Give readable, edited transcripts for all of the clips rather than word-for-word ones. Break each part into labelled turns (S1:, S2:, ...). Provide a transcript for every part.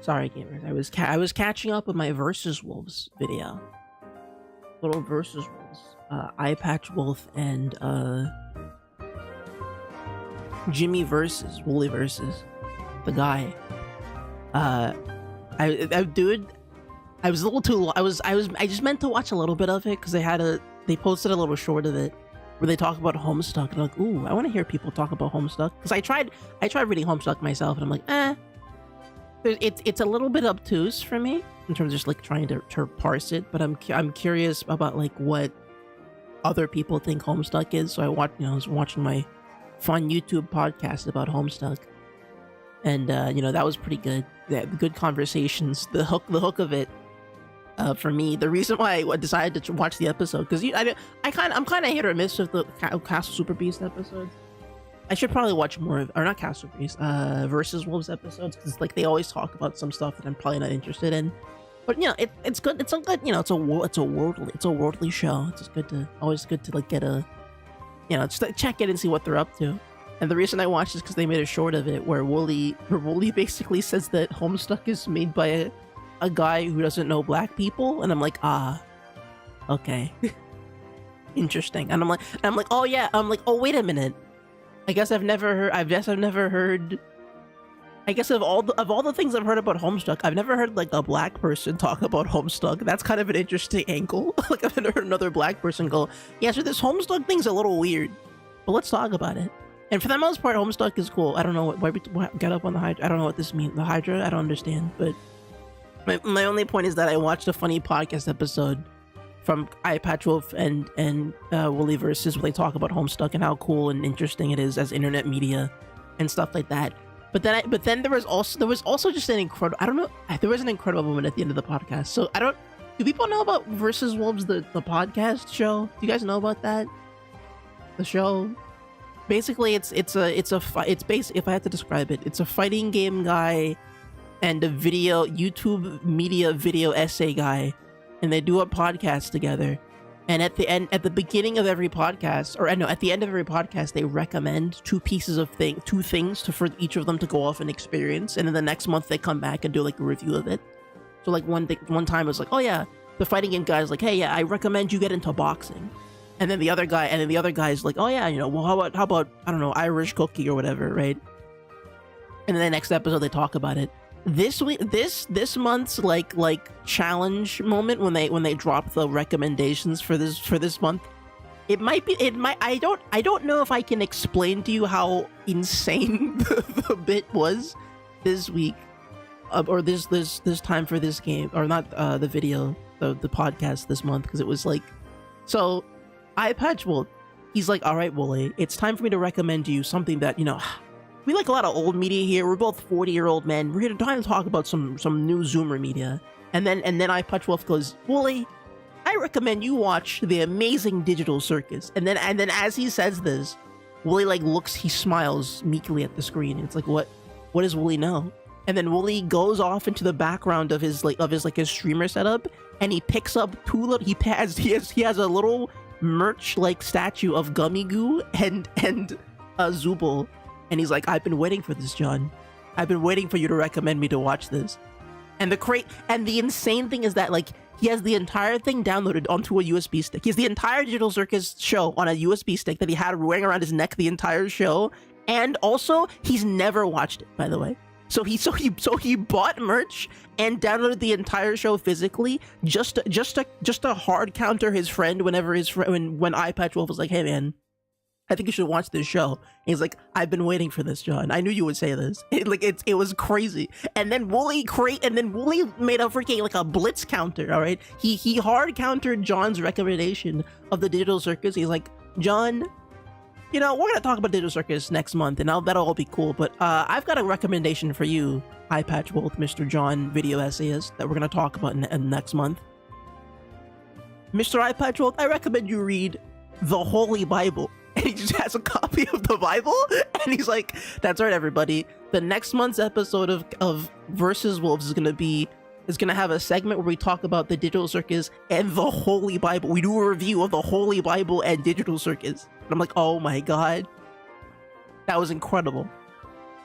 S1: Sorry, gamers. I was catching up with my Versus Wolves video. Little Versus Wolves. Eye Patch Wolf and Jimmy versus Wooly versus the guy. Dude, I was a little too. I just meant to watch a little bit of it because they posted a little short of it where they talk about Homestuck, and I'm like, ooh, I want to hear people talk about Homestuck because I tried reading Homestuck myself, and I'm like, it's a little bit obtuse for me in terms of just like trying to parse it, but I'm curious about like what other people think Homestuck is. So I was watching my fun YouTube podcast about Homestuck, and that was pretty good. Yeah, good conversations. The hook of it. For me, the reason why I decided to watch the episode, because I'm kind of hit or miss with the Castle Super Beast episodes. I should probably watch more of, or not Castle Super Beast, Versus Wolves episodes, because like they always talk about some stuff that I'm probably not interested in. But it's good. It's a good. It's a worldly show. It's just always good to like get a, just to check it and see what they're up to. And the reason I watched is because they made a short of it where Wooly basically says that Homestuck is made by a guy who doesn't know black people, and I'm like, okay. Interesting. And I'm like, oh yeah, oh wait a minute. I guess of all the things I've heard about Homestuck, I've never heard like a black person talk about Homestuck. That's kind of an interesting angle. Like I've never heard another black person go, yeah, so this Homestuck thing's a little weird, but let's talk about it. And for the most part, Homestuck is cool. I don't know why we got up on the Hydra. I don't know what this means. The Hydra, I don't understand, but my only point is that I watched a funny podcast episode from Eye Patch Wolf and Wooly Versus, where they talk about Homestuck and how cool and interesting it is as internet media and stuff like that. But then there was also just an incredible, I don't know, there was an incredible moment at the end of the podcast. So do people know about Versus Wolves, the podcast show? Do you guys know about that? The show? Basically, if I had to describe it, it's a fighting game guy and a YouTube media video essay guy, and they do a podcast together. And at the end of every podcast, they recommend two things for each of them to go off and experience. And then the next month they come back and do like a review of it. So like one time it was like, oh yeah, the fighting game guy's like, hey yeah, I recommend you get into boxing. And then the other guy's like, oh yeah, well how about I don't know, Irish cookie or whatever, right? And then the next episode they talk about it. This month's like challenge moment when they drop the recommendations for this month, I don't know if I can explain to you how insane the bit was this week, or this time for this game, or not the video, the podcast this month, because it was like, so Eye Patch Wolf, he's like, all right, Wooly, it's time for me to recommend to you something that we like a lot of old media here. We're both 40-year-old men. We're here to try to talk about some new Zoomer media. And then Eye Patch Wolf goes, Wooly, I recommend you watch The Amazing Digital Circus. And then as he says this, Wooly like he smiles meekly at the screen. It's like, what does Wooly know? And then Wooly goes off into the background of his streamer setup, and he picks up he has a little merch like statue of Gummy Goo and Zooble. And he's like, I've been waiting for this, John. I've been waiting for you to recommend me to watch this. And the insane thing is that like he has the entire thing downloaded onto a USB stick. He has the entire Digital Circus show on a USB stick that he had wearing around his neck the entire show. And also, he's never watched it, by the way. So he bought merch and downloaded the entire show physically just to hard counter his friend when Eye Patch Wolf was like, hey man, I think you should watch this show. And he's like, I've been waiting for this, John. I knew you would say this. It was crazy. And then Wooly made a freaking like a blitz counter. All right, he hard countered John's recommendation of the Digital Circus. He's like, John, we're gonna talk about Digital Circus next month, and that'll all be cool. But I've got a recommendation for you, Eye Patch Wolf, Mr. John, video essayist, that we're gonna talk about in next month. Mr. Eye Patch Wolf, I recommend you read the Holy Bible. And he just has a copy of the Bible, and he's like, that's right, everybody. The next month's episode of Versus Wolves is gonna have a segment where we talk about the Digital Circus and the Holy Bible. We do a review of the Holy Bible and Digital Circus. And I'm like, oh my god. That was incredible.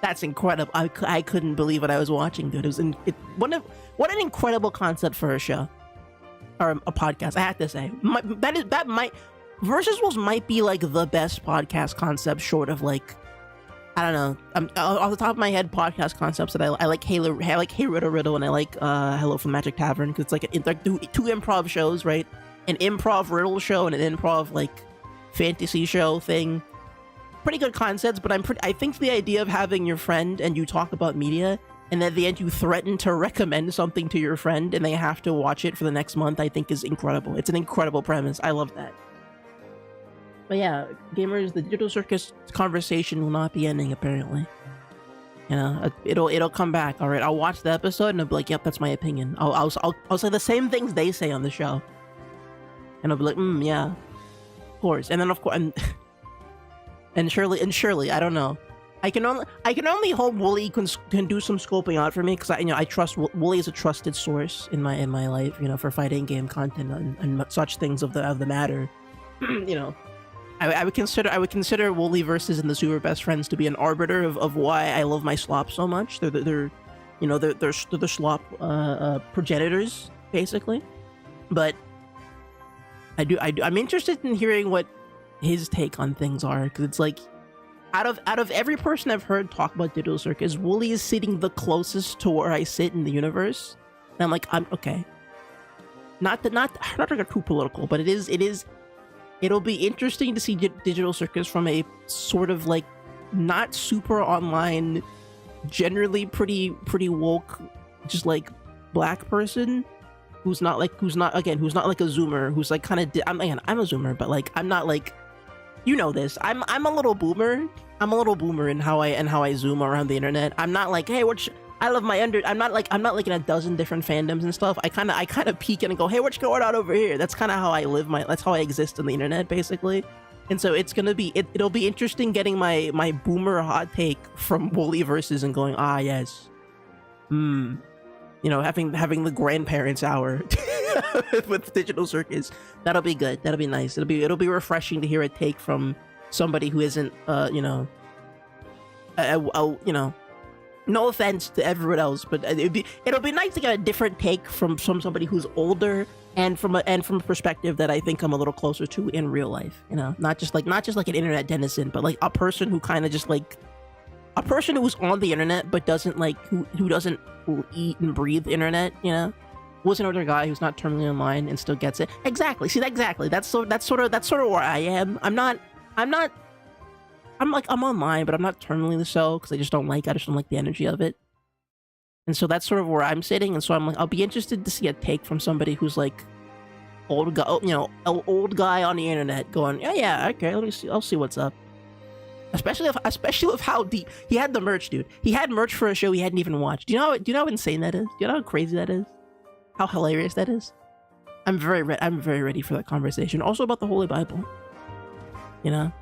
S1: That's incredible. I couldn't believe what I was watching, dude. What an incredible concept for a show or a podcast. I have to say, Versus Rules might be like the best podcast concept, short of like, I don't know. Off the top of my head, podcast concepts that I like. I like Hey Riddle Riddle, and I like Hello from Magic Tavern, because it's like two improv shows, right? An improv riddle show and an improv like fantasy show thing. Pretty good concepts, but I think the idea of having your friend and you talk about media, and at the end you threaten to recommend something to your friend and they have to watch it for the next month, I think is incredible. It's an incredible premise. I love that. But yeah, gamers, the Digital Circus conversation will not be ending, apparently. You know, it'll come back. All right, I'll watch the episode and I'll be like, "Yep, that's my opinion." I'll say the same things they say on the show, and I'll be like, yeah, of course." And then of course, and surely, I don't know. I can only hope Wooly can do some scoping out for me, because I trust Wooly is a trusted source in my life, you know, for fighting game content and such things of the matter. You know. I would consider Wooly versus and the Super Best Friends to be an arbiter of why I love my slop so much. They're the slop progenitors, basically. But I'm interested in hearing what his take on things are, because it's like, out of every person I've heard talk about Digital Circus, Wooly is sitting the closest to where I sit in the universe. And I'm like, I'm okay. Not to get too political, but it'll be interesting to see Digital Circus from a sort of like not super online, generally pretty woke, just like black person who's not like a Zoomer, who's like kind of I'm a Zoomer, but like I'm not like, you know this. I'm a little boomer. I'm a little boomer in how I zoom around the internet. I'm not like, hey, I love my I'm not like in a dozen different fandoms and stuff. I kind of peek in and go, hey, what's going on over here? That's kind of how I live that's how I exist on the internet, basically. And so it'll be interesting getting my boomer hot take from Wooly Versus and going, yes. You know, having the grandparents hour with Digital Circus. That'll be good. That'll be nice. It'll be refreshing to hear a take from somebody who isn't you know, you know, no offense to everyone else, but it'll be nice to get a different take from somebody who's older and from a perspective that I think I'm a little closer to in real life. You know, not just like an internet denizen, but like a person who kind of just like a person who's on the internet but doesn't like who doesn't eat and breathe the internet. You know, who's an older guy who's not terminally online and still gets it. Exactly. See, exactly. That's sort of where I am. I'm online, but I'm not terminally so, because I just don't like the energy of it. And so that's sort of where I'm sitting. And so I'm like, I'll be interested to see a take from somebody who's like old guy on the internet going, yeah, okay, let me see, I'll see what's up. Especially if how deep he had the merch, dude. He had merch for a show he hadn't even watched. Do you know how insane that is? Do you know how crazy that is? How hilarious that is? I'm very ready for that conversation. Also about the Holy Bible. You know?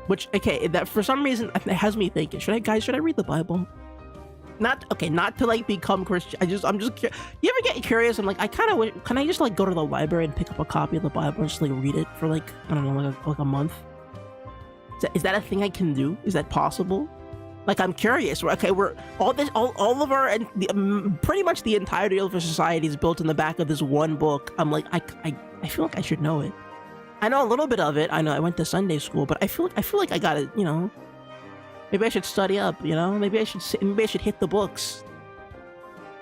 S1: Which, okay, that for some reason it has me thinking, should I read the Bible? Not to like become Christian. I'm just you ever get curious? I'm like, can I just like go to the library and pick up a copy of the Bible and just like read it for like, I don't know, like a month? Is that a thing I can do? Is that possible? Like, I'm curious. Okay, we're all of our, and pretty much the entirety of our society is built in the back of this one book. I'm like, I feel like I should know it. I know a little bit of it. I know I went to Sunday school, but I feel like I gotta, you know, maybe I should study up, you know, maybe I should hit the books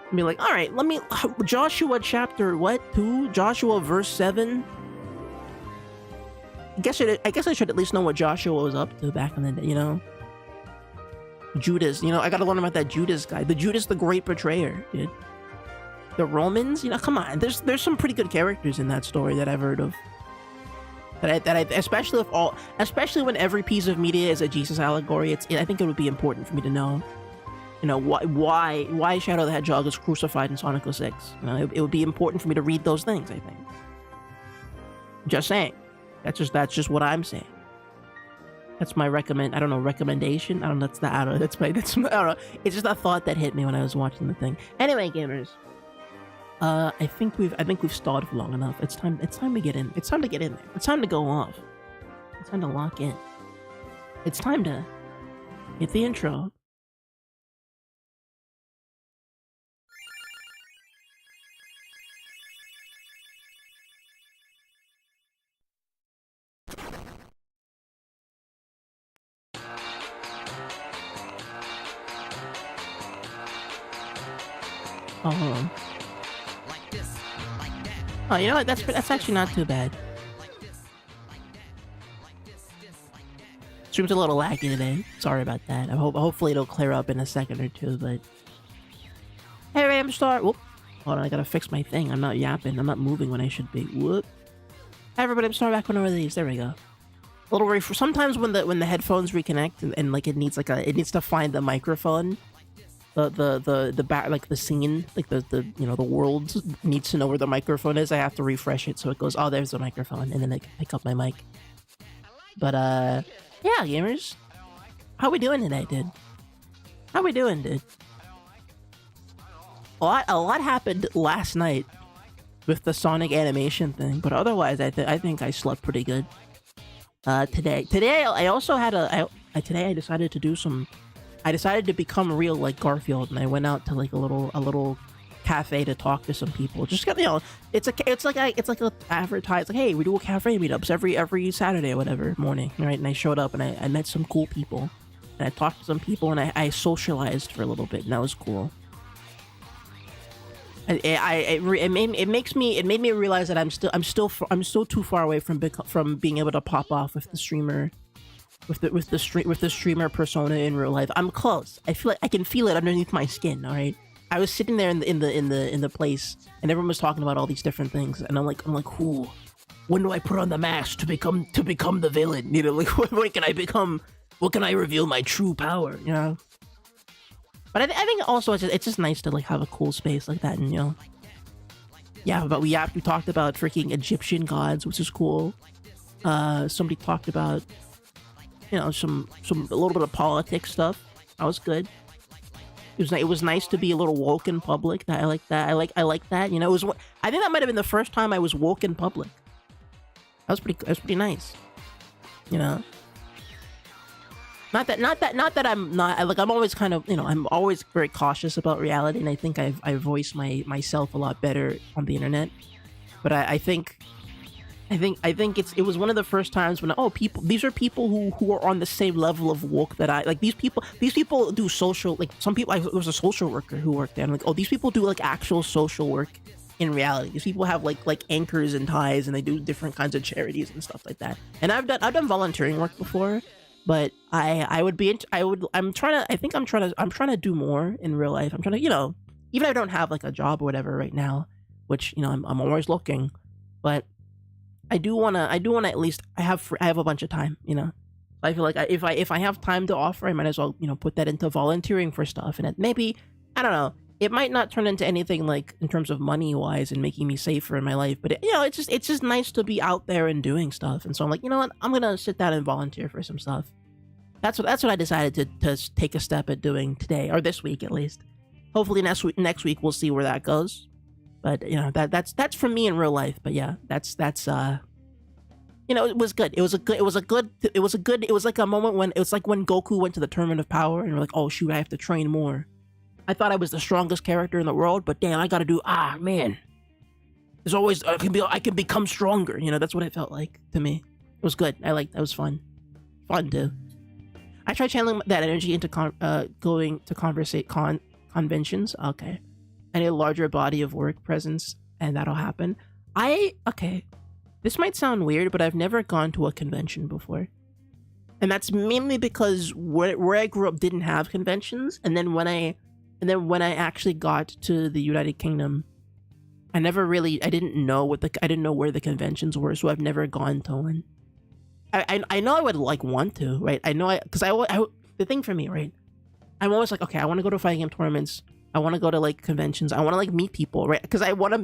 S1: and be like, all right, Joshua chapter 2, Joshua verse 7. I guess I should at least know what Joshua was up to back in the day, you know. Judas, you know, I gotta learn about that Judas guy, the Judas the Great Betrayer, dude. The Romans, you know, come on, there's some pretty good characters in that story that I've heard of. That I especially when every piece of media is a Jesus allegory, I think it would be important for me to know, you know, why Shadow the Hedgehog is crucified in Sonic 06. You know, it would be important for me to read those things, I think. Just saying. That's just what I'm saying. That's my recommendation. I don't know. I don't know. It's just a thought that hit me when I was watching the thing. Anyway, gamers. I think we've stalled for long enough. It's time to get in. It's time to get in there. It's time to go off. It's time to lock in. It's time to hit the intro Oh, hold on. Oh, you know what? That's actually not too bad. Stream's a little laggy today. Sorry about that. Hopefully it'll clear up in a second or two, but... Hey, Ramstar! Whoop. Hold on, I gotta fix my thing. I'm not yapping. I'm not moving when I should be. Whoop. Hey, everybody, I'm starting back on one of these. There we go. A little sometimes when the headphones reconnect and like it needs to find the microphone, the back, like the scene, like the you know, the world needs to know where the microphone is. I have to refresh it so it goes, oh, there's the microphone, and then I can pick up my mic. But yeah, gamers, how we doing today, dude? How we doing, dude? A lot happened last night with the Sonic animation thing, but otherwise I think I slept pretty good. Today I also had today I decided to do I decided to become real like Garfield, and I went out to like a little cafe to talk to some people. Just, you know, it's like a advertise, like, hey, we do a cafe meetups every Saturday or whatever morning, right? And I showed up and I met some cool people, and I talked to some people, and I socialized for a little bit, and that was cool. It made me realize that I'm still too far away from being able to pop off with the streamer, with the streamer persona in real life. I'm close. I feel like I can feel it underneath my skin. All right. I was sitting there in the place, and everyone was talking about all these different things, and I'm like, who? When do I put on the mask to become the villain? You know, like when can I become? What can I reveal my true power? You know. But I think also it's just nice to like have a cool space like that, and you know, yeah. But we talked about freaking Egyptian gods, which is cool. Somebody talked about, you know, a little bit of politics stuff. That was good. It was nice to be a little woke in public. I like that. I like that. You know, I think that might have been the first time I was woke in public. That was pretty nice. You know. Not that I'm not, like, I'm always kind of, you know, I'm always very cautious about reality, and I think I voice myself a lot better on the internet. But I think it was one of the first times when, oh, these are people who are on the same level of woke that I like. These people do social, like, some people, there was a social worker who worked there, and like, oh, these people do like actual social work in reality. These people have like anchors and ties, and they do different kinds of charities and stuff like that. And I've done volunteering work before. But I'm trying to do more in real life. I'm trying to, you know, even if I don't have like a job or whatever right now, which, you know, I'm always looking, but I do want to at least, I have a bunch of time, you know. I feel like if I have time to offer, I might as well, you know, put that into volunteering for stuff. And it maybe, I don't know, it might not turn into anything like in terms of money wise and making me safer in my life, but you know, it's just nice to be out there and doing stuff. And so I'm like, you know what, I'm gonna sit down and volunteer for some stuff. That's what I decided to take a step at doing today, or this week at least. Hopefully next week we'll see where that goes. But you know, that's for me in real life. But yeah, that's you know, it was good. It was like a moment when it was like when Goku went to the tournament of power, and we're like, oh shoot, I have to train more. I thought I was the strongest character in the world, but damn, I gotta do, man. There's always, I can become stronger. You know, that's what it felt like to me. It was good. That was fun. Fun too. I tried channeling that energy into going to conventions. Okay. I need a larger body of work presence, and that'll happen. Okay. This might sound weird, but I've never gone to a convention before. And that's mainly because where I grew up didn't have conventions, and then when I actually got to the United Kingdom, I didn't know where the conventions were, so I've never gone to one. I know I would like want to, right? I know because the thing for me, right? I'm always like, okay, I want to go to fighting game tournaments. I want to go to like conventions. I want to like meet people, right? Because I want to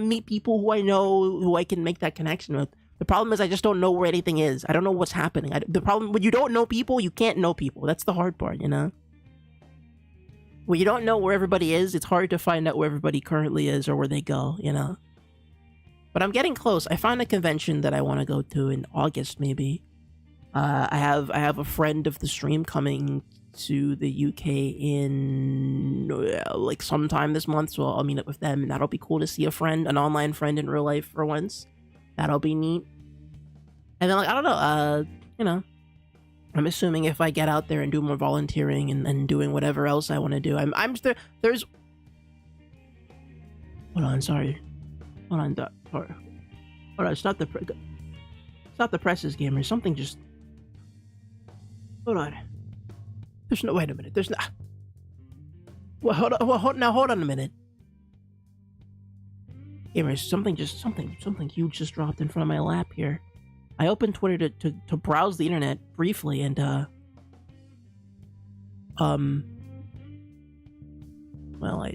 S1: meet people who I know, who I can make that connection with. The problem is I just don't know where anything is. I don't know what's happening. The problem when you don't know people, you can't know people. That's the hard part, you know? When you don't know where everybody is, it's hard to find out where everybody currently is or where they go, you know? But I'm getting close. I found a convention that I want to go to in August, maybe. I have a friend of the stream coming to the UK in like sometime this month, so I'll meet up with them, and that'll be cool to see an online friend in real life for once. That'll be neat. And then, like, I don't know, you know, I'm assuming if I get out there and do more volunteering and doing whatever else I want to do, there's Hold on, sorry. Hold on, sorry. Hold on, stop the presses, gamer. Something just. Hold on. There's no. Wait a minute. There's no. Well, hold on. Now hold on a minute. Gamers, something huge just dropped in front of my lap here. I opened Twitter to browse the internet briefly, and well,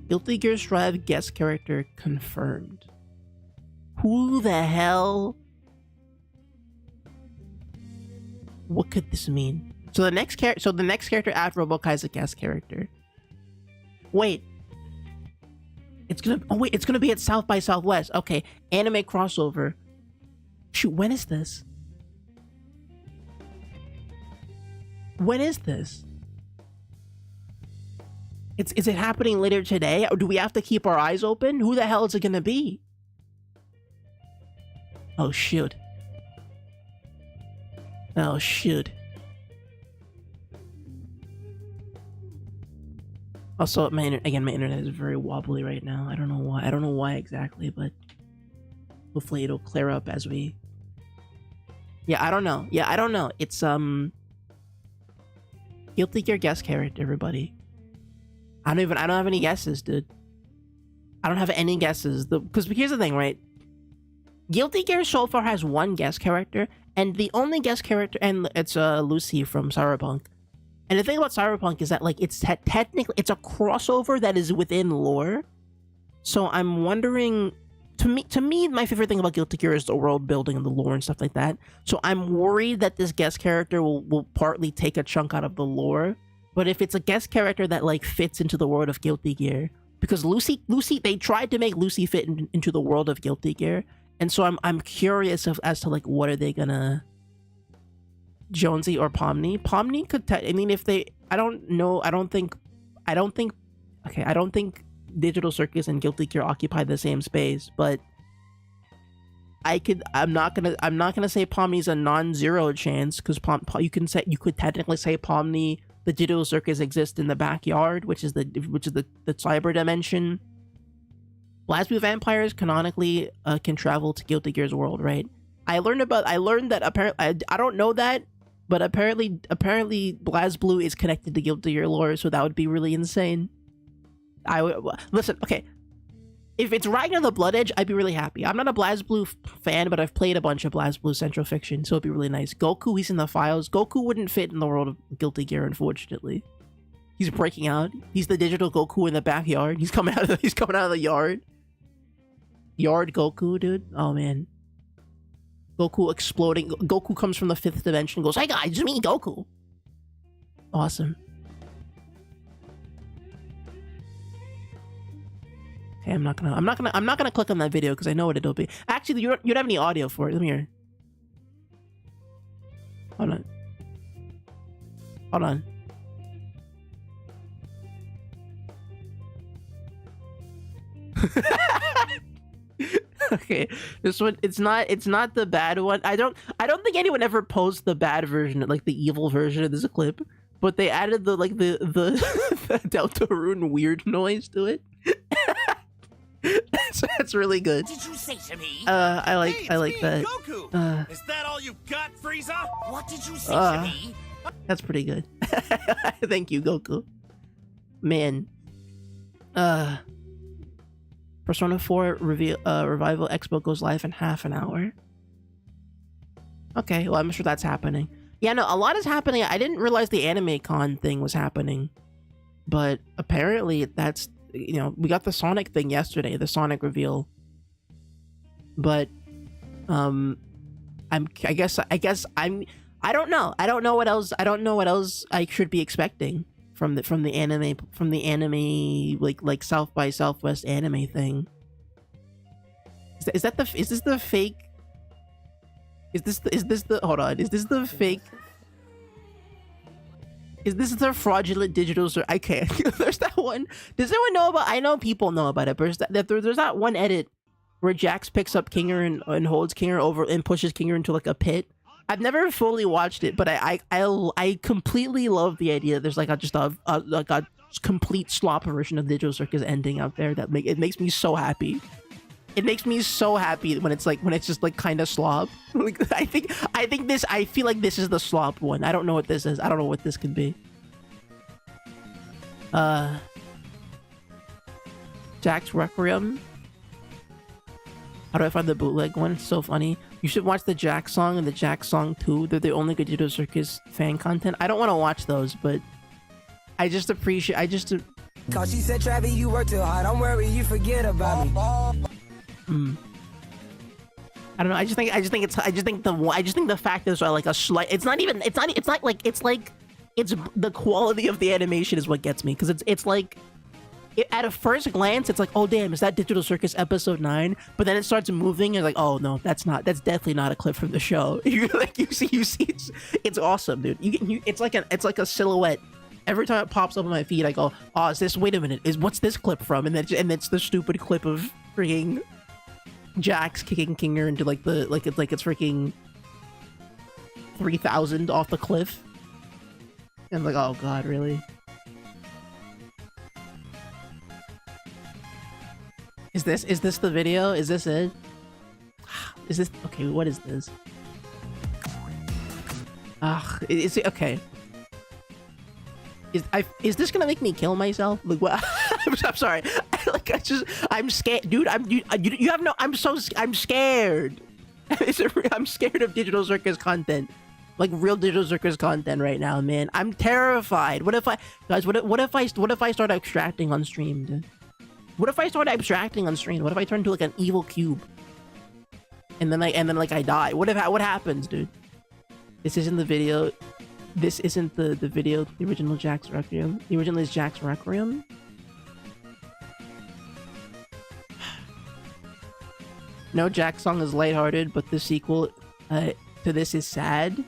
S1: Guilty Gear Strive guest character confirmed. Who the hell? What could this mean? So the next character after Robokai is a guest character. Wait. It's gonna be at South by Southwest. Okay, anime crossover. Shoot, when is this? When is this? Is it happening later today? Or do we have to keep our eyes open? Who the hell is it gonna be? Oh shoot. Oh shoot. Also, my internet is very wobbly right now. I don't know why. I don't know why exactly, but hopefully it'll clear up as we. Yeah, I don't know. It's Guilty Gear guest character, everybody. I don't have any guesses, dude. I don't have any guesses. Because here's the thing, right? Guilty Gear so far has one guest character, and the only guest character, and it's Lucy from Cyberpunk. And the thing about Cyberpunk is that, like, it's technically it's a crossover that is within lore. So I'm wondering, to me, my favorite thing about Guilty Gear is the world building and the lore and stuff like that. So I'm worried that this guest character will partly take a chunk out of the lore. But if it's a guest character that like fits into the world of Guilty Gear, because Lucy, they tried to make Lucy fit into the world of Guilty Gear, and so I'm curious as to like what are they gonna. Jonesy or Pomni. Pomni could. I mean, if they. I don't know. I don't think. Okay, I don't think Digital Circus and Guilty Gear occupy the same space, but I'm not gonna say Pomni's a non-zero chance, because you could technically say Pomni, the Digital Circus exists in the backyard, which is the cyber dimension. BlazBlue vampires canonically can travel to Guilty Gear's world, right? I learned that apparently I don't know that, but apparently BlazBlue is connected to Guilty Gear lore, so that would be really insane. I would listen. Okay, if it's Ragnar the Blood Edge, I'd be really happy. I'm not a BlazBlue fan, but I've played a bunch of BlazBlue Central Fiction, so it'd be really nice. Goku, he's in the files. Goku wouldn't fit in the world of Guilty Gear, unfortunately. He's breaking out. He's the digital Goku in the backyard. He's coming out of the yard. Yard Goku, dude. Oh man. Goku exploding. Goku comes from the 5th dimension. Goes, "Hey guys, it's me, Goku." Awesome. Okay, I'm not gonna click on that video because I know what it'll be. Actually, you don't have any audio for it. Let me hear. Hold on. Okay, this one, it's not the bad one. I don't think anyone ever posted the bad version, like the evil version of this clip, but they added the the Deltarune weird noise to it. So that's really good.
S2: What did you say to me?
S1: I like that.
S2: Goku! Is that all you got, Frieza? What did you say to me?
S1: That's pretty good. Thank you, Goku. Man. Persona 4 Revival Expo goes live in half an hour. Okay, well, I'm sure that's happening. Yeah, no, a lot is happening. I didn't realize the Anime Con thing was happening. But apparently that's, you know, we got the Sonic thing yesterday, the Sonic reveal. But, I don't know. I don't know what else I should be expecting from the anime like South by Southwest anime thing. Is this the fake? Is this the hold on? Is this the fake? Is this the fraudulent digital? I can't. There's that one. Does anyone know about? I know people know about it, but there's that one edit where Jax picks up Kinger and holds Kinger over and pushes Kinger into like a pit, I've never fully watched it, but I completely love the idea. There's like a complete slop version of Digital Circus ending out there that it makes me so happy. It makes me so happy when it's just like kind of slop. Like I feel like this is the slop one. I don't know what this is. I don't know what this could be. Jack's Requiem. How do I find the bootleg one? It's so funny. You should watch the Jack song and the Jack song 2. They're the only good Digital Circus fan content. I don't want to watch those, but I just appreciate.
S3: Cause she said, Travis, you work too hard. Don't worry, you forget about me.
S1: I don't know. I just think the fact is like a slight. It's not the quality of the animation is what gets me, because it's like. At a first glance, it's like, oh damn, is that Digital Circus episode 9? But then it starts moving, and like, oh no, that's definitely not a clip from the show. You see, it's awesome, dude. It's like a silhouette. Every time it pops up on my feed, I go, oh, is this? Wait a minute, what's this clip from? And it's the stupid clip of freaking Jax kicking Kinger into like it's freaking 3,000 off the cliff. And I'm like, oh god, really? Is this the video? Is this it? Is this okay? What is this? Is it okay? Is this gonna make me kill myself? Like what? I'm sorry. I'm scared, dude. You have no. I'm scared. I'm scared of Digital Circus content, like real Digital Circus content right now, man. I'm terrified. What if I start abstracting on stream, dude? What if I start abstracting on stream? What if I turn into like an evil cube? And then I die? What happens, dude? This isn't the video. This isn't the video. The original Jack's Requiem. The original is Jack's Requiem. No, Jack's song is lighthearted, but the sequel to this is sad.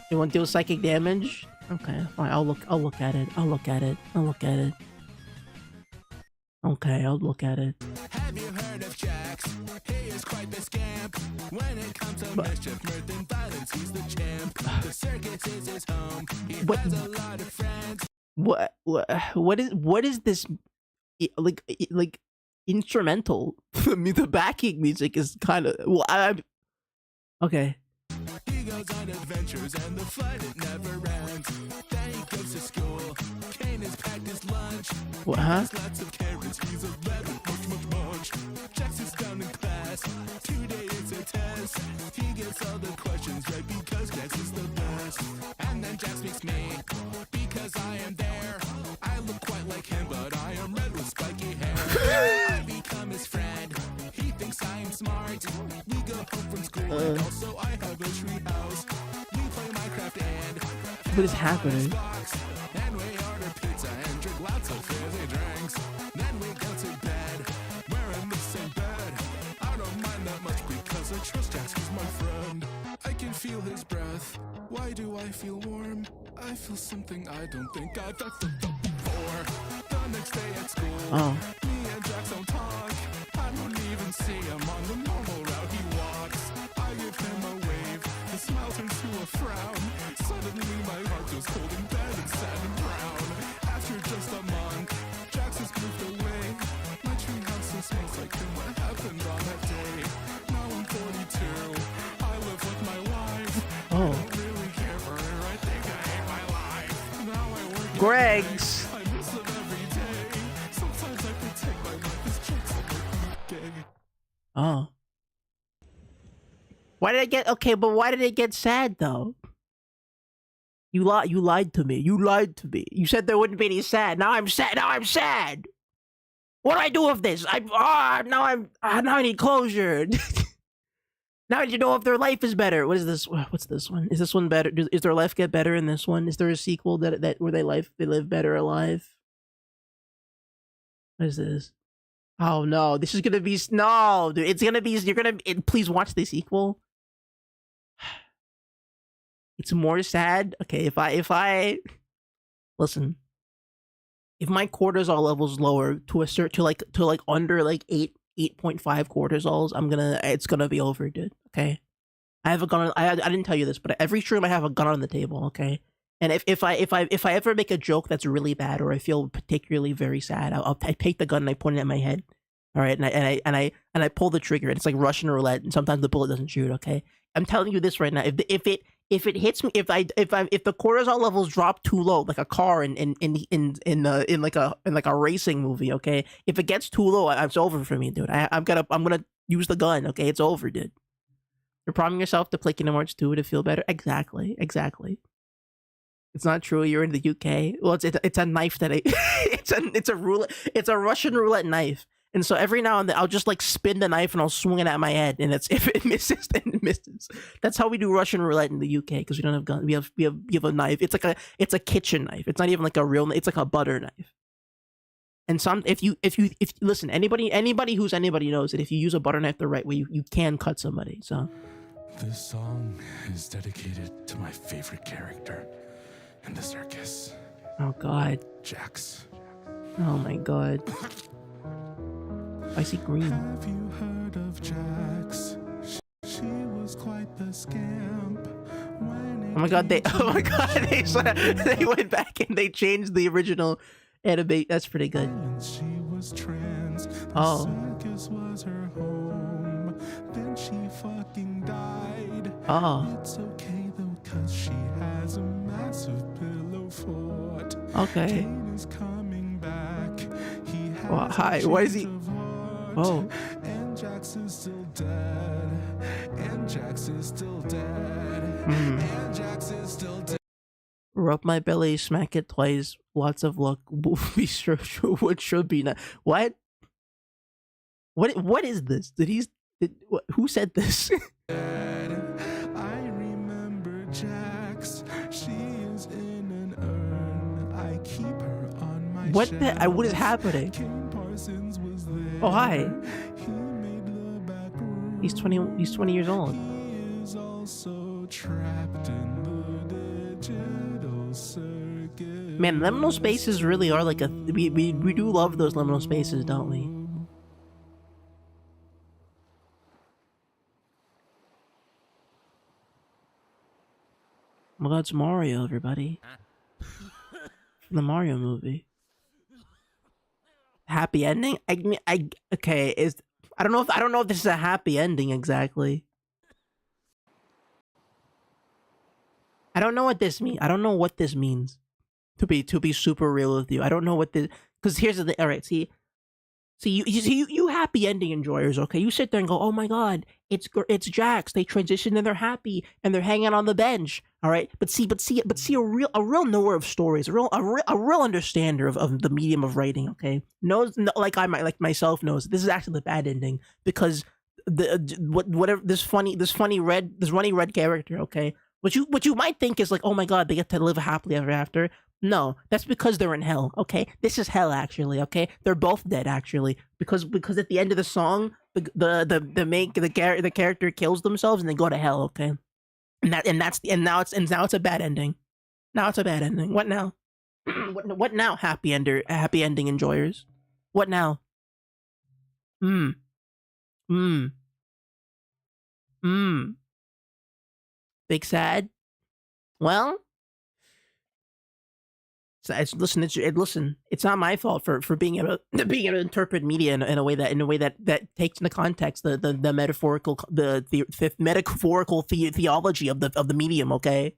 S1: It won't deal psychic damage. Okay, fine. I'll look at it. Okay, I'll look at it.
S4: Have you heard of Jax? He is quite the scamp. When it comes to mischief, mirth, and violence, he's the champ. The circus is his home. He has a lot of friends.
S1: What is this? Like instrumental? I mean, the backing music is kind of okay.
S4: He goes on adventures and the fun it never ends. Then he goes to school. Kane has packed his lunch.
S1: What? Huh?
S4: Lots of carrots. He's a red with much. Jax is down in class. Today it's a test. He gets all the questions right because Jax is the best. And then Jax makes me because I am there. I look quite like him, but I am red with spiky hair. I become his friend. He thinks I am smart. We go home from school and also I have a tree house. We play Minecraft and
S1: what is happening?
S4: and we order pizza and drink lots of fizzy drinks. Then we go to bed. We're in the same bed. I don't mind that much because I trust Jax, he's my friend. I can feel his breath. Why do I feel warm? I feel something I don't think I've felt before. The next day at school, me and Jax don't talk. I don't even see him on the normal route he walks. I give him a wave, his smile turns to a frown. Suddenly my heart goes cold in bed and sad and brown. After just a month, Jax has moved away. My treehouse smells like him. What happened on that day? Now I'm 42. I live with my wife. I don't really care for her. I think I hate my life. Now I work at
S1: Greg's.
S4: I miss him every day. Sometimes I pretend my life is just like gay.
S1: Oh. Why did it get sad though? You lied to me. You said there wouldn't be any sad. Now I'm sad. What do I do with this? Now I need closure. Now I need to know if their life is better. What is this? What's this one? Is this one better? Is their life get better in this one? Is there a sequel that where they live better alive? What is this? Oh no, this is gonna be no, dude. It's gonna be please watch the sequel. It's more sad. Okay, if I listen, if my cortisol level's lower to like under like 8.5 cortisols, it's gonna be over, dude. Okay, I have a gun. I didn't tell you this, but every stream I have a gun on the table. Okay, and if I ever make a joke that's really bad or I feel particularly very sad, I take the gun and I point it at my head. All right, and I pull the trigger, and it's like Russian roulette, and sometimes the bullet doesn't shoot. Okay, I'm telling you this right now. If it hits me, if the cortisol levels drop too low, like a car in like a racing movie, okay, if it gets too low, it's over for me, dude. I'm gonna use the gun. Okay, it's over, dude. You're priming yourself to play Kingdom Hearts 2 to feel better. Exactly. It's not true. You're in the UK. Well, it's a knife that it's a roulette. It's a Russian roulette knife. And so every now and then I'll just like spin the knife and I'll swing it at my head, and if it misses, then it misses. That's how we do Russian roulette in the UK because we don't have guns. We have a knife. It's a kitchen knife. It's not even like a real knife. It's like a butter knife. And if you listen, anybody who's anybody knows that if you use a butter knife the right way, you can cut somebody. So
S4: This song is dedicated to my favorite character in the circus,
S1: oh god,
S4: Jax.
S1: oh my god, I see green.
S4: Have you heard of Jax? She was quite the scamp.
S1: Oh my god, they went back and they changed the original anime. That's pretty good.
S4: She was trans. The
S1: Oh.
S4: circus was her home. Then she fucking died.
S1: Oh,
S4: It's okay though, cause she has a massive pillow fort.
S1: okay.
S4: Kane is coming back. He has
S1: Well, hi,
S4: a
S1: why is he-
S4: change of heart.
S1: Oh.
S4: And Jax is still dead. And Jax is still dead.
S1: Hmm.
S4: And Jax is still dead.
S1: Rub my belly, smack it twice. Lots of luck. What should be not. What is this? Who said this?
S4: I remember Jax. She is in an urn. I keep her on my
S1: What is
S4: shelf.
S1: happening?
S4: King Parsons was there.
S1: Oh, hi.
S4: He made the back room.
S1: He's 20 years old.
S4: He is also trapped in the digital circuit.
S1: Man, liminal spaces really are like we do love those liminal spaces, don't we? Well, that's Mario, everybody. The Mario movie. Happy ending? Okay, I don't know if this is a happy ending exactly. I don't know what this means. I don't know what this means. To be super real with you, I don't know what this. Because here's the thing. All right, see, you happy ending enjoyers. Okay, you sit there and go, oh my god, it's Jax. They transition and they're happy and they're hanging on the bench. All right, but see a real knower of stories, a real understander of the medium of writing. Okay, knows like myself knows this is actually the bad ending because whatever this funny red character. Okay. What you might think is like, oh my god, they get to live happily ever after. No, that's because they're in hell. Okay, this is hell actually. Okay, they're both dead actually because at the end of the song, the character kills themselves and they go to hell. Okay, now it's a bad ending. Now it's a bad ending. What now? What now? Happy ending enjoyers. What now? Big sad. Well, listen. It's not my fault for being able to interpret media in a way that takes into context the metaphorical metaphorical theology of the medium. Okay,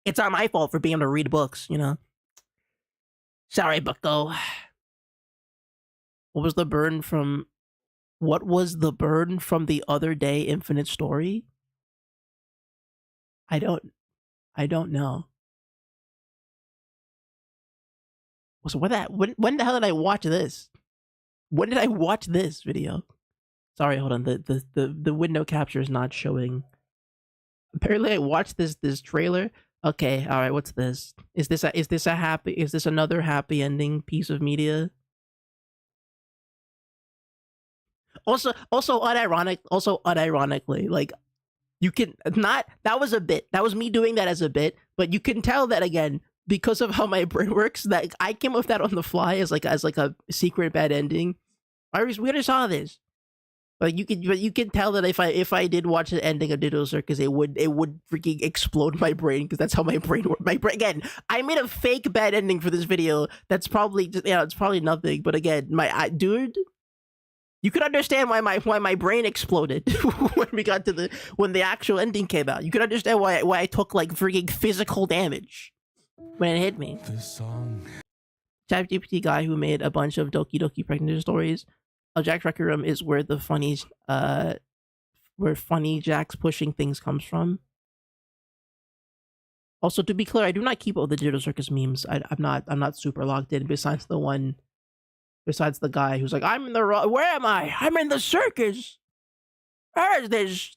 S1: it's not my fault for being able to read books. You know. Sorry, Bucko. What was the burn from the other day? Infinite Story. I don't know. So when the hell did I watch this? When did I watch this video? Sorry, hold on. The window capture is not showing. Apparently, I watched this trailer. Okay, all right. What's this? Is this another happy ending piece of media? Also unironically, like. You can not. That was a bit. That was me doing that as a bit. But you can tell that again because of how my brain works. That I came up with that on the fly as like a secret bad ending. We already saw this. Like you can tell that if I did watch the ending of Digital Circus, it would freaking explode my brain because that's how my brain works. My brain again. I made a fake bad ending for this video. That's probably just it's probably nothing. But again, dude, you could understand why my brain exploded when we got to when the actual ending came out. You could understand why I took like freaking physical damage when it hit me.
S4: This song.
S1: ChatGPT guy who made a bunch of Doki Doki Pregnancy stories. Jack's Rec Room is where the funny Jack's pushing things comes from. Also, to be clear, I do not keep all the Digital Circus memes. I'm not super logged in. Besides the guy who's like, I'm in the where am I? I'm in the circus. Where is this?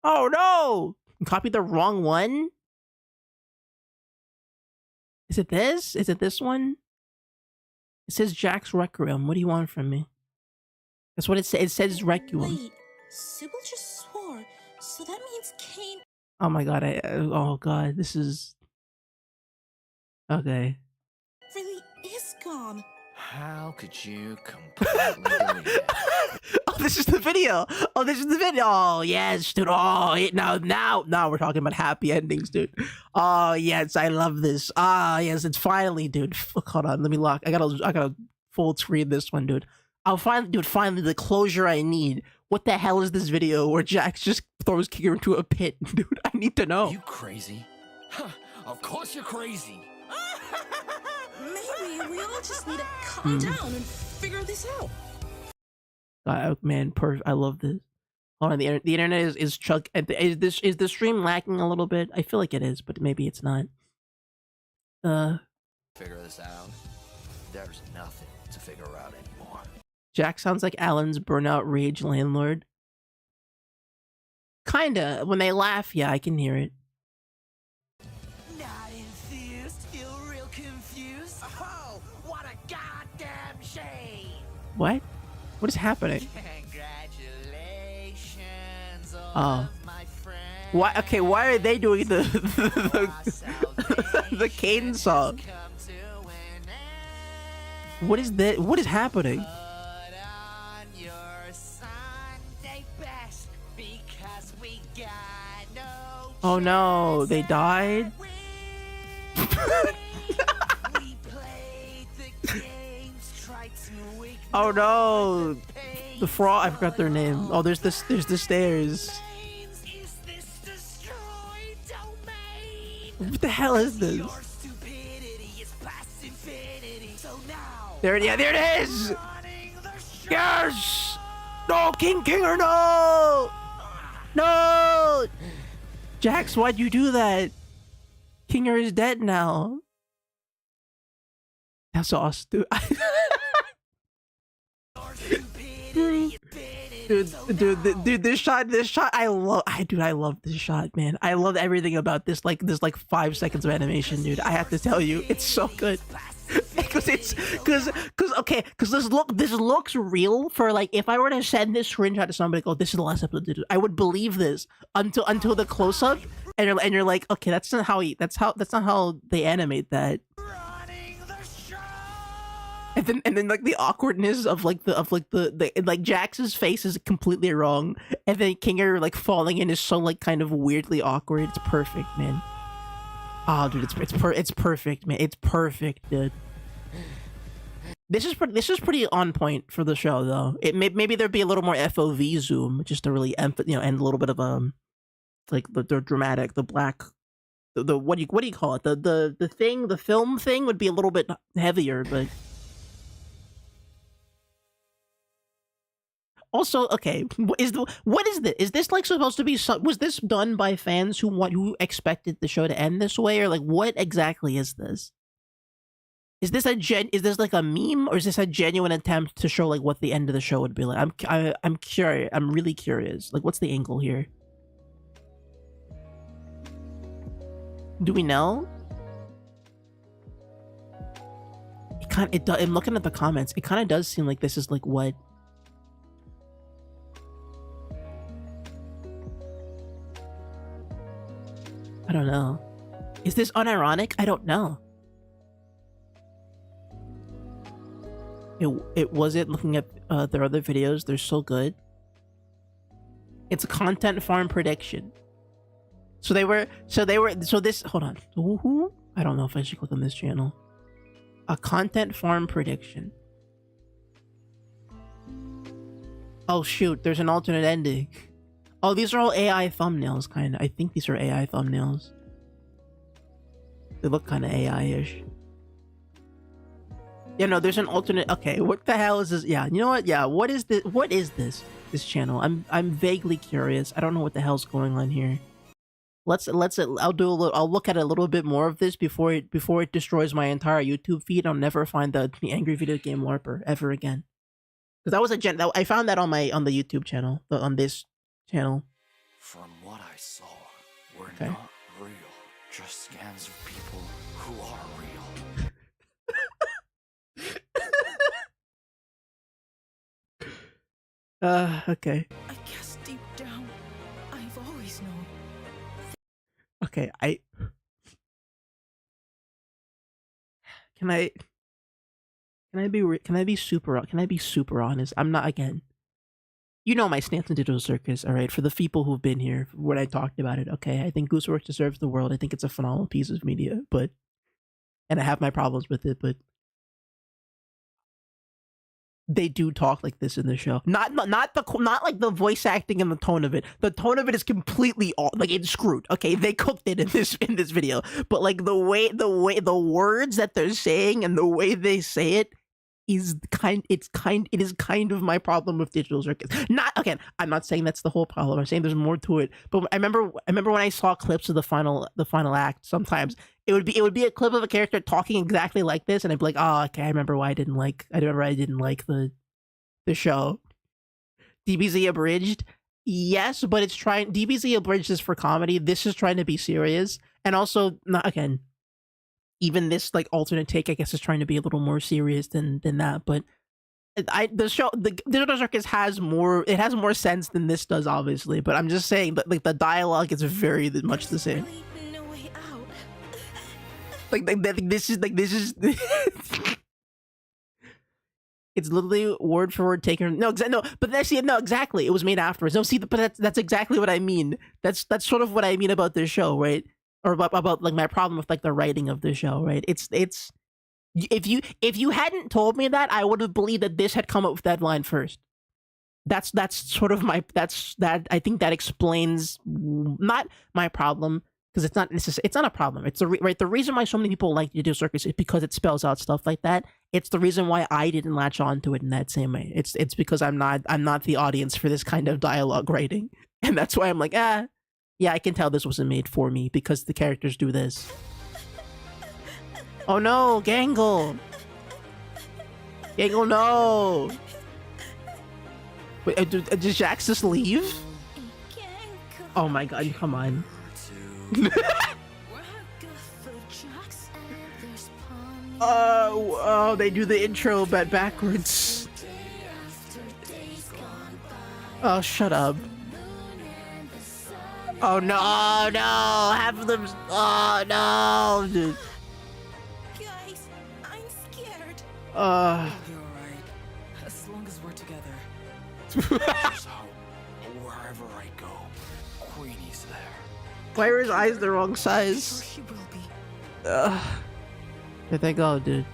S1: Oh no! You copied the wrong one. Is it this? Is it this one? It says Jack's Rec Room. What do you want from me? That's what it says. It says Requiem.
S5: Wait, Sybil just swore, so that means Kane.
S1: Oh my god! Oh god! This is okay.
S5: Really is gone.
S6: How could you completely believe it?
S1: Oh, this is the video. Oh, this is the video. Oh yes, dude. Oh, now we're talking about happy endings, dude. Oh yes, I love this. Ah yes, it's finally, dude. Hold on, let me lock. I gotta full screen this one, dude. Finally the closure I need. What the hell is this video where Jax just throws Kinger into a pit? Dude, I need to know.
S6: You crazy? Huh, of course you're crazy.
S5: Maybe we all just need to calm down and figure this out.
S1: Man, I love this. Hold on, the internet is chuck. Is the stream lacking a little bit? I feel like it is, but maybe it's not.
S6: Figure this out. There's nothing to figure out anymore.
S1: Jack sounds like Alan's burnout rage landlord. Kinda. When they laugh, yeah, I can hear it.
S2: Not enthused, feel real confused. Oh, what a goddamn shame!
S1: What? What is happening?
S2: Congratulations,
S1: Oh.
S2: my friend.
S1: Why? Okay, why are they doing the the Kane song? What is that? What is happening? Oh no, they died? Oh no, the frog. I forgot their name. Oh, there's the stairs. What the hell is this? There it is. Yes. No, Kinger, no. No. Jax, why'd you do that? Kinger is dead now. That's awesome, dude. This shot, I love this shot, man. I love everything about this, like 5 seconds of animation, dude. I have to tell you, it's so good. Because this looks real. For like, if I were to send this screenshot to somebody, go, this is the last episode, I would believe this until the close up, and you're like, okay, that's not how they animate that. And then like the awkwardness of like Jax's face is completely wrong, and then Kinger like falling in is so like kind of weirdly awkward. It's perfect, man. Oh, dude, it's perfect, man. It's perfect, dude. This is pretty on point for the show, though. Maybe there'd be a little more FOV zoom just to really and a little bit of like the dramatic, the black, the what do you call it? The film thing would be a little bit heavier, but. Also, okay, what is this? Is this like supposed to be? Was this done by fans who expected the show to end this way, or like what exactly is this? Is this like a meme, or is this a genuine attempt to show like what the end of the show would be like? I'm curious. I'm really curious. Like, what's the angle here? Do we know? I'm looking at the comments. It kind of does seem like this is like what. I don't know. Is this unironic? I don't know. It wasn't looking at their other videos. They're so good. It's a content farm prediction. So this, hold on. Who? I don't know if I should click on this channel. A content farm prediction. Oh shoot, there's an alternate ending. Oh, these are all AI thumbnails, kinda. I think these are AI thumbnails. They look kinda AI-ish. Yeah, no, there's an alternate. Okay, what the hell is this? Yeah, you know what? Yeah, what is this? What is this channel? I'm vaguely curious. I don't know what the hell's going on here. I'll look at a little bit more of this before it destroys my entire YouTube feed. I'll never find the Angry Video Game Warper ever again. Because that was I found that on the YouTube channel, on this channel.
S6: From what I saw, we're
S1: Okay.
S6: not real. Just scans of people who are real.
S1: Okay.
S5: I guess deep down, I've always known.
S1: Okay, Can I be super honest? I'm not, again. You know my stance on Digital Circus, all right? For the people who've been here when I talked about it, okay? I think Gooseworks deserves the world. I think it's a phenomenal piece of media, and I have my problems with it, but they do talk like this in the show. Not like the voice acting and the tone of it. The tone of it is completely off. Like, it's screwed. Okay, they cooked it in this video. But like the words that they're saying and the way they say it is it is kind of my problem with Digital Circus. Not, again, I'm not saying that's the whole problem. I'm saying there's more to it. But I remember when I saw clips of the final act, sometimes it would be a clip of a character talking exactly like this, and I'd be like, oh, okay, I remember I didn't like the show. DBZ Abridged, yes, but it's trying. DBZ Abridged is for comedy. This is trying to be serious, and also, not, again, even this like alternate take, I guess, is trying to be a little more serious than that. But the Digital Circus has more. It has more sense than this does, obviously. But I'm just saying that like the dialogue is very much the same.
S5: Really no way out.
S1: This is it's literally word for word taken. No, but exactly. It was made afterwards. No, see, but that's exactly what I mean. That's sort of what I mean about this show, right? Or about like my problem with like the writing of the show, right? It's if you hadn't told me that, I would have believed that this had come up with that line first. That's sort of I think that explains not my problem, because it's not a problem. It's the reason why so many people like Digital Circus is because it spells out stuff like that. It's the reason why I didn't latch on to it in that same way. It's because I'm not the audience for this kind of dialogue writing, and that's why I'm like, yeah, I can tell this wasn't made for me because the characters do this. Oh no, Gangle! Gangle, no! Wait, did Jax just leave? Oh my god, come on. Oh, they do the intro but backwards. Oh, shut up. Oh no, half of them. Oh no, dude.
S5: Guys, I'm scared.
S3: You're alright. As long as we're together.
S6: So, wherever I go, Queenie's there.
S1: Why are his eyes the wrong size?
S5: She will be.
S1: There they go, dude.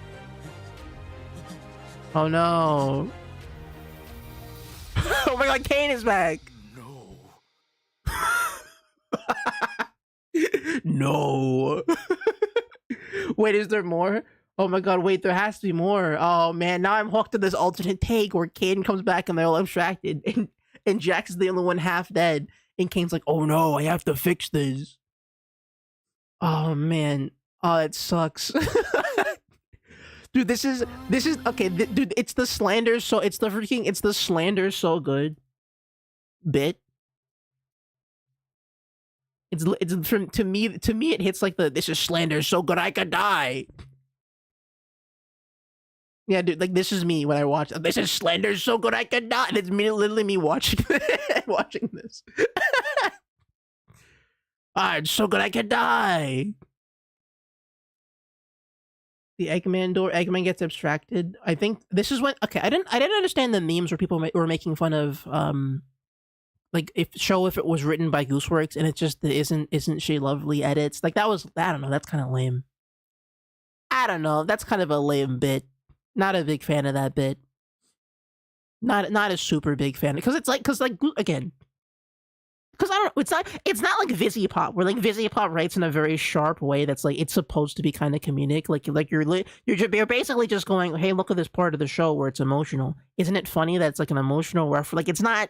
S1: Oh no. Oh my god, Kane is back. No. Wait, is there more? Oh my god, wait, there has to be more. Oh man, now I'm hooked to this alternate take where Kane comes back and they're all abstracted, and Jax is the only one half dead, and Kane's like, oh no, I have to fix this. Oh man. Oh, it sucks. Dude, this is okay, dude, it's the slander so good bit. It's from to me it hits like this is slander so good I could die. Yeah, dude, like this is me when I watch this is slander so good I could die. And it's literally me watching watching this. It's so good I could die. The Eggman gets abstracted. I think this is when I didn't understand the memes where people were making fun of like if it was written by Gooseworks and it just isn't she lovely edits. Like that was, I don't know, that's kind of lame. I don't know, that's kind of a lame bit. Not a big fan of that bit. Not a super big fan because it's like again. Because I don't know, it's not like Visipop, where like Visipop writes in a very sharp way that's like it's supposed to be kind of comedic. Like you're basically just going, hey, look at this part of the show where it's emotional. Isn't it funny that it's like an emotional reference? Like it's not,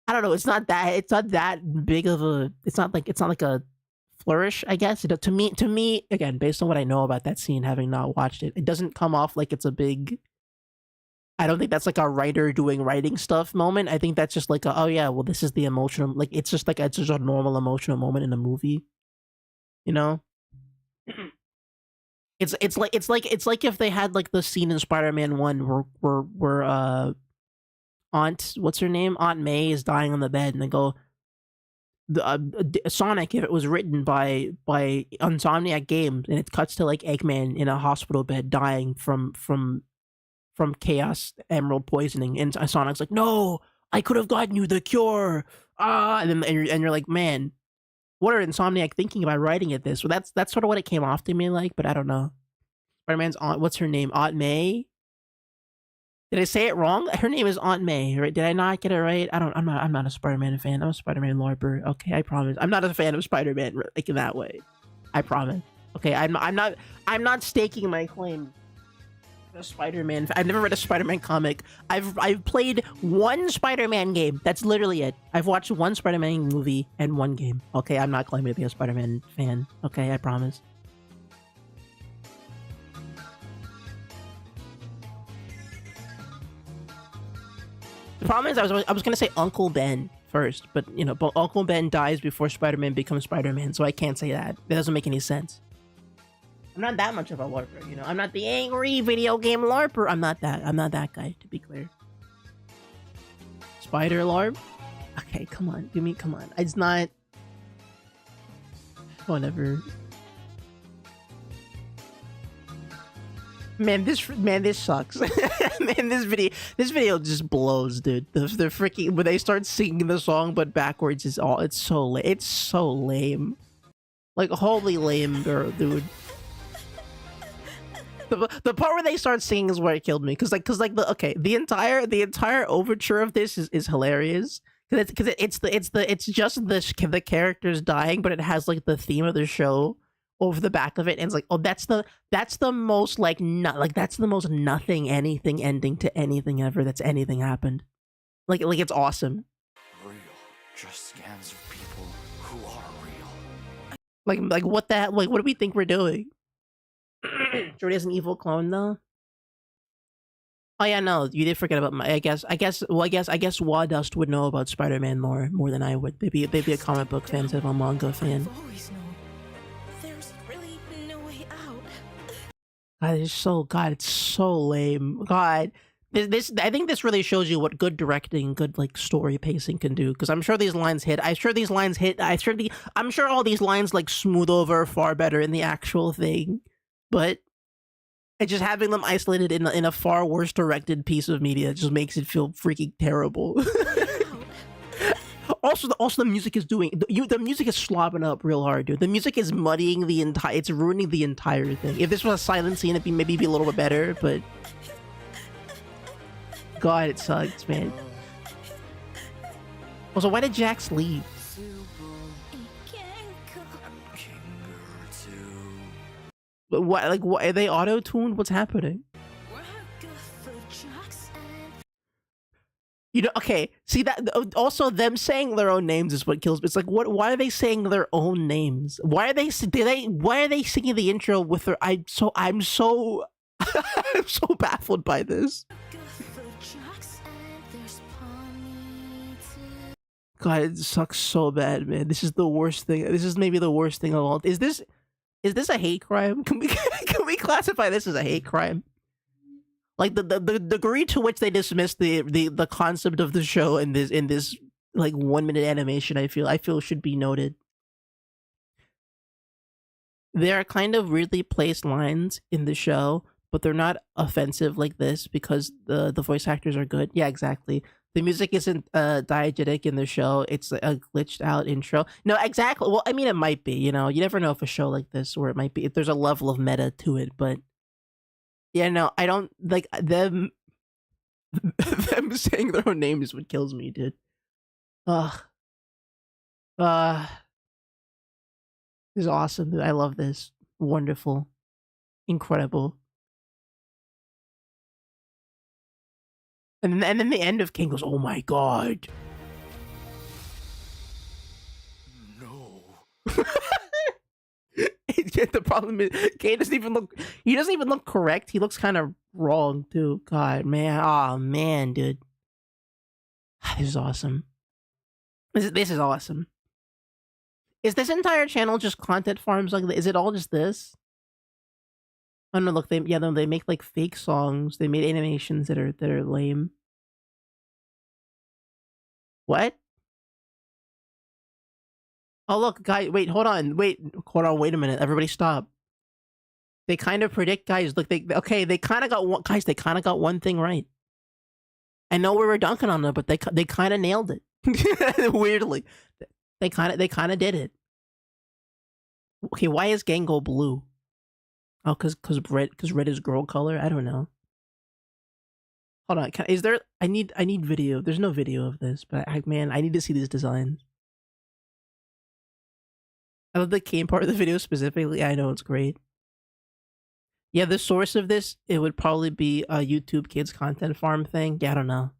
S1: I don't know, it's not that big of a, it's not like a flourish, I guess. To me, again, based on what I know about that scene, having not watched it, it doesn't come off like it's a big, I don't think that's like a writer doing writing stuff moment. I think that's just like oh yeah, well this is the emotional, like it's just a normal emotional moment in a movie, you know. It's like if they had like the scene in Spider-Man 1 where Aunt, what's her name, Aunt May is dying on the bed, and they go, Sonic, if it was written by Insomniac Games, and it cuts to like Eggman in a hospital bed dying from Chaos Emerald poisoning, and Sonic's like, no, I could have gotten you the cure, and you're like, man, what are Insomniac thinking about writing it this? Well, that's sort of what it came off to me like, but I don't know. Spider-Man's aunt, what's her name, Aunt May? Did I say it wrong? Her name is Aunt May, right? Did I not get it right? I'm not a Spider-Man fan. I'm a Spider-Man LARPer. Okay, I promise. I'm not a fan of Spider-Man like in that way. I promise. Okay, I'm not staking my claim. A Spider-Man. I've never read a Spider-Man comic. I've played one Spider-Man game. That's literally it. I've watched one Spider-Man movie and one game. Okay, I'm not claiming to be a Spider-Man fan. Okay, I promise. The problem is I was gonna say Uncle Ben first, but you know, but Uncle Ben dies before Spider-Man becomes Spider-Man, so I can't say that. That doesn't make any sense. I'm not that much of a LARPer, you know. I'm not the angry video game LARPer. I'm not that guy, to be clear. Spider LARP? Okay, come on. Come on. It's not... Whatever. Man, this sucks. Man, this video just blows, dude. The freaking... When they start singing the song, but backwards is all... It's so lame. Like, holy lame, girl, dude. The part where they start singing is where it killed me, because the entire overture of this is hilarious, because it's just the characters dying, but it has like the theme of the show over the back of it, and it's like, oh, that's the most like that's the most nothing anything ending to anything ever that's anything happened, like it's awesome.
S6: Real, just scans of people who are real.
S1: Like what the hell? Like what do we think we're doing? Jordy has an evil clone though. Oh yeah, no, you did forget about my. I guess Wadust would know about Spider-Man more than I would. They'd be a comic book fan instead of a manga fan.
S5: I've always known. There's really no way out.
S1: God, it's so lame. God, this I think this really shows you what good directing, good like story pacing can do. Because I'm sure these lines hit. I'm sure all these lines like smooth over far better in the actual thing. But just having them isolated in a far worse directed piece of media just makes it feel freaking terrible. Also, the music is the music is slopping up real hard, dude. The music is muddying it's ruining the entire thing. If this was a silent scene, it'd maybe be a little bit better, but God, it sucks, man. Also, why did Jax leave? What are they auto-tuned? What's happening? You know, okay, see that also them saying their own names is what kills me. It's like, why are they saying their own names? Why are they singing the intro with their I'm so I'm so baffled by this. God, it sucks so bad, man. This is the worst thing. This is maybe the worst thing of all. Is this a hate crime? Can we classify this as a hate crime? Like the degree to which they dismiss the concept of the show in this like 1 minute animation, I feel should be noted. There are kind of weirdly placed lines in the show, but they're not offensive like this because the voice actors are good. Yeah, exactly. The music isn't diegetic in the show. It's a glitched out intro. No, exactly. Well, I mean, it might be. You know, you never know if a show like this, where it might be, there's a level of meta to it. But yeah, no, I don't like them. Them saying their own names is what kills me, dude. Ugh. This is awesome, dude. I love this. Wonderful, incredible. And then the end of King goes, "Oh my god."
S4: No.
S1: The problem is, Kane doesn't even look. He doesn't even look correct. He looks kind of wrong too. God, man. Oh man, dude. This is awesome. This is awesome. Is this entire channel just content farms? Like, is it all just this? Oh no! Look, they make like fake songs. They made animations that are lame. What? Oh look, guys! Wait, hold on! Wait a minute! Everybody, stop! They kind of predict, guys. Look, they kind of got one, guys. They kind of got one thing right. I know we were dunking on them, but they kind of nailed it. Weirdly, they kind of did it. Okay, why is Gango blue? Oh, cause red is girl color. I don't know. Hold on, is there? I need video. There's no video of this, but I need to see these designs. I love the Kane part of the video specifically. I know it's great. Yeah, the source of this, it would probably be a YouTube Kids Content Farm thing. Yeah, I don't know.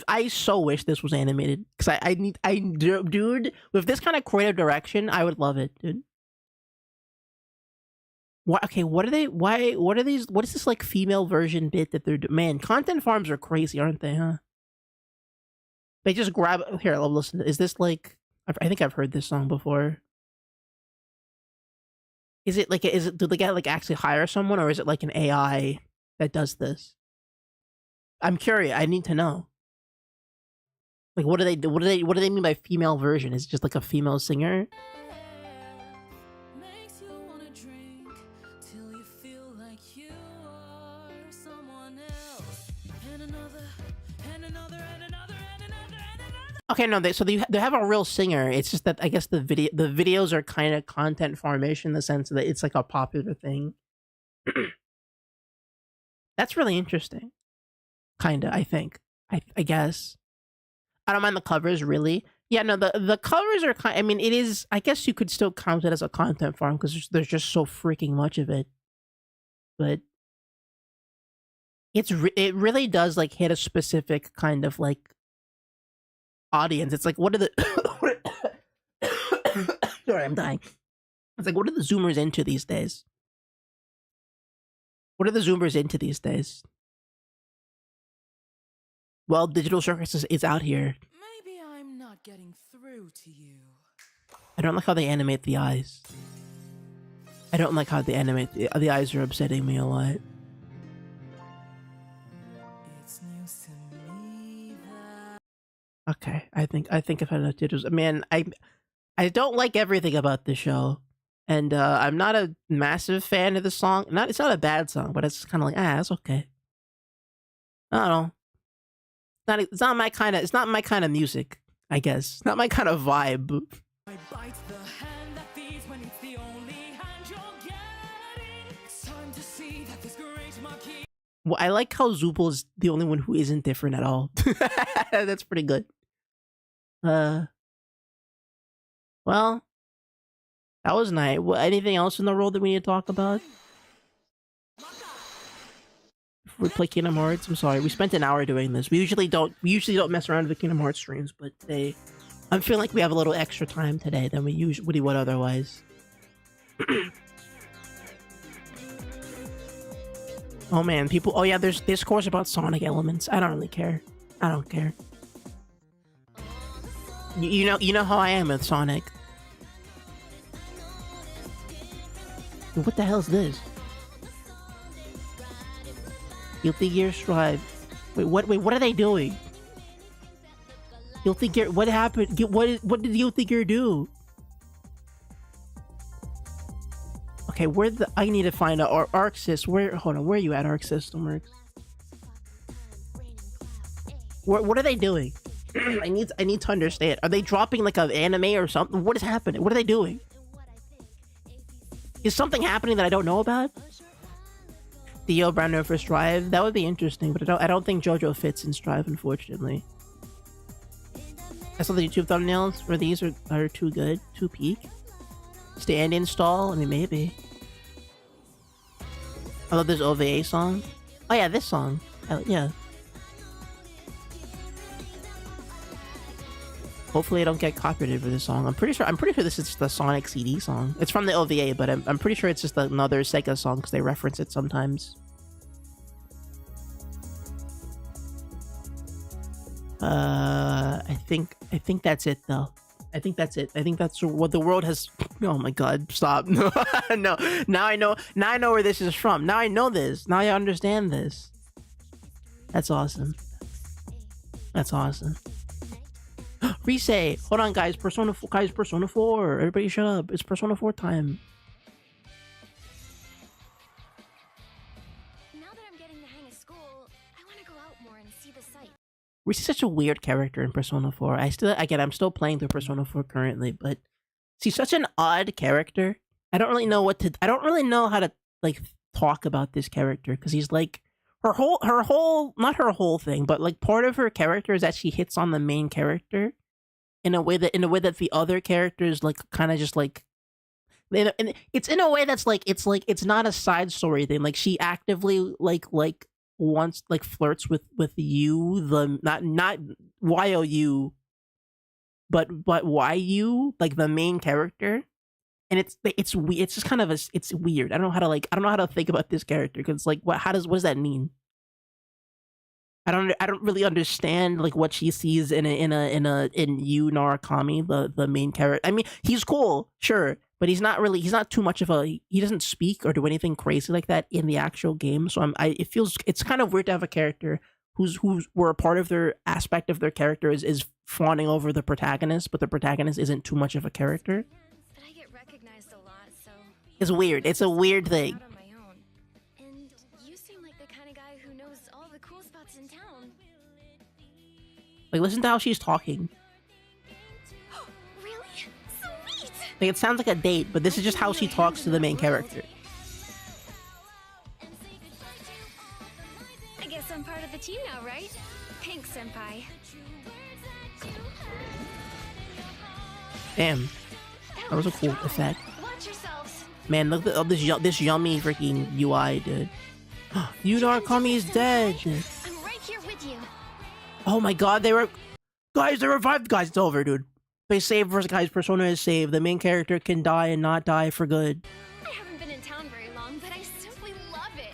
S1: I so wish this was animated, because dude, with this kind of creative direction, I would love it, dude. What? Okay, what are they? Why? What are these? What is this like female version bit that they're doing? Man, content farms are crazy, aren't they? Huh? They just grab. Here, I'll listen. Is this like? I think I've heard this song before. Is it like? Do they get like actually hire someone, or is it like an AI that does this? I'm curious. I need to know. Like, what do they do? What do they mean by female version? Is it just like a female singer?
S5: Makes you wanna drink till you feel like you are someone else. And another, and another, and another, and another, and another.
S1: Okay, no, they have a real singer. It's just that I guess the videos are kind of content formation in the sense that it's like a popular thing. That's really interesting. Kinda, I think. I guess. I don't mind the covers, really. Yeah, no, the covers are kind. I mean, it is. I guess you could still count it as a content farm because there's just so freaking much of it. But it really does like hit a specific kind of like audience. It's like, what are the? Sorry, I'm dying. It's like, what are the Zoomers into these days? What are the Zoomers into these days? Well, Digital Circus is out here.
S5: Maybe I'm not getting through to you.
S1: I don't like how they animate the eyes. I don't like how they animate the eyes are upsetting me a lot.
S5: It's news to me that
S1: Okay, I think I've had enough digitals. Man, I don't like everything about this show, and I'm not a massive fan of the song. It's not a bad song, but it's kind of like it's okay. I don't know. It's not my kind of music, I guess. It's not my kind of vibe.
S5: I bite the hand that feeds when it's the only hand you're getting. It's time to see that this great monkey.
S1: Well, I like how Zupal is the only one who isn't different at all. That's pretty good. Well, that was nice. Anything else in the world that we need to talk about? We play Kingdom Hearts. I'm sorry, we spent an hour doing this. We usually don't mess around with the Kingdom Hearts streams, but I'm feeling like we have a little extra time today than we usually would otherwise. Oh man, people. Oh yeah, there's discourse about Sonic elements. I don't really care. I don't care. You know how I am with Sonic. What the hell is this? Guilty Gear Strive. Wait, what are they doing? Guilty Gear, what happened? What did Guilty Gear do? Okay, I need to find out. Arc Sys, hold on, where are you at, Arc System Works? What are they doing? I need to understand. Are they dropping like an anime or something? What is happening? What are they doing? Is something happening that I don't know about? Theo Brando for Strive? That would be interesting, but I don't think JoJo fits in Strive, unfortunately. I saw the YouTube thumbnails for these are too good, too peak. Stand install? I mean, maybe. I love this OVA song. Oh yeah, this song. Yeah. Hopefully I don't get copyrighted for this song. I'm pretty sure this is the Sonic CD song. It's from the OVA, but I'm pretty sure it's just another Sega song because they reference it sometimes. I think that's it though. I think that's it. I think that's what the world has. Oh my god, stop. No. No. Now I know where this is from. Now I know this. Now I understand this. That's awesome. That's awesome. Resay. Hold on, guys. Persona 4. Everybody shut up. It's Persona 4 time.
S7: Now that I'm getting the hang of school, I want to go out more and see the sights.
S1: Reese's such a weird character in Persona 4. I'm still playing through Persona 4 currently, but she's such an odd character. I don't really know how to like talk about this character because he's like her whole not her whole thing, but like part of her character is that she hits on the main character in a way that the other characters like kind of just like, and it's in a way that's like it's not a side story thing. Like she actively like once like flirts with you, the not YOU, but YU, like the main character, and it's just kind of it's weird. I don't know how to think about this character because like what does that mean? I don't really understand like what she sees in Yu Narakami, the main character. I mean, he's cool, sure, but he's not too much of he doesn't speak or do anything crazy like that in the actual game. So it's kind of weird to have a character who's where a part of their aspect of their character is fawning over the protagonist, but the protagonist isn't too much of a character.
S7: But I get recognized a lot, so
S1: It's weird. It's a weird thing.
S7: out on my own. And you seem like the kind of guy who knows all the cool spots in town.
S1: Like, listen to how she's talking.
S7: Really? Sweet!
S1: Like, it sounds like a date, but this is just how she talks to the main character.
S7: I guess I'm part of the team now, right? Pink senpai.
S1: Damn, that was a cool effect.
S7: Watch yourselves.
S1: Man, look at this yummy freaking UI, dude. Yu Narakami is dead.
S7: I'm right here with you.
S1: Oh my god, they revived guys. It's over, dude. They saved first guys. Persona is saved. The main character can die and not die for good.
S7: I haven't been in town very long, but I simply love it.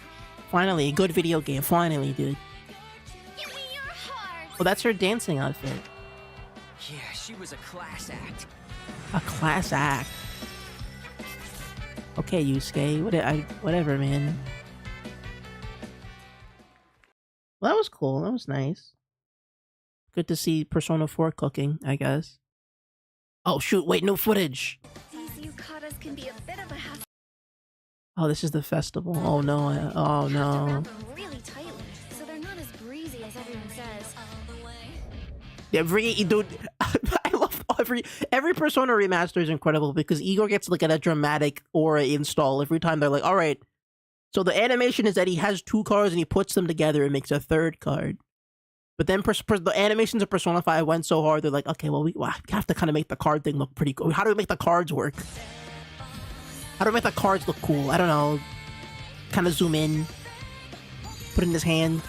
S1: Finally, a good video game. Finally, dude.
S7: Give me your heart.
S1: Oh, that's her dancing outfit.
S3: Yeah, she was a class act.
S1: A class act. Okay, Yusuke. Whatever, man. Well, that was cool. That was nice. Good to see Persona 4 cooking, I guess. Oh, shoot. Wait, no footage.
S7: These yukatas can be a bit of a hassle.
S1: Oh, this is the festival. Oh, no. Oh,
S7: You have to
S1: no.
S7: wrap them really tightly, so they're not as breezy as everyone says.
S1: Dude, I love every Persona remaster is incredible because Igor gets like a dramatic aura install every time. They're like, all right, so the animation is that he has two cards and he puts them together and makes a third card. But then the animations of Persona 5 went so hard, they're like, okay, well, we have to kind of make the card thing look pretty cool. How do we make the cards work? How do we make the cards look cool? I don't know. Kind of zoom in, put it in his hand,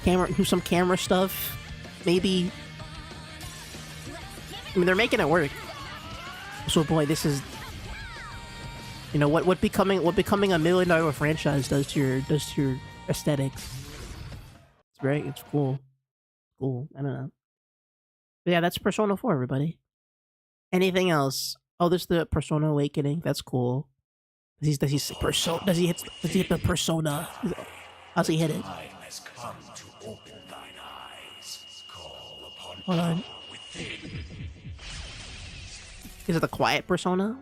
S1: do some camera stuff. Maybe. I mean, they're making it work. So, boy, this is, you know, what becoming a $1 million franchise does to your aesthetics. It's cool. Cool. I don't know. But yeah, that's Persona 4, everybody. Anything else? Oh, there's the Persona Awakening. That's cool. Does he hit the persona? How's he hit it? Hold on. Is it the quiet persona?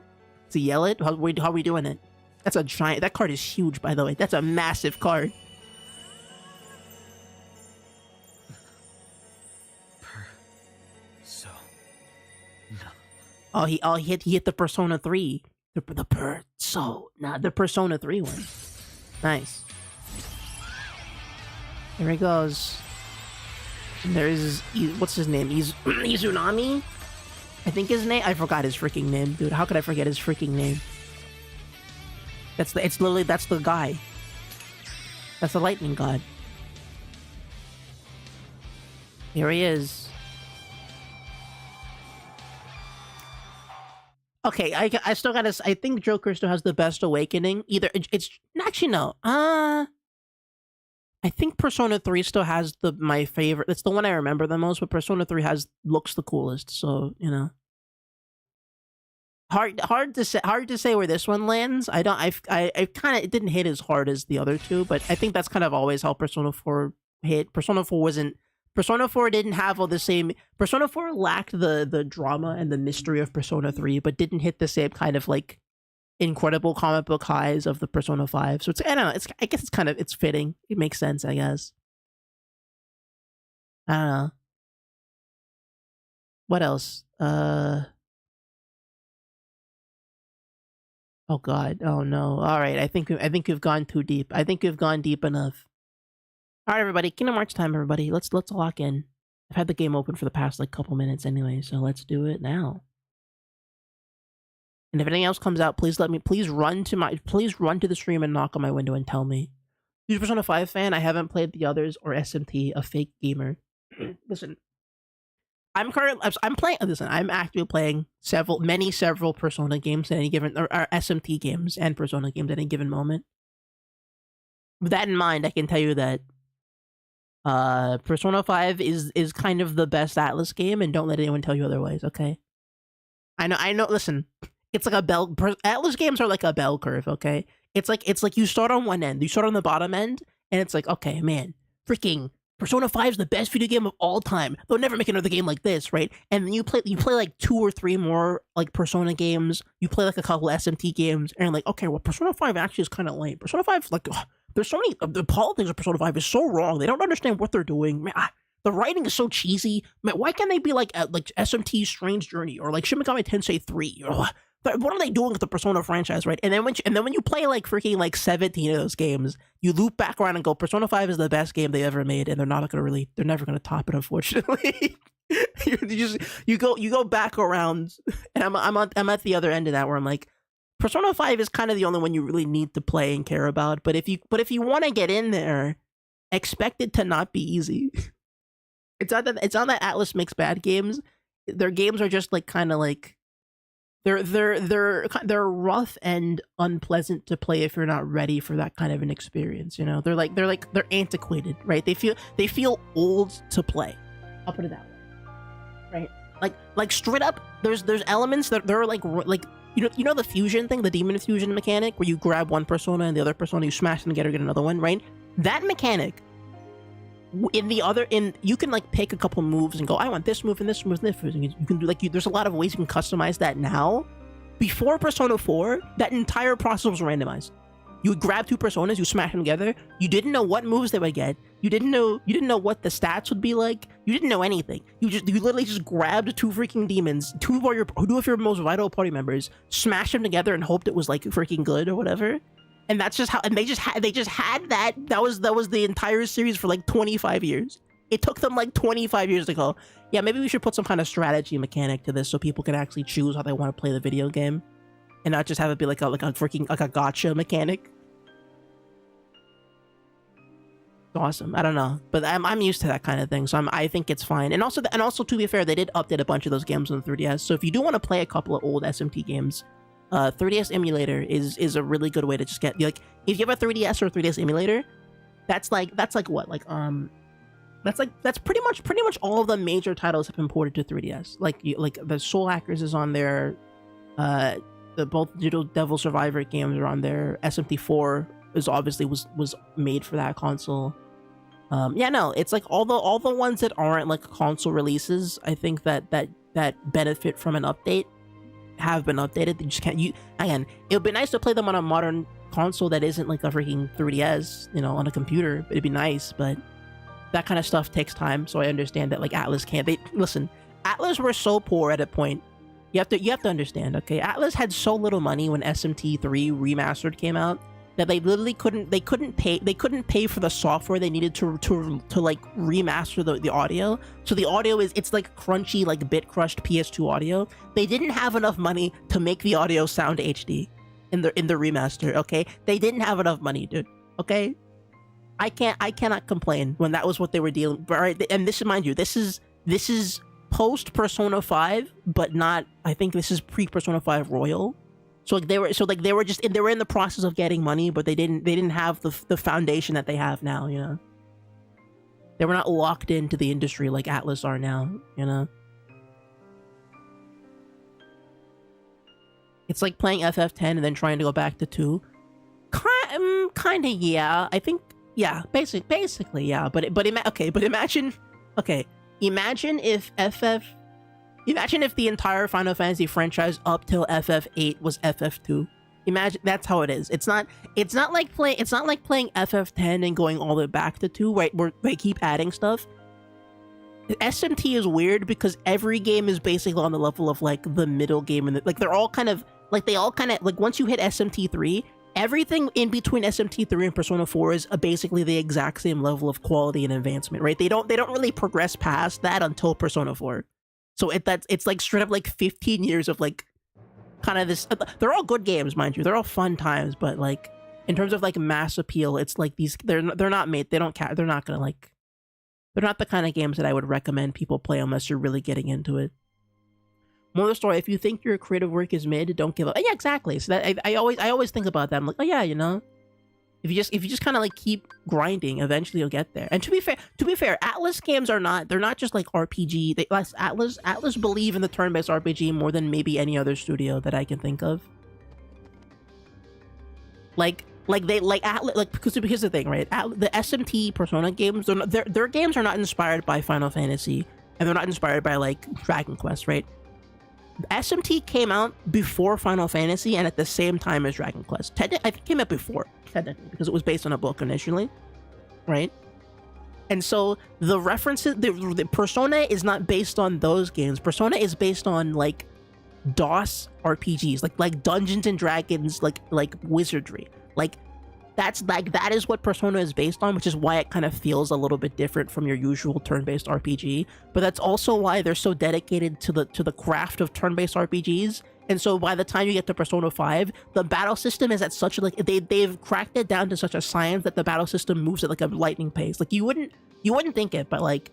S1: Does he yell it? How are we doing it? That's a giant. That card is huge, by the way. That's a massive card. He hit the Persona 3. The Persona 3 one. Nice. Here he goes. And there's what's his name? Izunami? I think his name. I forgot his freaking name, dude. How could I forget his freaking name? That's the guy. That's the lightning god. Here he is. Okay, I still gotta. I think Joker still has the best awakening. Either it's actually no. I think Persona 3 still has my favorite. It's the one I remember the most. But Persona 3 looks the coolest. So you know, hard to say where this one lands. I kind of it didn't hit as hard as the other two, but I think that's kind of always how Persona 4 hit. Persona 4 didn't have all the same. Persona 4 lacked the drama and the mystery of Persona 3, but didn't hit the same kind of like incredible comic book highs of the Persona 5. So it's I don't know. I guess it's fitting. It makes sense, I guess. I don't know. What else? Oh God. Oh no. All right. I think we've gone too deep. I think we've gone deep enough. All right, everybody. Kingdom Hearts time, everybody. Let's lock in. I've had the game open for the past like couple minutes anyway, so let's do it now. And if anything else comes out, please run to the stream and knock on my window and tell me. You're a Persona 5 fan. I haven't played the others or SMT, a fake gamer. Listen, I'm playing. Listen, I'm actively playing several Persona games at any given, or SMT games and Persona games at any given moment. With that in mind, I can tell you that Persona 5 is kind of the best Atlas game, and don't let anyone tell you otherwise. Okay. I know. Listen, it's like Atlas games are like a bell curve. Okay. It's like you start on one end, you start on the bottom end, and it's like, okay, man, freaking Persona 5 is the best video game of all time. They'll never make another game like this, right? And then you play like 2 or 3 more like Persona games. You play like a couple SMT games, and you're like, okay, well, Persona 5 actually is kind of lame. Persona 5, like, there's so many. The politics of Persona 5 is so wrong. They don't understand what they're doing. Man, the writing is so cheesy. Man, why can't they be like SMT Strange Journey or like Shin Megami Tensei 3? What are they doing with the Persona franchise, right? And then when you play like freaking like 17 of those games, you loop back around and go, Persona 5 is the best game they ever made, and they're never gonna top it, unfortunately. you go back around, and I'm at the other end of that where I'm like, Persona 5 is kind of the only one you really need to play and care about. But if you want to get in there, expect it to not be easy. It's not that Atlas makes bad games. Their games are just like kind of like they're rough and unpleasant to play if you're not ready for that kind of an experience. You know, they're antiquated, right? They feel old to play. I'll put it that way, right? Like straight up, there's elements that they're like you know the fusion thing, the demon fusion mechanic, where you grab one persona and the other persona, you smash them together, get another one, right? That mechanic. You can like pick a couple moves and go, I want this move and this move and this move. And you can do there's a lot of ways you can customize that now. Before Persona 4, that entire process was randomized. You would grab 2 personas, you smash them together. You didn't know what moves they would get. You didn't know what the stats would be like. You didn't know anything. You literally just grabbed 2 freaking demons, 2 of your most vital party members, smashed them together and hoped it was like freaking good or whatever. And that's just how. And they just had that. That was the entire series for like 25 years. It took them like 25 years to go, yeah, maybe we should put some kind of strategy mechanic to this so people can actually choose how they want to play the video game, and not just have it be like a freaking like a gotcha mechanic. It's awesome. I don't know, but I'm used to that kind of thing, so I think it's fine. And also to be fair, they did update a bunch of those games on the 3DS. So if you do want to play a couple of old SMT games, 3DS emulator is a really good way to just get, like, if you have a 3DS or a 3DS emulator, that's pretty much all of the major titles have been ported to 3DS. Like the Soul Hackers is on there, both Digital Devil Survivor games are on there. SMT4 is obviously was made for that console. It's like all the ones that aren't like console releases, I think that benefit from an update have been updated. They just can't. Again, it would be nice to play them on a modern console that isn't like a freaking 3DS, on a computer. It'd be nice, but that kind of stuff takes time. So I understand that like Atlas can't. Atlas were so poor at a point You have to understand, okay? Atlas had so little money when SMT3 Remastered came out that they literally couldn't pay for the software they needed to like remaster the audio. So the audio it's like crunchy, like bit crushed PS2 audio. They didn't have enough money to make the audio sound HD in the remaster, okay? They didn't have enough money, dude. Okay? I cannot complain when that was what they were dealing. Right? And this, mind you, this is post Persona 5, but not. I think this is pre Persona 5 Royal. So they were in the process of getting money, but they didn't have the foundation that they have now. You know, they were not locked into the industry like Atlas are now. You know, it's like playing FF10 and then trying to go back to 2. Kind of, yeah. I think, yeah, basically, yeah. But imagine if the entire Final Fantasy franchise up till FF8 was FF2. Imagine that's how it is. It's not like playing FF10 and going all the way back to 2, right? Where they keep adding stuff. SMT is weird because every game is basically on the level of like the middle game, and like they're all kind of like once you hit SMT3, everything in between SMT3 and Persona 4 is basically the exact same level of quality and advancement, right? They don't really progress past that until Persona 4. So it's like straight up like 15 years of like kind of this. They're all good games, mind you. They're all fun times, but like in terms of like mass appeal, it's like these they're not made. They're not gonna like. They're not the kind of games that I would recommend people play unless you're really getting into it. More of the story, if you think your creative work is mid, don't give up. Yeah, exactly. So that I always think about that. I'm like, oh yeah, you know, if you just kind of like keep grinding, eventually you'll get there. And to be fair, Atlas games they're not just like RPG. Atlas believe in the turn-based RPG more than maybe any other studio that I can think of. Because here's the thing, right? The SMT Persona games, their games are not inspired by Final Fantasy, and they're not inspired by like Dragon Quest, right? SMT came out before Final Fantasy and at the same time as Dragon Quest. I think it came out before, technically, because it was based on a book initially, right? And so the references, the Persona is not based on those games. Persona is based on like DOS RPGs, like Dungeons and Dragons, like wizardry. Like that is what Persona is based on, which is why it kind of feels a little bit different from your usual turn-based RPG. But that's also why they're so dedicated to the craft of turn-based RPGs. And so by the time you get to Persona 5, the battle system is at such like they've cracked it down to such a science that the battle system moves at like a lightning pace. Like you wouldn't think it, but like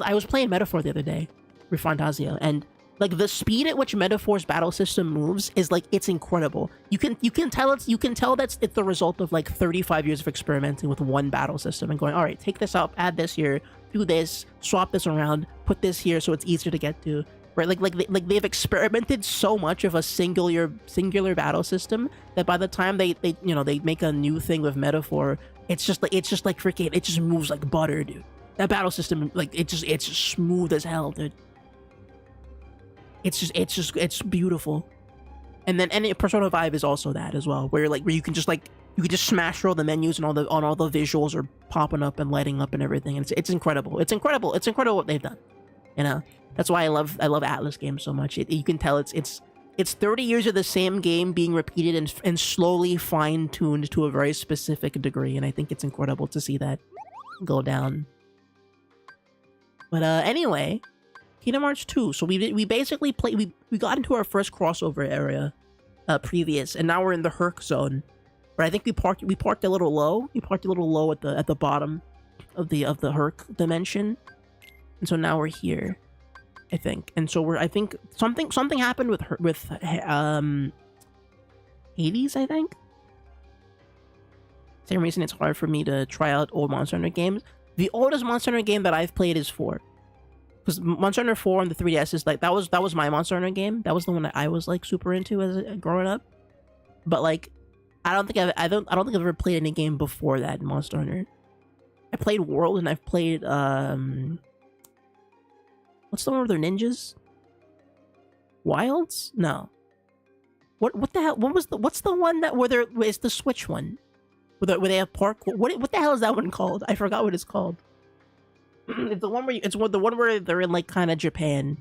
S1: I was playing Metaphor the other day, Refantasia, and like the speed at which Metaphor's battle system moves is like it's incredible. You can tell it's the result of like 35 years of experimenting with one battle system and going, all right, take this up, add this here, do this, swap this around, put this here so it's easier to get to. Right? Like they've experimented so much of a singular battle system that by the time they make a new thing with Metaphor, it's just like freaking, it just moves like butter, dude. That battle system, like it's just smooth as hell, dude. It's beautiful. And then Persona 5 is also that as well, where you can just smash through all the menus and all the visuals are popping up and lighting up and everything. And it's incredible. It's incredible what they've done. You know, that's why I love Atlas games so much. You can tell it's 30 years of the same game being repeated and slowly fine-tuned to a very specific degree, and I think it's incredible to see that go down. But anyway, Kingdom Hearts 2. So we basically played. We got into our first crossover area, previous, and now we're in the Herc zone. But I think we parked a little low. We parked a little low at the bottom of the Herc dimension, and so now we're here, I think. And so I think something happened with Hades, I think. Same reason it's hard for me to try out old Monster Hunter games. The oldest Monster Hunter game that I've played is 4. Because Monster Hunter 4 on the 3DS is like that was my Monster Hunter game. That was the one that I was like super into as growing up. But like, I don't think I've ever played any game before that in Monster Hunter. I played World and I've played what's the one where they're ninjas? Wilds? No. What the hell? What's the one that where it's the Switch one? Where they have park? What the hell is that one called? I forgot what it's called. It's the one where the one where they're in like kind of Japan,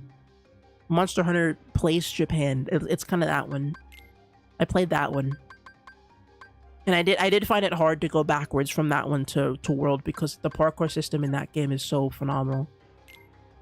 S1: Monster Hunter Place Japan. It's kind of that one. I played that one. And I did find it hard to go backwards from that one to World because the parkour system in that game is so phenomenal.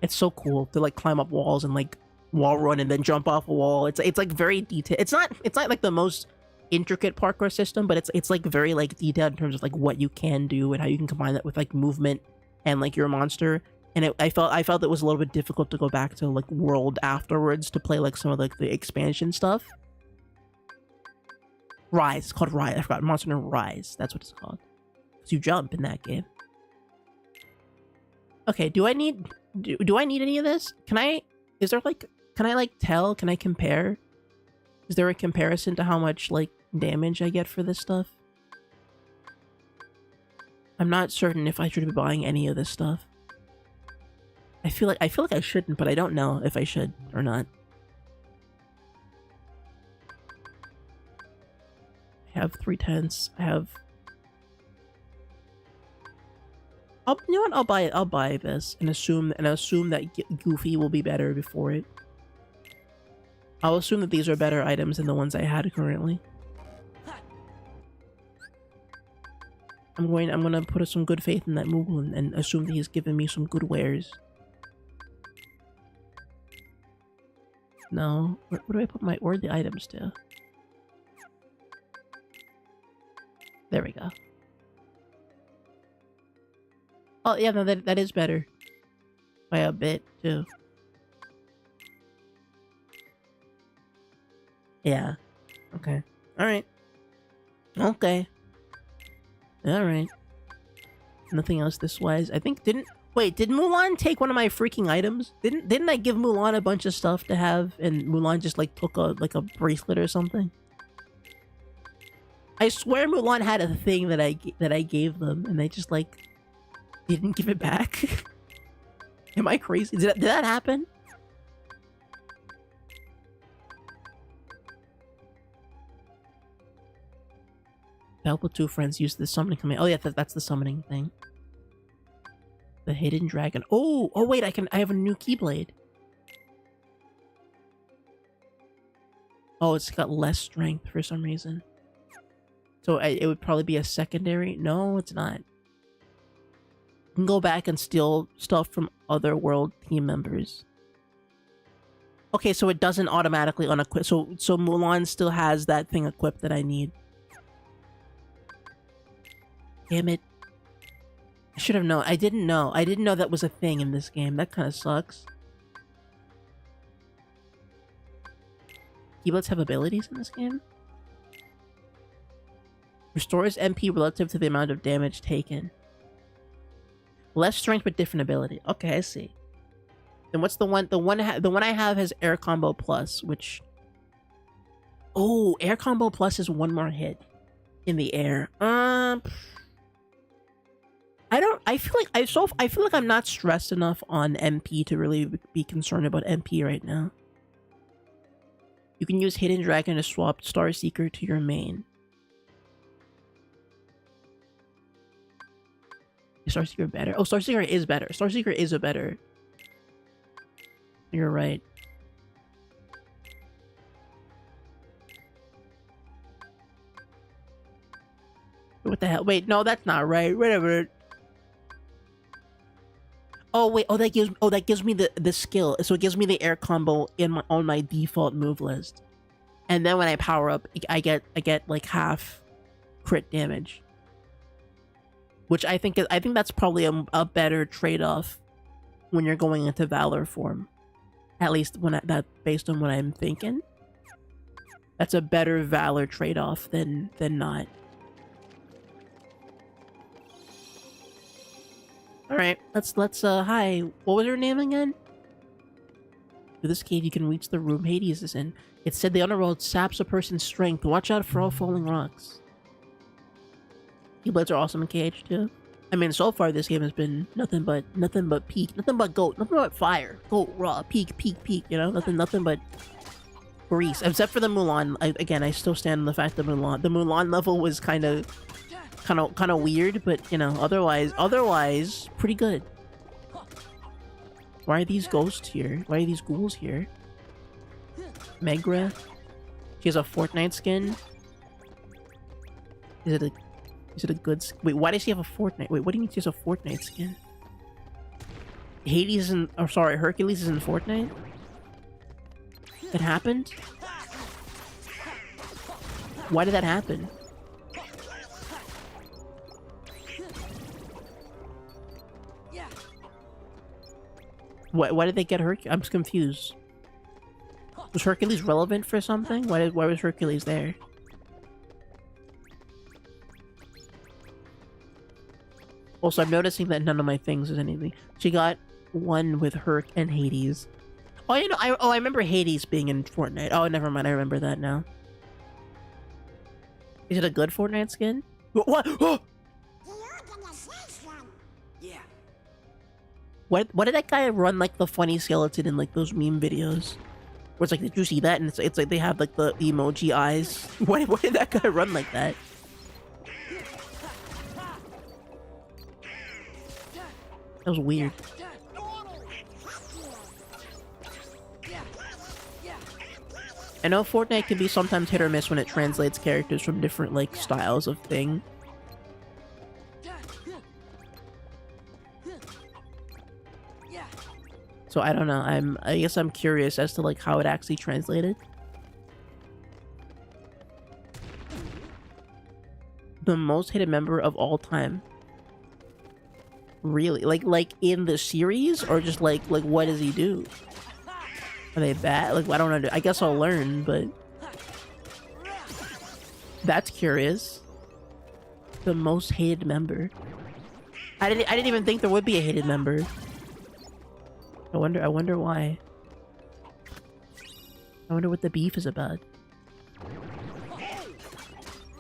S1: It's so cool to like climb up walls and like wall run and then jump off a wall. It's like very detailed. It's not like the most intricate parkour system, but it's like very like detailed in terms of like what you can do and how you can combine that with like movement and like your monster. And I felt it was a little bit difficult to go back to like World afterwards to play like some of like the expansion stuff. Rise. It's called Rise. I forgot. Monster Hunter Rise. That's what it's called. Because you jump in that game. Okay, do I need any of this? Can I tell? Can I compare? Is there a comparison to how much like damage I get for this stuff? I'm not certain if I should be buying any of this stuff. I feel like I shouldn't, but I don't know if I should or not. I have 3/10. I have. You know what? I'll buy this and assume that Goofy will be better before it. I'll assume that these are better items than the ones I had currently. I'm gonna put some good faith in that Moogle and assume that he's given me some good wares. No, where do I put where are the items to? There we go. Oh yeah, no, that is better by a bit too. Yeah. Okay. All right. Okay. All right. Nothing else this wise. I think did Mulan take one of my freaking items? Didn't I give Mulan a bunch of stuff to have and Mulan just like took a bracelet or something? I swear Mulan had a thing that I gave them and they just like didn't give it back. Am I crazy? Did that happen? Help with two friends use the summoning command. Oh yeah, that's the summoning thing. The hidden dragon. Oh wait, I have a new keyblade. Oh, it's got less strength for some reason. So it would probably be a secondary. No, it's not. You can go back and steal stuff from other world team members. Okay, so it doesn't automatically unequip. So Mulan still has that thing equipped that I need. Damn it. I should have known. I didn't know. I didn't know that was a thing in this game. That kind of sucks. Keyblades have abilities in this game? Restores MP relative to the amount of damage taken. Less strength but different ability. Okay, I see. Then what's the one? The one I have has Air Combo Plus, which... Oh, Air Combo Plus is one more hit in the air. I feel like I'm not stressed enough on MP to really be concerned about MP right now. You can use Hidden Dragon to swap Star Seeker to your main. Is Star Seeker better? Oh, Star Seeker is better. Star Seeker is a better. You're right. What the hell? Wait, no, that's not right. Whatever. Oh wait, that gives me the skill. So it gives me the air combo on my default move list. And then when I power up, I get like half crit damage. Which I think that's probably a better trade-off when you're going into Valor form. At least based on what I'm thinking. That's a better Valor trade-off than not. Alright, let's hi. What was her name again? Through this cave you can reach the room Hades is in. It said the underworld saps a person's strength. Watch out for all falling rocks. Keyblades are awesome in KH too. I mean, so far this game has been nothing but peak, nothing but goat, nothing but fire, goat, raw, peak, you know, nothing but grease. Except for the Mulan. I still stand on the fact that the Mulan level was kind of weird, but you know, otherwise pretty good. Why are these ghosts here? Why are these ghouls here? Megra. She has a Fortnite skin. Is it a good wait, why does she have a Fortnite? Wait, what do you mean she has a Fortnite skin? Hades and oh sorry, Hercules is in Fortnite? It happened? Why did that happen? Why did they get Hercules? I'm confused. Was Hercules relevant for something? Why was Hercules there? Also, I'm noticing that none of my things is anything. She got one with Herc and Hades. Oh, you know, I remember Hades being in Fortnite. Oh, never mind. I remember that now. Is it a good Fortnite skin? What? Oh!
S3: Yeah.
S1: What did that guy run like the funny skeleton in like those meme videos? Where it's like, did you see that? And it's like they have like the emoji eyes. Why did that guy run like that? That was weird. I know Fortnite can be sometimes hit or miss when it translates characters from different like styles of thing. So I don't know. I guess I'm curious as to like how it actually translated. The most hated member of all time. Really? Like in the series, or just like what does he do? Are they bad? Like I don't know. I guess I'll learn, but that's curious. The most hated member. I didn't even think there would be a hated member. I wonder why. I wonder what the beef is about.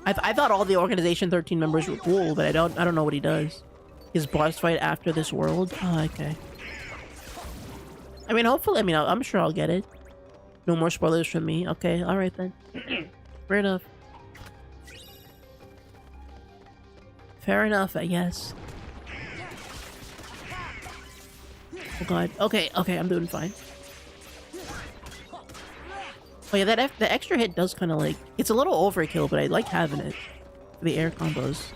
S1: I thought all the Organization 13 members were cool, but I don't know what he does. His boss fight after this world? Oh, okay. I mean, hopefully, I'm sure I'll get it. No more spoilers from me. Okay, alright then. Fair enough. Fair enough, I guess. Oh god. Okay, I'm doing fine. Oh yeah, the extra hit does kind of like... It's a little overkill, but I like having it. The air combos.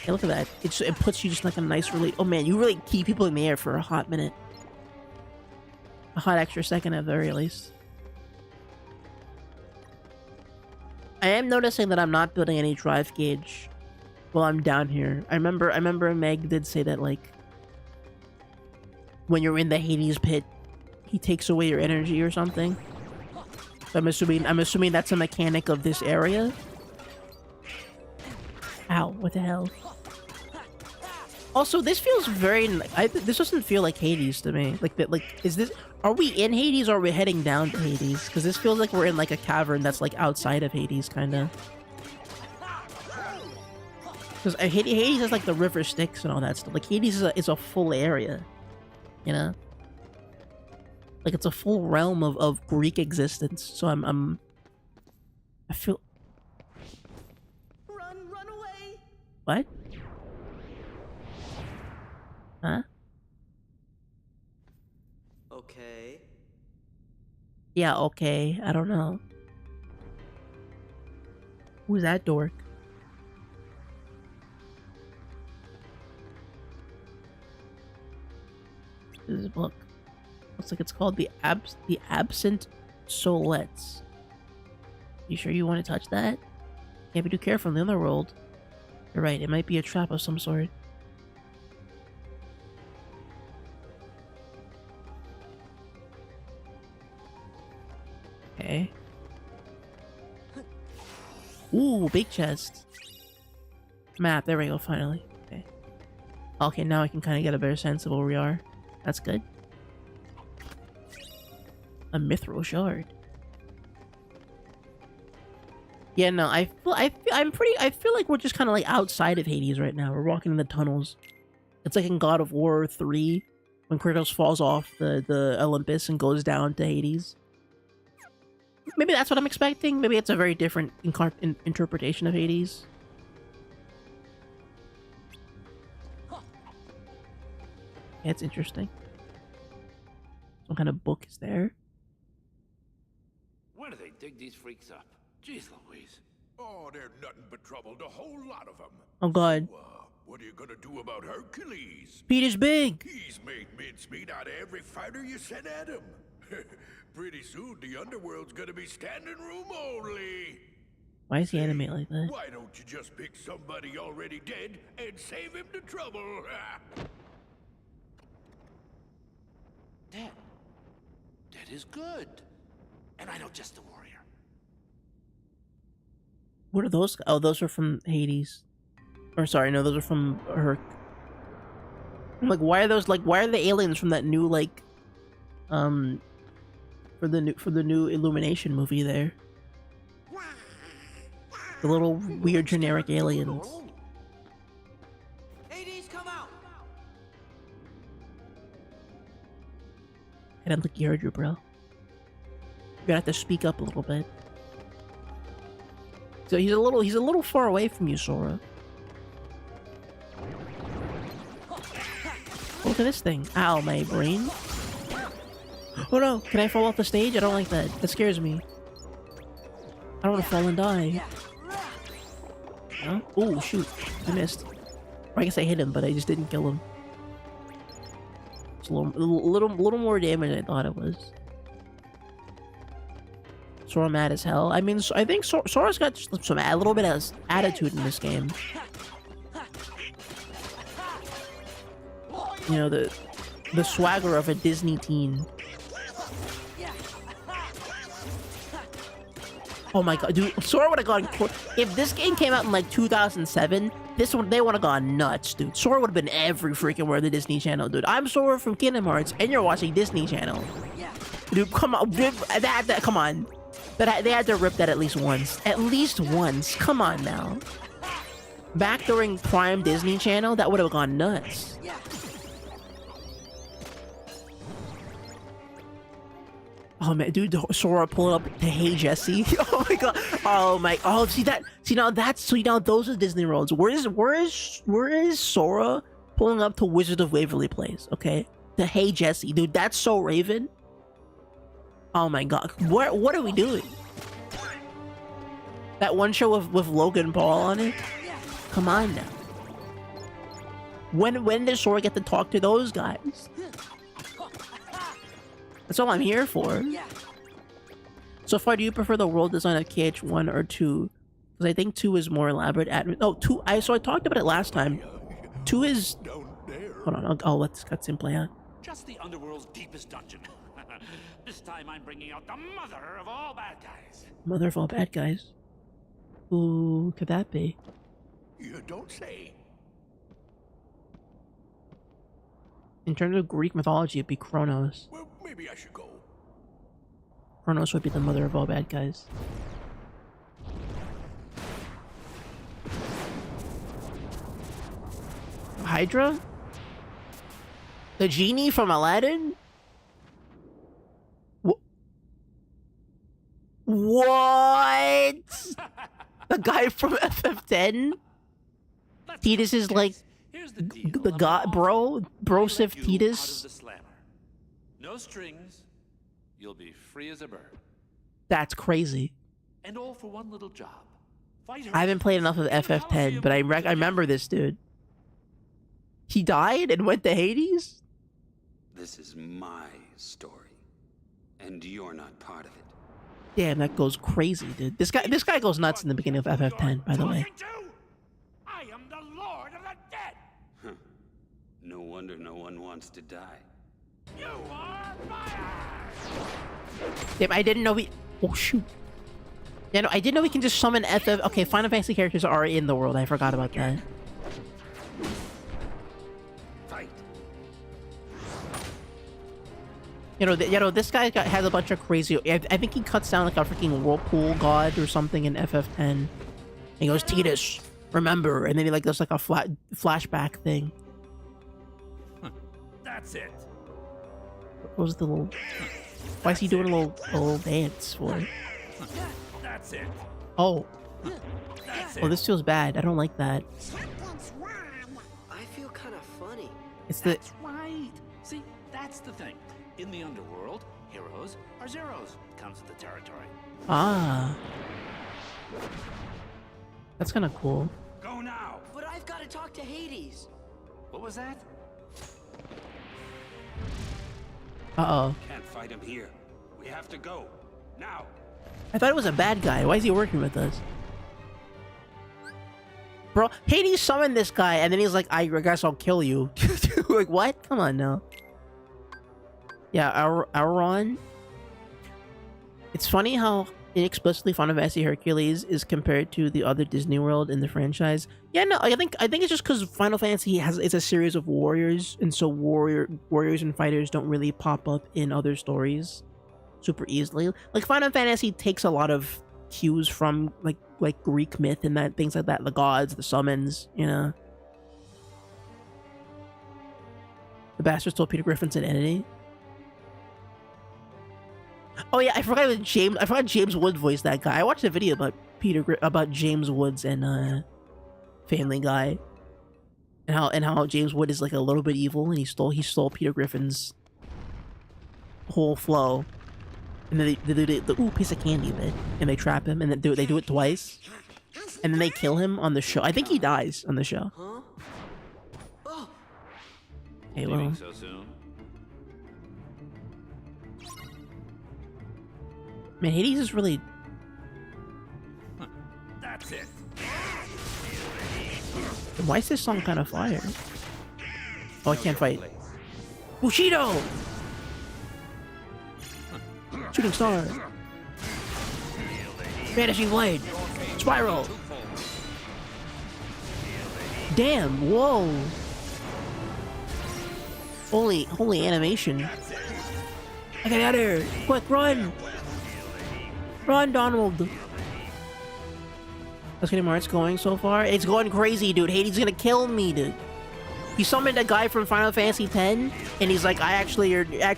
S1: Hey, look at that. It puts you just like a nice really... Oh man, you really keep people in the air for a hot minute. A hot extra second at the very least. I am noticing that I'm not building any drive gauge while I'm down here. I remember Meg did say that like... When you're in the Hades pit, he takes away your energy or something. So I'm assuming that's a mechanic of this area. Ow, what the hell? Also, this feels very... this doesn't feel like Hades to me. Like, is this... Are we in Hades or are we heading down to Hades? Because this feels like we're in, like, a cavern that's, like, outside of Hades, kind of. Because Hades has, like, the river Styx and all that stuff. Like, Hades is a full area. You know? Like, it's a full realm of Greek existence. So I feel...
S5: Run away!
S1: What? Huh?
S3: Okay.
S1: Yeah, okay. I don't know. Who's that dork? This is a book. Looks like it's called the Absent Soulettes. You sure you want to touch that? Yeah, be too careful in the underworld. You're right, it might be a trap of some sort. Okay. Ooh, big chest. Map, there we go, finally. Okay. Okay, now I can kind of get a better sense of where we are. That's good. A mithril shard. Yeah, no, I feel like we're just kind of like outside of Hades right now. We're walking in the tunnels. It's like in God of War 3 when Kratos falls off the Olympus and goes down to Hades. Maybe that's what I'm expecting. Maybe it's a very different interpretation of Hades. Yeah, it's interesting. Some kind of book is there.
S8: Where do they dig these freaks up? Jeez Louise.
S9: Oh, they're nothing but trouble, the whole lot of them.
S1: Oh God.
S9: What are you gonna do about Hercules?
S1: Pete is big.
S9: He's made mincemeat out of every fighter you sent at him. Pretty soon, the underworld's gonna be standing room only.
S1: Why is he animate like that?
S9: Why don't you just pick somebody already dead and save him the trouble?
S8: Dead. Dead is good. And I know just the warrior.
S1: What are those? Oh, those are from Hades. Or sorry, no, those are from Herc. I'm like, why are those like? Why are the aliens from that new like, for the new Illumination movie there? The little weird generic aliens.
S3: Hades, come out!
S1: I don't think you heard you, bro. You're gonna have to speak up a little bit. So he's a little far away from you, Sora. Look at this thing. Ow, my brain. Oh no, can I fall off the stage? I don't like that. That scares me. I don't want to fall and die. Huh? Oh shoot, I missed. Or I guess I hit him, but I just didn't kill him. It's a little more damage than I thought it was. Sora mad as hell. I mean, I think Sora's got some a little bit of attitude in this game. You know, the swagger of a Disney teen. Oh my god, dude, Sora would have gone. If this game came out in like 2007, they would have gone nuts, dude. Sora would have been every freaking word of the Disney Channel, dude. I'm Sora from Kingdom Hearts, and you're watching Disney Channel. Dude, come on, dude, come on. But they had to rip that at least once. At least once. Come on now. Back during Prime Disney Channel, that would have gone nuts. Oh man, dude, Sora pulling up to Hey Jesse. Oh my god. Oh my. Oh, see that? See now those are Disney roads. Where is Sora pulling up to Wizard of Waverly Place? Okay, to Hey Jesse, dude. That's so Raven. Oh my god. What are we doing? That one show with Logan Paul on it? Come on now. When does Sora get to talk to those guys? That's all I'm here for. So far, do you prefer the world design of KH1 or 2? Because I think 2 is more elaborate. Oh, 2. So I talked about it last time. 2 is. Hold on. I'll let this cutscene play out.
S8: Just the underworld's deepest dungeon. This time I'm bringing out the mother of all bad guys.
S1: Mother of all bad guys? Who could that be?
S9: You don't say.
S1: In terms of Greek mythology, it'd be Kronos.
S9: Well, maybe I should go.
S1: Kronos would be the mother of all bad guys. Hydra? The genie from Aladdin? What? The guy from FF10? Tidus is like the god, brosif Tidus.
S8: No strings. You'll be free as a bird.
S1: That's crazy.
S8: And all for one little job. Fight her.
S1: I haven't played enough of FF10, but I remember this dude. He died and went to Hades?
S10: This is my story, and you're not part of it.
S1: Damn, that goes crazy, dude. This guy goes nuts in the beginning of FF10, by the way.
S8: I am the Lord of the Dead.
S10: Huh. No wonder no one wants to die.
S8: You are fired.
S1: Damn, I didn't know we. Oh shoot. Yeah, no, I didn't know we can just summon FF. Okay, Final Fantasy characters are in the world. I forgot about that.
S8: Fight.
S1: You know, this guy has a bunch of crazy. I think he cuts down like a freaking whirlpool god or something in FF10. He goes, Tidus, remember, and then he like does like a flashback thing.
S8: That's it.
S1: What was the little? Why is he doing a little dance for it?
S8: That's it.
S1: Oh.
S8: That's it.
S1: Oh, this feels bad. I don't like that.
S3: I feel kind of funny.
S1: It's the.
S8: That's right. See, that's the thing. In the underworld, heroes are zeros.
S2: comes with the territory.
S1: Ah. That's kind of cool.
S2: Go now!
S3: But I've got to talk to Hades.
S2: What was that?
S1: Uh-oh.
S10: Can't fight him here. We have to go. Now.
S1: I thought it was a bad guy. Why is he working with us? Bro, Hades summoned this guy, and then he's like, I guess I'll kill you. Like, what? Come on, now. Yeah, Auron. It's funny how inexplicably Final Fantasy Hercules is compared to the other Disney World in the franchise. Yeah, no, I think it's just because Final Fantasy it's a series of warriors, and so warriors and fighters don't really pop up in other stories super easily. Like Final Fantasy takes a lot of cues from like Greek myth and that things like that, the gods, the summons, you know. The bastard stole Peter Griffin's identity. Oh yeah, I forgot James Woods voiced that guy. I watched a video about James Woods and Family Guy, and how James Wood is like a little bit evil, and he stole Peter Griffin's whole flow, and then they do the ooh piece of candy bit, and they trap him, and then they do it twice, and then they kill him on the show. I think he dies on the show.
S3: Huh? Oh.
S1: Hey, well.
S2: So soon?
S1: Man, Hades is really...
S2: That's it.
S1: Why is this song kind of fire? Oh, I can't fight. Bushido! Shooting star. Vanishing blade. Spiral. Damn, whoa. Holy animation. I got out of here. Quick, run. Run, Donald. Let's get how it's going so far. It's going crazy, dude. Hades is gonna kill me, dude. He summoned a guy from Final Fantasy X, and he's like,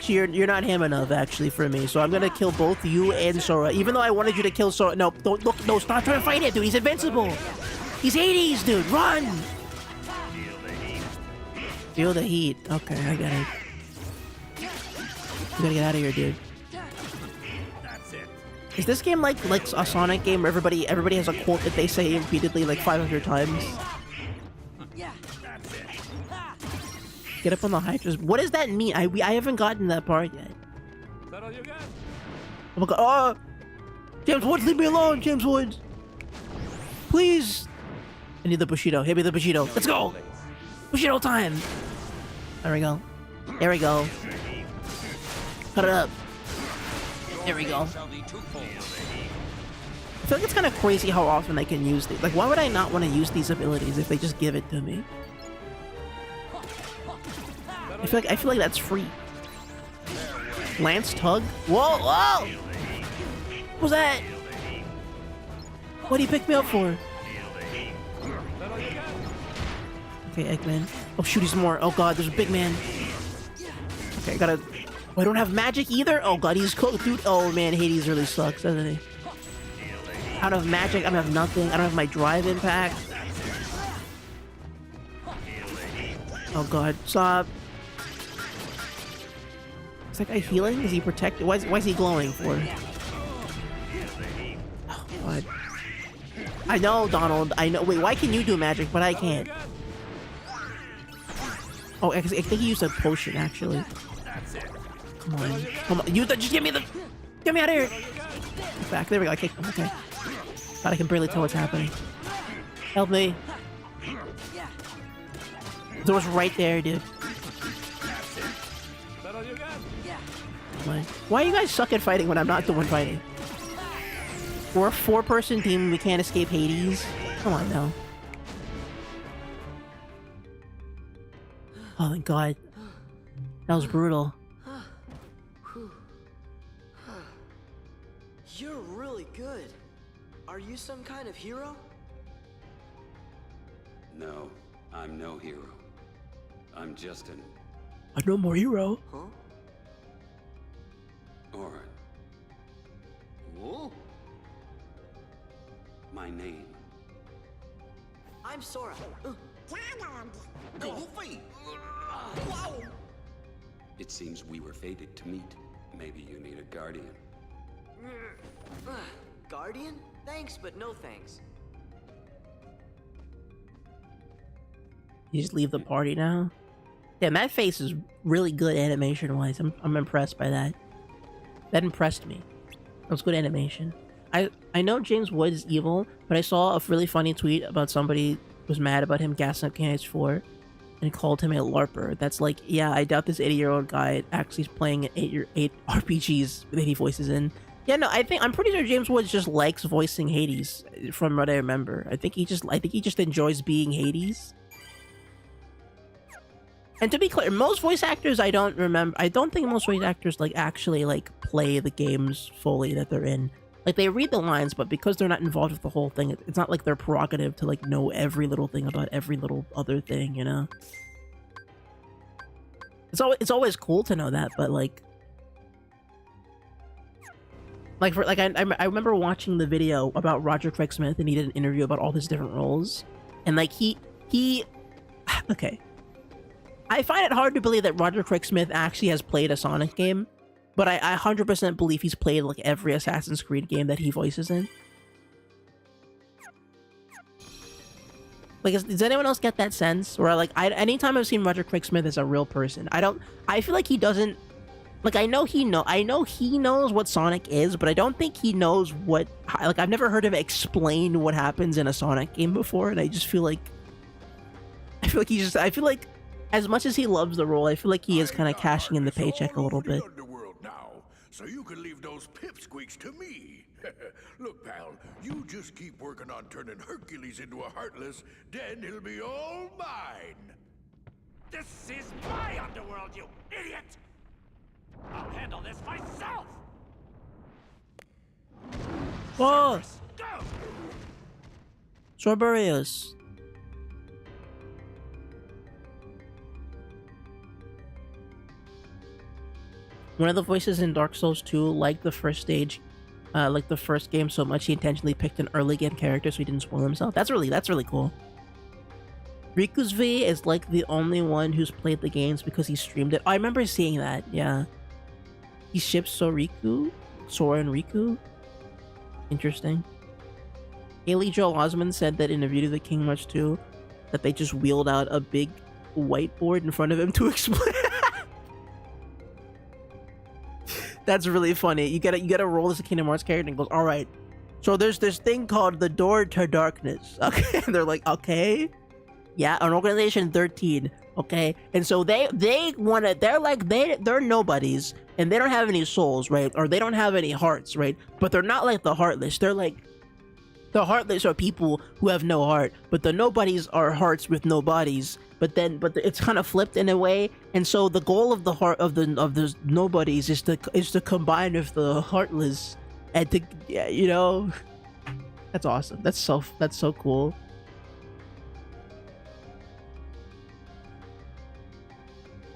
S1: you're not him enough, actually, for me. So I'm gonna kill both you and Sora. Even though I wanted you to kill Sora. No, don't look. No, stop trying to fight it, dude. He's invincible. He's Hades, dude. Run. Feel the heat. Okay, I got it. You gotta get out of here, dude. Is this game like a Sonic game where everybody has a quote that they say repeatedly like 500 times? Get up on the hydrant. What does that mean? I haven't gotten that part yet.
S2: Is that all you got?
S1: Oh my god! Oh, James Woods, leave me alone, James Woods. Please. I need the Bushido. Hit me the Bushido. Let's go. Bushido time. There we go. There we go. Cut it up. There we go. I feel like it's kind of crazy how often they can use these. Like, why would I not want to use these abilities if they just give it to me? I feel like that's free. Lance Tug? Whoa, whoa! What was that? What do you pick me up for? Okay, Eggman. Oh shoot, he's more. Oh god, there's a big man. Okay, I gotta... Oh, I don't have magic either? Oh god, he's cooked, dude. Oh man, Hades really sucks, doesn't he? I don't have magic, I don't have nothing. I don't have my drive impact. Oh god, stop. Is that guy healing? Is he protected? Why is he glowing for? Oh god. I know, Donald. I know. Wait, why can you do magic, but I can't? Oh, I think he used a potion, actually. Come on. Come on. Just give me the... Get me out of here! Back. There we go. I kicked him. Okay. God, I can barely tell what's happening. Help me. The door's right there, dude. Come on. Why you guys suck at fighting when I'm not the one fighting? We're a 4-person team. We can't escape Hades. Come on, now. Oh, thank God. That was brutal.
S3: You're really good. Are you some kind of hero?
S10: No, I'm no hero. I'm just an
S1: I'm no more hero.
S3: Huh?
S10: Orin.
S3: Whoa.
S10: My name.
S3: I'm Sora.
S8: Goofy!
S10: It seems we were fated to meet. Maybe you need a guardian.
S11: Guardian? Thanks, but no thanks.
S1: You just leave the party now? Damn, that face is really good animation-wise. I'm impressed by that. That impressed me. That was good animation. I know James Wood is evil, but I saw a really funny tweet about somebody was mad about him gassing up Candidates 4 and called him a LARPer. That's like, yeah, I doubt this 80-year-old guy actually is playing 8 RPGs that he voices in. Yeah, no, I'm pretty sure James Woods just likes voicing Hades, from what I remember. I think he just enjoys being Hades. And to be clear, most voice actors I don't think most voice actors like actually like play the games fully that they're in. Like they read the lines, but because they're not involved with the whole thing, it's not like their prerogative to like know every little thing about every little other thing, you know? It's always cool to know that, but like I remember watching the video about Roger Craig Smith, and he did an interview about all his different roles, and like he okay. I find it hard to believe that Roger Craig Smith actually has played a Sonic game, but I 100% believe he's played like every Assassin's Creed game that he voices in. Like, does anyone else get that sense? Or like, anytime I've seen Roger Craig Smith as a real person, I feel like he doesn't, like, I know he knows what Sonic is, but I don't think he knows what, like, I've never heard him explain what happens in a Sonic game before, and I feel like as much as he loves the role, I feel like he is kind of cashing in the paycheck a little bit.
S9: Underworld now, so you can leave those pipsqueaks to me. Look, pal, you just keep working on turning Hercules into a Heartless, then he'll be all mine.
S2: This is my underworld, you idiot! I'll handle this myself!
S1: Whoa!
S2: Go!
S1: Sorbarrius. One of the voices in Dark Souls 2 liked the first stage, like the first game so much he intentionally picked an early game character so he didn't spoil himself. That's really cool. Riku's V is like the only one who's played the games because he streamed it. I remember seeing that, yeah. He ships Sora and Riku. Interesting. Haley Joel Osment said that in a video of the Kingdom Hearts 2 that they just wheeled out a big whiteboard in front of him to explain. That's really funny. You gotta roll as a Kingdom Hearts character and goes, all right, so there's this thing called the Door to Darkness. Okay, and they're like, okay, yeah, an organization 13. Okay, and so they're nobodies, and they don't have any souls, right? Or they don't have any hearts, right? But they're not like the Heartless. They're like, the Heartless are people who have no heart, but the nobodies are hearts with no bodies. But it's kind of flipped in a way, and so the goal of the heart of the nobodies is to combine with the Heartless, and to, yeah, you know, that's awesome. That's so cool.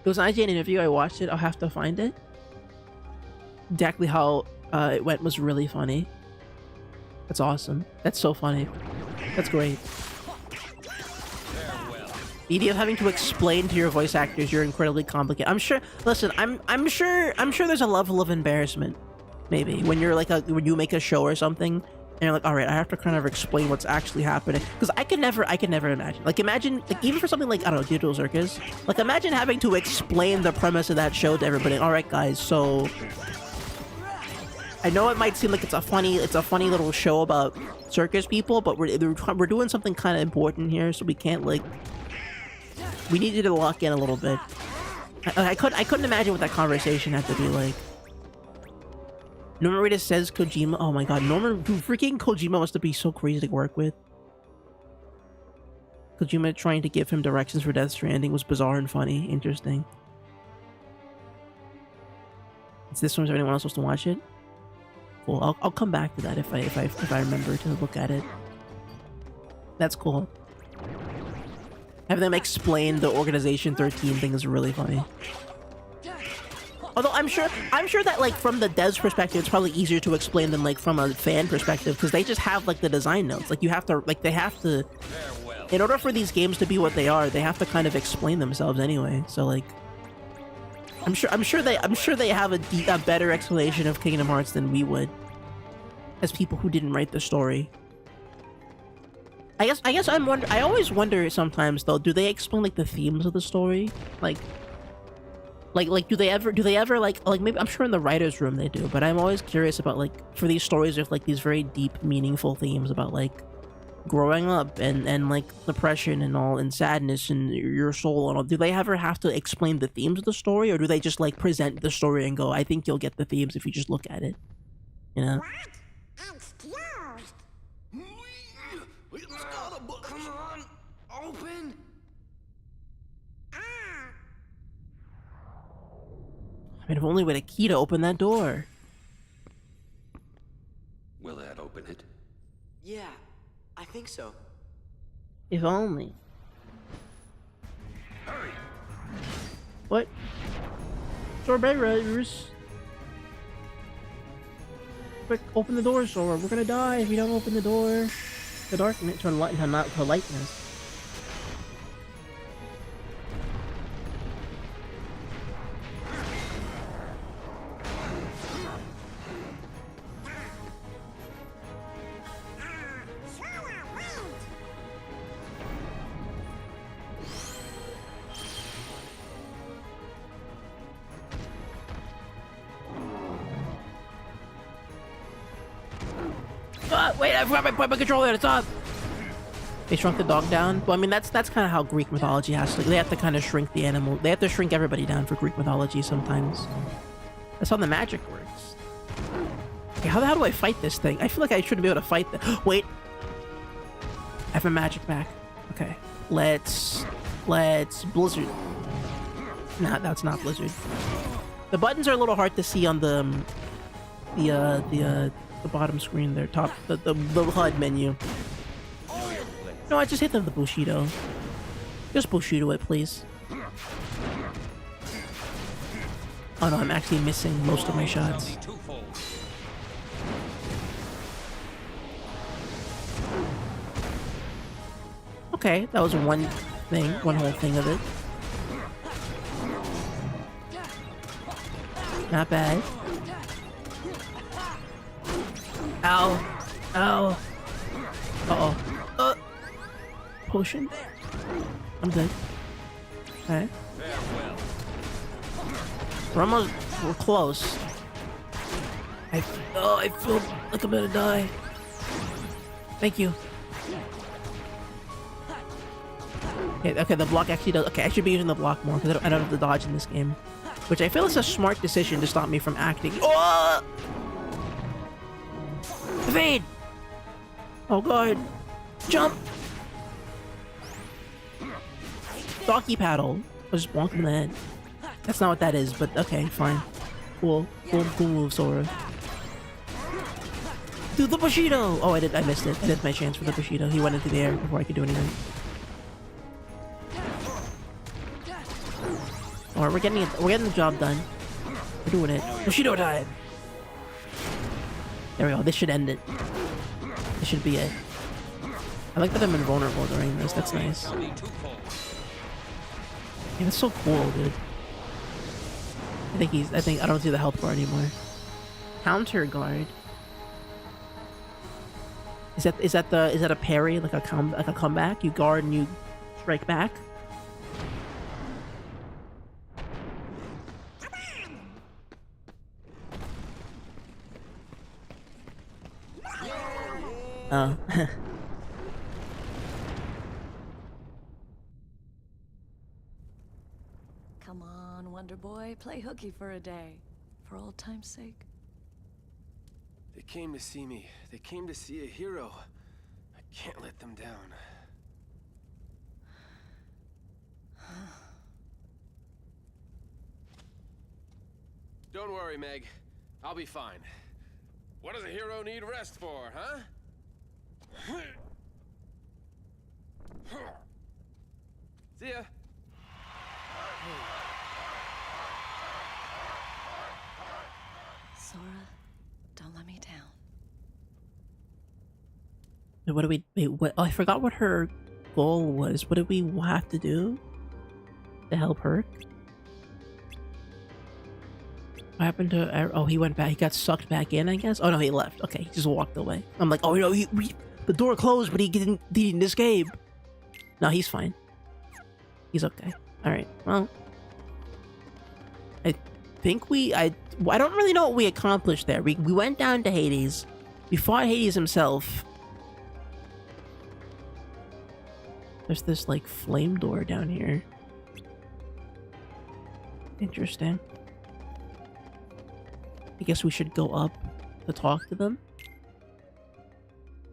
S1: It was an IGN interview. I watched it. I'll have to find it. Exactly how it went was really funny. That's awesome. That's so funny. That's great. The idea of having to explain to your voice actors you're incredibly complicated. I'm sure. Listen, I'm sure there's a level of embarrassment, maybe, when you're like when you make a show or something, and you're like, all right, I have to kind of explain what's actually happening, because I could never imagine. Like, even for something like, I don't know, Digital Circus. Like, imagine having to explain the premise of that show to everybody. All right, guys, so I know it might seem like it's a funny little show about circus people, but we're doing something kind of important here, so we can't, like, we need you to lock in a little bit. I couldn't imagine what that conversation had to be like. Norman Reedus says Kojima. Oh my god, freaking Kojima must be so crazy to work with. Kojima trying to give him directions for Death Stranding was bizarre and funny. Interesting. Is this one? Is anyone else supposed to watch it? Cool. I'll come back to that if I remember to look at it. That's cool. Having them explain the Organization 13 thing is really funny. Although I'm sure that, like, from the devs perspective, it's probably easier to explain than, like, from a fan perspective, because they just have, like, the design notes. Like, they have to, in order for these games to be what they are, they have to kind of explain themselves anyway. So, like, I'm sure they have a better explanation of Kingdom Hearts than we would. as people who didn't write the story. I guess I always wonder sometimes though, do they explain like the themes of the story? Like do they ever like maybe I'm sure in the writer's room they do, but I'm always curious about like for these stories with like these very deep, meaningful themes about like growing up and like depression and all and sadness and your soul and all. Do they ever have to explain the themes of the story, or do they just like present the story and go, I think you'll get the themes if you just look at it? You know?
S3: Come on, open.
S1: I mean, if only with a key to open that door.
S10: Will that open it?
S11: Yeah, I think so.
S1: If only.
S9: Hurry!
S1: What? Sorbet Riders. Quick, open the door, Sora. We're gonna die if you don't open the door. The darkness to light, not to lightness. Wait, I forgot my controller. It's on. They shrunk the dog down. Well, I mean, that's kind of how Greek mythology has to. They have to kind of shrink the animal. They have to shrink everybody down for Greek mythology sometimes. That's how the magic works. Okay, how do I fight this thing? I feel like I should be able to fight the. Wait. I have my magic back. Okay. Let's Blizzard. Nah, that's not Blizzard. The buttons are a little hard to see on the bottom screen there, top, the HUD menu. No, I just hit them with the Bushido. Just Bushido it, please. Oh no, I'm actually missing most of my shots. Okay, that was one whole thing of it. Not bad. Ow. Ow. Uh-oh. Potion? I'm good. Okay. We're close. I feel like I'm gonna die. Thank you. Okay, the block actually does. Okay, I should be using the block more because I don't have to dodge in this game. Which I feel is a smart decision to stop me from acting. Oh! Evade! Oh god. Jump! Donkey paddle. I'll just bonk him in the head. That's not what that is, but okay, fine. Cool move, Sora. Do the Bushido! Oh, I missed it. I missed my chance for the Bushido. He went into the air before I could do anything. Alright, we're getting the job done. We're doing it. Bushido time! There we go. This should end it. This should be it. I like that I'm invulnerable during this. That's nice. Yeah, that's so cool, dude. I don't see the health bar anymore. Counter guard. Is that a parry, like a comeback? You guard and you strike back? Oh.
S5: Come on, Wonder Boy, play hooky for a day. For old time's sake.
S12: They came to see me. They came to see a hero. I can't let them down. Don't worry, Meg. I'll be fine. What does a hero need rest for, huh? See ya.
S5: Sora, don't let me down.
S1: What do we... Wait, what? Oh, I forgot what her goal was. What did we have to do to help Herc? What happened to? Oh, he went back. He got sucked back in, I guess. Oh no, he left. Okay, he just walked away. I'm like, oh no, the door closed, but he didn't escape. No, he's fine. He's okay. All right. Well, I think I don't really know what we accomplished there. We went down to Hades. We fought Hades himself. There's this like flame door down here. Interesting. I guess we should go up to talk to them.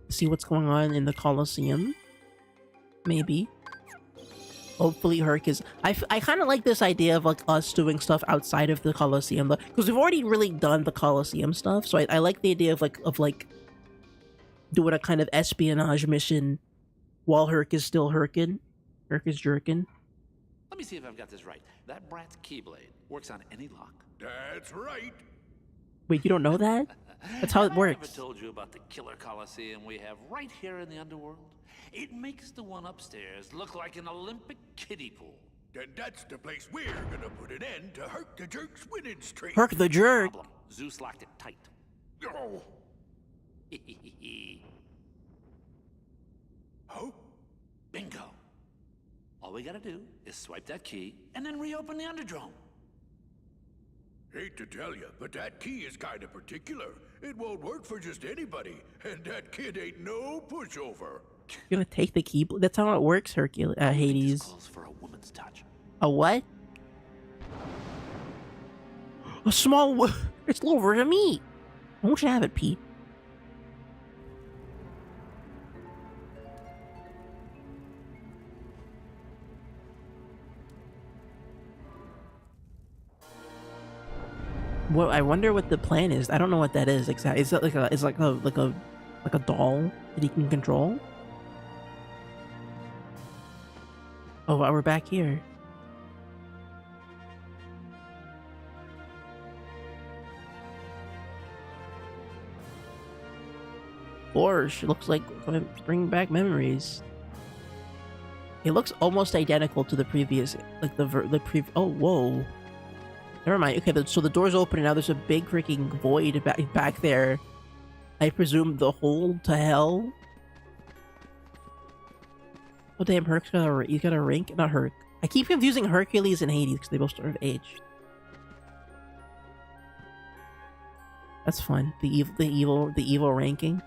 S1: See what's going on in the Colosseum. Maybe. Hopefully Herc is... I kind of like this idea of like us doing stuff outside of the Colosseum, because we've already really done the Colosseum stuff, so I like the idea of like doing a kind of espionage mission while Herc is still Herkin. Herc is jerkin.
S8: Let me see if I've got this right. That brat's keyblade works on any lock.
S9: That's right.
S1: Wait, you don't know that? That's how it works.
S8: I ever told you about the killer Coliseum we have right here in the underworld? It makes the one upstairs look like an Olympic kiddie pool.
S9: Then that's the place we're gonna put an end to Herc the Jerk's winning streak.
S1: Herc the Jerk?
S8: Problem. Zeus locked it tight.
S9: Oh. Oh?
S8: Bingo. All we gotta do is swipe that key and then reopen the Underdrome.
S9: Hate to tell you, but that key is kind of particular. It won't work for just anybody, and that kid ain't no pushover.
S1: You're gonna take the key? That's how it works, Hercules. Hades.
S8: Calls for a woman's touch.
S1: A what? A small. It's a little version of me. I want you to have it, Pete. Well, I wonder what the plan is. I don't know what that is exactly. Is it like a doll that he can control? Oh, wow, we're back here. Gosh, it looks like going to bring back memories. It looks almost identical to the previous, like the previous. Oh, whoa. Never mind. Okay, so the door's open and now there's a big freaking void back there. I presume the hole to hell. Oh damn, Herc's got a ring. Not Herc. I keep confusing Hercules and Hades because they both start with H. That's fun. The evil ranking.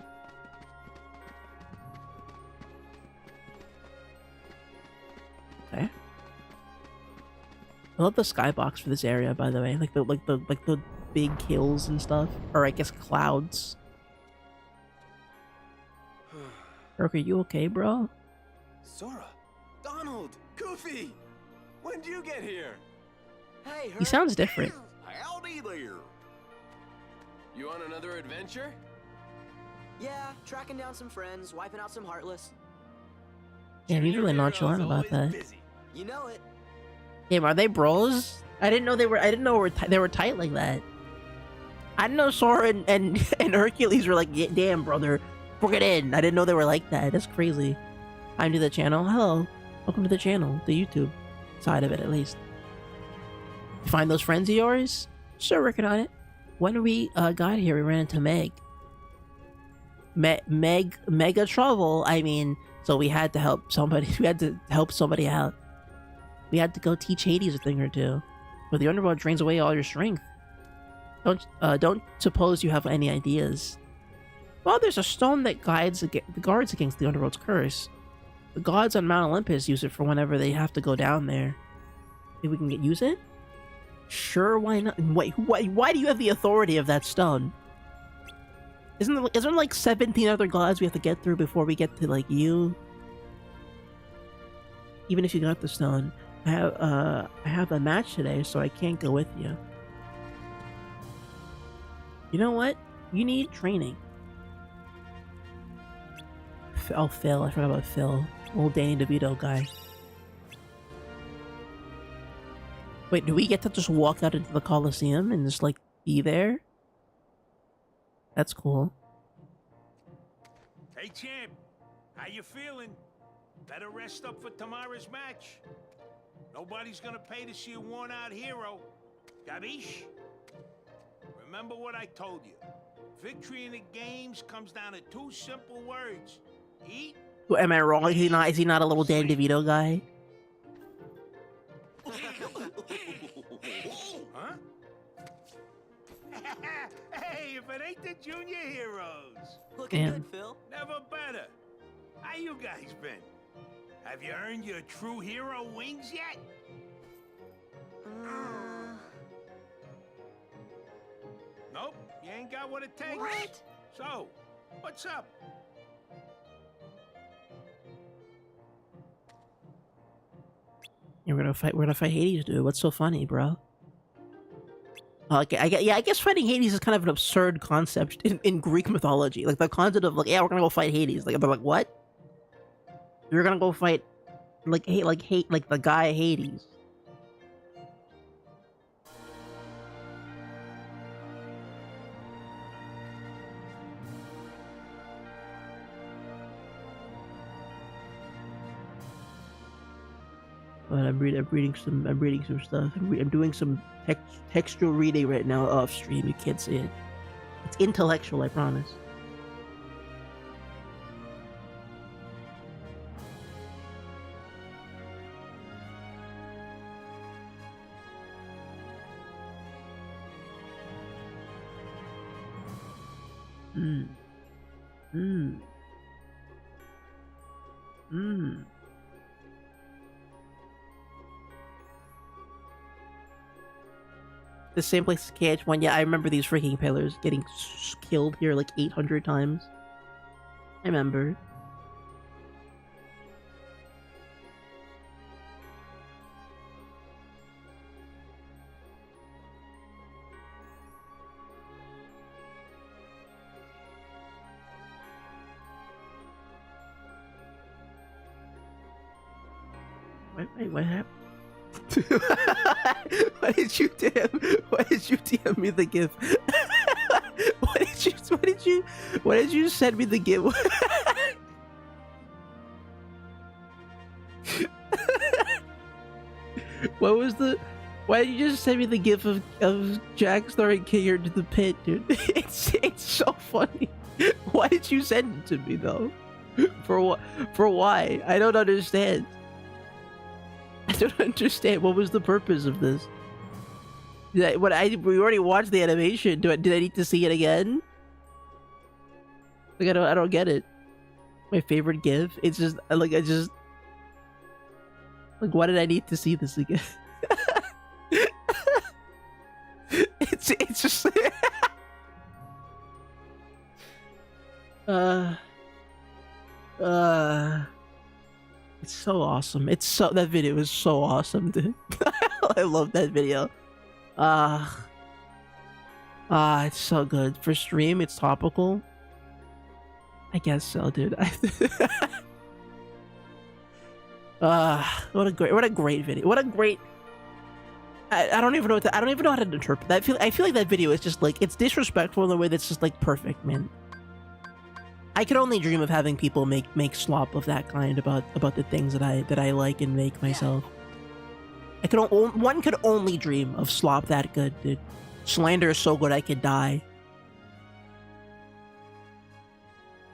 S1: Okay. I love the skybox for this area, by the way. Like the big hills and stuff, or I guess clouds. Herc, are you okay, bro?
S11: Sora, Donald, Goofy, when'd you get here? Hey,
S1: He sounds different.
S11: Howdy there.
S12: You on another adventure?
S11: Yeah, tracking down some friends, wiping out some Heartless.
S1: Yeah, he's really nonchalant about that.
S11: You know it.
S1: Damn, are they bros? I didn't know they were. I didn't know they were tight like that. I didn't know Sora and Hercules were like, yeah, damn, brother, bring it in. I didn't know they were like that. That's crazy. I'm to the channel. Hello, welcome to the channel, the YouTube side of it at least. You find those friends of yours? Sure, working on it. When we got here, we ran into Meg. Mega trouble. I mean, so we had to help somebody. We had to help somebody out. We had to go teach Hades a thing or two. But the underworld drains away all your strength. Don't suppose you have any ideas. Well, there's a stone that guards against the underworld's curse. The gods on Mount Olympus use it for whenever they have to go down there. Think we can use it? Sure, why not? Wait, why do you have the authority of that stone? Isn't there like 17 other gods we have to get through before we get to like you? Even if you got the stone, I have a match today, so I can't go with you. You know what? You need training. Oh, Phil. I forgot about Phil. Old Danny DeVito guy. Wait, do we get to just walk out into the Colosseum and just, like, be there? That's cool.
S2: Hey, champ. How you feeling? Better rest up for tomorrow's match. Nobody's gonna pay to see a worn-out hero. Gabish? Remember what I told you. Victory in the games comes down to two simple words. Eat.
S1: Well, am I wrong? Is he not a little Dan DeVito guy?
S2: Huh? Hey, if it ain't the Junior Heroes.
S11: Looking
S1: Damn.
S11: good, Phil.
S2: Never better. How you guys been? Have you earned your true hero wings yet? Nope, you ain't got what it takes.
S11: What?
S2: So, what's up?
S1: Yeah, we're gonna fight Hades, dude. What's so funny, bro? Okay, I guess fighting Hades is kind of an absurd concept in Greek mythology. Like the concept of like, yeah, we're gonna go fight Hades. Like they're like, what? You're gonna go fight like the guy Hades. But I'm reading some stuff. I'm doing some textual reading right now off stream. You can't see it. It's intellectual, I promise. The same place as KH1. Yeah, I remember these freaking pillars getting killed here like 800 times. I remember. Wait, what happened? Why did you DM me the GIF? Why did you send me the GIF? Why did you just send me the GIF of Jack throwing Kinger into the pit, dude? It's so funny. Why did you send it to me though? For what? For why? I don't understand. I don't understand. What was the purpose of this? We already watched the animation. Did I need to see it again? Like I don't get it. My favorite GIF. It's just like why did I need to see this again? it's just it's so awesome. That video is so awesome, dude. I love that video. It's so good. For stream, it's topical. I guess so, dude. What a great video. What a great. I don't even know I don't even know how to interpret that. I feel like that video is just like, it's disrespectful in a way that's just like perfect, man. I could only dream of having people make slop of that kind about the things that I like and make myself. One could only dream of slop that good, dude. Slander is so good I could die.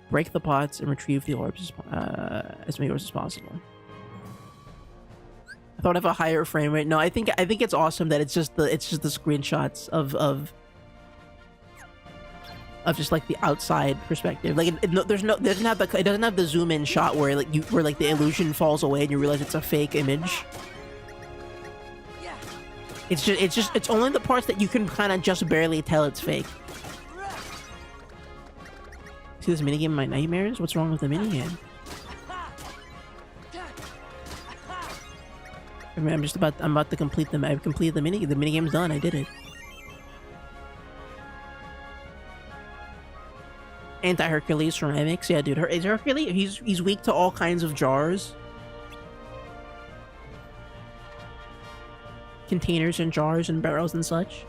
S1: Break the pots and retrieve the orbs as many orbs as possible. I thought of a higher frame rate. No, I think it's awesome that it's just the screenshots of just like the outside perspective. Like it doesn't have the zoom in shot where the illusion falls away and you realize it's a fake image. It's only the parts that you can kind of just barely tell it's fake. See this minigame in my nightmares? What's wrong with the minigame? I mean, I'm about to complete them. I've completed the minigame. The minigame's done. I did it. Anti-Hercules from Remix. Yeah, dude. Is Hercules? He's weak to all kinds of jars. Containers and jars and barrels and such.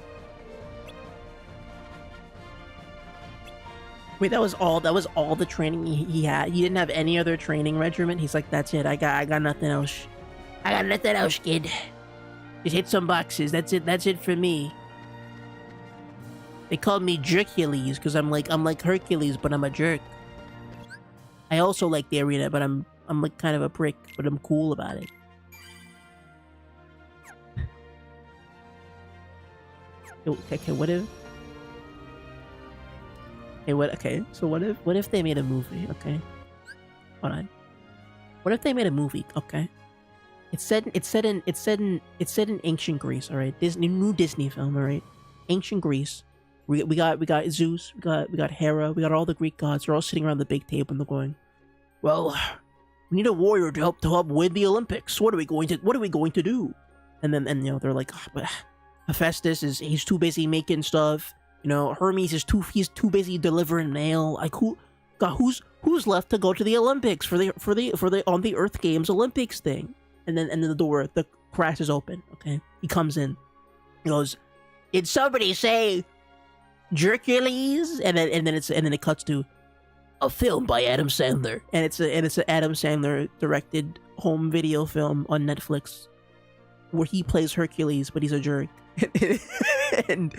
S1: Wait, that was all the training he had. He didn't have any other training regimen. He's like, that's it. I got nothing else. I got nothing else, kid. Just hit some boxes. That's it for me. They call me Jerkules because I'm like Hercules, but I'm a jerk. I also like the arena, but I'm like kind of a prick, but I'm cool about it. Okay, what if? Okay, so what if they made a movie? Okay, hold on. What if they made a movie? Okay, it's set in ancient Greece. All right, new Disney film. All right, ancient Greece. We got Zeus. We got Hera. We got all the Greek gods. They're all sitting around the big table and they're going, well, we need a warrior to help win the Olympics. What are we going to do? And then you know they're like, oh, but Hephaestus he's too busy making stuff. You know, Hermes he's too busy delivering mail. Like who's left to go to the Olympics for the on the Earth Games Olympics thing? And then the crash is open. Okay, he comes in. He goes, did somebody say Jerkules? And then it cuts to a film by Adam Sandler, and it's an Adam Sandler directed home video film on Netflix where he plays Hercules, but he's a jerk. and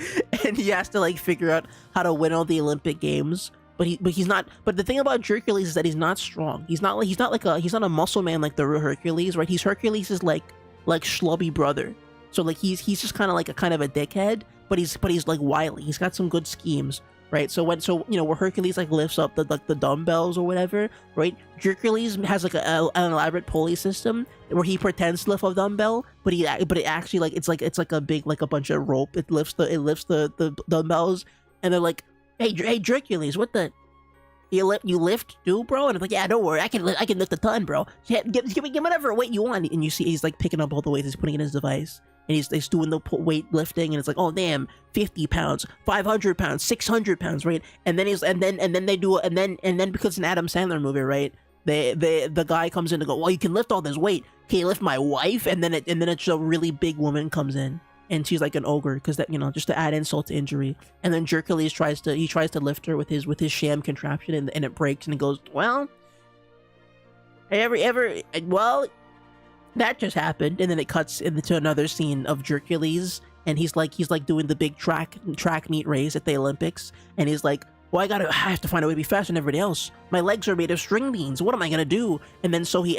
S1: he has to like figure out how to win all the Olympic games, but he's not. But the thing about Hercules is that he's not strong. He's not a muscle man like the real Hercules, right? Hercules' like schlubby brother. So like he's just kind of like a dickhead, but he's like wily. He's got some good schemes, right? So where Hercules like lifts up the dumbbells or whatever, right? Hercules has like an elaborate pulley system where he pretends to lift a dumbbell, but it actually like it's like a big like a bunch of rope. It lifts the dumbbells, and they're like, hey Hercules, what the? You lift too, bro? And I'm like, yeah, don't worry, I can lift a ton, bro. Yeah, give me whatever weight you want. And you see he's like picking up all the weights, he's putting it in his device, and he's doing the weight lifting, and it's like, oh damn, 50 pounds, 500 pounds, 600 pounds, right? And then because it's an Adam Sandler movie, right? The guy comes in to go, well, you can lift all this weight. Can you lift my wife? And then it's a really big woman comes in. And she's like an ogre, because that, you know, just to add insult to injury. And then Hercules tries to lift her with his sham contraption, and it breaks, and it goes, well, well, that just happened. And then it cuts into another scene of Hercules, and he's like doing the big track meet race at the Olympics, and he's like, well, I have to find a way to be faster than everybody else. My legs are made of string beans. What am I gonna do? And then so you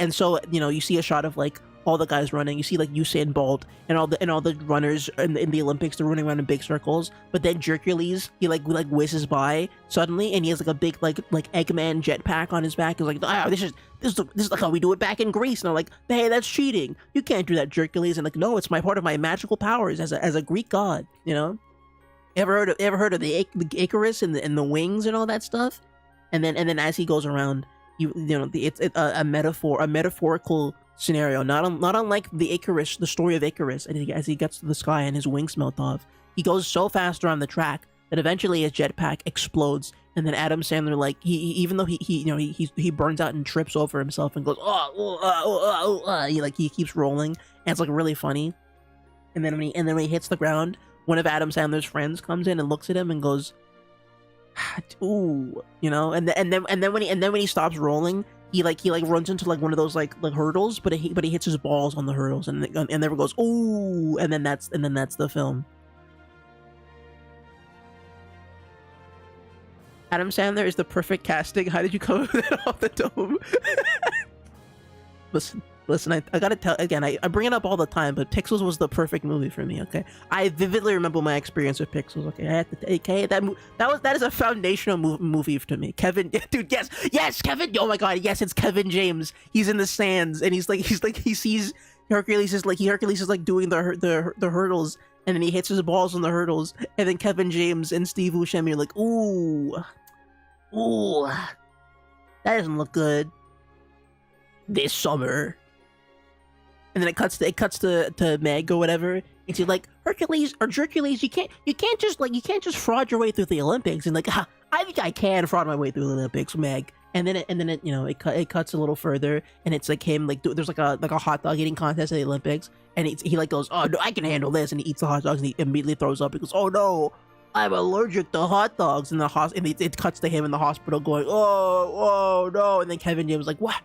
S1: know, you see a shot of like all the guys running. You see like Usain Bolt and all the runners in the Olympics. They're running around in big circles. But then Hercules, he like whizzes by suddenly, and he has like a big like Eggman jetpack on his back. He's like, this is like how we do it back in Greece. And I'm like, hey, that's cheating. You can't do that, Hercules. And like, no, it's part of my magical powers as a Greek god. You know, ever heard of the Icarus and the wings and all that stuff? And then as he goes around, you know, it's a metaphorical scenario, not unlike the Icarus, the story of Icarus. And as he gets to the sky and his wings melt off, he goes so fast around the track that eventually his jetpack explodes. And then Adam Sandler, like, even though he burns out and trips over himself and goes he keeps rolling, and it's like really funny. And then when he hits the ground, one of Adam Sandler's friends comes in and looks at him and goes, ooh, you know. And then when he stops rolling, he runs into like one of those like hurdles, but he hits his balls on the hurdles, and everyone goes, ooh, and then that's the film. Adam Sandler is the perfect casting. How did you come up with that off the dome? Listen, I gotta tell again. I bring it up all the time, but Pixels was the perfect movie for me. Okay, I vividly remember my experience with Pixels. Okay, I had to. Okay, that is a foundational movie to me. Kevin, dude, yes, Kevin. Oh my God, yes, it's Kevin James. He's in the sands, and he sees Hercules is like doing the hurdles, and then he hits his balls on the hurdles, and then Kevin James and Steve Buscemi are like, ooh, that doesn't look good. This summer. And then it cuts to Meg or whatever, and she's like, Hercules, you can't just fraud your way through the Olympics. And like, I think I can fraud my way through the Olympics, Meg. And then it you know, it cuts a little further, and it's like him like there's like a hot dog eating contest at the Olympics, and he like goes, oh no, I can handle this, and he eats the hot dogs, and he immediately throws up. He goes, oh no, I'm allergic to hot dogs. And it cuts to him in the hospital going, oh no. And then Kevin James was like, what?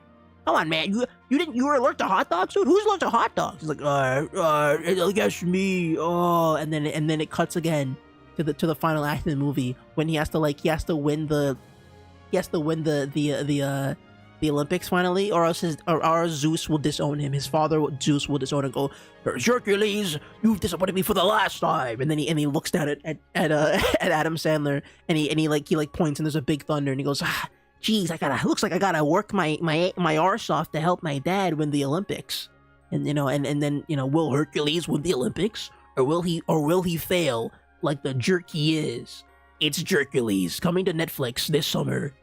S1: Come on, man. You were allergic to hot dogs, dude? Who's allergic to hot dogs? He's like, I guess me. Oh, and then it cuts again, to the final act of the movie when he has to win the Olympics finally, or else Zeus will disown him. His father Zeus will disown him and go, Hercules, you've disappointed me for the last time. And then he looks down at Adam Sandler and he points and there's a big thunder and he goes, geez, looks like I gotta work my arse off to help my dad win the Olympics. And then will Hercules win the Olympics, or will he fail like the jerk he is? It's Jercules, coming to Netflix this summer.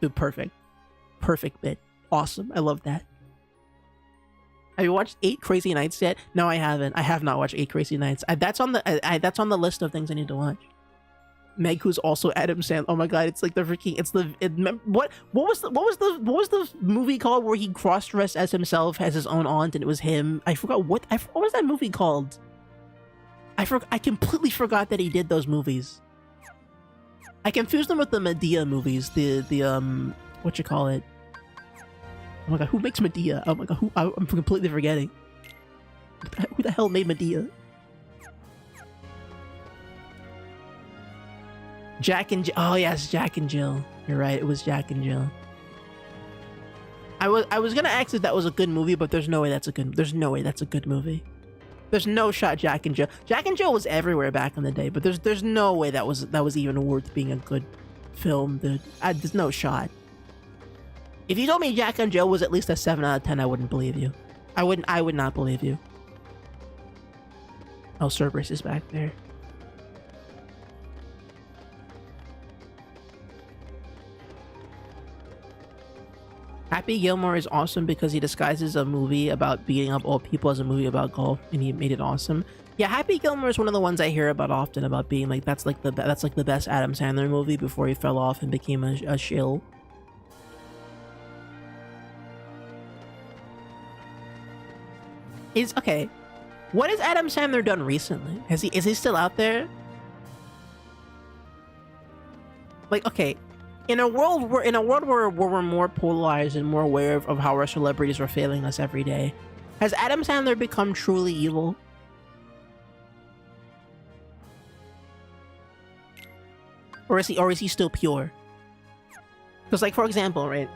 S1: Dude, perfect bit, awesome. I love that. Have you watched 8 Crazy Nights yet? No, I haven't. I have not watched 8 Crazy Nights. That's on the list of things I need to watch. Meg, who's also Adam Sandler. Oh my god, it's like the freaking. What was the movie called where he cross-dressed as himself as his own aunt and it was him? I forgot what was that movie called? I completely forgot that he did those movies. I confused them with the Medea movies. The what you call it? Oh my god, who makes Medea? Oh my god, I'm completely forgetting. Who the hell made Medea? Jack and Jill. Oh yes, Jack and Jill. You're right, it was Jack and Jill. I was gonna ask if that was a good movie, but there's no way that's a good movie. There's no shot Jack and Jill. Jack and Jill was everywhere back in the day, but there's no way that was even worth being a good film, dude. There's no shot. If you told me Jack and Jill was at least a 7 out of 10, I wouldn't believe you. I would not believe you. Oh, Cerberus is back there. Happy Gilmore is awesome because he disguises a movie about beating up old people as a movie about golf, and he made it awesome. Yeah, Happy Gilmore is one of the ones I hear about often, about being like that's like the best Adam Sandler movie before he fell off and became a shill. Okay. What has Adam Sandler done recently? Is he still out there? Like, okay. In a world where we're more polarized and more aware of how our celebrities are failing us every day, has Adam Sandler become truly evil? Or is he still pure? Because, like, for example, right?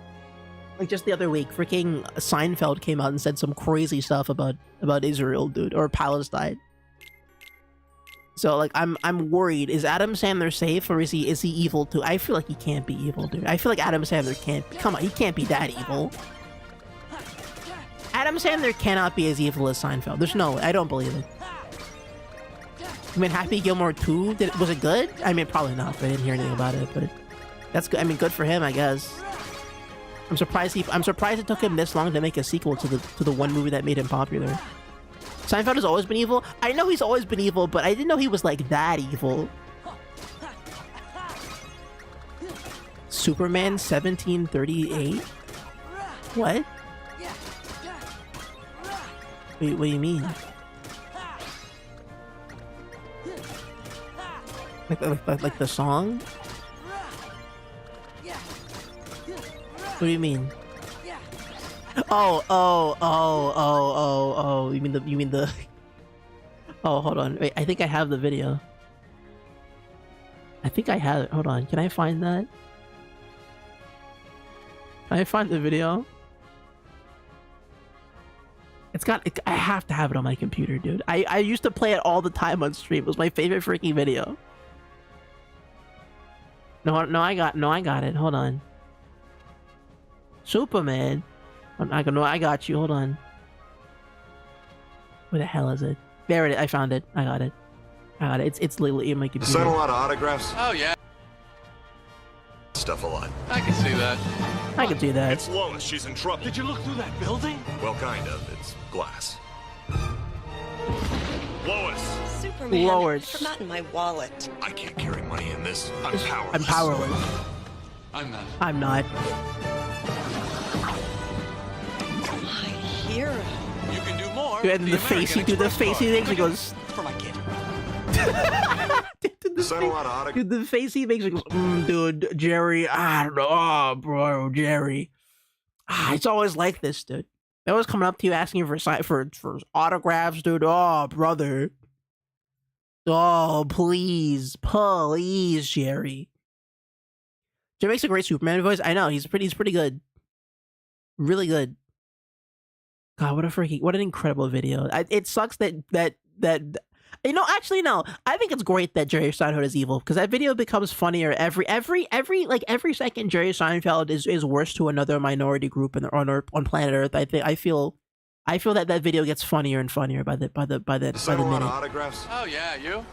S1: Like, just the other week, freaking Seinfeld came out and said some crazy stuff about Israel, dude, or Palestine. So, like, I'm worried. Is Adam Sandler safe, or is he evil too? I feel like he can't be evil, dude. I feel like Adam Sandler can't. Come on, he can't be that evil. Adam Sandler cannot be as evil as Seinfeld. There's no way. I don't believe it. I mean, Happy Gilmore 2, was it good? I mean, probably not. I didn't hear anything about it, but that's good. I mean, good for him, I guess. I'm surprised it took him this long to make a sequel to the one movie that made him popular. Seinfeld has always been evil? I know he's always been evil, but I didn't know he was like that evil. Superman 1738? What? Wait, what do you mean? Like the song? What do you mean? Oh. You mean the Oh, hold on. Wait, I think I have the video. I think I have it. Hold on. Can I find that? Can I find the video? I have to have it on my computer, dude. I used to play it all the time on stream. It was my favorite freaking video. No, I got it. Hold on. Superman. I got you. Hold on. Where the hell is it? There it is. I found it. I got it. It's literally in my computer.
S13: Sign a lot of autographs?
S12: Oh, yeah.
S13: Stuff a lot.
S12: I can see that.
S1: I can see that.
S13: It's Lois. She's in trouble.
S2: Did you look through that building?
S13: Well, kind of. It's glass. Lois!
S14: Superman,
S1: Lois.
S14: I've forgotten my wallet.
S13: I can't carry money in this. I'm powerless.
S1: I'm powerless. I'm not.
S14: My hero.
S2: You can do more.
S1: And the face he makes, he goes.
S2: For my kid.
S13: Sign a lot of autographs.
S1: Dude, the face he makes, he goes, dude, Jerry, I don't know, oh, bro, Jerry. It's always like this, dude. They're always coming up to you asking you for autographs, dude. Oh, brother. Oh, please, please, Jerry. Jerry makes a great Superman voice. I know he's pretty good, really good. God, what an incredible video. It sucks that you know, actually no. I think it's great that Jerry Seinfeld is evil because that video becomes funnier every second Jerry Seinfeld is worse to another minority group on planet Earth. I feel that video gets funnier and funnier by the minute.
S13: Autographs?
S12: Oh yeah, you?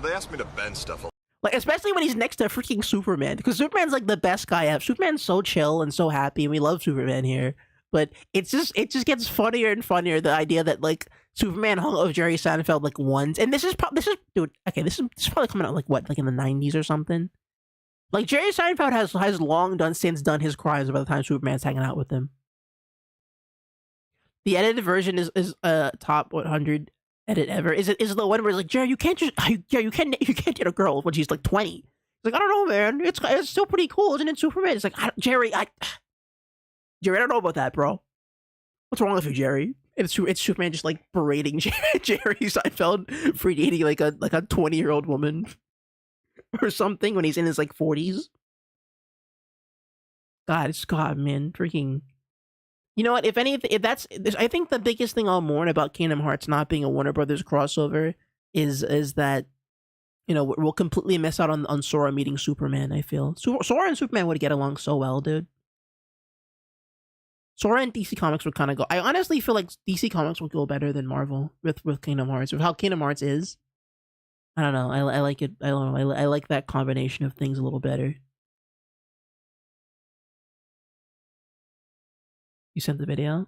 S13: They asked me to bend stuff.
S1: Like, especially when he's next to freaking Superman, because Superman's like the best guy ever. Superman's so chill and so happy, and we love Superman here. But it just gets funnier and funnier. The idea that like Superman hung over Jerry Seinfeld like once, and this is probably coming out like in the 90s or something. Like Jerry Seinfeld has long since done his crimes by the time Superman's hanging out with him. The edited version is top 100 edit ever. Is the one where it's like, Jerry, you can't get a girl when she's like 20. He's like, I don't know, man. It's still pretty cool, isn't it, Superman? It's like, Jerry, I don't know about that, bro. What's wrong with you, Jerry? It's Superman just like berating Jerry Seinfeld for dating like a 20-year-old woman or something when he's in his like 40s. God, man, freaking. You know what? I think the biggest thing I'll mourn about Kingdom Hearts not being a Warner Brothers crossover is that, you know, we'll completely miss out on Sora meeting Superman. I feel Sora and Superman would get along so well, dude. Sora and DC Comics would kind of go. I honestly feel like DC Comics would go better than Marvel with Kingdom Hearts. With how Kingdom Hearts is, I don't know. I like it. I don't know. I like that combination of things a little better. You sent the video?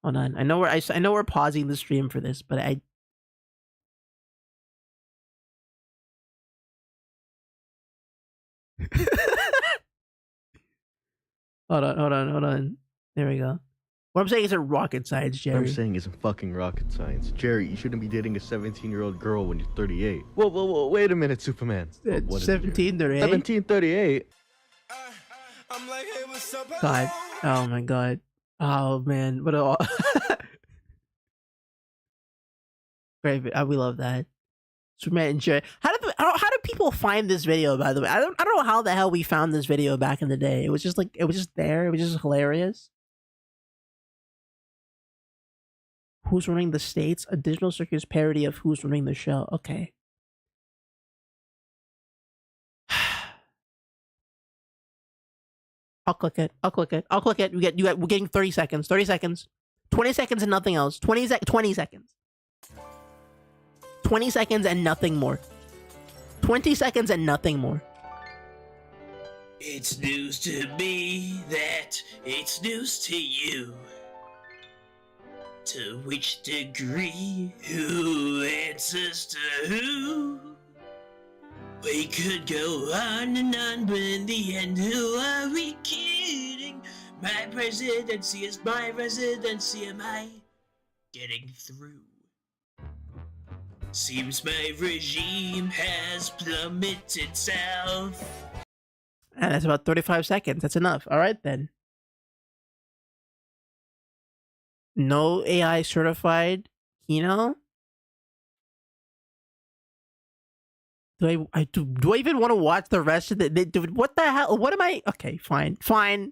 S1: Hold on. I know we're pausing the stream for this, but Hold on. There we go. What I'm saying isn't rocket science, Jerry.
S15: What I'm saying isn't fucking rocket science. Jerry, you shouldn't be dating a 17-year-old girl when you're 38. Whoa, wait a minute, Superman.
S1: It's 1738?
S15: 1738?
S1: God. Oh my god. Oh man. What great. We love that. Superman and Jerry. How do people find this video, by the way? I don't know how the hell we found this video back in the day. It was just there. It was just hilarious. Who's Running the States? A Digital Circus parody of Who's Running the Show. Okay. I'll click it. We're getting 30 seconds. 30 seconds. 20 seconds and nothing else. 20 seconds. 20 seconds and nothing more. 20 seconds and nothing more.
S16: It's news to me that it's news to you. To which degree, who answers to who? We could go on and on, but in the end, who are we kidding? My presidency is my residency, am I getting through? Seems my regime has plummeted south.
S1: And that's about 35 seconds. That's enough. All right, then. No AI certified Kino? Do I even want to watch the rest of the what the hell? What am I? Okay, fine. I'll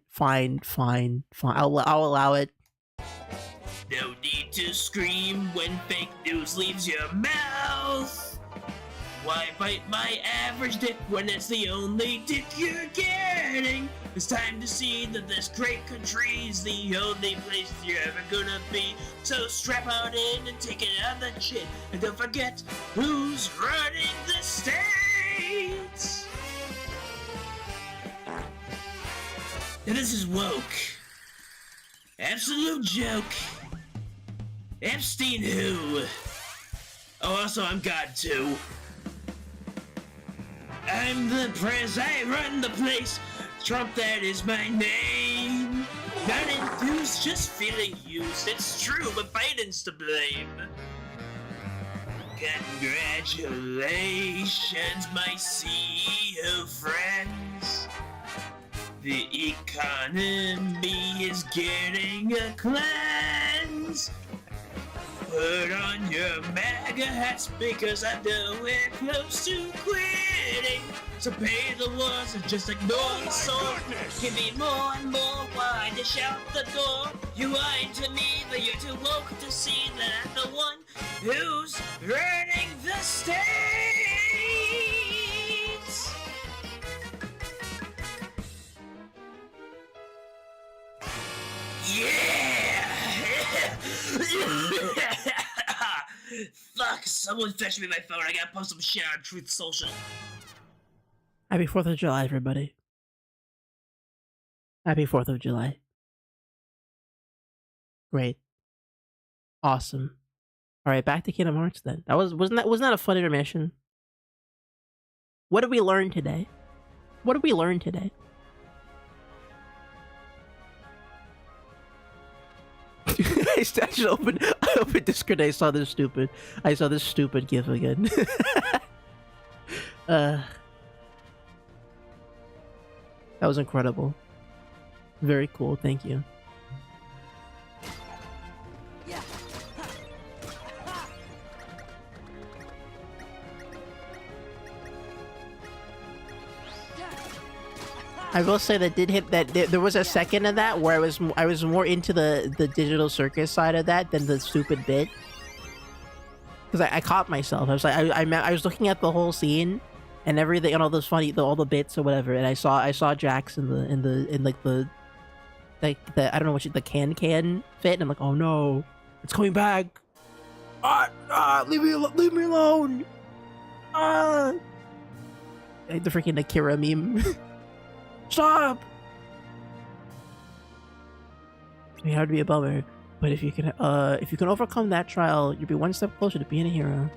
S1: allow it.
S16: No need to scream when fake news leaves your mouth. Why bite my average dick when it's the only dick you're getting? It's time to see that this great country's the only place you're ever gonna be. So strap on in and take it on the chin. And don't forget who's running the states. Now this is woke. Absolute joke. Epstein who? Oh, also I'm God too. I'm the press, I run the place. Trump, that is my name. Not enthused, just feeling used. It's true, but Biden's to blame. Congratulations, my CEO friends. The economy is getting a cleanse. shells. Put on your MAGA hats because I know we're close to quitting. So pay the ones and just ignore the soul. Give me more and more wine to shout the door. You whine to me, but you're too woke to see that I'm the one who's running the states. Yeah! Fuck, someone fetch me my phone. I gotta post some shit on Truth Social.
S1: Happy 4th of July, everybody. Happy 4th of July. Great. Awesome. Alright, back to Kingdom Hearts then. Wasn't that a fun intermission? What did we learn today? What did we learn today? I opened Discord. I saw this stupid gif again. That was incredible. Very cool. Thank you. I will say that did hit that there was a second of that where I was more into the digital circus side of that than the stupid bit, because I caught myself. I was like I was looking at the whole scene and everything and all those funny all the bits or whatever, and I saw Jax in the I don't know what the can fit, and I'm like, oh no, it's coming back. Leave me alone. Like the freaking Akira meme. Stop! I mean, it would be a bummer, but if you can overcome that trial, you'll be one step closer to being a hero.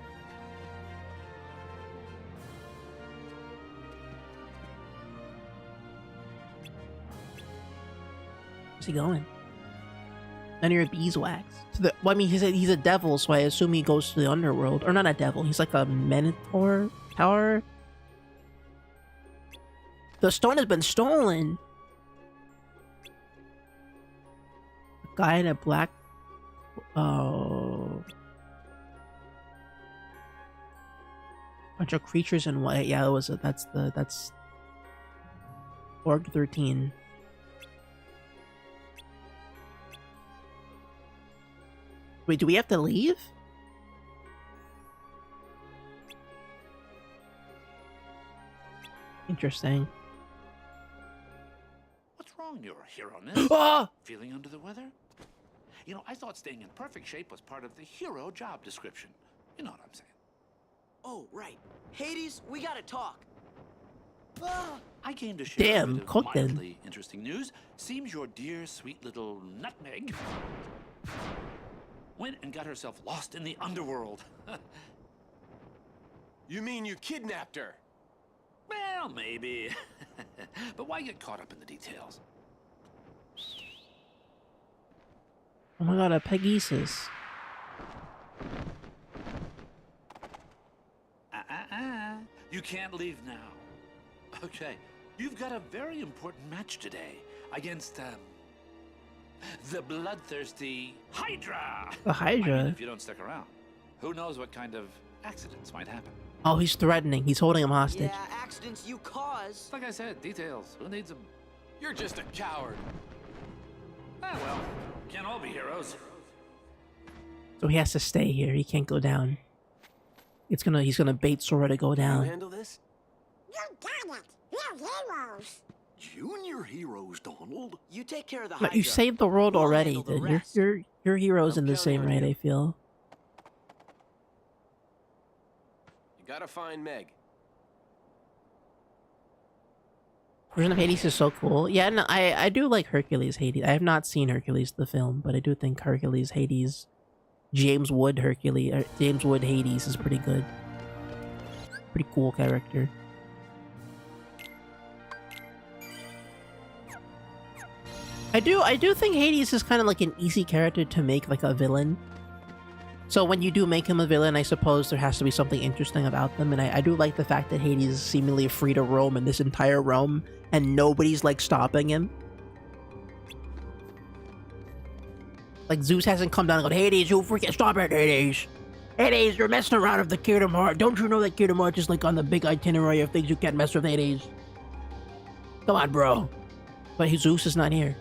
S1: Where's he going? None of your beeswax. Well, I mean, he's a devil, so I assume he goes to the underworld. Or not a devil, he's like a minotaur tower. The stone has been stolen. A guy in a black... Oh... Bunch of creatures in white. Yeah, that's Org 13. Wait, do we have to leave? Interesting.
S8: Your hero-ness.
S1: Ah!
S8: Feeling under the weather? You know, I thought staying in perfect shape was part of the hero job description. You know what I'm saying.
S11: Oh, right. Hades, we gotta talk.
S8: I came to share
S1: Damn,
S8: a bit of
S1: cooked in.
S8: mildly interesting news. Seems your dear, sweet little nutmeg went and got herself lost in the underworld.
S12: You mean you kidnapped her?
S8: Well, maybe. But why get caught up in the details?
S1: Oh my god, a Pegasus.
S8: You can't leave now. Okay, you've got a very important match today against, the bloodthirsty Hydra!
S1: The Hydra?
S8: I mean, if you don't stick around, who knows what kind of accidents might happen.
S1: Oh, he's threatening. He's holding him hostage.
S11: Yeah, accidents you cause.
S8: Like I said, details. Who needs them?
S12: You're just a coward.
S8: Ah, well, can't all be heroes.
S1: So he has to stay here. He can't go down. He's gonna bait Sora to go down.
S12: You handle this?
S17: You got it. We're heroes.
S9: Junior heroes, Donald.
S11: You take care of the
S1: No,
S11: Hydra.
S1: you saved the world
S11: We'll
S1: already,
S11: handle the
S1: dude.
S11: rest.
S1: You're heroes in the
S12: counting
S1: same
S12: on
S1: right,
S12: you.
S1: I feel.
S12: You gotta find Meg.
S1: Version of Hades is so cool. Yeah, no, I do like Hercules Hades. I have not seen Hercules the film, but I do think Hercules Hades, James Wood Hades is pretty good. Pretty cool character. I do think Hades is kind of like an easy character to make like a villain. So when you do make him a villain, I suppose there has to be something interesting about them, and I do like the fact that Hades is seemingly free to roam in this entire realm, and nobody's like stopping him. Like Zeus hasn't come down and gone, Hades, you freaking stop it, Hades. Hades, you're messing around with the Kingdom Hearts. Don't you know that Kingdom Hearts is like on the big itinerary of things you can't mess with, Hades? Come on, bro. But Zeus is not here.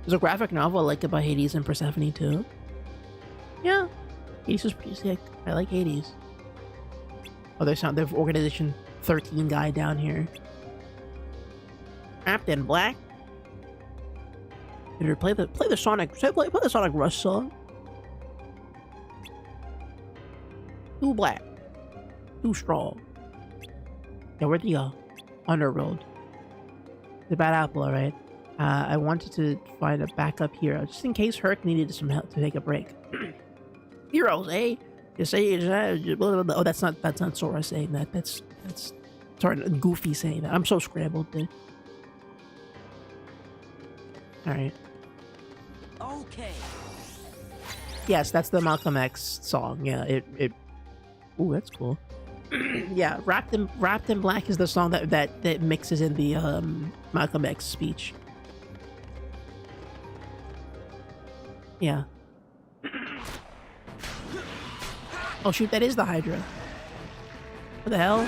S1: There's a graphic novel I like about Hades and Persephone too. Yeah, Hades is pretty sick. I like Hades. Oh, there's Organization 13 guy down here. Captain Black. Did we play the Sonic? Play the Sonic Rush song. Too black. Too strong. Yeah, where'd he go? Underworld. The bad apple, alright. I wanted to find a backup hero, just in case Herc needed some help to take a break. Heroes, eh? You say oh, that's not Sora saying that. That's sorry, Goofy saying that. I'm so scrambled, dude. Alright.
S11: Okay.
S1: Yes, that's the Malcolm X song. Yeah, it ooh, that's cool. Yeah, Wrapped in Black is the song that mixes in the Malcolm X speech. Yeah. Oh shoot, that is the Hydra. What the hell?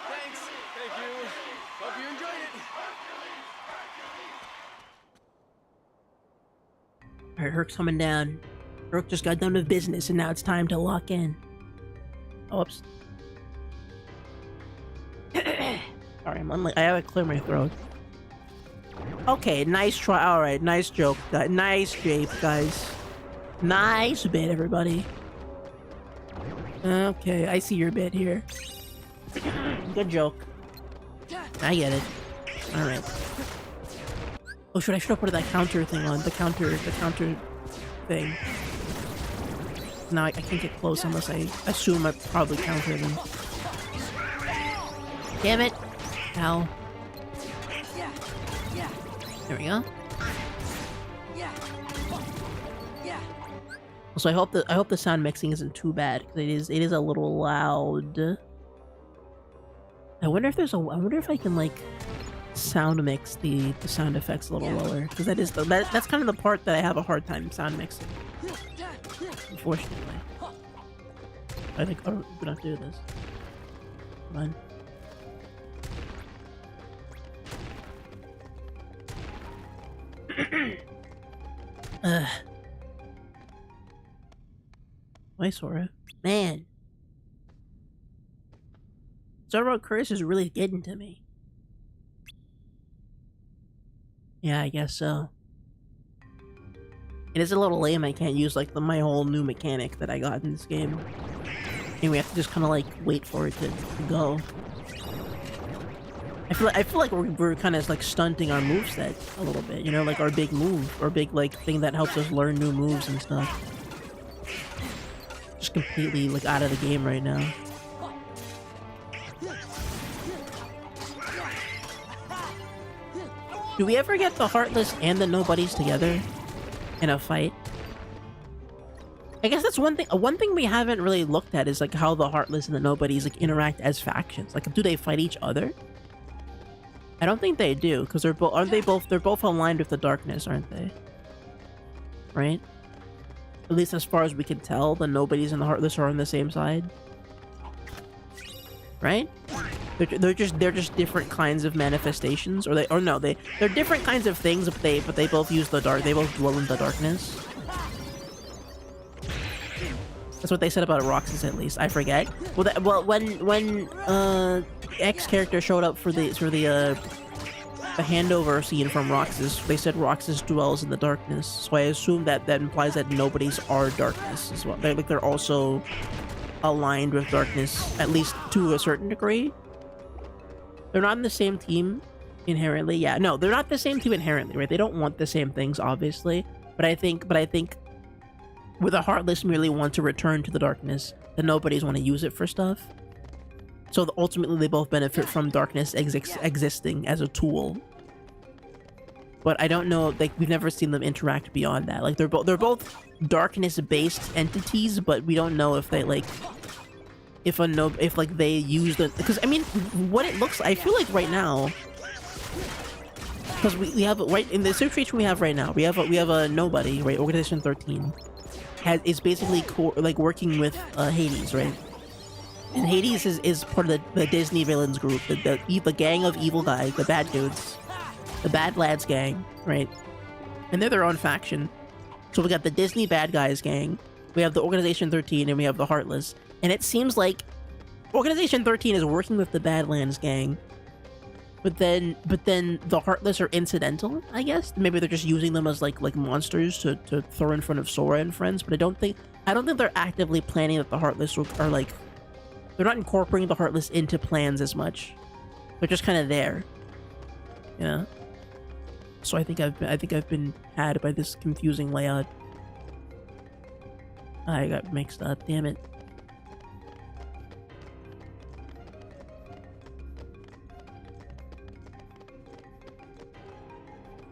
S12: Thanks. Thank you. Hope you enjoyed it.
S1: Alright, Herc's coming down. Herc just got done with business and now it's time to lock in. Oops. Sorry, I have to clear my throat. Okay, nice try. Alright, nice joke. Nice jape, guys. Nice bit, everybody. Okay, I see your bit here. Good joke. I get it. Alright. Oh, I should have put that counter thing on. The counter thing. Now I can't get close unless I assume I probably counter them. Damn it! Ow. There we go. Also, I hope the sound mixing isn't too bad because it is a little loud. I wonder if I can like sound mix the sound effects a little lower, because that's kind of the part that I have a hard time sound mixing. Unfortunately. I think we're gonna have to do this. Come on. Why, Sora? Man. Zoro Curse is really getting to me. Yeah, I guess so. It is a little lame I can't use like my whole new mechanic that I got in this game. And we have to just kind of like wait for it to go. I feel like we're kind of like stunting our moveset a little bit, you know, like our big move, our big like thing that helps us learn new moves and stuff. Just completely like out of the game right now. Do we ever get the Heartless and the Nobodies together in a fight? I guess that's one thing. One thing we haven't really looked at is like how the Heartless and the Nobodies like interact as factions. Like, do they fight each other? I don't think they do, because they're both they're both aligned with the darkness, aren't they? Right? At least as far as we can tell, the Nobodies and the Heartless are on the same side. Right? They're just different kinds of manifestations, or they're different kinds of things, but they both use the dark. They both dwell in the darkness. That's what they said about Roxas, at least. I forget. Well, when X character showed up for the handover scene from Roxas, they said Roxas dwells in the darkness. So I assume that implies that Nobodies are darkness as well. They're also aligned with darkness, at least to a certain degree. They're not in the same team inherently. Yeah, no, they're not the same team inherently, right? They don't want the same things, obviously. But I think where the Heartless merely want to return to the darkness, the Nobodies want to use it for stuff. So ultimately, they both benefit from darkness existing as a tool but I don't know. Like we've never seen them interact beyond that. Like they're both darkness-based entities, but we don't know if they like if like they use the, because I mean what it looks. I feel like right now. Because we have right in the situation we have right now, we have a nobody, right? Organization 13 is basically like working with Hades, right? And Hades is part of the Disney villains group, the gang of evil guys, the bad dudes, the bad lads gang, right? And they're their own faction. So we got the Disney bad guys gang, we have the Organization 13, and we have the Heartless. And it seems like Organization 13 is working with the Badlands gang. But then the Heartless are incidental, I guess. Maybe they're just using them as like monsters to throw in front of Sora and friends. But I don't think they're actively planning that the Heartless are like, they're not incorporating the Heartless into plans as much. They're just kind of there, you know. So I think I've been had by this confusing layout. I got mixed up. Damn it.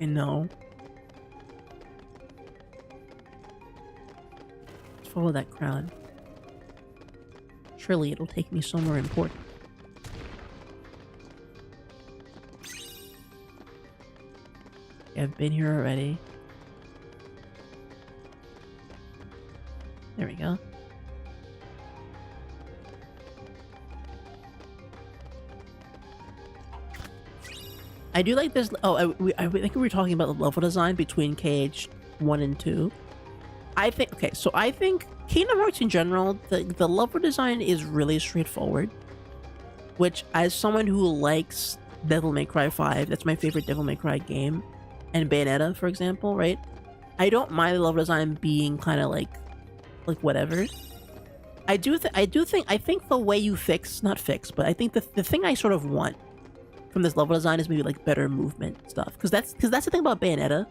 S1: No. Let's follow that crowd. Surely it'll take me somewhere important. I've been here already. There we go. I do like this. Oh, I think we were talking about the level design between KH1 and 2. I think, okay, so I think Kingdom Hearts in general, the level design is really straightforward. Which, as someone who likes Devil May Cry 5, that's my favorite Devil May Cry game, and Bayonetta, for example, right? I don't mind the level design being kind of like whatever. I think the way you not fix, but I think the thing I sort of want from this level design is maybe like better movement stuff, because that's the thing about Bayonetta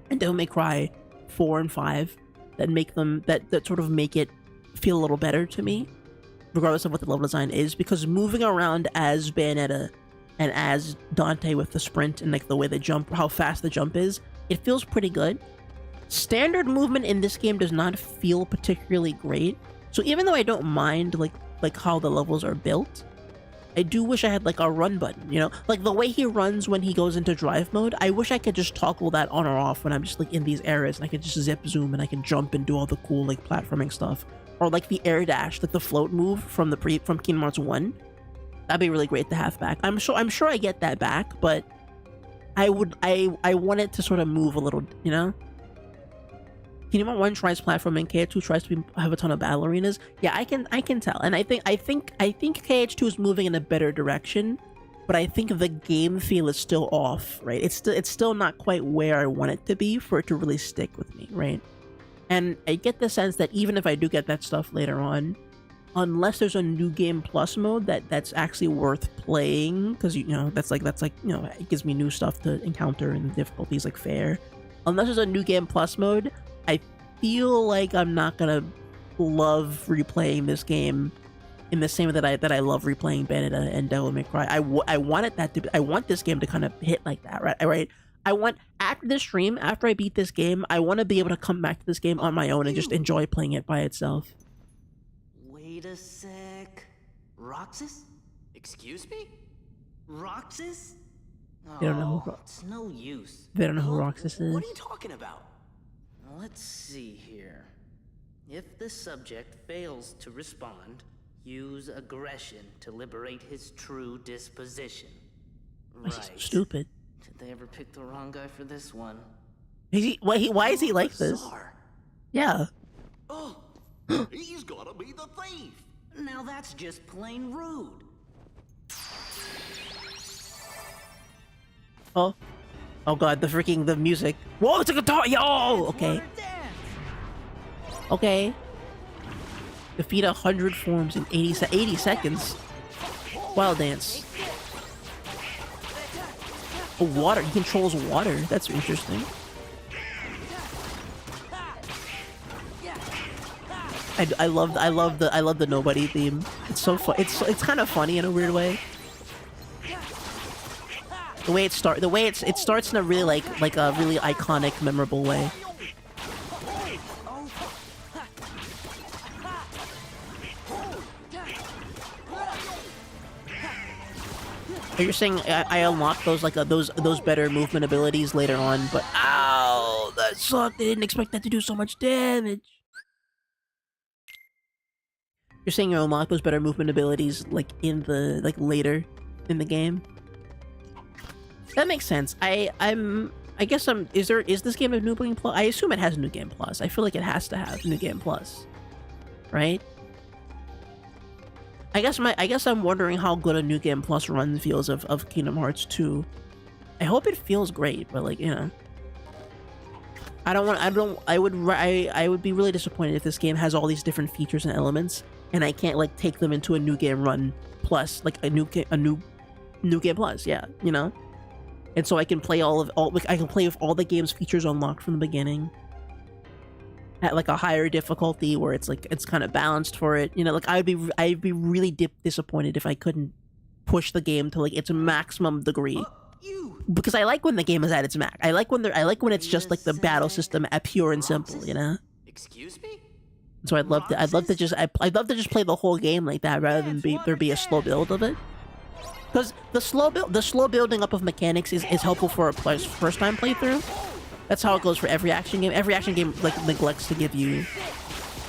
S1: and Devil May Cry 4 and 5 that sort of make it feel a little better to me, regardless of what the level design is, because moving around as Bayonetta and as Dante with the sprint and like the way they jump, how fast the jump is, it feels pretty good. Standard movement in this game does not feel particularly great, so even though I don't mind like how the levels are built, I do wish I had like a run button, you know? Like the way he runs when he goes into drive mode, I wish I could just toggle that on or off when I'm just like in these areas, and I could just zip zoom and I can jump and do all the cool like platforming stuff. Or like the air dash, like the float move from Kingdom Hearts 1. That'd be really great to have back. I'm sure I get that back, but I want it to sort of move a little, you know? Kingdom Hearts 1 tries platforming, KH2 tries to have a ton of battle arenas. Yeah, I can tell, and I think KH2 is moving in a better direction, but I think the game feel is still off, right? It's still not quite where I want it to be for it to really stick with me, right? And I get the sense that even if I do get that stuff later on, unless there's a new game plus mode that's actually worth playing, because you know that's like you know, it gives me new stuff to encounter and the difficulties like fair. Unless there's a new game plus mode, I feel like I'm not gonna love replaying this game in the same way that I love replaying Bayonetta and Devil May Cry. I want this game to kind of hit like that, right? I want, after this stream, after I beat this game, I want to be able to come back to this game on my own and just enjoy playing it by itself.
S11: Wait a sec. Roxas? Excuse me? Roxas?
S1: They don't know who
S11: It's no use.
S1: They don't know who Roxas is.
S11: What are you talking about? Let's see here. If the subject fails to respond, use aggression to liberate his true disposition.
S1: Right. He's so stupid.
S11: Did they ever pick the wrong guy for this one?
S1: Why is he like this? Yeah.
S11: Oh, he's gotta be the thief. Now that's just plain rude.
S1: Oh god, the music. Whoa, it's a guitar. Yo, okay. Okay. Defeat 100 forms in 80 seconds. Wild dance. Oh, water. He controls water. That's interesting. I love the nobody theme. It's so fun. It's kind of funny in a weird way. The way it starts in a really like a really iconic, memorable way. You're saying I unlocked those like those better movement abilities later on, but ow, that sucked. I didn't expect that to do so much damage. You're saying you unlock those better movement abilities like in the later in the game. That makes sense. I guess is this game a New Game Plus? I assume it has New Game Plus. I feel like it has to have New Game Plus, right? I guess I'm wondering how good a New Game Plus run feels of Kingdom Hearts 2. I hope it feels great, but like, you know, I would be really disappointed if this game has all these different features and elements and I can't like take them into a New Game Run Plus, like a new Game Plus, yeah, you know. And so I can play I can play with all the game's features unlocked from the beginning at like a higher difficulty where it's like it's kind of balanced for it, you know. Like I'd be really disappointed if I couldn't push the game to like its maximum degree, because I like when the game is at its max. I like when it's just like the battle system at pure and simple, you know.
S11: Excuse me?
S1: So I'd love to just play the whole game like that rather than there be a slow build of it. Because the slow building up of mechanics is helpful for a player's first time playthrough. That's how it goes for every action game. Every action game like neglects to give you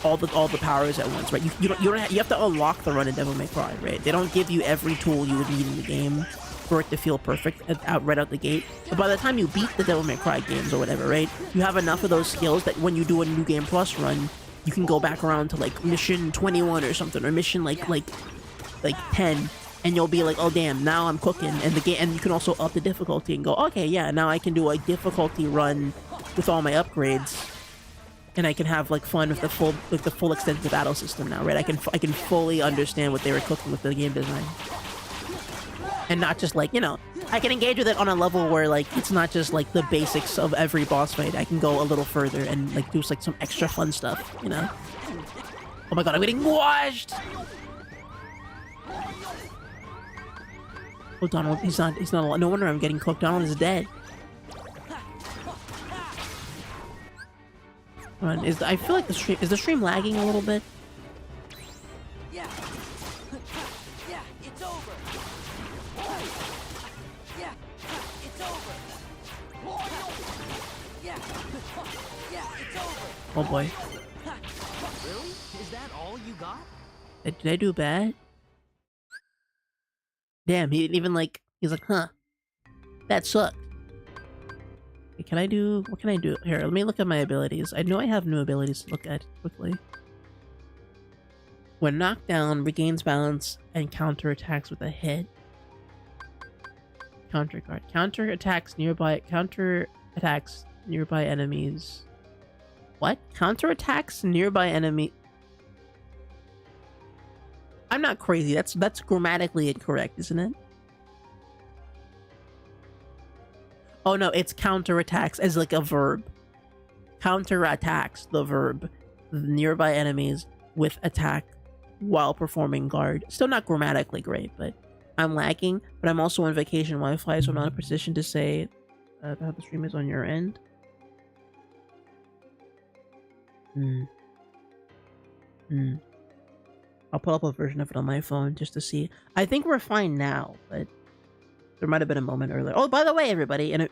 S1: all the powers at once, right? You have to unlock the run in Devil May Cry, right? They don't give you every tool you would need in the game for it to feel perfect right out the gate. But by the time you beat the Devil May Cry games or whatever, right? You have enough of those skills that when you do a New Game Plus run, you can go back around to like mission 21 or something, or mission like 10. And you'll be like, oh damn, now I'm cooking, and you can also up the difficulty and go, okay, yeah, now I can do a difficulty run with all my upgrades, and I can have like fun with the full extent of the battle system now, right? I can fully understand what they were cooking with the game design, and not just like, you know, I can engage with it on a level where like it's not just like the basics of every boss fight. I can go a little further and like do like some extra fun stuff, you know? Oh my god, I'm getting washed. Oh, Donald, he's not alive. No wonder I'm getting cooked. Donald is dead. Come on, I feel like is the stream lagging a little bit?
S3: Yeah. Yeah, it's over. Yeah, it's over. Yeah. Yeah, it's over.
S1: Oh boy.
S3: Really? Is that all you got?
S1: Did I do bad? Damn, he didn't even like, he's like, huh, that sucked. Okay, what can I do? Here, let me look at my abilities. I know I have new abilities to look at quickly. When knocked down, regains balance and counter attacks with a hit. Counter guard. Counter attacks nearby enemies. What? Counter attacks nearby enemy. I'm not crazy. That's grammatically incorrect, isn't it? Oh no, it's counterattacks as like a verb. Counterattacks, the verb. Nearby enemies with attack while performing guard. Still not grammatically great, but I'm lagging. But I'm also on vacation Wi-Fi, so I'm not in a position to say how the stream is on your end. I'll pull up a version of it on my phone just to see. I think we're fine now, but there might have been a moment earlier. Oh, by the way, everybody, and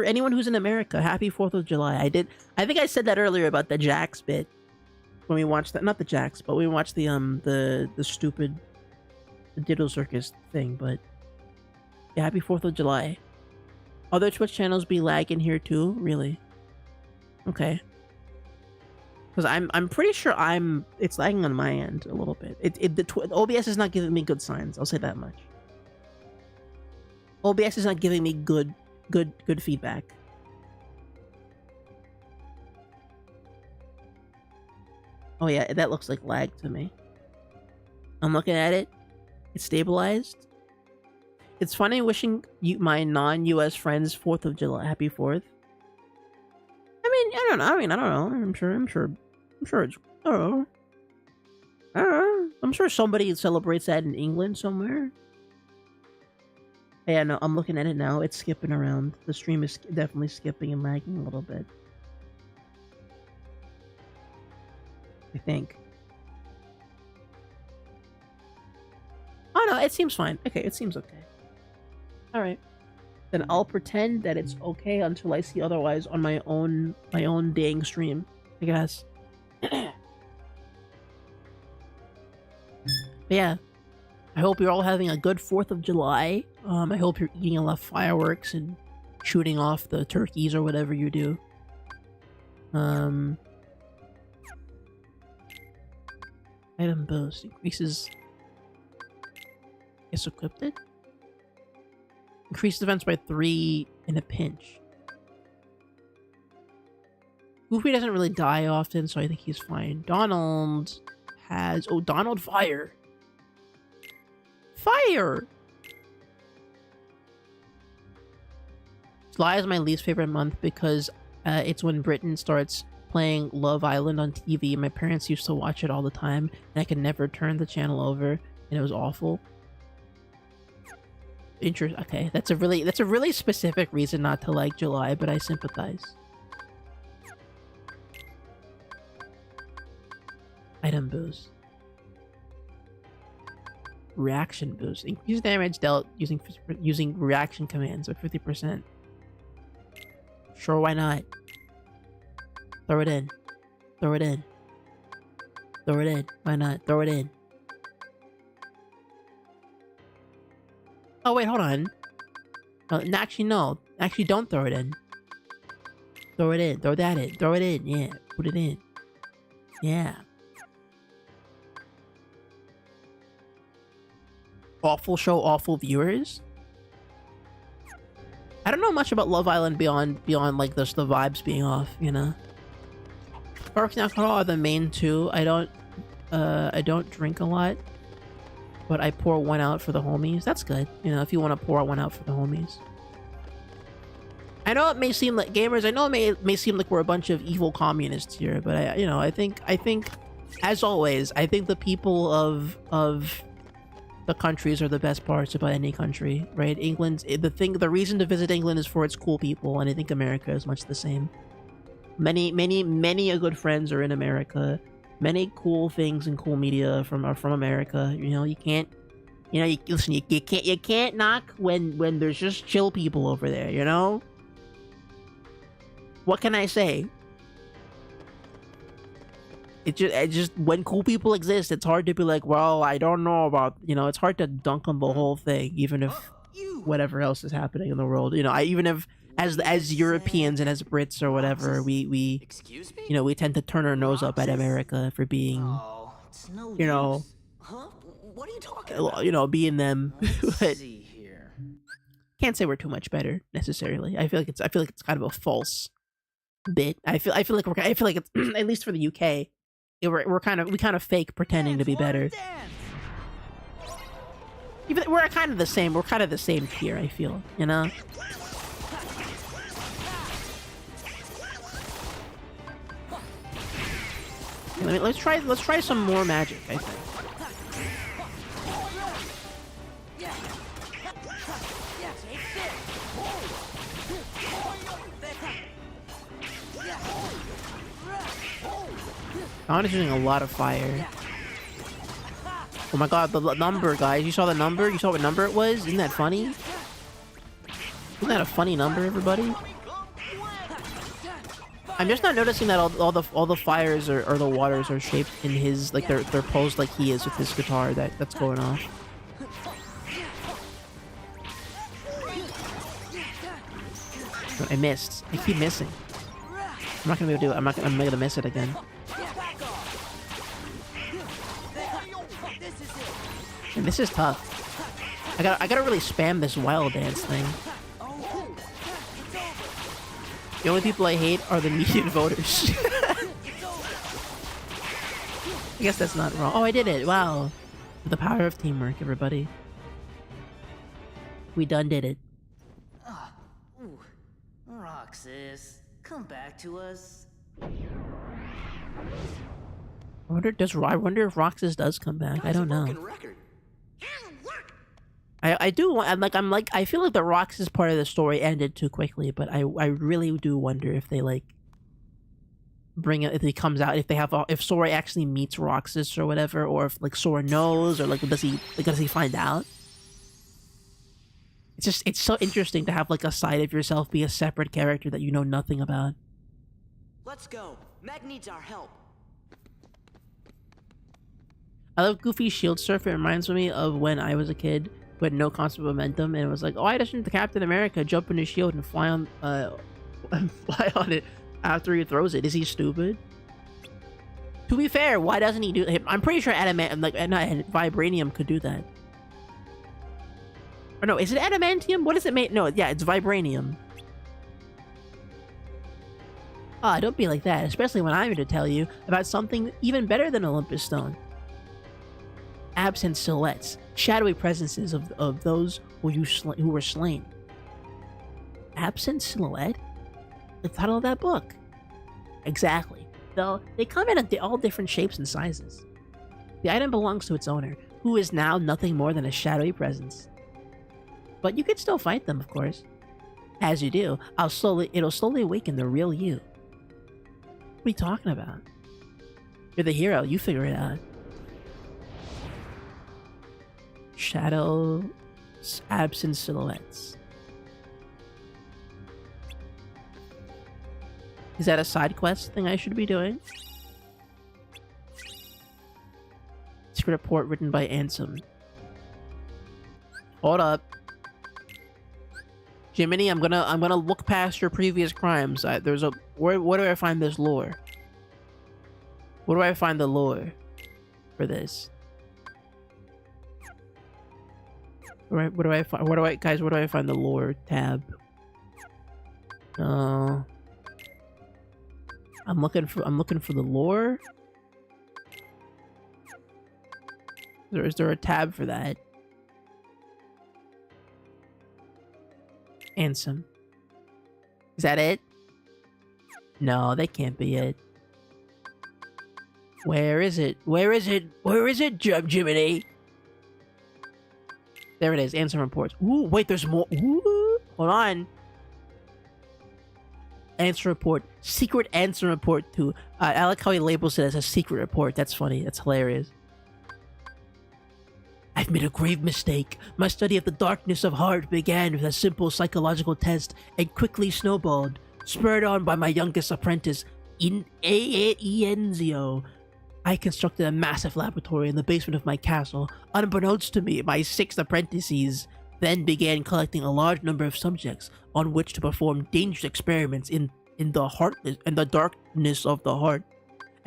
S1: anyone who's in America, happy 4th of July. I think I said that earlier about the Jax bit when we watched that. Not the Jax, but we watched the stupid Diddle Circus thing. But yeah, happy 4th of July. Other Twitch channels be lagging here too, really? Okay. Because I'm pretty sure it's lagging on my end a little bit. OBS is not giving me good signs. I'll say that much. OBS is not giving me good feedback. Oh yeah, that looks like lag to me. I'm looking at it. It's stabilized. It's funny wishing my non-US friends 4th of July. Happy 4th. I don't know. I'm sure it's, I don't know. I'm sure somebody celebrates that in England somewhere. Yeah, no, I'm looking at it now. It's skipping around. The stream is definitely skipping and lagging a little bit. I think. Oh no, it seems fine. Okay, it seems okay. Alright. Then I'll pretend that it's okay until I see otherwise on my own dang stream, I guess. But yeah. I hope you're all having a good 4th of July. I hope you're eating a lot of fireworks and shooting off the turkeys or whatever you do. Item boost increases. Guess equipped it? Increase defense by 3 in a pinch. Goofy doesn't really die often, so I think he's fine. Donald has... Oh, Donald Fire! Fire! July is my least favorite month because it's when Britain starts playing Love Island on TV. My parents used to watch it all the time, and I could never turn the channel over, and it was awful. Okay, that's a really specific reason not to like July, but I sympathize. Item boost. Reaction boost. Increase damage dealt using reaction commands by 50%. Sure, why not? Throw it in. Throw it in. Throw it in. Why not? Throw it in. Oh wait, hold on. Actually, no. Actually, don't throw it in. Throw it in. Throw that in. Throw it in. Yeah. Put it in. Yeah. Awful show, awful viewers. I don't know much about Love Island beyond like just the vibes being off, you know. Herc and alcohol are the main two. I don't drink a lot, but I pour one out for the homies. That's good, you know. If you want to pour one out for the homies. I know it may seem like gamers. I know it may seem like we're a bunch of evil communists here, but I think as always, I think the people of the countries are the best parts about any country, right? The reason to visit England is for its cool people, and I think America is much the same. Many good friends are in America. Many cool things and cool media are from America. You know, you can't knock when there's just chill people over there, you know? What can I say? It just when cool people exist, it's hard to be like, well, I don't know about, you know, it's hard to dunk on the whole thing, even if whatever else is happening in the world, you know. Even if as Europeans and as Brits or whatever, we you know, we tend to turn our nose up at America for being, you know,
S11: What are you talking about?
S1: you know, being them. But
S11: See here.
S1: can't say we're too much better necessarily. I feel like it's kind of a false bit. I feel like it's at least for the UK. We kind of fake pretending to be better. Even we're kind of the same. We're kind of the same tier. I feel, you know. Let's try some more magic. I think. Don is using a lot of fire. Oh my god, the number, guys. You saw the number? You saw what number it was? Isn't that funny? Isn't that a funny number, everybody? I'm just not noticing that all the fires or the waters are shaped in his, like they're posed like he is with his guitar that's going off. I missed. I keep missing. I'm not gonna be able to do it. I'm gonna miss it again. And this is tough. I gotta really spam this wild dance thing. The only people I hate are the median voters. I guess that's not wrong. Oh, I did it. Wow. The power of teamwork, everybody. We done did it.
S11: Ooh. Roxas, come back to us.
S1: I wonder if Roxas does come back. I don't know. I do want, I feel like the Roxas part of the story ended too quickly, but I really do wonder if they like bring it, if he comes out, if they have, if Sora actually meets Roxas or whatever, or if like Sora knows, or like does he find out? It's so interesting to have like a side of yourself be a separate character that you know nothing about.
S18: Let's go. Meg needs our help.
S1: I love Goofy's shield surf. It reminds me of when I was a kid who had no concept of momentum, and it was like, oh, I just need the Captain America jump in his shield and fly on fly on it after he throws it. Is he stupid? To be fair, why doesn't he do it? I'm pretty sure Vibranium could do that. Or no, is it adamantium? What is it made? No, yeah, it's vibranium. Ah, don't be like that, especially when I'm here to tell you about something even better than Olympus Stone. Absent silhouettes, shadowy presences of those who were slain. Absent silhouette? The title of that book. Exactly. Though they come in all different shapes and sizes. The item belongs to its owner, who is now nothing more than a shadowy presence. But you can still fight them, of course. As you do, it'll slowly awaken the real you. What are you talking about? You're the hero, you figure it out. Shadows, absent silhouettes. Is that a side quest thing I should be doing? Secret report written by Ansem. Hold up. Jiminy, I'm gonna look past your previous crimes. Where do I find this lore? Where do I find the lore for this? Where do I find the lore tab? I'm looking for the lore. Is there a tab for that? Ansem. Is that it? No, that can't be it. Where is it? Where is it? Where is it, Jiminy? There it is. Ansem reports. Ooh, wait, there's more. Ooh, hold on. Answer report. Secret answer report too. I like how he labels it as a secret report. That's funny. That's hilarious. I've made a grave mistake. My study of the darkness of heart began with a simple psychological test and quickly snowballed, spurred on by my youngest apprentice, Enzio. I constructed a massive laboratory in the basement of my castle. Unbeknownst to me, my 6 apprentices then began collecting a large number of subjects on which to perform dangerous experiments in the darkness of the heart.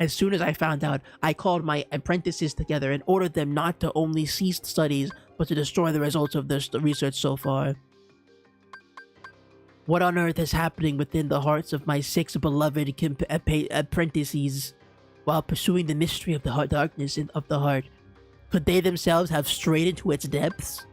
S1: As soon as I found out, I called my apprentices together and ordered them not to only cease studies, but to destroy the results of this research so far. What on earth is happening within the hearts of my 6 beloved apprentices while pursuing the mystery of the darkness of the heart? Could they themselves have strayed into its depths?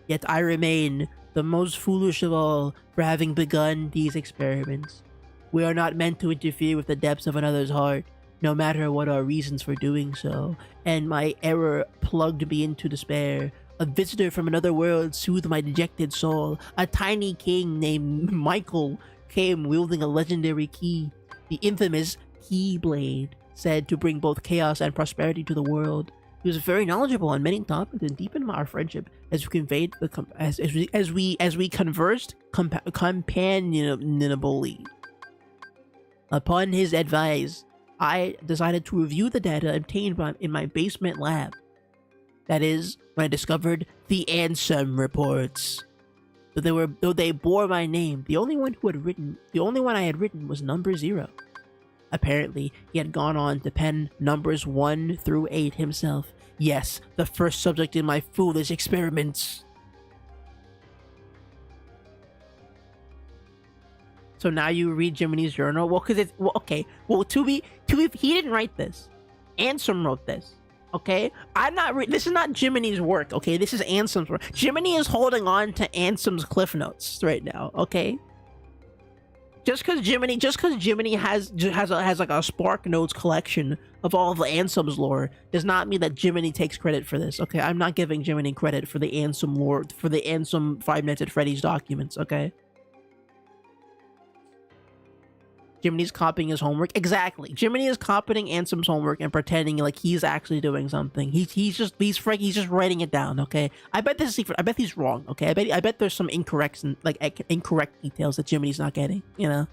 S1: Yet I remain the most foolish of all for having begun these experiments. We are not meant to interfere with the depths of another's heart, no matter what our reasons for doing so, and my error plugged me into despair. A visitor from another world soothed my dejected soul. A tiny king named Michael came wielding a legendary key, the infamous Keyblade, said to bring both chaos and prosperity to the world. He was very knowledgeable on many topics and deepened our friendship as we conveyed as we conversed companionably. Upon his advice, I decided to review the data obtained in my basement lab. That is, when I discovered the Ansem reports. Though they bore my name, the only one I had written was number 0. Apparently, he had gone on to pen numbers 1 through 8 himself. Yes, the first subject in my foolish experiments. So now you read Jiminy's journal? Well, because it's... Well, okay. Well, to be... He didn't write this. Ansem wrote this. Okay? I'm not... This is not Jiminy's work, okay? This is Ansem's work. Jiminy is holding on to Ansem's cliff notes right now, okay? Just because Jiminy has like a Spark Notes collection of all of the Ansem's lore does not mean that Jiminy takes credit for this. Okay, I'm not giving Jiminy credit for the Ansem lore, for the Ansem Five Nights at Freddy's documents. Okay. Jiminy's copying his homework. Exactly. Jiminy is copying Ansem's homework and pretending like he's actually doing something. He's just writing it down. Okay. I bet he's wrong. Okay. I bet there's some incorrect details that Jiminy's not getting. You know.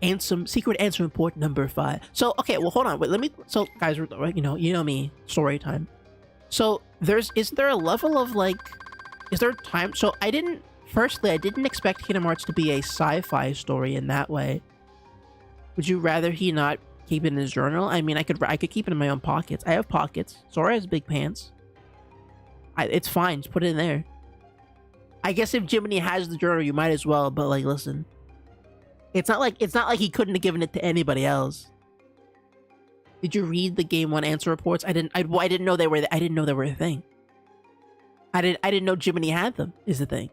S1: Ansem secret Ansem report number 5. So okay. Well, hold on. Wait. Let me. So guys, you know me. Story time. So is there a level of like, is there time? So Firstly, I didn't expect Kingdom Hearts to be a sci-fi story in that way. Would you rather he not keep it in his journal? I mean, I could keep it in my own pockets. I have pockets. Sora has big pants. It's fine. Just put it in there. I guess if Jiminy has the journal, you might as well. But like, listen, it's not like he couldn't have given it to anybody else. Did you read the Game 1 answer reports? I didn't know they were. I didn't know they were a thing. I didn't know Jiminy had them. Is the thing.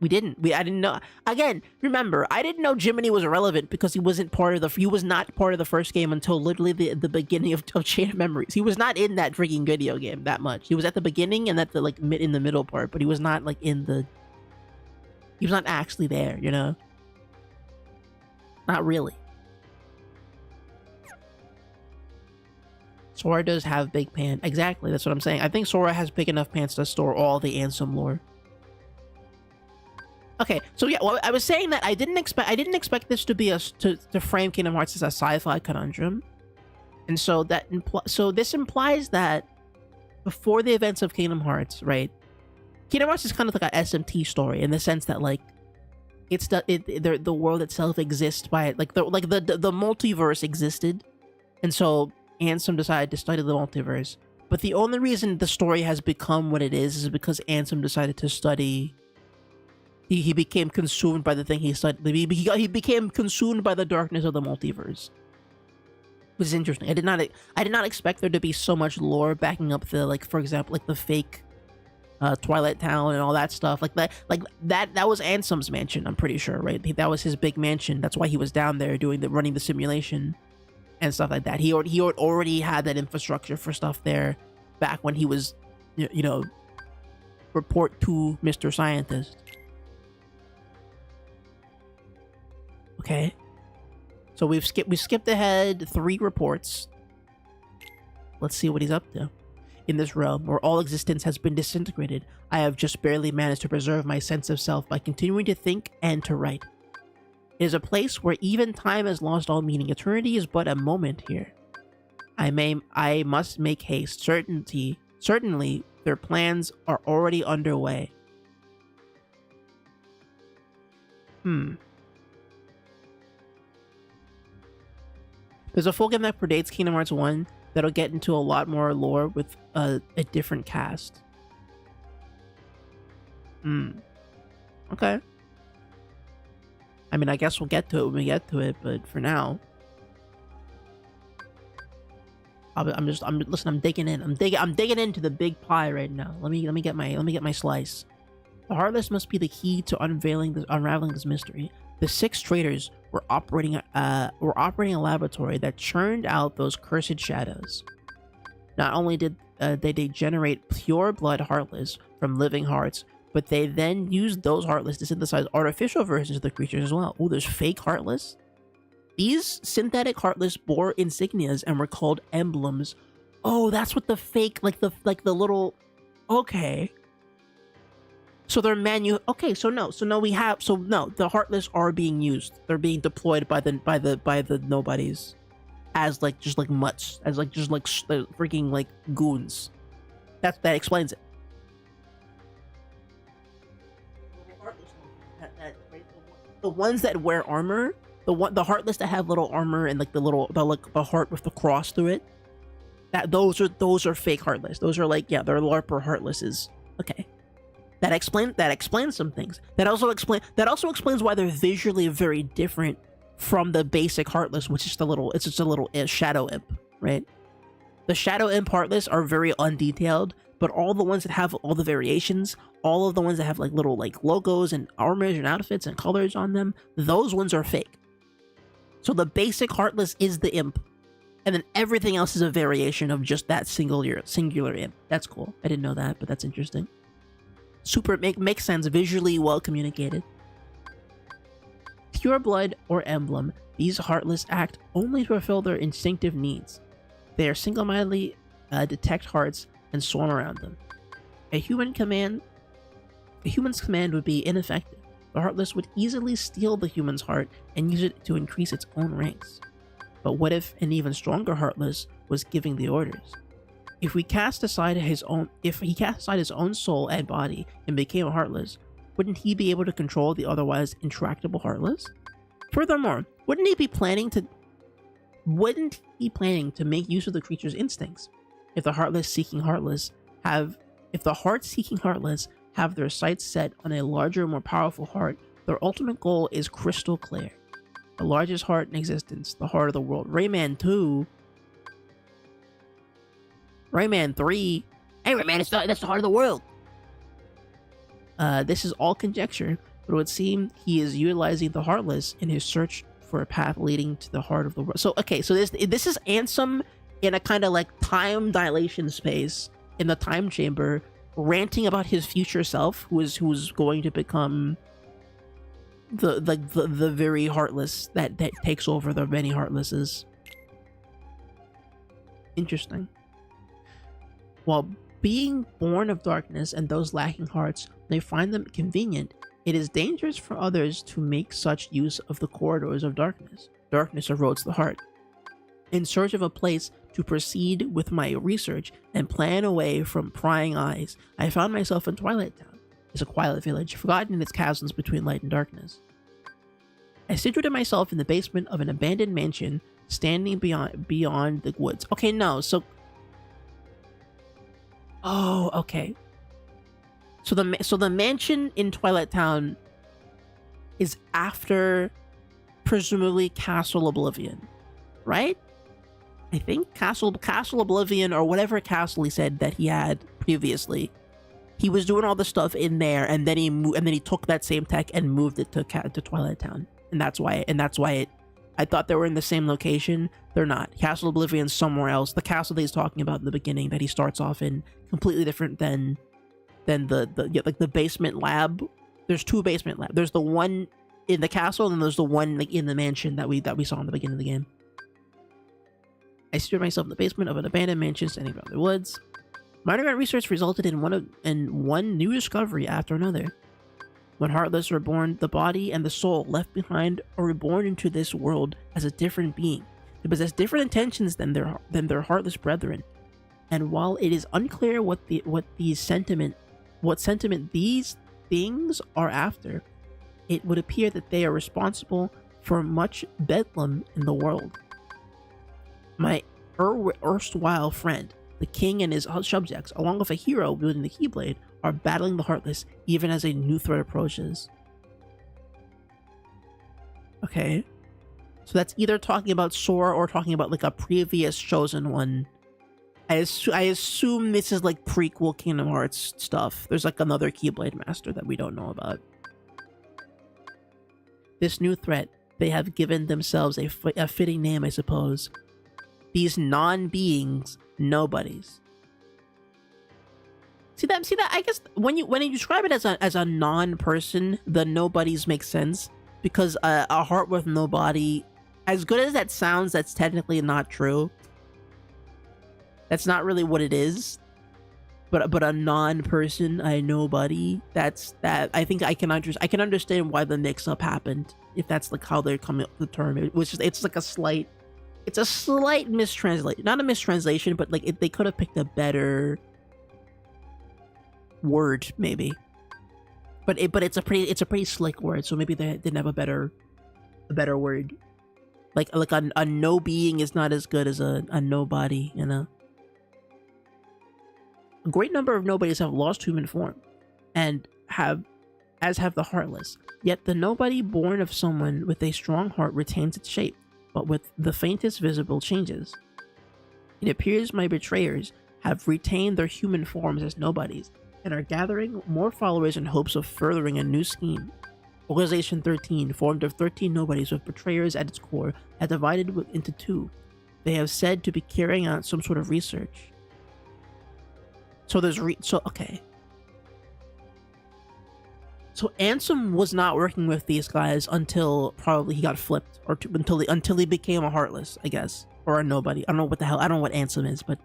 S1: I didn't know. Again, remember, I didn't know Jiminy was irrelevant because he was not part of the first game until literally the beginning of Chain of Memories. He was not in that freaking video game that much. He was at the beginning and at the in the middle part, but he was not like he was not actually there, you know? Not really. Sora does have big pants. Exactly, that's what I'm saying. I think Sora has big enough pants to store all the Ansem lore. Okay, so yeah, well, I was saying that I didn't expect this to be to frame Kingdom Hearts as a sci-fi conundrum, and so this implies that before the events of Kingdom Hearts, right? Kingdom Hearts is kind of like a SMT story in the sense that like the world itself exists by the multiverse existed, and so Ansem decided to study the multiverse. But the only reason the story has become what it is because Ansem decided to study. He became consumed by the thing he studied. He became consumed by the darkness of the multiverse. Which is interesting. I did not expect there to be so much lore backing up the for example, the fake Twilight Town and all that stuff. That was Ansem's mansion, I'm pretty sure, right? That was his big mansion. That's why he was down there running the simulation and stuff like that. He already had that infrastructure for stuff there back when he was report to Mr. Scientist. Okay, so we skipped ahead 3 reports. Let's see what he's up to. In this realm, where all existence has been disintegrated, I have just barely managed to preserve my sense of self by continuing to think and to write. It is a place where even time has lost all meaning. Eternity is but a moment here. I must make haste. Certainly, their plans are already underway. There's a full game that predates Kingdom Hearts 1 that'll get into a lot more lore with a different cast. Okay. I mean, I guess we'll get to it when we get to it, but for now, I'm digging in. I'm digging into the big pie right now. Let me get my slice. The Heartless must be the key to unraveling this mystery. The 6 traitors were operating a laboratory that churned out those cursed shadows. Not only did they generate pure blood Heartless from living hearts, but they then used those Heartless to synthesize artificial versions of the creatures as well. Oh, there's fake Heartless? These synthetic Heartless bore insignias and were called emblems. Oh, that's what the fake, the little... Okay. So they're the Heartless are being used. They're being deployed by the nobodies as just mutts, as freaking goons. That explains it. The ones that wear armor, the Heartless that have little armor and the heart with the cross through it. Those are fake Heartless. Those are they're LARPer Heartlesses. Okay. That explains some things. That also explains why they're visually very different from the basic Heartless, which is just a little shadow imp, right? The shadow imp Heartless are very undetailed. but all the ones that have all the variations, all of the ones that have like little like logos and armors and outfits and colors on them, those ones are fake. So the basic Heartless is the imp, and then everything else is a variation of just that singular imp. That's cool. I didn't know that, but that's interesting. Super makes sense, visually well communicated. Pure blood or emblem, these Heartless act only to fulfill their instinctive needs. They are single-mindedly detect hearts and swarm around them. A human's command would be ineffective. The Heartless would easily steal the human's heart and use it to increase its own ranks. But what if an even stronger Heartless was giving the orders? If he cast aside his own soul and body and became a Heartless, wouldn't he be able to control the otherwise intractable Heartless? Furthermore, wouldn't he be planning to make use of the creature's instincts? If the heart-seeking Heartless have their sights set on a larger, more powerful heart, their ultimate goal is crystal clear. The largest heart in existence, the heart of the world. Rayman 2. Rayman 3. Hey Rayman, that's the heart of the world. This is all conjecture, but it would seem he is utilizing the Heartless in his search for a path leading to the heart of the world. So, okay, so this is Ansem in a kind of like time dilation space in the time chamber, ranting about his future self, who's going to become the very Heartless that takes over the many Heartlesses. Interesting. While being born of darkness and those lacking hearts may find them convenient, it is dangerous for others to make such use of the corridors of darkness. Darkness erodes the heart. In search of a place to proceed with my research and plan away from prying eyes, I found myself in Twilight Town. It's a quiet village, forgotten in its chasms between light and darkness. I situated myself in the basement of an abandoned mansion, standing beyond the woods. Okay, no, so... Oh, okay. So the mansion in Twilight Town is after, presumably, Castle Oblivion, right? I think Castle Oblivion, or whatever castle he said that he had previously. He was doing all the stuff in there, and then he took that same tech and moved it to Twilight Town, and that's why I thought they were in the same location. They're not. Castle Oblivion's somewhere else. The castle that he's talking about in the beginning, that he starts off in, completely different than the basement lab. There's two basement labs. There's the one in the castle, and then there's the one like in the mansion that we saw in the beginning of the game. I situated myself in the basement of an abandoned mansion standing around the woods. My underground research resulted in one new discovery after another. When Heartless are born, the body and the soul left behind are reborn into this world as a different being. They possess different intentions than their Heartless brethren. And while it is unclear what sentiment these things are after, it would appear that they are responsible for much bedlam in the world. My erstwhile friend, the king and his subjects, along with a hero wielding the Keyblade, are battling the Heartless even as a new threat approaches. Okay. So that's either talking about Sora or talking about like a previous chosen one. I assume this is like prequel Kingdom Hearts stuff. There's like another Keyblade Master that we don't know about. This new threat, they have given themselves a fitting name, I suppose. These non-beings, nobodies. See that? I guess when you describe it as a non-person, the nobodies make sense, because a heart with no body, as good as that sounds, that's technically not true. That's not really what it is. But a non-person, a nobody, that. I think I can understand why the mix-up happened, if that's like how they're coming up with the term. It's like a slight mistranslation, not a mistranslation, but like they could have picked a better word, maybe. But it's a pretty slick word, so maybe they didn't have a better word. Like a no being is not as good as a nobody, you know. A great number of nobodies have lost human form, as have the Heartless. Yet the nobody born of someone with a strong heart retains its shape, but with the faintest visible changes. It appears my betrayers have retained their human forms as nobodies and are gathering more followers in hopes of furthering a new scheme. Organization 13, formed of 13 nobodies with betrayers at its core, had divided into two. They have said to be carrying out some sort of research. So there's okay. So Ansem was not working with these guys until probably he got flipped, or until he became a Heartless, I guess, or a nobody. I don't know what the hell. I don't know what Ansem is, but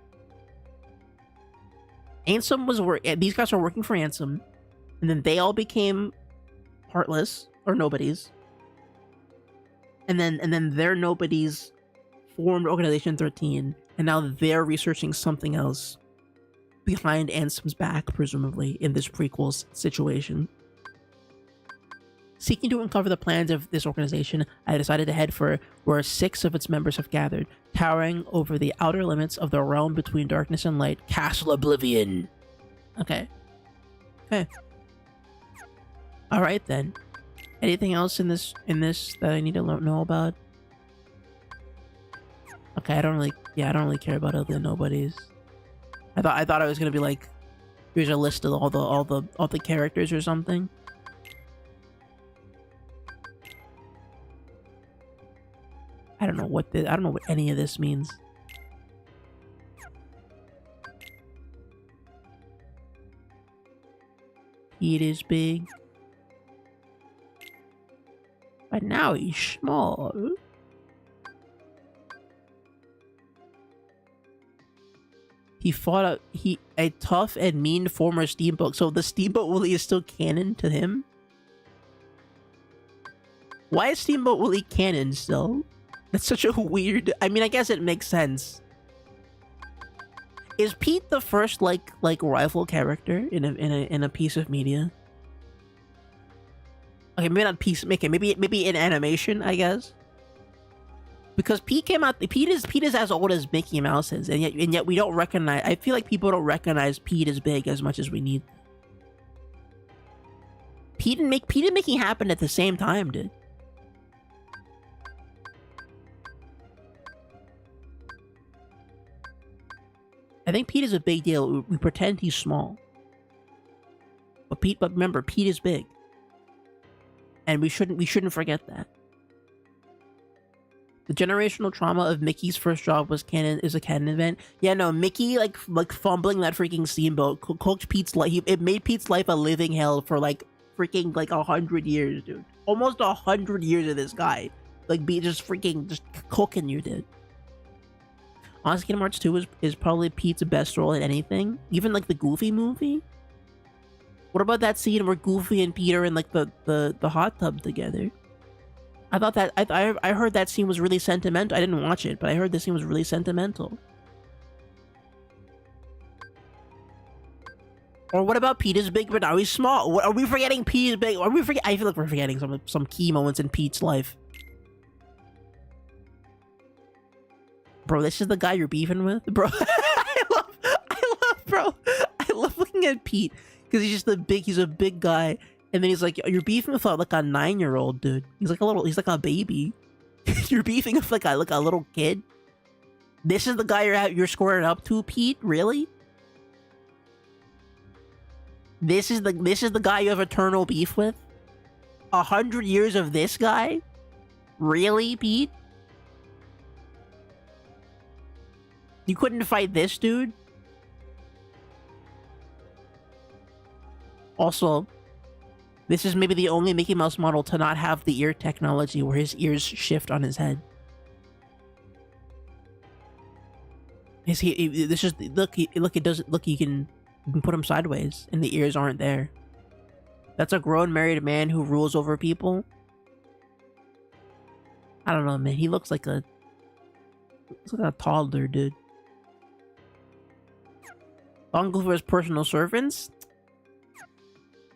S1: Ansem was these guys were working for Ansem, and then they all became Heartless or nobodies, and then their nobodies formed Organization 13, and now they're researching something else behind Ansem's back, presumably in this prequel situation. Seeking to uncover the plans of this organization, I decided to head for where 6 of its members have gathered, towering over the outer limits of the realm between darkness and light, Castle Oblivion. Okay. All right then. Anything else in this that I need to know about? Okay, I don't really care about other nobodies. I thought I was gonna be like, here's a list of all the characters or something. I don't know what any of this means. It is big, but now he's small. He fought a tough and mean former steamboat. So the Steamboat Willie is still canon to him? Why is Steamboat Willie canon still? That's such a weird... I mean, I guess it makes sense. Is Pete the first like rival character in a piece of media? Okay, maybe not piece making. Maybe in animation, I guess. Because Pete came out. Pete is as old as Mickey Mouse is, and yet we don't recognize. I feel like people don't recognize Pete as big as much as we need. Pete and Mickey happened at the same time, dude. I think Pete is a big deal. We pretend he's small, but remember, Pete is big, and we shouldn't forget that. The generational trauma of Mickey's first job is a canon event. Yeah, no, Mickey like fumbling that freaking steamboat cooked Pete's life. It made Pete's life a living hell for like freaking 100 years, dude. Almost 100 years of this guy just cooking you, dude. Honestly, Kingdom Hearts 2 is probably Pete's best role in anything. Even like the Goofy movie. What about that scene where Goofy and Pete are in like the hot tub together? I thought that I heard that scene was really sentimental. I didn't watch it, but I heard this scene was really sentimental. Or what about Pete is big, but now he's small? Are we forgetting Pete is big? I feel like we're forgetting some key moments in Pete's life. Bro, this is the guy you're beefing with, bro. I love looking at Pete because he's a big guy, and then he's like, you're beefing with like a 9-year-old dude. He's like a baby. You're beefing with like a little kid. This is the guy you're squaring up to, Pete? Really? This is the guy you have eternal beef with? 100 years of this guy? Really, Pete? You couldn't fight this dude? Also, this is maybe the only Mickey Mouse model to not have the ear technology where his ears shift on his head. Look, you can put him sideways and the ears aren't there. That's a grown married man who rules over people. I don't know, man. He looks like a toddler, dude. Uncle for his personal servants?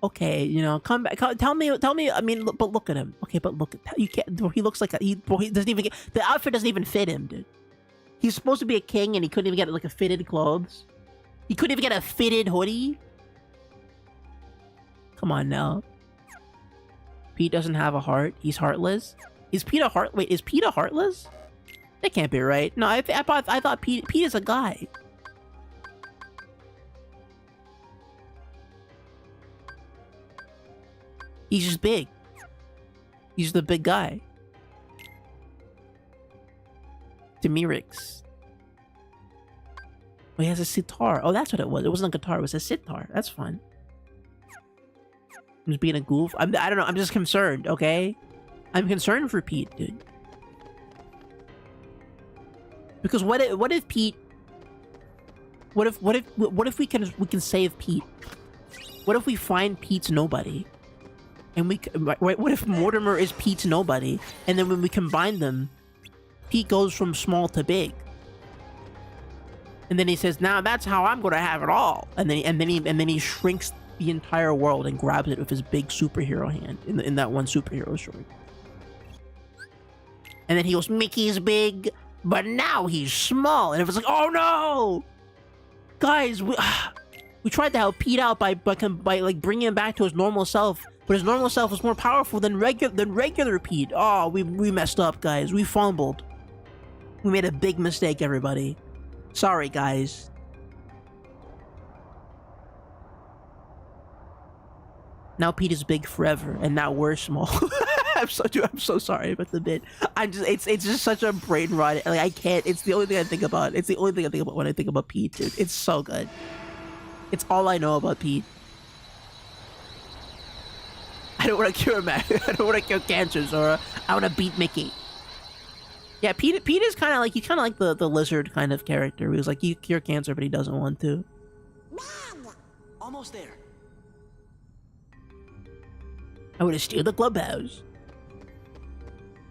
S1: Okay, you know, come back. Tell me. I mean, but look at him. Okay, but look at you can't. He looks like he doesn't even get the outfit. Doesn't even fit him, dude. He's supposed to be a king, and he couldn't even get like a fitted clothes. He couldn't even get a fitted hoodie. Come on now. Pete doesn't have a heart. He's heartless. Is Pete a heart? Wait, is Pete a heartless? That can't be right. No, I thought Pete is a guy. He's just big. He's the big guy. Demirix. Oh, he has a sitar. Oh, that's what it was. It wasn't a guitar. It was a sitar. That's fun. I'm just being a goof. I don't know. I'm just concerned, okay? I'm concerned for Pete, dude. Because what if Pete... What if we can save Pete? What if we find Pete's nobody? And what if Mortimer is Pete's nobody? And then when we combine them, Pete goes from small to big. And then he says, "Now that's how I'm gonna have it all." And then he shrinks the entire world and grabs it with his big superhero hand in that one superhero story. And then he goes, "Mickey's big, but now he's small." And it was like, "Oh no, guys, we tried to help Pete out by like bringing him back to his normal self, but his normal self was more powerful than regular Pete. Oh, we messed up, guys. We fumbled. We made a big mistake, everybody. Sorry, guys." Now Pete is big forever, and now we're small. I'm so sorry about the bit. It's just such a brain rot. Like, I can't. It's the only thing I think about. It's the only thing I think about when I think about Pete, dude. It's so good. It's all I know about Pete. I don't want to cure Mac. I don't want to cure cancer, Zora. I want to beat Mickey. Yeah, Pete is kind of like, he's kind of like the lizard kind of character. He was like, he cure cancer, but he doesn't want to.
S18: Almost there.
S1: I want to steal the clubhouse.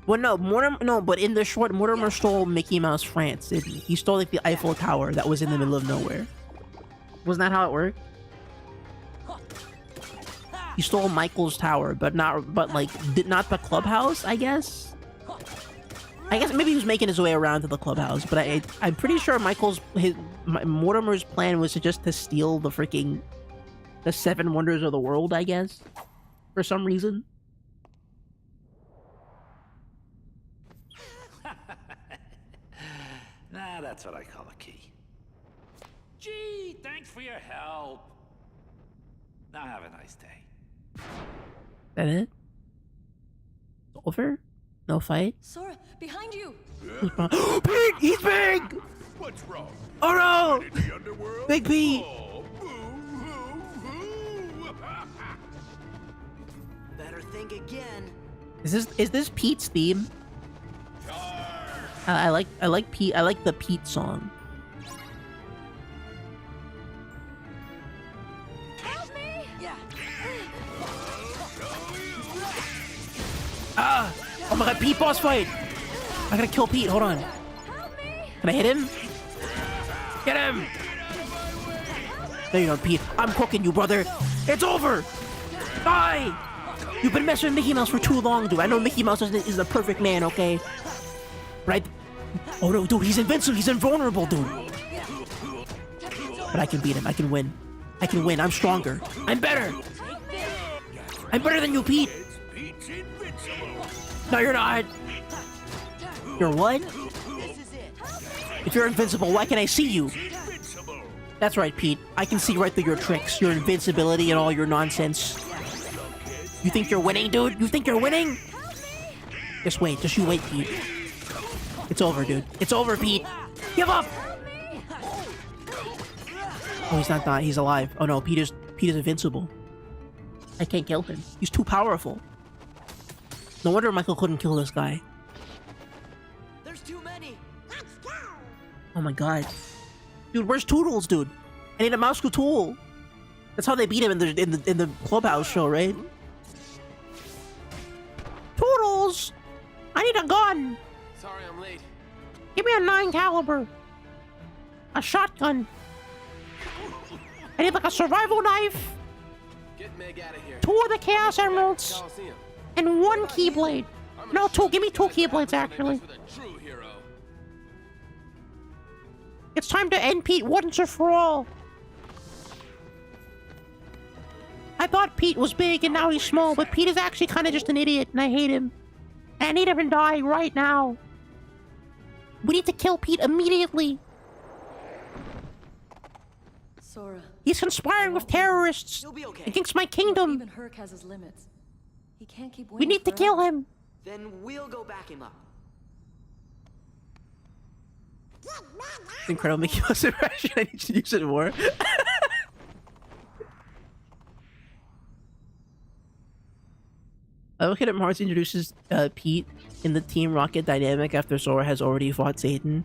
S1: Well, no, but in the short, Mortimer stole Mickey Mouse France, didn't he? He stole like the Eiffel Tower that was in the middle of nowhere. Wasn't that how it worked? He stole Michael's tower, but not the clubhouse, I guess? I guess maybe he was making his way around to the clubhouse, but I'm pretty sure Mortimer's plan was to steal the 7 wonders of the world, I guess, for some reason.
S8: Nah, that's what I call a key. Gee, thanks for your help. Now have a nice day.
S1: That it? Over? No fight?
S5: Sora, behind you!
S1: Pete! He's big!
S9: What's wrong?
S1: Oh no!
S9: In the underworld?
S1: Big Pete!
S9: Oh,
S18: Better think again.
S1: Is this Pete's theme? I like Pete. I like the Pete song.
S5: Help me! Yeah.
S1: Ah! Oh my god, Pete boss fight! I gotta kill Pete, hold on. Can I hit him? Get him! There you go, Pete. I'm cooking you, brother. It's over! Die! You've been messing with Mickey Mouse for too long, dude. I know Mickey Mouse is the perfect man, okay? Right? Oh no, dude, he's invincible. He's invulnerable, dude. But I can beat him. I can win. I can win. I'm stronger. I'm better. I'm better than you, Pete. No, you're not. You're what? If you're invincible, why can't I see you? That's right, Pete. I can see right through your tricks, your invincibility, and all your nonsense. You think you're winning, dude? You think you're winning? Just wait. Just you wait, Pete. It's over, dude. It's over, Pete. Give up! Oh, he's not dying. He's alive. Oh no, Pete is invincible. I can't kill him. He's too powerful. No wonder Michael couldn't kill this guy.
S18: There's too many.
S17: Let's go.
S1: Oh my god. Dude, where's Toodles, dude? I need a mouse tool. That's how they beat him in the clubhouse show, right? Toodles! I need a gun!
S12: Sorry I'm late.
S1: Give me a 9 caliber. A shotgun. I need like a survival knife.
S12: Get Meg out of here.
S1: 2 of the Chaos Emeralds.
S12: Coliseum.
S1: And 1 Keyblade. No, 2. Give me 2 Keyblades, actually.
S12: With a true hero.
S1: It's time to end Pete once and for all. I thought Pete was big and now he's small, but Pete is actually kind of just an idiot and I hate him. And I need him to die right now. We need to kill Pete immediately.
S5: Sora.
S1: He's conspiring with terrorists
S18: You'll be okay.
S1: against my kingdom.
S5: Even Herc has his limits. He can't keep
S1: We
S5: winning
S1: need to kill
S5: forever.
S1: him.
S18: Then we'll go back him up.
S1: It's incredible Mickey Mouse impression. I need to use it more. I look at it. Mars introduces Pete in the Team Rocket dynamic after Sora has already fought Satan.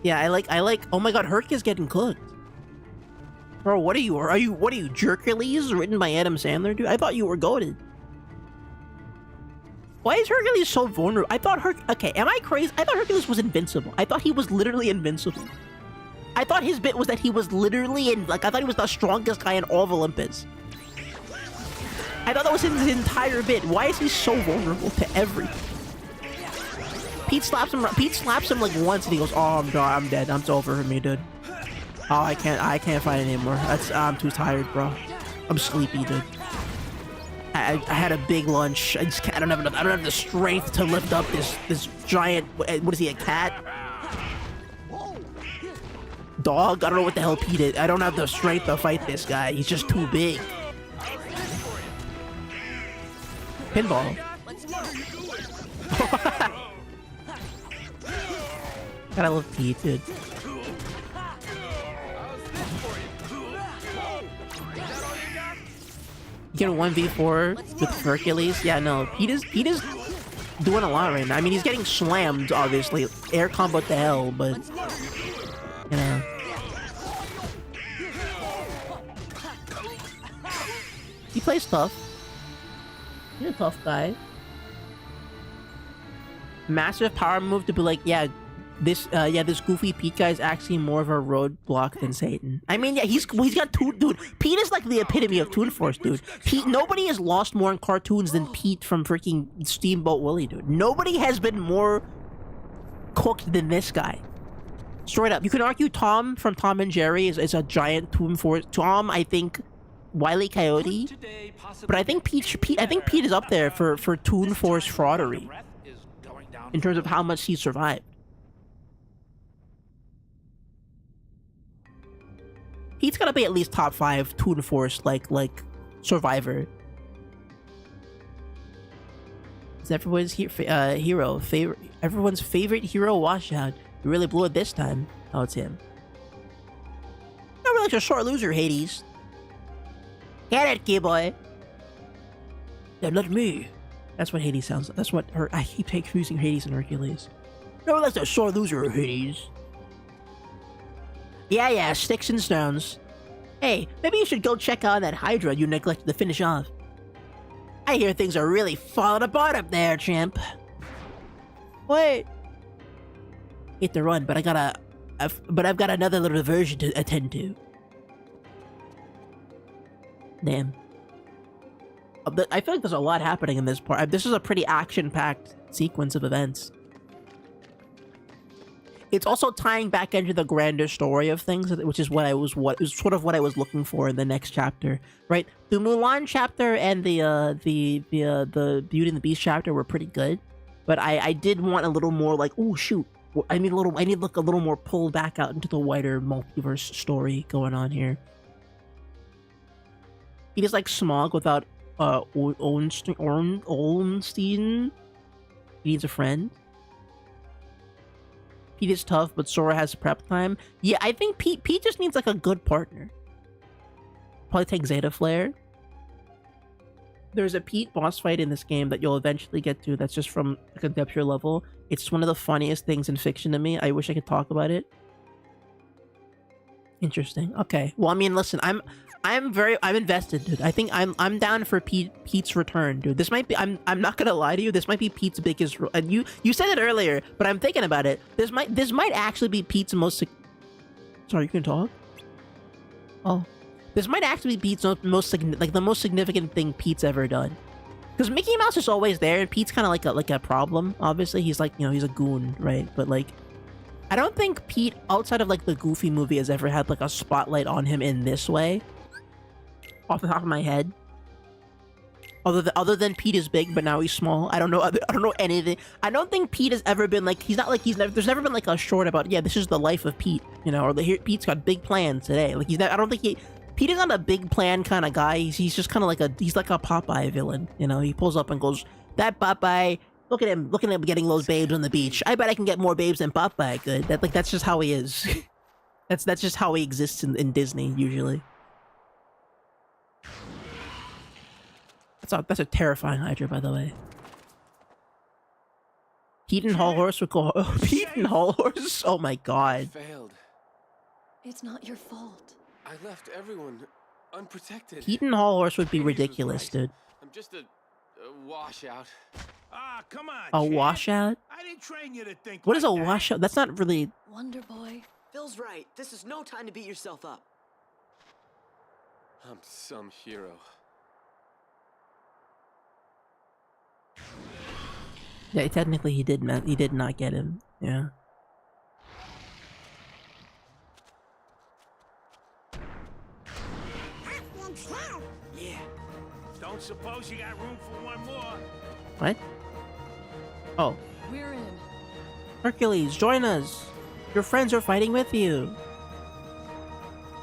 S1: Yeah, I like. Oh my God, Herc is getting cooked. Bro, what are you? What are you? Jerkules written by Adam Sandler, dude? I thought you were goated. Why is Hercules so vulnerable? I thought okay, am I crazy? I thought Hercules was invincible. I thought he was literally invincible. I thought his bit was that he was literally I thought he was the strongest guy in all of Olympus. I thought that was his entire bit. Why is he so vulnerable to everything? Pete slaps him like once and he goes, "Oh, I'm dead. It's over for me, dude. Oh, I can't fight anymore. I'm too tired, bro. I'm sleepy, dude. I had a big lunch. I don't have the strength to lift up this giant. What is he? A cat? Dog? I don't know what the hell Pete is. I don't have the strength to fight this guy. He's just too big. Pinball. God, I love Pete, dude. You get a 1v4 with Hercules? Yeah, no. Pete is doing a lot right now. I mean, he's getting slammed, obviously. Air combo to hell, but... You know. He plays tough. He's a tough guy. Massive power move to be like, yeah, this goofy Pete guy is actually more of a roadblock than Satan. I mean, yeah, he's got dude. Pete is like the epitome of Toon Force, dude. Nobody has lost more in cartoons than Pete from freaking Steamboat Willie, dude. Nobody has been more cooked than this guy. Straight up. You can argue Tom from Tom and Jerry is a giant Toon Force. Tom, I think, Wile E. Coyote, but I think Pete is up there for Toon Force fraudery in terms of how much he survived. Pete's gotta be at least top 5 Toon Force like survivor. It's everyone's everyone's favorite hero washout. You really blew it this time. Oh, it's him. Not really a short loser, Hades. Get it, key boy. Yeah, not me. That's what Hades sounds like. That's what I keep confusing Hades and Hercules. No, that's a sore loser, Hades. Yeah, sticks and stones. Hey, maybe you should go check out that Hydra you neglected to finish off. I hear things are really falling apart up there, champ. Wait. Hate to run, but I've got another little diversion to attend to. Damn. I feel like there's a lot happening in this part. This is a pretty action-packed sequence of events. It's also tying back into the grander story of things, which is what sort of what I was looking for in the next chapter, right? The Mulan chapter and the Beauty and the Beast chapter were pretty good, but I did want a little more like, oh shoot, I need like a little more pulled back out into the wider multiverse story going on here. He is like Smog without Ornstein. He needs a friend. Pete is tough, but Sora has prep time. Yeah, I think Pete just needs like a good partner. Probably take Zeta Flare. There's a Pete boss fight in this game that you'll eventually get to that's just from a conceptual level. It's one of the funniest things in fiction to me. I wish I could talk about it. Interesting. Okay. Well, I mean, listen, I'm invested, dude. I think I'm down for Pete's return, dude. This might be I'm not gonna lie to you, this might be Pete's biggest and you said it earlier, but I'm thinking about it. This might actually be Pete's most sorry, you can talk? Oh. This might actually be Pete's most significant thing Pete's ever done. Because Mickey Mouse is always there, and Pete's kind of like a problem. Obviously, he's like, you know, he's a goon, right? But like, I don't think Pete, outside of like the Goofy movie, has ever had like a spotlight on him in this way. Off the top of my head, other than Pete is big, but now he's small. I don't know anything. I don't think Pete has ever been like there's never been like a short about, yeah, this is the life of Pete, you know, or Pete's got big plans today. Like I don't think Pete is not a big plan kind of guy. He's just kind of like he's like a Popeye villain. You know, he pulls up and goes, "That Popeye, look at him getting those babes on the beach. I bet I can get more babes than Popeye could." That's just how he is. that's just how he exists in Disney usually. That's a terrifying Hydra, by the way. Pete and Hall Horse would go. Oh, Pete and Hall Horse. Oh my god.
S12: Failed.
S5: It's not your fault.
S12: I left everyone unprotected.
S1: Pete and Hall Horse would be ridiculous, dude.
S12: I'm just a washout.
S2: Ah, come on.
S1: A
S2: champ.
S1: washout?
S2: I didn't train you to think.
S1: What
S2: like
S1: is a
S2: that.
S1: washout? That's not really.
S18: Wonder Boy. Phil's right. This is no time to beat yourself up.
S12: I'm some hero.
S1: Yeah, technically he did not get him. Yeah.
S2: Yeah. Don't suppose you got room for one more?
S1: What? Oh.
S5: We're in.
S1: Hercules, join us. Your friends are fighting with you.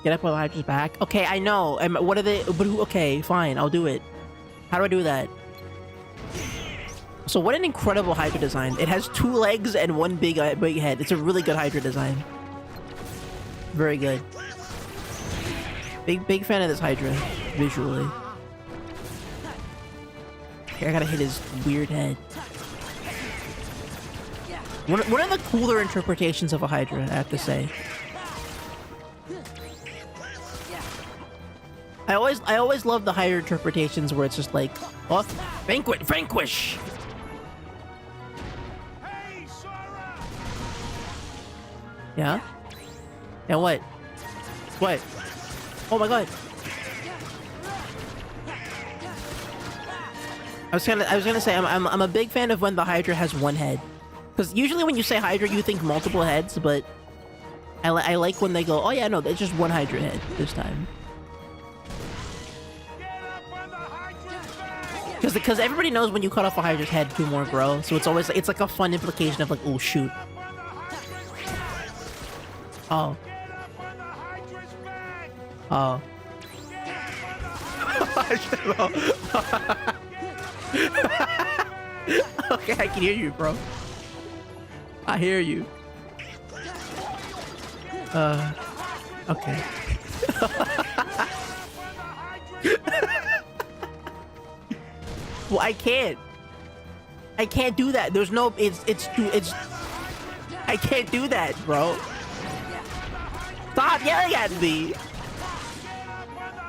S1: Get up while Hydra's back. Okay, I know. What are they? But okay, fine. I'll do it. How do I do that? So what an incredible Hydra design. It has 2 legs and 1 big head. It's a really good Hydra design. Very good. Big fan of this Hydra, visually. Okay, I gotta hit his weird head. One of the cooler interpretations of a Hydra, I have to say. I always love the Hydra interpretations where it's just like, oh, vanquish! Yeah? And what? What? Oh my god! I was gonna say I'm a big fan of when the Hydra has 1 head, because usually when you say Hydra you think multiple heads, but I like when they go, oh yeah, no, it's just 1 Hydra head this time. Because everybody knows when you cut off a Hydra's head, 2 more grow, so it's like a fun implication of like, oh shoot. Oh. Oh. Okay, I can hear you, bro. I hear you. Okay. Well, I can't do that. There's no, I can't do that, bro. Stop yelling at me.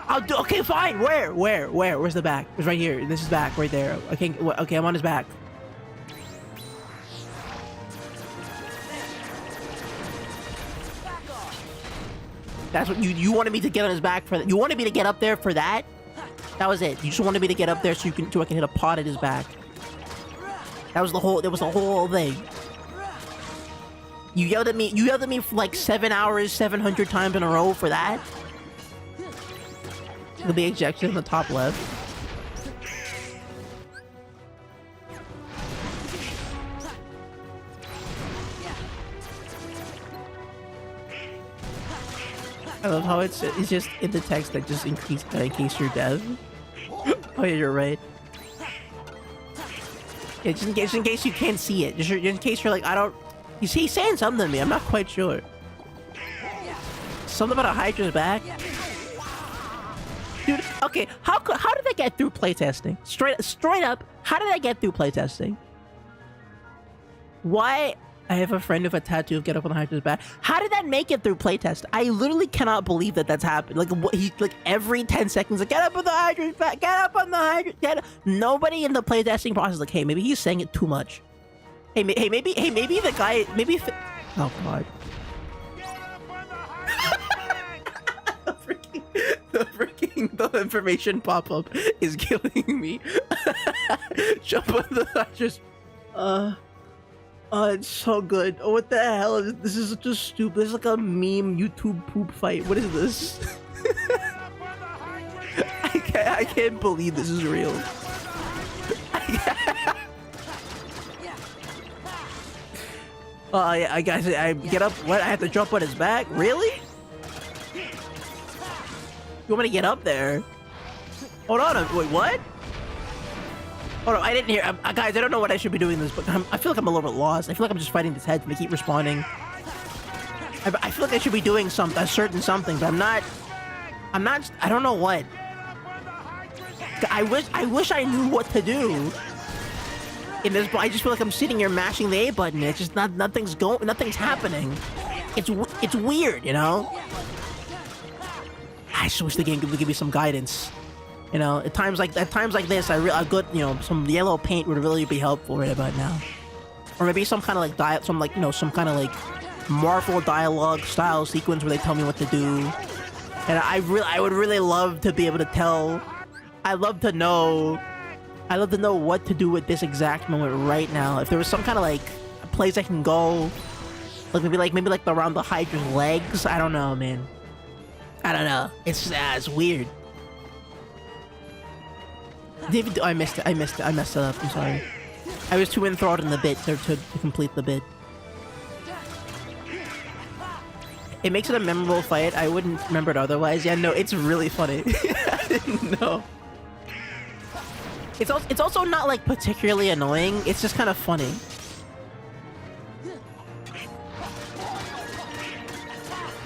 S1: I'll do, okay, fine. Where's the back? It's right here. This is back, right there. Okay, I'm on his back. That's what you wanted me to get on his back for that. You wanted me to get up there for that? That was it. You just wanted me to get up there so I can hit a pot at his back. That was the whole thing. You yelled at me for like 7 hours, 700 times in a row for that? The big ejection in the top left. I love how it's just in the text that just in case you're deaf. Oh yeah, you're right. Yeah, just in case you can't see it. Just in case you're like, I don't. He's saying something to me. I'm not quite sure. Something about a Hydra's back. Dude, okay. How did I get through playtesting? Straight up, how did I get through playtesting? Why? I have a friend with a tattoo of "Get Up on the Hydra's back." How did that make it through playtest? I literally cannot believe that that's happened. Like, every 10 seconds, like, "Get up on the Hydra's back, get up on the Hydra's." Nobody in the playtesting process is like, hey, maybe he's saying it too much. Hey, maybe the guy, oh god. The information pop-up is killing me. Jump on the Hydra's. It's so good. Oh, what the hell? This is just stupid. This is like a meme YouTube poop fight. What is this? I can't believe this is real. Yeah, I get up. What? I have to jump on his back? Really? You want me to get up there? Hold on. Wait, what? Hold on. I didn't hear. Guys, I don't know what I should be doing this, but I feel like I'm a little bit lost. I feel like I'm just fighting these heads and they keep respawning. I feel like I should be doing a certain something, but I'm not. I don't know what. I wish I knew what to do. In this, but I just feel like I'm sitting here mashing the A button. It's just nothing's happening. It's weird, you know. I just wish the game could give me some guidance. You know, at times like this, a good, you know, some yellow paint would really be helpful right about now, or maybe some kind of like some kind of like Marvel dialogue style sequence where they tell me what to do. And I would really love to be able to tell. I'd love to know what to do with this exact moment right now. If there was some kind of like a place I can go, maybe like around the Hydra's legs. I don't know, man. I don't know. It's weird. David, I messed it up. I'm sorry. I was too enthralled in the bit to complete the bit. It makes it a memorable fight. I wouldn't remember it otherwise. Yeah, no, it's really funny. I didn't know. It's also not like particularly annoying. It's just kind of funny.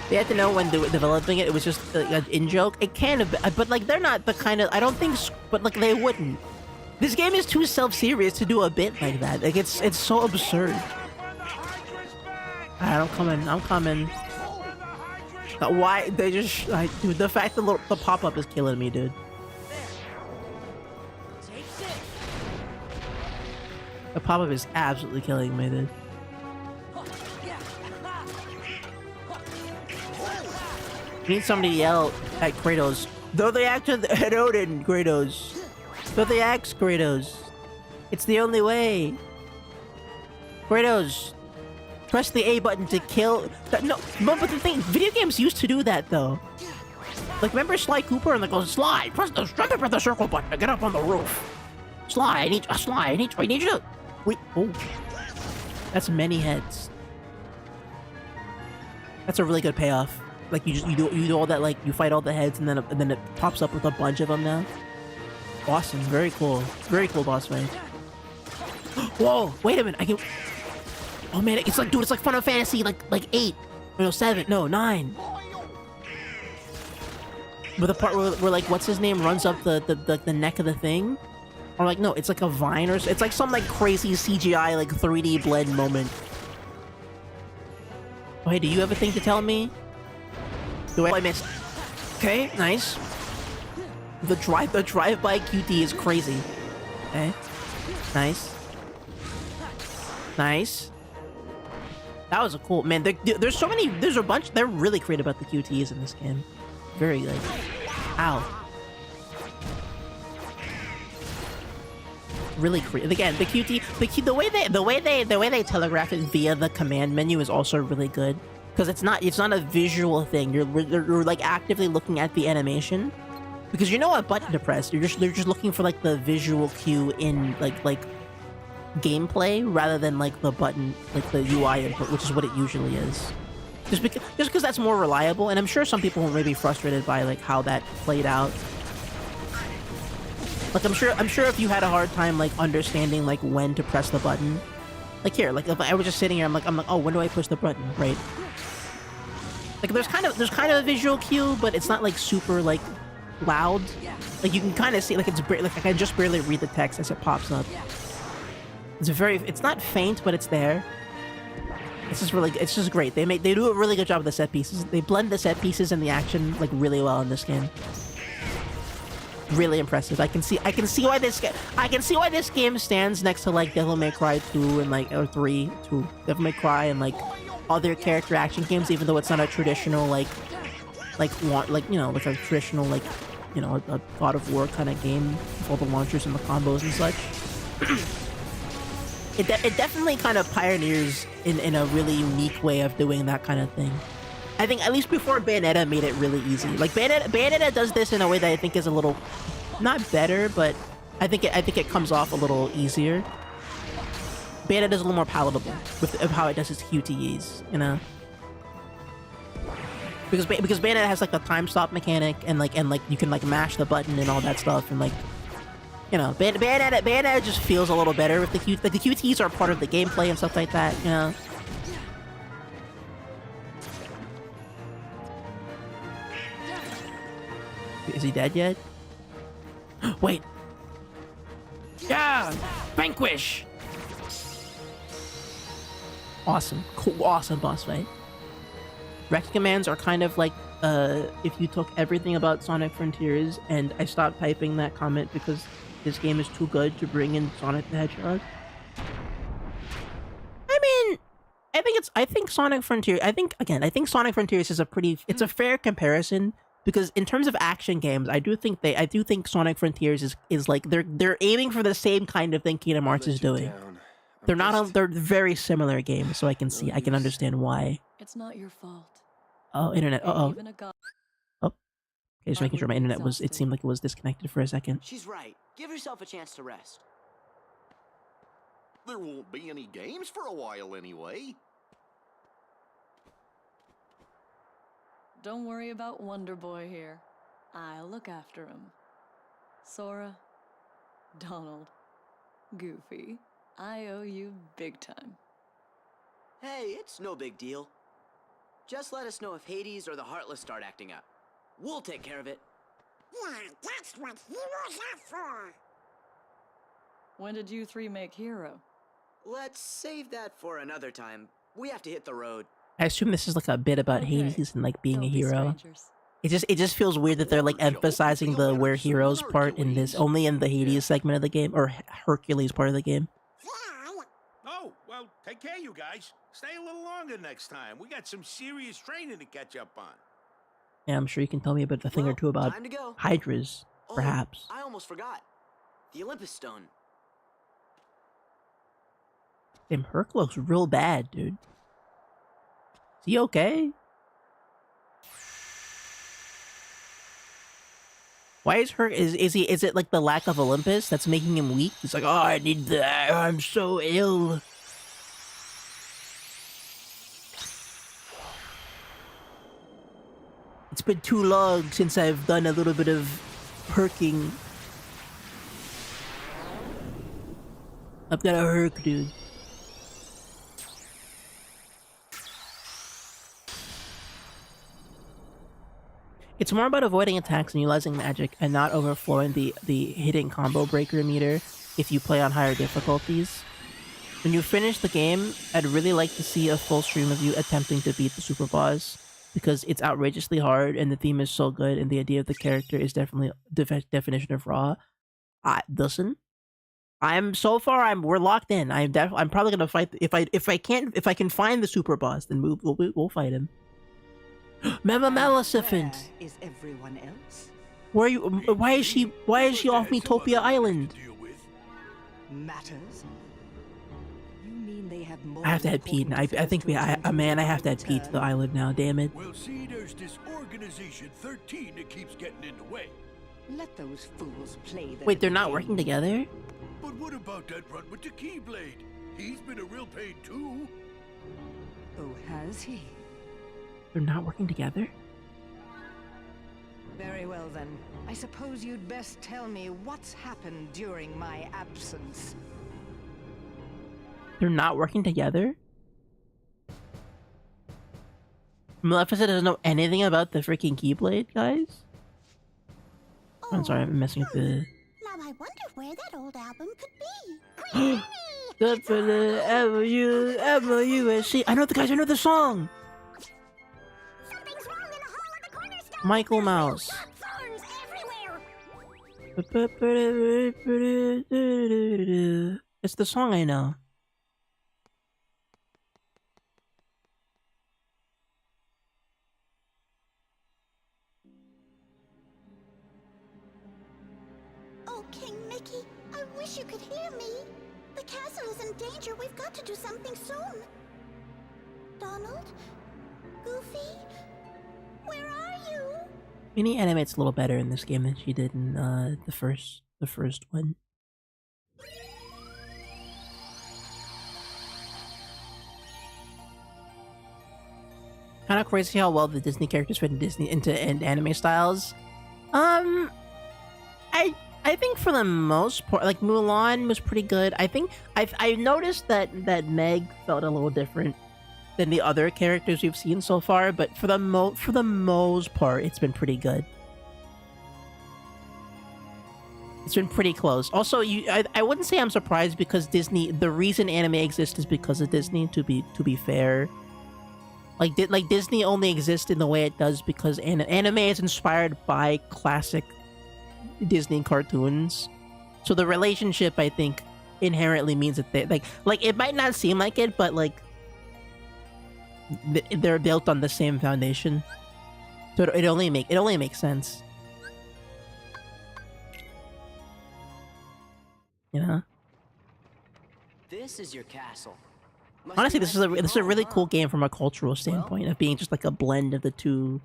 S1: They had to know when developing it. It was just an in-joke. It can have been, but like they're not the kind of. I don't think, but like they wouldn't. This game is too self-serious to do a bit like that. Like it's so absurd. Alright, I'm coming. Why they just dude? The fact that the pop-up is killing me, dude. The pop-up is absolutely killing me, dude. We need somebody to yell at Kratos. Though they act at Odin, Kratos. Though they act, Kratos. It's the only way. Kratos. Press the A button to kill. No, but the thing, video games used to do that though. Like, remember Sly Cooper and they go, Sly, press the circle button to get up on the roof. Sly, I need you to. Wait, oh, that's many heads. That's a really good payoff. Like you do all that, like you fight all the heads and then it pops up with a bunch of them now. Awesome, very cool boss fight. Whoa, wait a minute, I can. Oh man, it's like, dude, it's like Final Fantasy like 8, no 7, no 9. But the part where like what's his name runs up the neck of the thing, or like no, it's like a vine or it's like some like crazy CGI like 3D blend moment. Oh hey, do you have a thing to tell me? Do I missed? Okay, nice. The drive-by QT is crazy. Okay, nice. Nice. That was a cool man. There's so many. There's a bunch. They're really creative about the QTEs in this game. Very like, ow. Really creative. Again, the QT, the way they telegraph it via the command menu is also really good because it's not a visual thing. You're like actively looking at the animation because you know what button to press. They're just looking for like the visual cue in like gameplay rather than like the button, like the UI input, which is what it usually is. Just because that's more reliable, and I'm sure some people may be frustrated by like how that played out. Like I'm sure if you had a hard time like understanding like when to press the button, like here, like if I was just sitting here, I'm like, oh, when do I push the button, right? Like there's kind of a visual cue, but it's not like super like loud. Like you can kind of see like like I can just barely read the text as it pops up. It's not faint, but it's there. It's just great. They do a really good job of the set pieces. They blend the set pieces and the action like really well in this game. Really impressive. I can see why this game stands next to like Devil May Cry 2 and like 3 to Devil May Cry and like other character action games, even though it's not a traditional like a traditional like a God of War kind of game with all the launchers and the combos and such. It definitely kind of pioneers in a really unique way of doing that kind of thing. I think at least before Bayonetta made it really easy. Like Bayonetta does this in a way that I think is a little not better, but I think it comes off a little easier. Bayonetta is a little more palatable with how it does its QTEs, you know. because Bayonetta has like the time stop mechanic and like you can like mash the button and all that stuff and like, you know, Bayonetta just feels a little better with the Q. Like the QTs are part of the gameplay and stuff like that. You know. Is he dead yet? Wait.
S16: Yeah! Vanquish!
S1: Awesome. Cool. Awesome boss fight. Rec commands are kind of like if you took everything about Sonic Frontiers and I stopped typing that comment because this game is too good to bring in Sonic the Hedgehog. I mean, I think Sonic Frontier, I think Sonic Frontiers is it's a fair comparison because in terms of action games, I do think Sonic Frontiers is like they're aiming for the same kind of thing Kingdom Hearts is doing. They're very similar games, so I can understand why.
S5: It's not your fault.
S1: Oh, internet. Oh.
S5: Even a god.
S1: Okay, just making sure my internet it seemed like it was disconnected for a second.
S18: She's right. Give yourself a chance to rest.
S13: There won't be any games for a while anyway.
S5: Don't worry about Wonder Boy here. I'll look after him. Sora, Donald, Goofy, I owe you big time.
S18: Hey, it's no big deal. Just let us know if Hades or the Heartless start acting up. We'll take care of it.
S17: Yeah, that's what heroes are for.
S5: When did you three make Hero?
S18: Let's save that for another time. We have to hit the road.
S1: I assume this is like a bit about Hades and like being a hero. It just feels weird that they're like emphasizing the we're heroes part in this only in the Hades segment of the game or Hercules part of the game.
S2: Oh, well, take care, you guys. Stay a little longer next time. We got some serious training to catch up on.
S1: Yeah, I'm sure you can tell me about a thing or two about
S18: time to go.
S1: Hydras, perhaps.
S18: I almost forgot. The Olympus Stone.
S1: Damn, Herc looks real bad, dude. Is he okay? Why is Herc is it like the lack of Olympus that's making him weak? He's like, oh, I need that. I'm so ill. It's been too long since I've done a little bit of herking. I've got a herc, dude. It's more about avoiding attacks and utilizing magic and not overflowing the hitting combo breaker meter if you play on higher difficulties. When you finish the game, I'd really like to see a full stream of you attempting to beat the super boss because it's outrageously hard and the theme is so good and the idea of the character is definitely definition of raw. Listen, we're locked in. I'm probably gonna fight if I can find the super boss, then we'll fight him. Maleficent.
S19: Where is everyone else?
S1: Where are you? Why is she off Metopia Island?
S19: Matters. You mean they have more?
S1: I have to head Pete. I think man, I have to head Pete to the island now. Damn it.
S9: Well, see, there's this Organization 13 that keeps getting in the way.
S19: Let those fools play their
S1: Wait, they're not working together?
S9: But what about that runt with the Keyblade? He's been a real pain too.
S19: Oh, has he?
S1: They're not working together?
S19: Very well then. I suppose you'd best tell me what's happened during my absence.
S1: They're not working together? Maleficent doesn't know anything about the freaking Keyblade, guys? Oh, I'm sorry, I'm messing with the...
S17: Now I wonder where that old album could be.
S1: Good for the M-O-U-S-C. I know the song! Michael Mouse. It's the song I know.
S17: Oh, King Mickey, I wish you could hear me. The castle is in danger. We've got to do something soon. Donald? Goofy? Where are you?
S1: Minnie animates a little better in this game than she did in the first one. Kind of crazy how well the Disney characters fit in into anime styles. I think for the most part, like Mulan was pretty good. I think I noticed that Meg felt a little different than the other characters we've seen so far, but for the most part, it's been pretty good. It's been pretty close. Also, I wouldn't say I'm surprised because Disney. The reason anime exists is because of Disney. To be fair, like Disney only exists in the way it does because anime is inspired by classic Disney cartoons. So the relationship, I think, inherently means that they like it might not seem like it, but like they're built on the same foundation. So it only makes sense. You know?
S18: This is your castle.
S1: Honestly, this is a really cool game from a cultural standpoint of being just like a blend of the two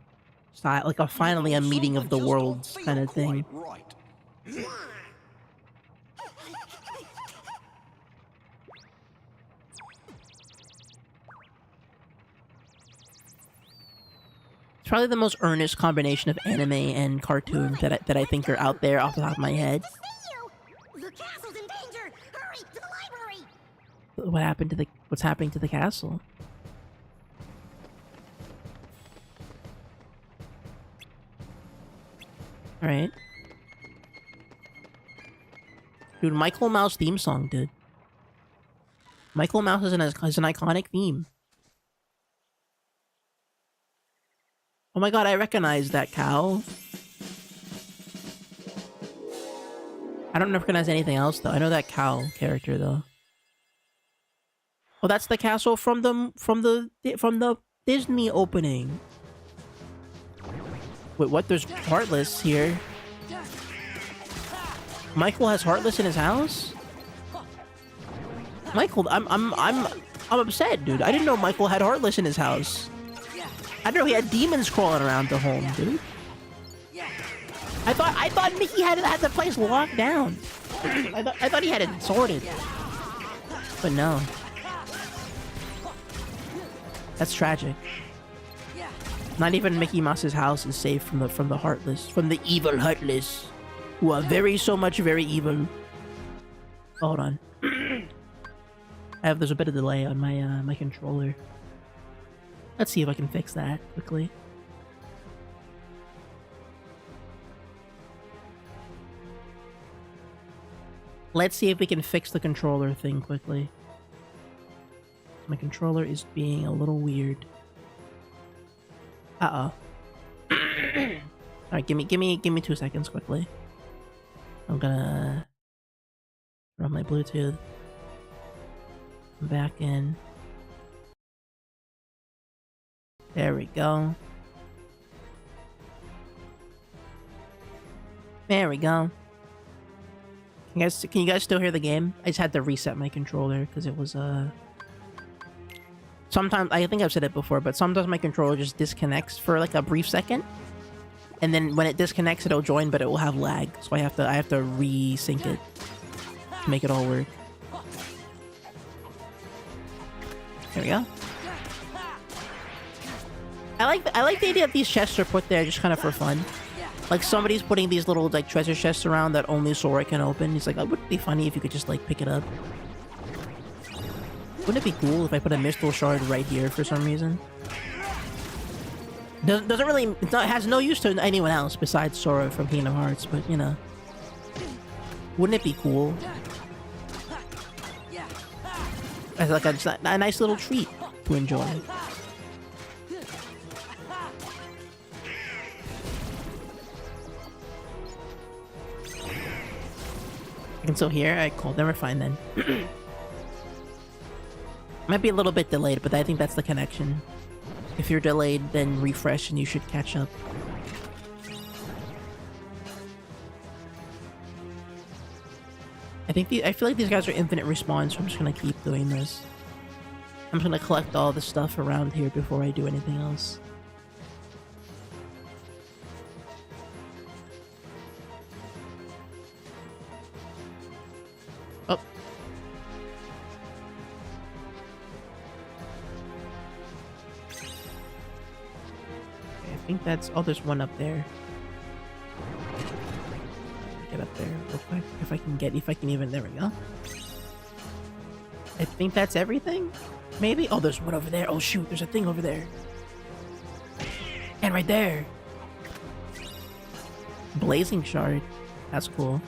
S1: style, like finally a meeting of the worlds kind of thing. It's probably the most earnest combination of anime and cartoon that I think are out there off the top of my head.
S17: The castle's in danger! Hurry, to the library!
S1: What's happening to the castle? Alright. Dude, Michael Mouse theme song, dude. Michael Mouse is an iconic theme. Oh my god, I recognize that cow. I don't recognize anything else though. I know that cow character though. Oh, that's the castle from the Disney opening. Wait, what? There's Heartless here. Michael has Heartless in his house? Michael, I'm upset, dude. I didn't know Michael had Heartless in his house. I didn't know he had demons crawling around the home, dude. I thought Mickey had the place locked down. I thought he had it sorted. But no. That's tragic. Not even Mickey Mouse's house is safe from the Heartless, from the evil Heartless, who are very evil. Oh, hold on. There's a bit of delay on my my controller. Let's see if I can fix that quickly. Let's see if we can fix the controller thing quickly. My controller is being a little weird. Uh-oh. Alright, give me 2 seconds quickly. I'm gonna run my Bluetooth. I'm back in. There we go. There we go. Can you guys still hear the game? I just had to reset my controller because it was sometimes, I think I've said it before, but sometimes my controller just disconnects for like a brief second. And then when it disconnects, it'll join, but it will have lag. So I have to resync it to make it all work. There we go. I like the idea that these chests are put there just kind of for fun. Like somebody's putting these little like treasure chests around that only Sora can open. He's like, oh, wouldn't it be funny if you could just like pick it up? Wouldn't it be cool if I put a Mistle Shard right here for some reason? Doesn't really, has no use to anyone else besides Sora from Kingdom Hearts, but you know. Wouldn't it be cool? As like a nice little treat to enjoy. I can still hear? Alright, cool. Never fine then. Might be a little bit delayed, but I think that's the connection. If you're delayed, then refresh and you should catch up. I feel like these guys are infinite respawn, so I'm just gonna keep doing this. I'm just gonna collect all the stuff around here before I do anything else. Oh. think that's... Oh, there's one up there. Get up there real quick. If I can even... There we go. I think that's everything? Maybe? Oh, there's one over there. Oh, shoot. There's a thing over there. And right there. Blazing shard. That's cool.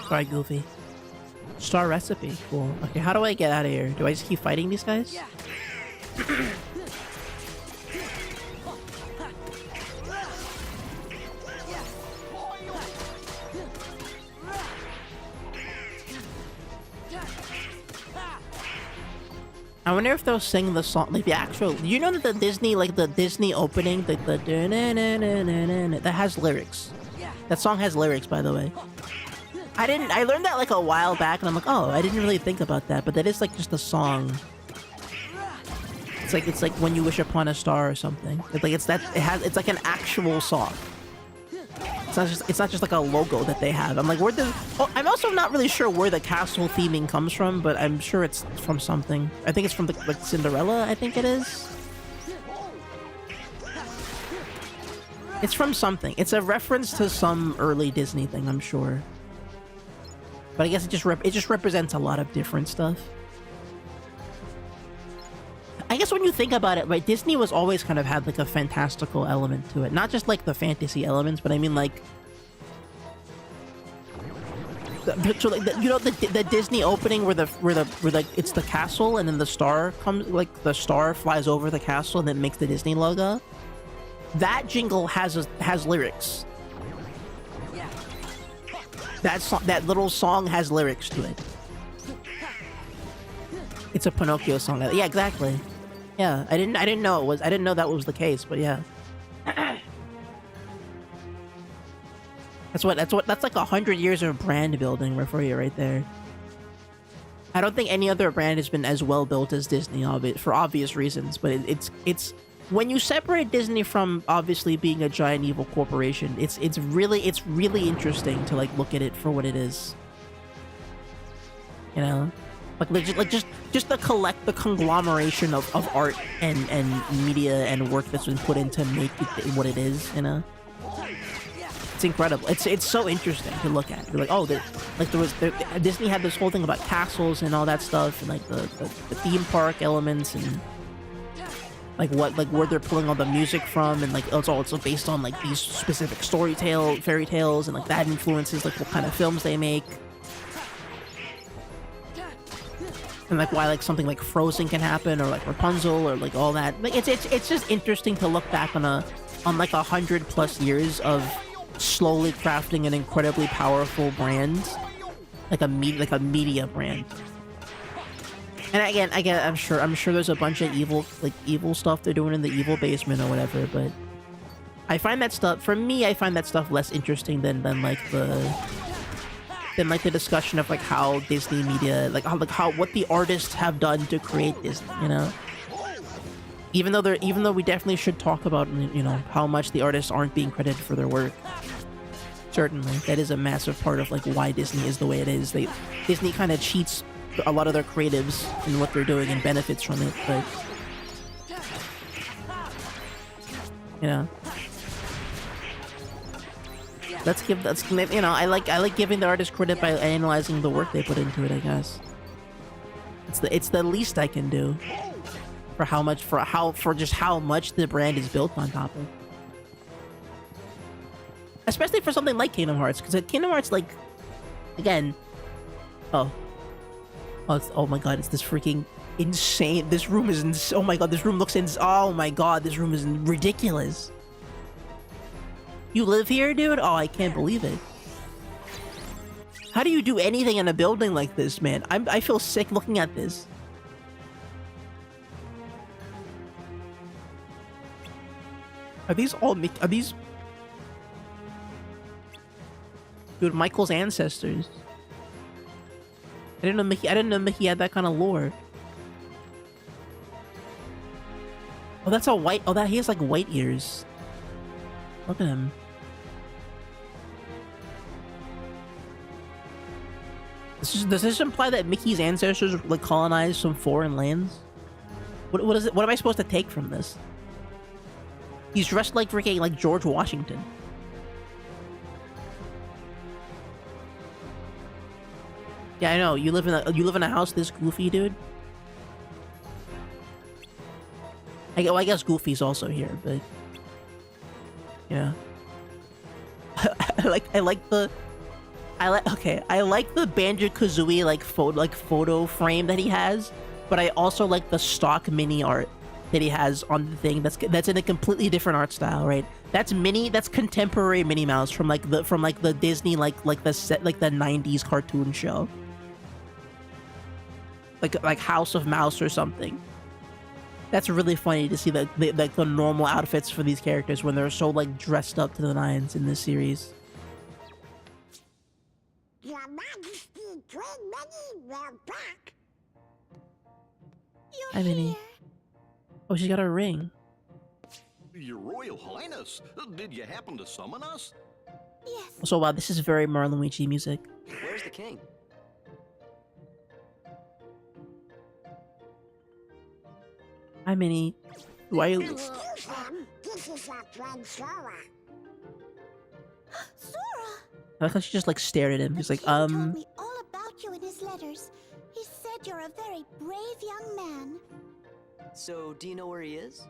S1: Sorry, Goofy. Star recipe. Cool. Okay, how do I get out of here? Do I just keep fighting these guys? I wonder if they'll sing the song, like the actual... You know that the Disney, like the Disney opening, the that has lyrics. That song has lyrics, by the way. I learned that like a while back, and I'm like, oh, I didn't really think about that, but that is like just a song. It's like When You Wish Upon a Star or something. It's like an actual song. It's not just like a logo that they have. I'm like, I'm also not really sure where the castle theming comes from, but I'm sure it's from something. I think it's from like Cinderella, I think it is. It's from something. It's a reference to some early Disney thing, I'm sure. But I guess it just represents a lot of different stuff. I guess when you think about it, right, Disney was always kind of had like a fantastical element to it. Not just like the fantasy elements, but I mean like... the Disney opening where it's the castle and then the star comes, like the star flies over the castle and then makes the Disney logo. That jingle has lyrics. That little song has lyrics to it. It's a Pinocchio song. Yeah, exactly. Yeah, I didn't know that was the case, but yeah. That's like 100 years of brand building for you right there. I don't think any other brand has been as well built as Disney, for obvious reasons, but it's when you separate Disney from obviously being a giant evil corporation, it's really interesting to like look at it for what it is. You know? Just the conglomeration of art and media and work that's been put into make it what it is, you know? It's incredible. It's so interesting to look at. You're like, oh, Disney had this whole thing about castles and all that stuff, and like the theme park elements, and like where they're pulling all the music from, and like it's also based on like these specific fairy tales, and like that influences like what kind of films they make. And like why like something like Frozen can happen, or like Rapunzel, or like all that. Like it's just interesting to look back on like 100+ years of slowly crafting an incredibly powerful brand, like a media brand. And again, I'm sure there's a bunch of evil stuff they're doing in the evil basement or whatever. But I find that stuff less interesting than like the discussion of like how Disney media, like how what the artists have done to create Disney, you know. Even though we definitely should talk about, you know, how much the artists aren't being credited for their work. Certainly, that is a massive part of like why Disney is the way it is. Disney kind of cheats a lot of their creatives in what they're doing and benefits from it, but you know. You know, I like giving the artist credit by analyzing the work they put into it, I guess. It's the least I can do for just how much the brand is built on top of. Especially for something like Kingdom Hearts, because Kingdom Hearts, like, again, oh my god, it's this freaking insane. This room is oh my god, this room looks oh my god, this room is ridiculous. You live here, dude? Oh, I can't believe it. How do you do anything in a building like this, man? I feel sick looking at this. Are these dude, Michael's ancestors? I didn't know Mickey had that kind of lore. Oh, that's a white. Oh, he has like white ears. Look at him. Does this imply that Mickey's ancestors like colonized some foreign lands? What is it? What am I supposed to take from this? He's dressed like freaking like George Washington. Yeah, I know. You live in a house this goofy, dude. Well, I guess Goofy's also here, but yeah. I like the Banjo-Kazooie like photo frame that he has, but I also like the stock mini art that he has on the thing that's in a completely different art style, right? That's contemporary Minnie Mouse from the Disney like the 90s cartoon show. Like House of Mouse or something. That's really funny to see the normal outfits for these characters when they're so like dressed up to the nines in this series.
S17: Your Majesty, Queen Minnie, we're back.
S1: Hi, Minnie. Oh, she's got a ring.
S13: Your Royal Highness, did you happen to summon us?
S17: Yes.
S1: So wow, this is very Marluigi music.
S18: Where's the king?
S1: Hi, Minnie. Why are you...
S17: Excuse them, this is our friend Sora. Sora!
S1: I like how she just like stared at him. He's like,
S17: He told me all about you in his letters. He said you're a very brave young man.
S18: So, do you know where he is?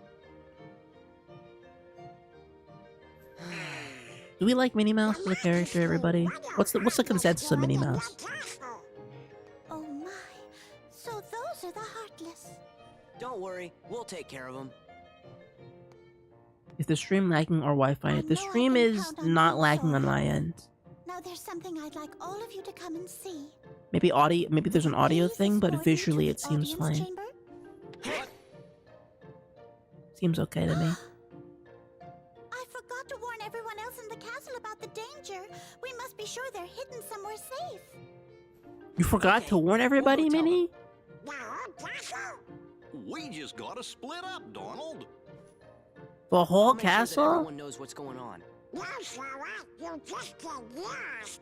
S1: Do we like Minnie Mouse as a character, everybody? What's the consensus of Minnie Mouse?
S17: Oh my, so those are the Heartless.
S18: Don't worry, we'll take care of him.
S1: Is the stream lagging or Wi-Fi? The stream is not lagging on my end.
S17: Now there's something I'd like all of you to come and see.
S1: Maybe audio. Maybe there's an audio thing, but visually it seems fine.
S17: Chamber?
S1: Seems okay to me.
S17: I forgot to warn everyone else in the castle about the danger. We must be sure they're hidden somewhere safe.
S1: You forgot to warn everybody, Minnie?
S13: We just gotta split up, Donald.
S1: The whole
S18: I'll make sure that
S1: castle?
S18: everyone knows what's going on.
S17: No, Sora, you'll just get lost.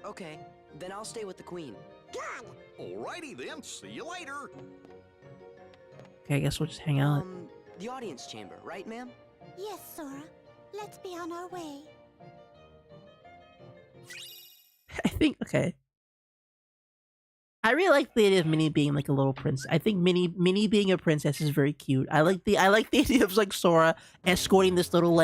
S18: Okay, then I'll stay with the queen.
S17: Good.
S13: Alrighty then, see you later.
S1: Okay, I guess we'll just hang out.
S18: The audience chamber, right, ma'am?
S17: Yes, Sora. Let's be on our way.
S1: I think, okay. I really like the idea of Minnie being like a little princess. I think Minnie being a princess is very cute. I like the idea of like Sora escorting this little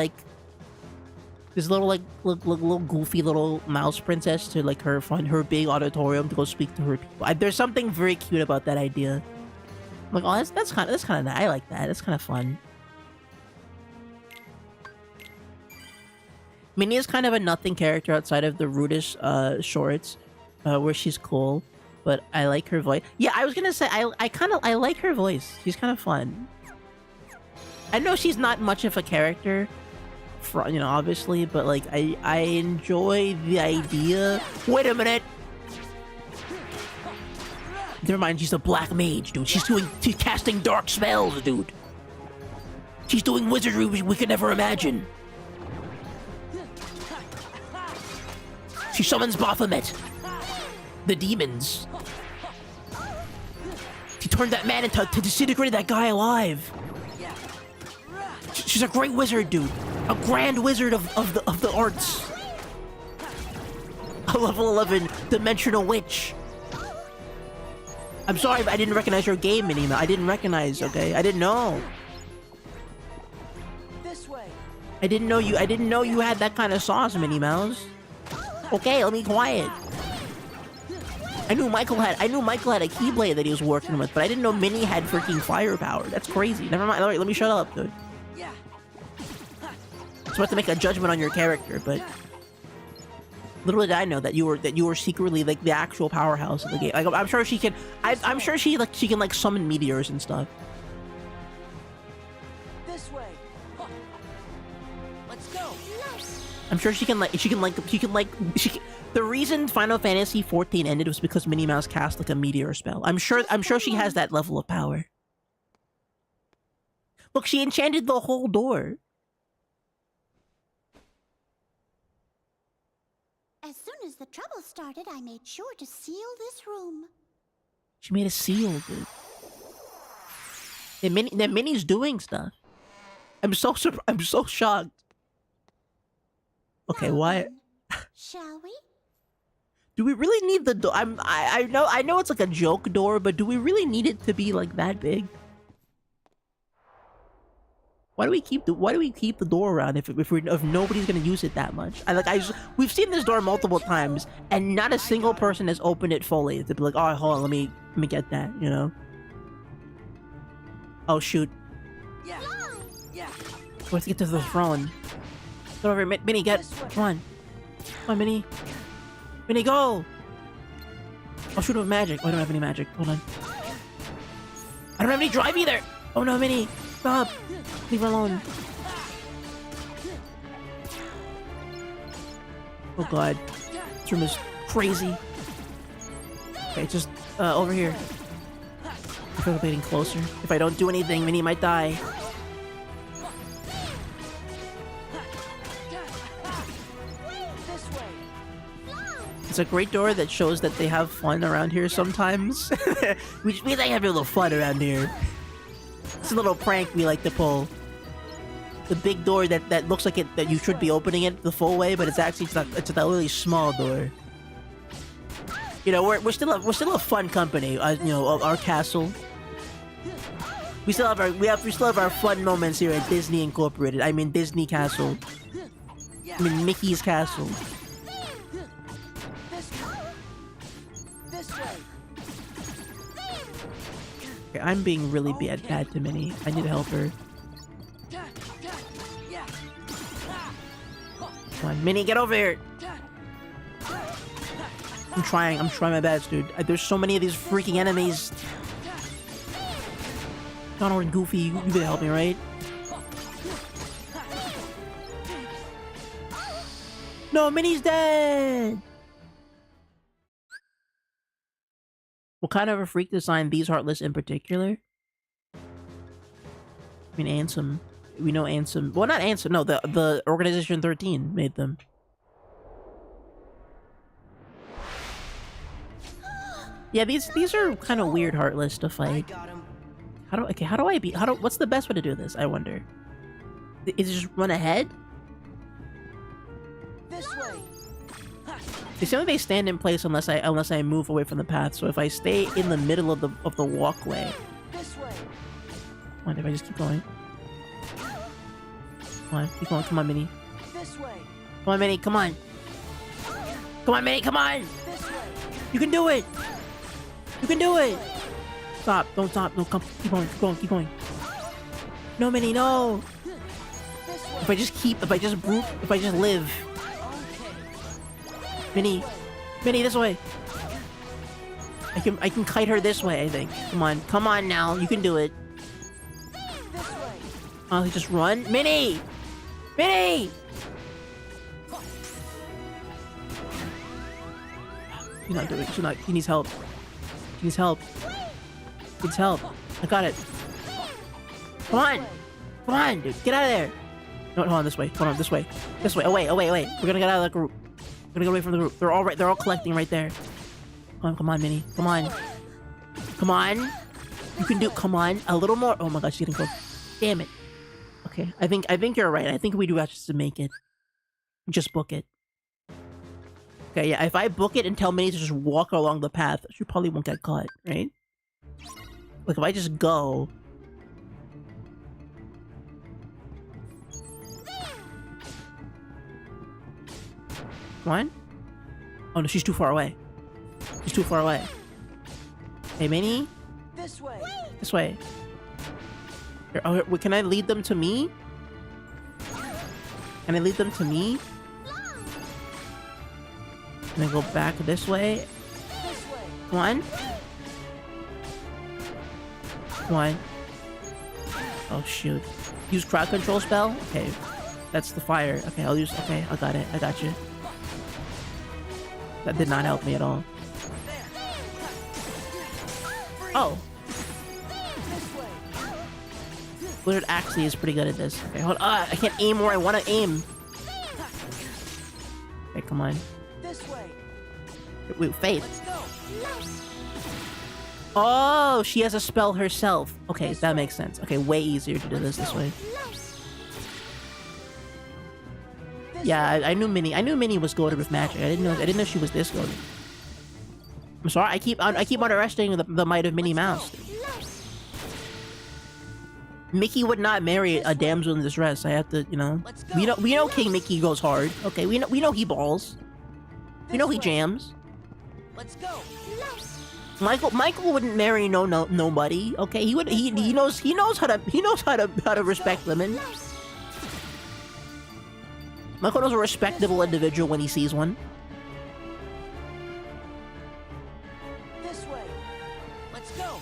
S1: little goofy little mouse princess to like her big auditorium to go speak to her people. There's something very cute about that idea. I'm like, oh, that's kind of nice. I like that. That's kind of fun. Minnie is kind of a nothing character outside of the Rudish shorts, where she's cool. But I like her voice. Yeah, I was gonna say I like her voice. She's kind of fun. I know she's not much of a character, obviously, but like I enjoy the idea. Wait a minute. Never mind, she's a black mage, dude. She's casting dark spells, dude. She's doing wizardry we could never imagine. She summons Baphomet. The demons. She turned that man to disintegrate that guy alive. She's a great wizard, dude. A grand wizard of the arts. A level 11 dimensional witch. I'm sorry, I didn't recognize your game, Minnie. I didn't recognize, okay? I didn't know.
S18: This way.
S1: I didn't know you had that kind of sauce, Minnie Mouse. Okay, let me quiet. I knew Michael had a Keyblade that he was working with, but I didn't know Minnie had freaking firepower. That's crazy. Never mind. All right, let me shut up, dude.
S18: Yeah.
S1: I was about to make a judgment on your character, but little did I know that you were secretly like the actual powerhouse of the game. Like, I'm sure she can. I'm sure she can like summon meteors and stuff.
S18: This way. Let's go.
S1: I'm sure the reason Final Fantasy XIV ended was because Minnie Mouse cast like a meteor spell. I'm sure she has that level of power. Look, she enchanted the whole door.
S17: As soon as the trouble started, I made sure to seal this room.
S1: She made a seal, dude. That Minnie's doing stuff. I'm so shocked. Okay, why?
S17: Shall we?
S1: Do we really need the door? I know it's like a joke door, but do we really need it to be like that big? Why do we keep the door around if nobody's gonna use it that much? We've seen this door multiple times, and not a single person has opened it fully to be like, oh, hold on, let me get that, you know? Oh shoot!
S19: Yeah.
S1: We have to get to the throne. Go over, Minnie. Come on, Minnie. Minnie, go! Oh shoot, with magic. Oh, I don't have any magic. Hold on. I don't have any drive either. Oh no, Minnie, stop! Leave her alone. Oh god, this room is crazy. Okay, just over here. I feel like I'm getting closer. If I don't do anything, Minnie might die. It's a great door that shows that they have fun around here sometimes. we like having a little fun around here. It's a little prank we like to pull. The big door that looks like that you should be opening it the full way, but it's actually it's a really small door. You know, we're still a fun company. You know, our castle. We still have our fun moments here at Disney Incorporated. I mean Disney Castle. I mean Mickey's Castle. Okay, I'm being really bad to Minnie. I need to help her. Come on, Minnie, get over here! I'm trying my best, dude. There's so many of these freaking enemies. Donald and Goofy, you gotta help me, right? No, Minnie's dead! What kind of a freak designed these Heartless in particular? I mean, Ansem. We know Ansem. Well, not Ansem. No, the Organization 13 made them. Yeah, these are kind of weird Heartless to fight. What's the best way to do this? I wonder. Is it just run ahead?
S19: This way.
S1: They seem like they stand in place unless I move away from the path. So if I stay in the middle of the walkway.
S19: This way.
S1: Come on, if I just keep going. Come on, keep going. Come on, Minnie.
S19: This way.
S1: Come on, Minnie. Come on. Come on, Minnie. Come on.
S19: This way.
S1: You can do it. You can do it. Stop. Don't stop. No, come. Keep going. Keep going. Keep going. No, Minnie. No. If I just live. Minnie, this way. I can kite her this way, I think. Come on now, you can do it. Oh, just run, Minnie! She's not doing it. She needs help. I got it. Come on, dude, get out of there. No, hold on, this way. This way. Oh wait. We're gonna get out of the group. We're gonna get away from the group. They're all collecting right there. Come on, Minnie. Come on. You can do. Come on, a little more. Oh my gosh, she's getting close. Damn it. Okay, I think you're right. I think we do have to make it. Just book it. Okay, yeah. If I book it and tell Minnie to just walk along the path, she probably won't get caught, right? Like if I just go. Come on. Oh no, she's too far away. Hey, Minnie?
S19: This way.
S1: Here, oh, can I lead them to me? Can I go back this way? Come on. Oh shoot. Use crowd control spell? Okay. That's the fire. Okay, okay, I got it. I got you. That did not help me at all. Oh. Blizzard actually is pretty good at this. Okay, hold on. I can't aim where I want to aim. Okay, come on.
S19: This way.
S1: Wait, Faith. Oh, she has a spell herself. Okay, that makes sense. Okay, way easier to do this way. Yeah, I knew Minnie. I knew Minnie was goated with magic. I didn't know she was this goated. I'm sorry. I keep underestimating the might of Minnie Mouse. Mickey would not marry a damsel in distress. I have to, you know. We know King Mickey goes hard. Okay, we know he balls. We know he jams.
S19: Let's go.
S1: Michael wouldn't marry nobody. Okay, he knows how to respect women. Michael knows a respectable individual when he sees one.
S19: This way. Let's go.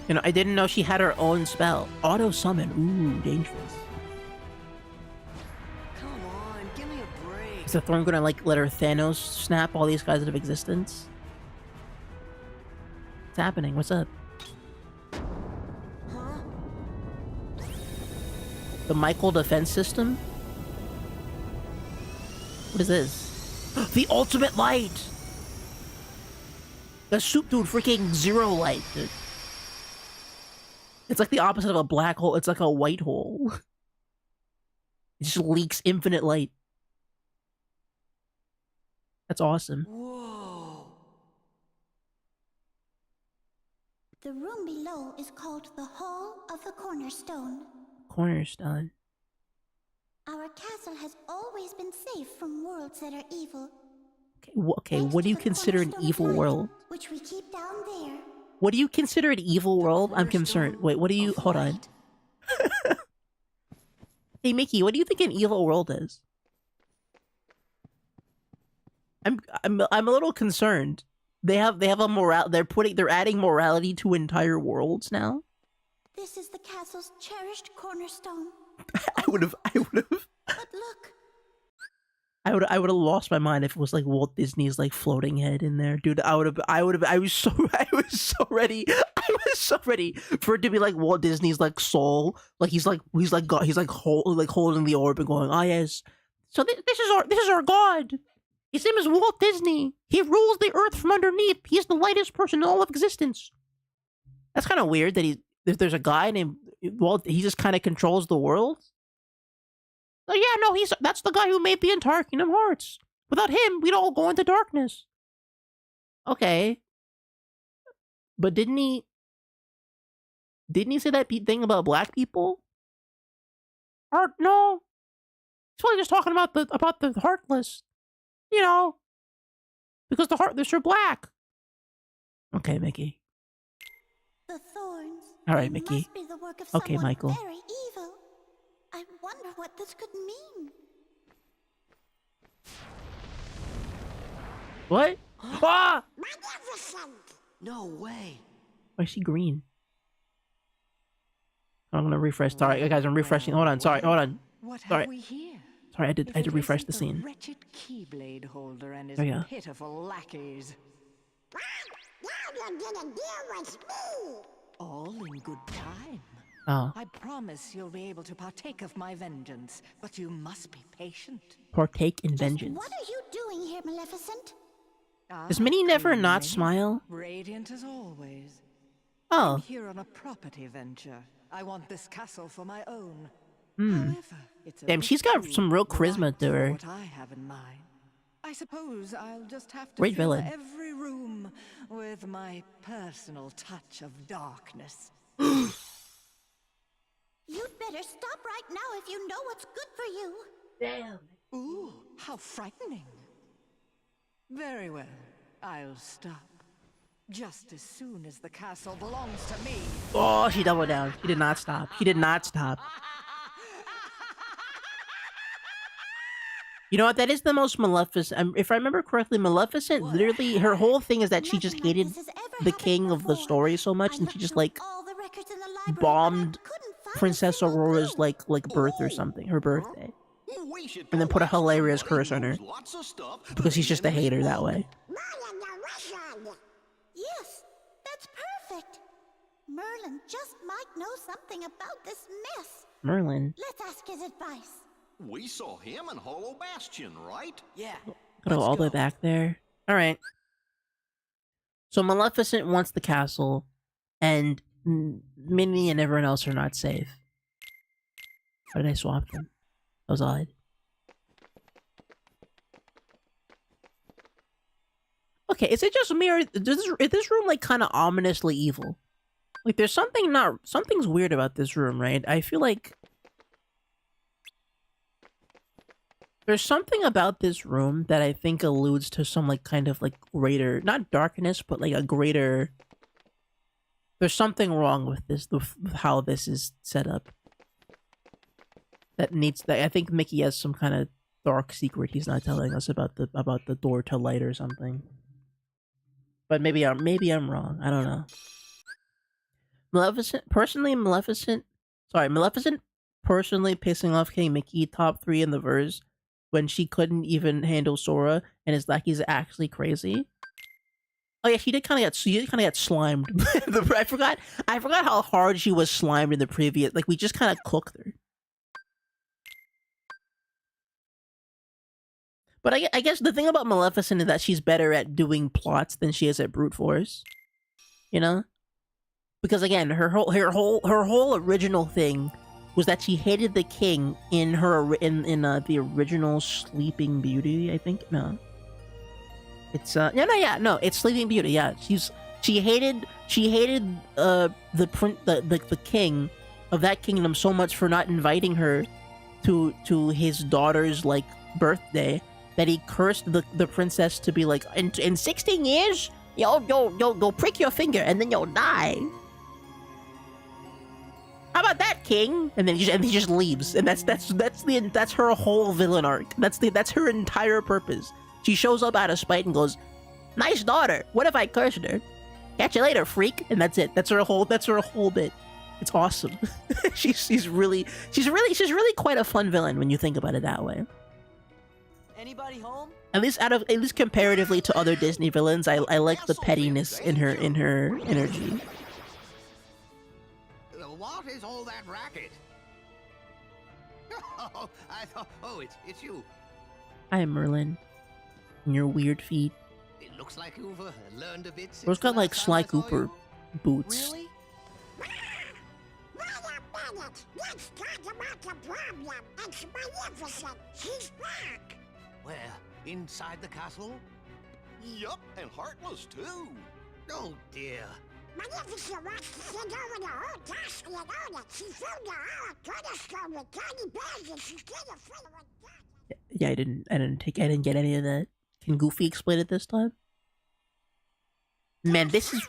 S1: You know, I didn't know she had her own spell. Auto summon. Ooh, dangerous.
S19: Come on, give me a break.
S1: Is the Thorn gonna like let her Thanos snap all these guys out of existence? What's happening? What's up? The Michael defense system? What is this? The ultimate light! The soup dude freaking zero light, dude. It's like the opposite of a black hole. It's like a white hole. It just leaks infinite light. That's awesome.
S17: Whoa. The room below is called the Hall of the Cornerstone.
S1: Cornerstone.
S17: Our castle has always been safe from worlds that are evil,
S1: Okay, what do you consider an evil world?
S17: which we keep down there.
S1: What do you consider an evil world? I'm concerned. Wait, what do you... Hold on. Hey, Mickey, what do you think an evil world is? I'm a little concerned. They have a moral... They're adding morality to entire worlds now.
S17: This is the castle's cherished cornerstone.
S1: I would have...
S17: But look,
S1: I would have lost my mind if it was like Walt Disney's like floating head in there, dude. I was so ready for it to be like Walt Disney's like soul, like he's holding the orb and going, ah yes. So this is our god. His name is Walt Disney. He rules the earth from underneath. He's the lightest person in all of existence. That's kind of weird that if there's a guy named Walt, he just kind of controls the world. Oh yeah, no, that's the guy who made the entire Kingdom Hearts. Without him, we'd all go into darkness. Okay. But didn't he say that thing about black people? Or no. He's probably just talking about the Heartless. You know. Because the Heartless are black. Okay, Mickey.
S17: the thorns.
S1: All right, Mickey.
S17: Must be the work of
S1: Okay,
S17: someone
S1: Michael.
S17: very evil. I wonder what this could mean.
S1: What? Ah!
S11: No way.
S1: Why is she green? I'm gonna refresh. Sorry, guys, I'm refreshing. Hold on. Sorry, hold on.
S19: What
S1: Sorry.
S19: have we here?
S1: Sorry, I had to
S19: If it
S1: refresh
S19: isn't
S1: the scene.
S19: Wretched Keyblade holder and his
S1: There you go.
S19: pitiful lackeys. All in good time.
S1: Oh.
S19: I promise you'll be able to partake of my vengeance, but you must be patient.
S1: Partake in vengeance.
S17: What are you doing here, Maleficent?
S1: Does Minnie never not
S19: Minnie.
S1: smile?
S19: Radiant as always.
S1: Oh.
S19: I'm here on a property venture. I want this castle for my own.
S1: Hmm.
S19: However, it's a
S1: Damn, she's got
S19: bit
S1: some real
S19: too
S1: charisma to
S19: bright for
S1: her.
S19: What I have in mind. I suppose I'll just have to
S1: Great
S19: fill
S1: villain.
S19: every room with my personal touch of darkness.
S17: You'd better stop right now if you know what's good for you.
S19: Damn. Ooh, how frightening. Very well, I'll stop. Just as soon as the castle belongs to me.
S1: Oh, she doubled down. She did not stop. She did not stop. You know what? That is the most Maleficent. If I remember correctly, Maleficent literally, her whole thing is that she just hated the king of the story so much, and she just like bombed Princess Aurora's like birth or something, her birthday, and then put a hilarious curse on her because she's just a hater that way.
S17: Yes, that's perfect. Merlin just might know something about this mess.
S1: Merlin.
S17: Let's ask his advice.
S13: We saw him in Hollow Bastion, right?
S18: Yeah.
S1: Gotta go all the way back there. All right. So Maleficent wants the castle, and Minnie and everyone else are not safe. Why did I swap them? That was odd. Okay, is it just me or is this room like kind of ominously evil? Like there's something's weird about this room, right? I feel like there's something about this room that I think alludes to some like kind of like greater, not darkness, but like a greater. There's something wrong with this, with how this is set up. That I think Mickey has some kind of dark secret he's not telling us about the door to light or something. But maybe I'm wrong. I don't know. Maleficent personally pissing off King Mickey top 3 in the verse when she couldn't even handle Sora and is like he's actually crazy. Oh yeah, she did kind of get slimed. I forgot how hard she was slimed in the previous. Like we just kind of cooked her. But I guess the thing about Maleficent is that she's better at doing plots than she is at brute force. You know? Because again, her whole original thing was that she hated the king in the original Sleeping Beauty, I think. No. It's it's Sleeping Beauty. Yeah. She hated the king of that kingdom so much for not inviting her to his daughter's like birthday that he cursed the princess to be like, in 16 years you'll prick your finger and then you'll die. How about that, king? And then he just leaves, and that's her whole villain arc. That's her entire purpose. She shows up out of spite and goes, "Nice daughter. What if I cursed her? Catch you later, freak." And that's it. That's her whole bit. It's awesome. she's really quite a fun villain when you think about it that way.
S18: Anybody home?
S1: At least comparatively to other Disney villains, I like the pettiness in her energy.
S20: What is all that racket? Oh, I thought. Oh, it's you.
S1: Hi, Merlin. And your weird feet.
S20: It looks like you've learned a bit.
S1: Bro's got like Sly Cooper boots.
S20: Really?
S17: Let's talk about the problem. It's Maleficent. She's back.
S20: Where? Inside the castle?
S13: Yup, and heartless too.
S20: Oh dear.
S17: Maleficent wants to send over the whole castle in order. She filled the whole cornerstone with tiny bags and she's gonna fill it with that.
S1: Yeah, I didn't get any of that. Can Goofy explain it this time? Man, this is.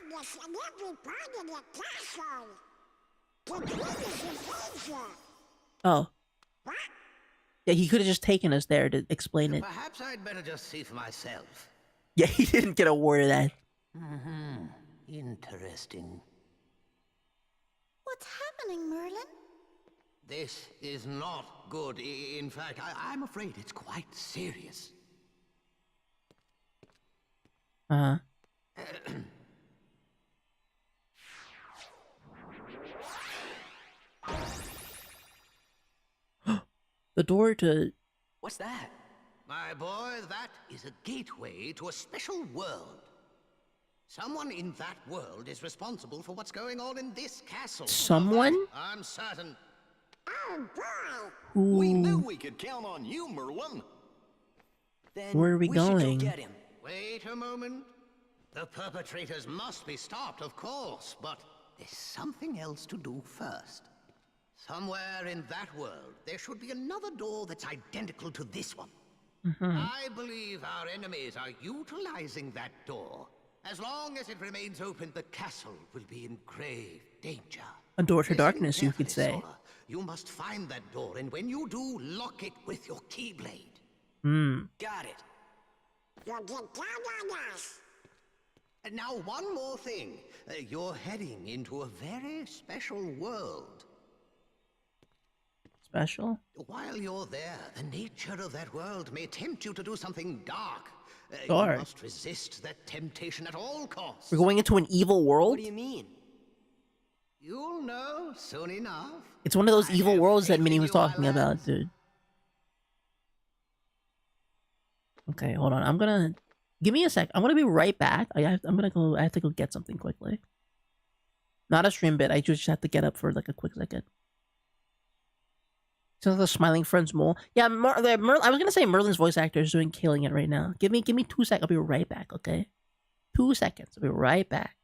S1: Oh. Yeah, he could have just taken us there to explain it.
S20: Perhaps I'd better just see for myself.
S1: Yeah, he didn't get a word of that.
S20: Mm-hmm. Interesting.
S17: What's happening, Merlin?
S20: This is not good. In fact, I'm afraid it's quite serious.
S1: Uh-huh. The door to...
S18: What's that?
S20: My boy, that is a gateway to a special world. Someone in that world is responsible for what's going on in this castle.
S1: Someone?
S20: I'm certain.
S17: Oh, boy.
S1: Ooh.
S13: We knew we could count on you, Merlin.
S18: Then
S1: where are we going?
S18: Should go get him.
S20: Wait a moment. The perpetrators must be stopped, of course, but there's something else to do first. Somewhere in that world, there should be another door that's identical to this one.
S1: Mm-hmm.
S20: I believe our enemies are utilizing that door. As long as it remains open, the castle will be in grave danger.
S1: A door to darkness, you could say.
S20: Sora. You must find that door, and when you do, lock it with your keyblade.
S18: Got it.
S17: You'll get down on us.
S20: And now, one more thing. You're heading into a very special world.
S1: Special?
S20: While you're there, the nature of that world may tempt you to do something dark.
S1: Sure.
S20: You must resist that temptation at all costs.
S1: We're going into an evil world?
S18: What do you mean?
S20: You'll know soon enough.
S1: It's one of those evil worlds that Minnie was talking about, dude. Okay, hold on. I'm gonna... Give me a sec. I'm gonna be right back. I have to go get something quickly. Not a stream bit. I just have to get up for like a quick second. Sounds like the Smiling Friends mole. Yeah, I was gonna say Merlin's voice actor is killing it right now. Give me 2 seconds. I'll be right back. Okay, 2 seconds. I'll be right back.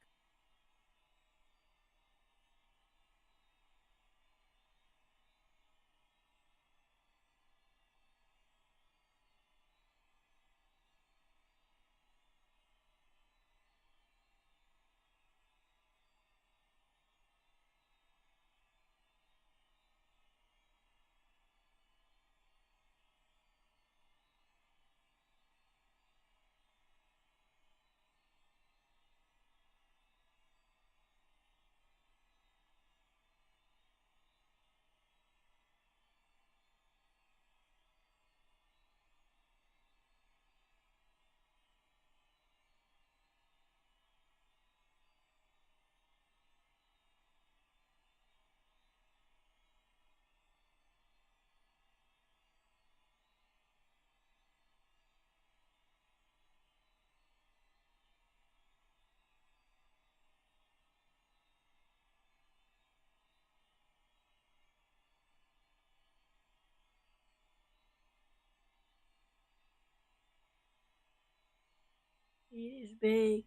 S1: It is big.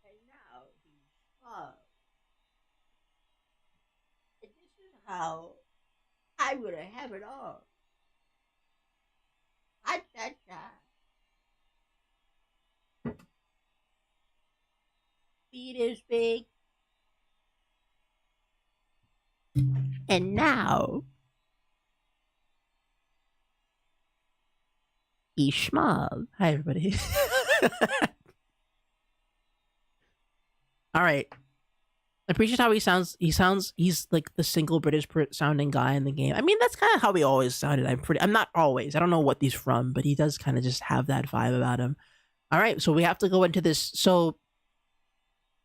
S1: And now he's small. And this is how I'm gonna have it all. Cha-cha-cha. Feet is big. And now he's small. Hi everybody. All right. I appreciate how he sounds. He's like the single British sounding guy in the game. I mean, that's kind of how he always sounded. I'm not always. I don't know what he's from, but he does kind of just have that vibe about him. All right, so we have to go into this. So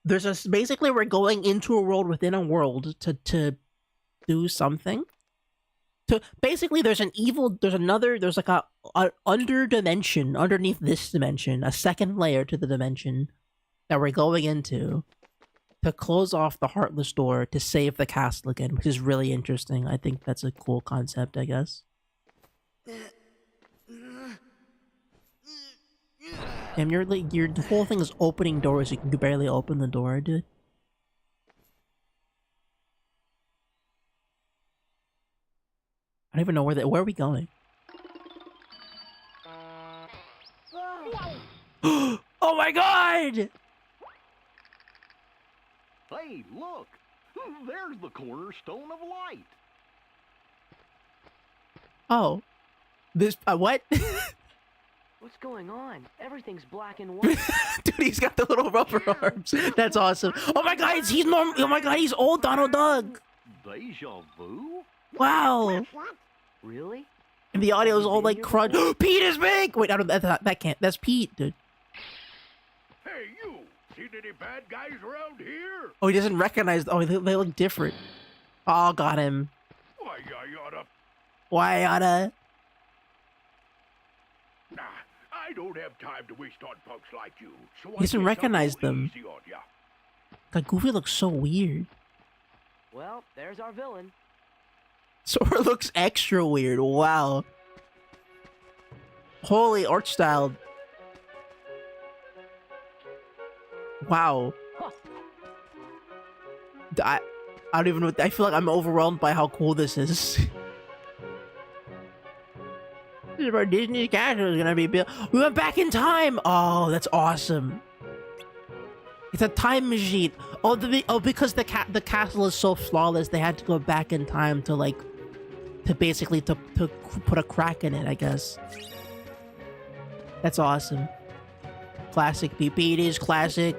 S1: basically we're going into a world within a world to do something. So basically there's like a under dimension underneath this dimension, a second layer to the dimension that we're going into to close off the Heartless door to save the castle again, which is really interesting. I think that's a cool concept, I guess. And your whole thing is opening doors. You can barely open the door, dude. I don't even know where are we going? Oh my god!
S13: Hey, look! There's the cornerstone of light.
S1: Oh. This, what?
S21: What's going on? Everything's black and white.
S1: Dude, he's got the little rubber arms. That's awesome. Oh my god, he's normal. Oh my god, he's old Donald Duck.
S13: Deja vu?
S1: Wow.
S21: Really?
S1: And the audio is all like crunch. Pete is big! Wait, I don't, that can't. That's Pete, dude.
S9: Hey, you! Seen any bad guys around here?
S1: Oh, he doesn't recognize. Oh, they look different. Oh, got him.
S9: Why, I oughta...
S1: Why, oughta?
S9: Nah, I don't have time to waste on punks like you. So
S1: He doesn't recognize them.
S9: Ya.
S1: God, Goofy looks so weird.
S21: Well, there's our villain.
S1: Sora looks extra weird. Wow. Holy art style. Wow. I don't even know. I feel like I'm overwhelmed by how cool this is. This is where Disney's castle is gonna be built. We went back in time. Oh, that's awesome. It's a time machine. Oh, because the castle is so flawless, they had to go back in time to basically put a crack in it, I guess. That's awesome. Classic BP. It is classic.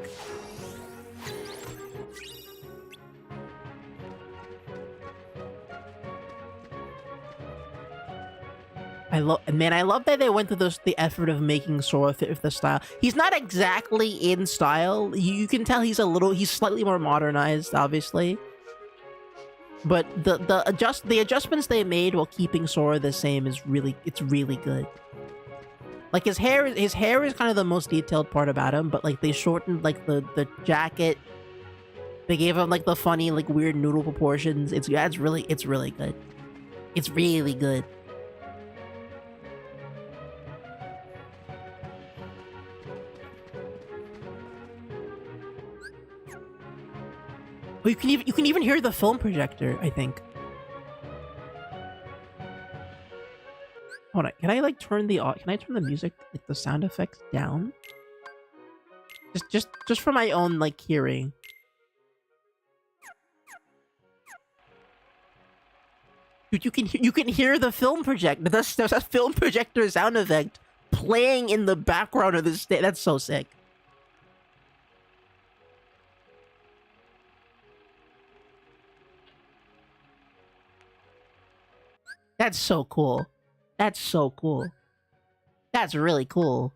S1: I love that they went to the effort of making Sora fit with the style. He's not exactly in style. You can tell he's slightly more modernized, obviously. But the adjustments they made while keeping Sora the same is really good. Like his hair is kind of the most detailed part about him, but like they shortened like the jacket. They gave him like the funny like weird noodle proportions. It's really good. It's really good. Oh, you can even hear the film projector, I think. Hold on, can I like turn the music, like the sound effects down? Just for my own like hearing. Dude, you can hear the film projector. There's a film projector sound effect playing in the background of this. That's so sick. That's so cool. That's so cool. That's really cool.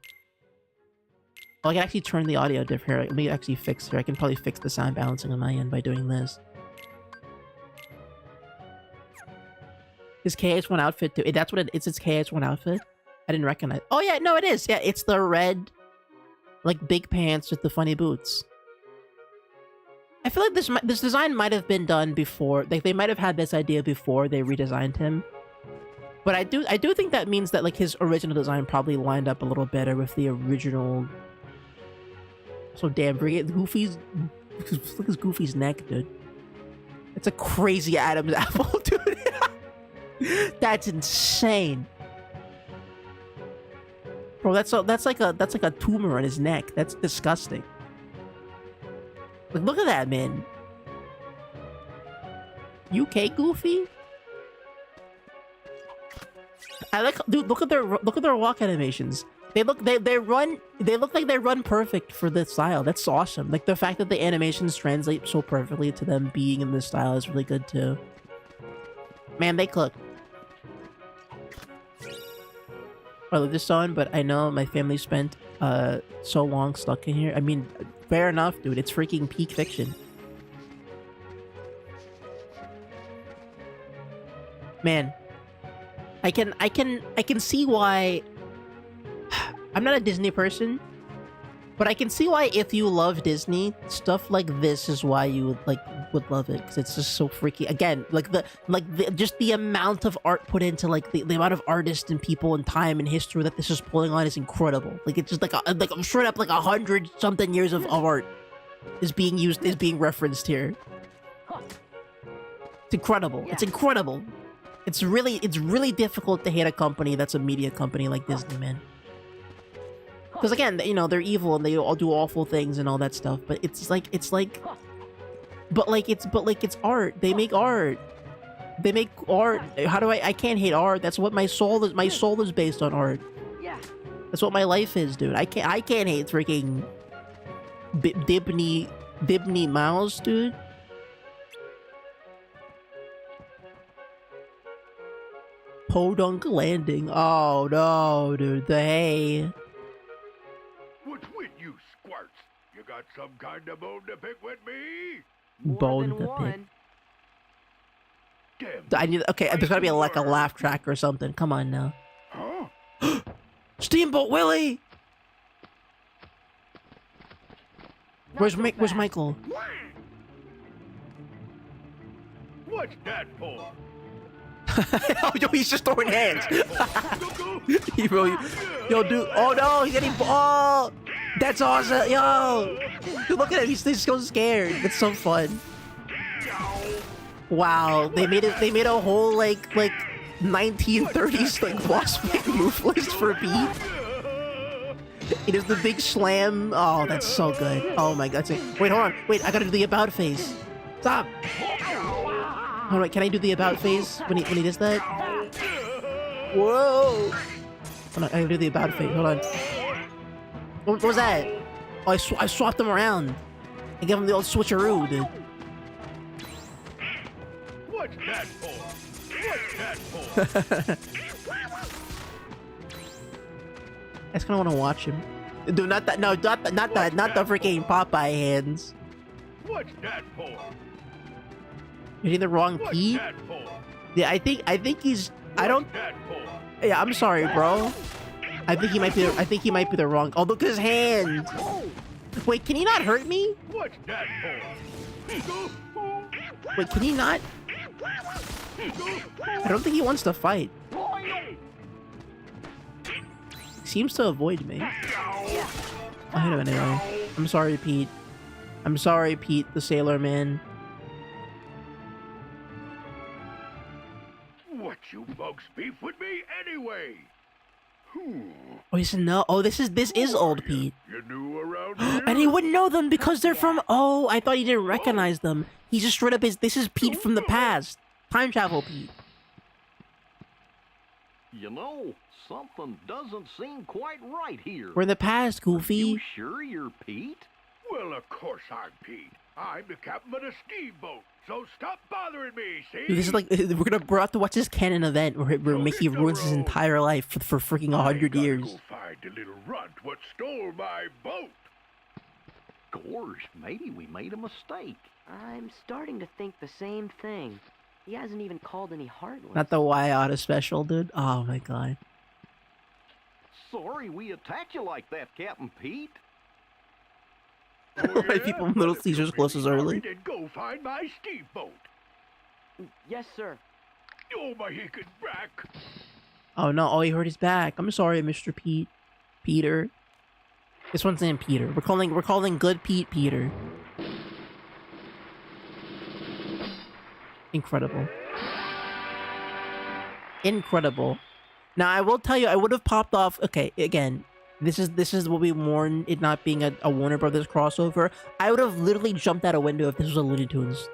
S1: Oh, I can actually turn the audio diff here. Let me actually fix here. I can probably fix the sound balancing on my end by doing this. His KH1 outfit too. That's what it's his KH1 outfit? I didn't recognize. Oh yeah, no it is. Yeah, it's the red, like big pants with the funny boots. I feel like this design might have been done before. Like they might have had this idea before they redesigned him. But I do think that means that like his original design probably lined up a little better with the original. So damn, Goofy's look at Goofy's neck, dude. It's a crazy Adam's apple, dude. That's insane. Bro, that's like a tumor on his neck. That's disgusting. Like, look at that, man. UK Goofy? I like, dude, look at their walk animations. They look like they run perfect for this style. That's awesome. Like the fact that the animations translate so perfectly to them being in this style is really good too. Man, they cook. I love this song, but I know my family spent so long stuck in here. I mean, fair enough, dude. It's freaking peak fiction. Man, I can see why. I'm not a Disney person, but I can see why if you love Disney, stuff like this is why you would love it, because it's just so freaky. Again, just the amount of art put into the amount of artists and people and time and history that this is pulling on is incredible. Like it's just like I'm straight up 100 something years of art is being referenced here. It's incredible. It's incredible. It's really difficult to hate a company that's a media company like Disney, man. Because again, you know, they're evil and they all do awful things and all that stuff. But it's art. They make art. They make art. How do I can't hate art. That's what my soul is. My soul is based on art. That's what my life is, dude. I can't hate freaking Dibney Mouse, dude. Podunk Landing. Oh no, dude. The hay.
S9: What's with you squirts? You got some kind of bone to pick with me?
S1: Bone to pick.
S9: Damn.
S1: I need. Okay, there's gotta be a laugh track or something. Come on now.
S9: Huh?
S1: Steamboat Willie. Where's Michael?
S9: What's that for?
S1: Oh, yo, he's just throwing hands. Yo, dude. Oh no, he's getting. Oh, that's awesome. Yo, dude, look at him. He's so scared. It's so fun. Wow, they made a whole like 1930s boss fight move list for B. It is the big slam. Oh, that's so good. Oh my god. Wait, hold on. Wait, I gotta do the about face. Stop. All right, can I do the about face when he does that? Whoa! Hold on, I gotta do the about face. Hold on. What was that? Oh, I swapped them around. I gave him the old switcheroo, dude.
S9: What's that for? What's that for?
S1: I just kind of want to watch him. Dude, not that. No, not the freaking Popeye hands.
S9: What's that for?
S1: You're hitting the wrong key? Yeah, I think he's. I don't. Yeah, I'm sorry, bro. I think he might be the wrong. Oh, look at his hand. Wait, can he not hurt me?
S9: What's that for?
S1: Wait, can he not? I don't think he wants to fight. He seems to avoid me. I hit him anyway. I'm sorry, Pete. I'm sorry, Pete, the sailor man.
S9: What you folks beef with me anyway?
S1: Oh, he said no. Oh, this is old Pete.
S9: You new around here?
S1: And he wouldn't know them because they're from. Oh, I thought he didn't recognize them. He just straight up is. This is Pete from the past. Time travel Pete.
S13: You know, something doesn't seem quite right here.
S1: We're in the past, Goofy.
S13: You sure you're Pete?
S9: Well, of course I'm Pete. I'm the captain of the steamboat, so stop bothering me, see?
S1: Dude, this is like we're about to watch this canon event where Mickey ruins his entire life for freaking 100 years.
S9: Go find the little runt what stole my boat.
S13: Gosh, maybe we made a mistake.
S21: I'm starting to think the same thing. He hasn't even called any Heartless.
S1: Not the Wyata special, dude. Oh my god.
S13: Sorry we attacked you like that, Captain Pete.
S1: Right, people from Little Caesars closes early.
S9: Then go find my steamboat.
S21: Yes, sir.
S9: Oh, my hickey back.
S1: Oh no! Oh, he hurt his back. I'm sorry, Mr. Pete. Peter. This one's named Peter. We're calling good Pete Peter. Incredible. Incredible. Now I will tell you, I would have popped off. Okay, again, this is what we warn it not being a Warner Brothers crossover. I would have literally jumped out a window if this was a Looney Tunes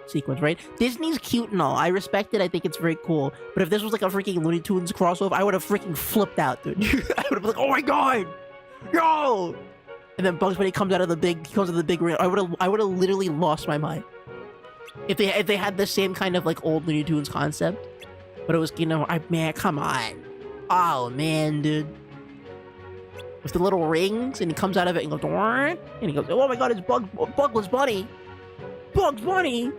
S1: sequence, right? Disney's cute and all. I respect it. I think it's very cool. But if this was like a freaking Looney Tunes crossover, I would have freaking flipped out, dude. I would have been like, oh my god, yo! And then Bugs Bunny comes out of the big ring. I would have literally lost my mind if they had the same kind of like old Looney Tunes concept. But it was, you know, man, come on. Oh man, dude. With the little rings, and he comes out of it and goes, and he goes, oh my god, it's Bugs Bunny. Bugs Bunny.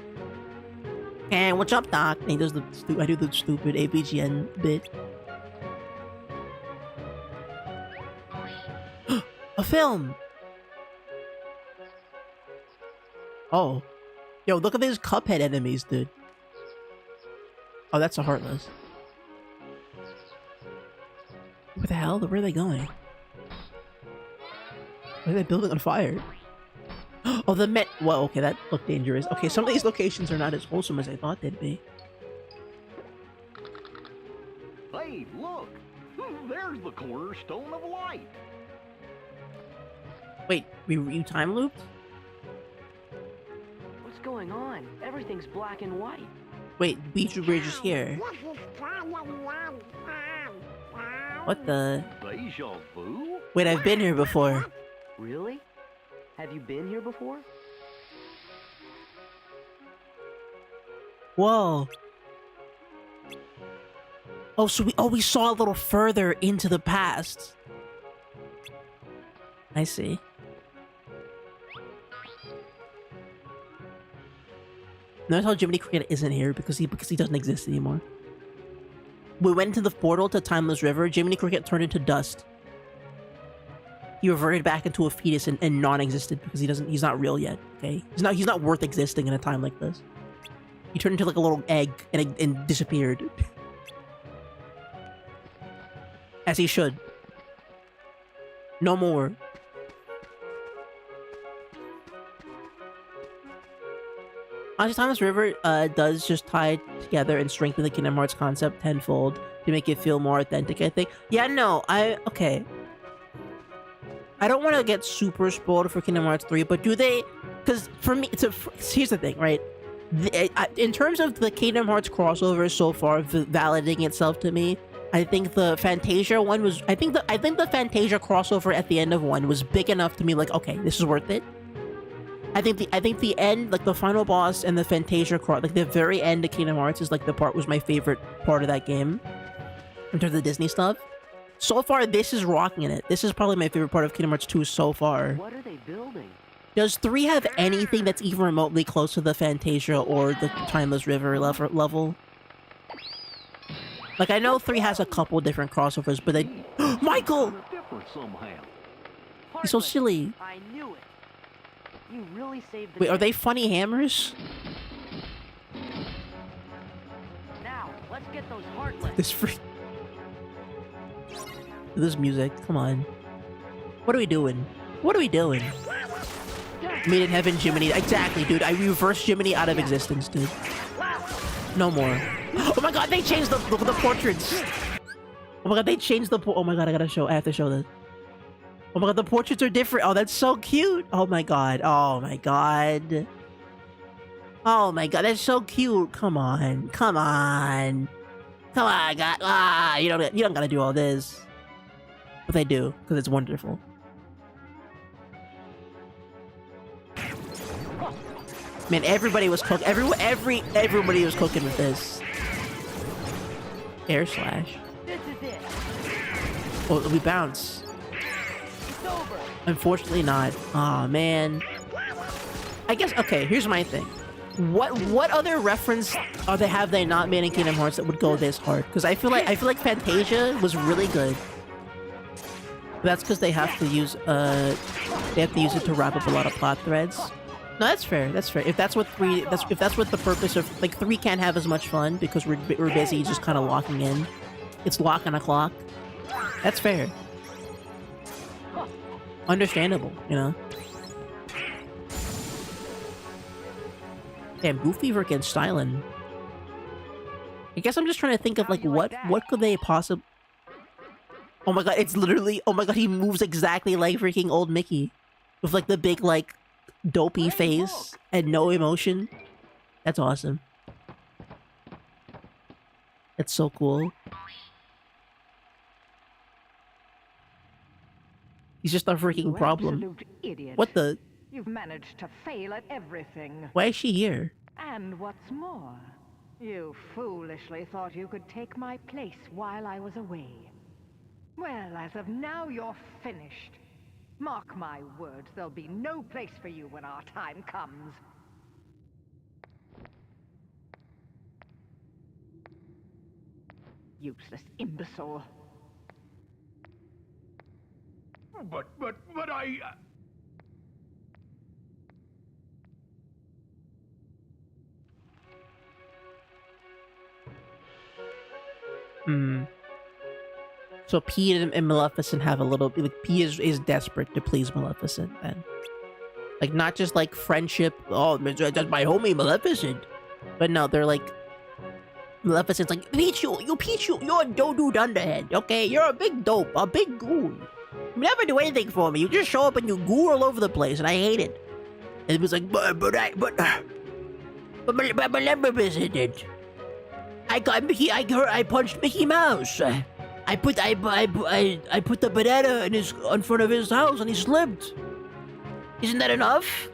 S1: And what's up, Doc? And he does I do the stupid ABGN bit. A film. Oh. Yo, look at these Cuphead enemies, dude. Oh, that's a Heartless. What the hell? Where are they going? Why are they building on fire? Oh, the Met. Well, okay, that looked dangerous. Okay, some of these locations are not as wholesome as I thought they'd be.
S13: Hey, look! There's the cornerstone of light.
S1: Wait, you time looped?
S21: What's going on? Everything's black and white.
S1: Wait, Beach Bridge is here. What the?
S13: Deja vu?
S1: Wait, I've been here before.
S21: Really? Have you been here before?
S1: Whoa. Oh, so we saw a little further into the past. I see. Notice how Jiminy Cricket isn't here because he doesn't exist anymore. We went into the portal to Timeless River. Jiminy Cricket turned into dust. He reverted back into a fetus and non-existent because he's not real yet. Okay, he's not worth existing in a time like this. He turned into like a little egg and disappeared. As he should. No more. Honestly, Timeless River does just tie together and strengthen the Kingdom Hearts concept tenfold to make it feel more authentic, I think. Yeah, no, okay. I don't want to get super spoiled for Kingdom Hearts 3, but do they... Because for me, here's the thing, right? In terms of the Kingdom Hearts crossover so far validating itself to me, I think the Fantasia one was... I think the Fantasia crossover at the end of one was big enough to me, like, okay, this is worth it. I think the end, like the final boss and the Fantasia like the very end of Kingdom Hearts is like the part was my favorite part of that game in terms of the Disney stuff. So far, this is rocking it. This is probably my favorite part of Kingdom Hearts 2 so far.
S21: What are they building?
S1: Does 3 have anything that's even remotely close to the Fantasia or the Timeless River level? Like, I know 3 has a couple different crossovers, but they... Michael! He's so silly.
S21: I knew it. You really saved the
S1: Wait, are they funny hammers?
S21: Let's get those heartless.
S1: This freak. This music. Come on. What are we doing? What are we doing? Made in heaven, Jiminy. Exactly, dude. I reversed Jiminy out of existence, dude. No more. Oh my god, they changed the portraits. Oh my god, they changed the oh my god, I have to show this. Oh my god, the portraits are different. Oh, that's so cute. Oh my god. Oh my god. Oh my god, that's so cute. Come on. Come on. Come on, god. Ah, you don't gotta do all this. But they do, because it's wonderful. Man, everybody was cooking. Everybody was cooking with this. Air slash.
S21: This is it.
S1: Oh, we bounce.
S21: It's over.
S1: Unfortunately not. Aw, man. I guess, okay, here's my thing. What other reference have they not made in Kingdom Hearts that would go this hard? Because I feel like Fantasia was really good. But that's because they have to use it to wrap up a lot of plot threads. No, that's fair. That's fair. If that's what the purpose of like 3 can't have as much fun because we're busy just kind of locking in. It's lock on a clock. That's fair. Understandable, you know. Damn, Goofy freaking styling. I guess I'm just trying to think of like what could they possibly. Oh my god, it's literally. Oh my god, he moves exactly like freaking old Mickey, with like the big like dopey face and no emotion. That's awesome. That's so cool. He's just a freaking problem.
S19: Absolute idiot.
S1: What the?
S19: You've managed to fail at everything.
S1: Why is she here?
S19: And what's more, you foolishly thought you could take my place while I was away. Well, as of now, you're finished. Mark my words, there'll be no place for you when our time comes. Useless imbecile.
S9: But I...
S1: So P and Maleficent have a little like P is desperate to please Maleficent then. Like not just like friendship, oh that's my homie Maleficent. But no, they're like Maleficent's like, Pichu, you're a dodo dunderhead, okay? You're a big dope, a big goon. You never do anything for me. You just show up and you goo all over the place, and I hate it. And it was like, but Maleficent. I got Mickey. I punched Mickey Mouse. I put the banana in front of his house, and he slipped. Isn't that enough?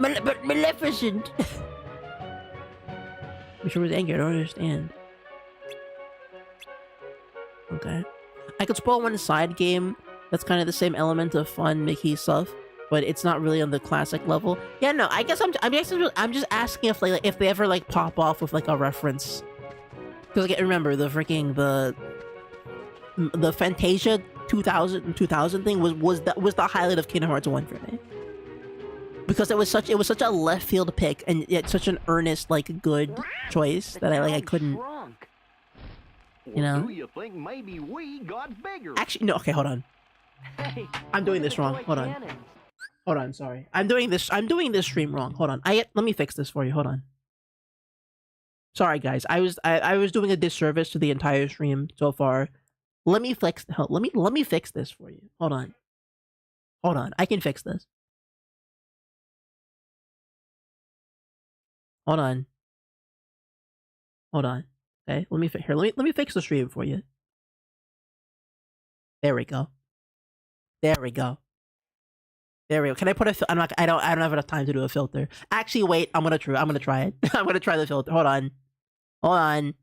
S1: But Maleficent. I'm sure was angry. I don't understand. Okay. I could spoil one side game that's kind of the same element of fun Mickey stuff, but it's not really on the classic level. Yeah, no. I guess I'm just asking if they ever like pop off with like a reference. Because like, remember the freaking the Fantasia 2000 thing was the highlight of Kingdom Hearts 1 for me. Because it was such a left field pick and yet such an earnest like good choice that I couldn't. You know.
S13: Do you think maybe we got bigger?
S1: Actually, no. Okay, hold on.
S21: Hey,
S1: I'm doing this wrong. Hold on. Hold on. Sorry. I'm doing this stream wrong. Hold on. Let me fix this for you. Hold on. Sorry, guys. I was doing a disservice to the entire stream so far. Let me fix. Let me fix this for you. Hold on. Hold on. I can fix this. Hold on. Hold on. Okay. Let me fix the stream for you. There we go. There we go. There we go. Can I put a? I don't have enough time to do a filter. Actually, wait. I'm gonna try it. I'm gonna try the filter. Hold on. Hold on.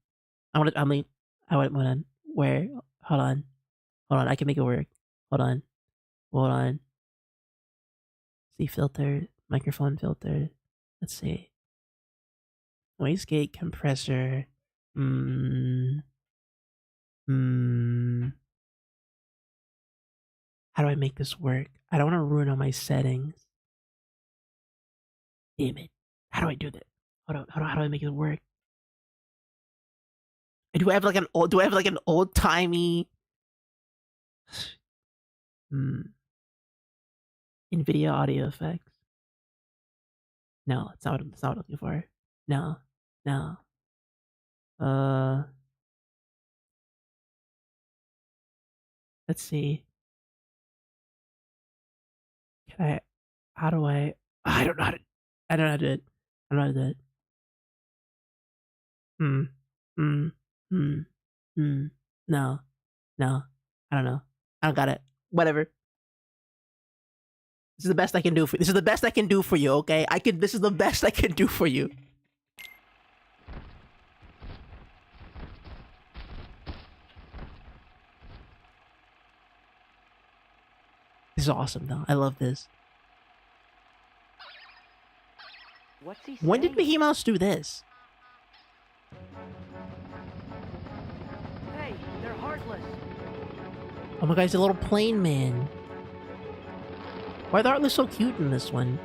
S1: Hold on. Where? Hold on. Hold on. I can make it work. Hold on. Hold on. See filter. Microphone filter. Let's see. Noise gate compressor. How do I make this work? I don't want to ruin all my settings. Damn it. How do I do that? How do I make it work? Do I have like an old? Do I have like an old timey? NVIDIA audio effects. No, it's not. It's not what I'm looking for. No, no. Let's see. Can I? How do I? I don't know how to. I don't know how to do it. I don't know how to do it. No, no. I don't know. I don't got it. Whatever. This is the best I can do for. This is the best I can do for you. Okay, I can. This is the best I can do for you. This is awesome, though. I love this.
S21: What's he
S1: When did
S21: saying?
S1: Mickey Mouse do this?
S21: Hey, they're heartless.
S1: Oh my god, he's a little plain man. Why are the Heartless so cute in this one?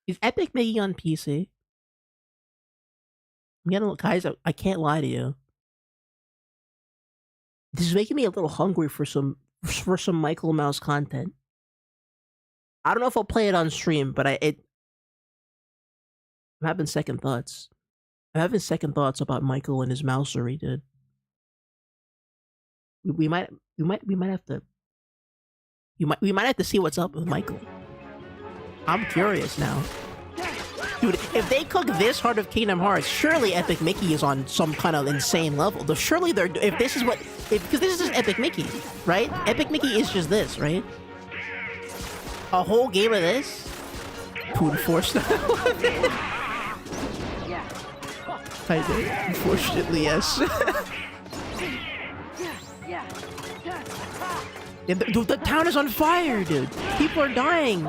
S1: Is Epic Mickey on PC? I'm getting, guys, I can't lie to you. This is making me a little hungry for some Michael Mouse content. I don't know if I'll play it on stream, but I'm having second thoughts. I'm having second thoughts about Michael and his mousery, dude. We might have to. We might have to see what's up with Michael. I'm curious now. Dude, if they cook this Heart of Kingdom Hearts, surely Epic Mickey is on some kind of insane level. Surely they're, if this is what, because this is just Epic Mickey, right? Epic Mickey is just this, right? A whole game of this? Toon Force style. I did. Unfortunately, yes. Yeah, dude, the town is on fire, dude. People are dying.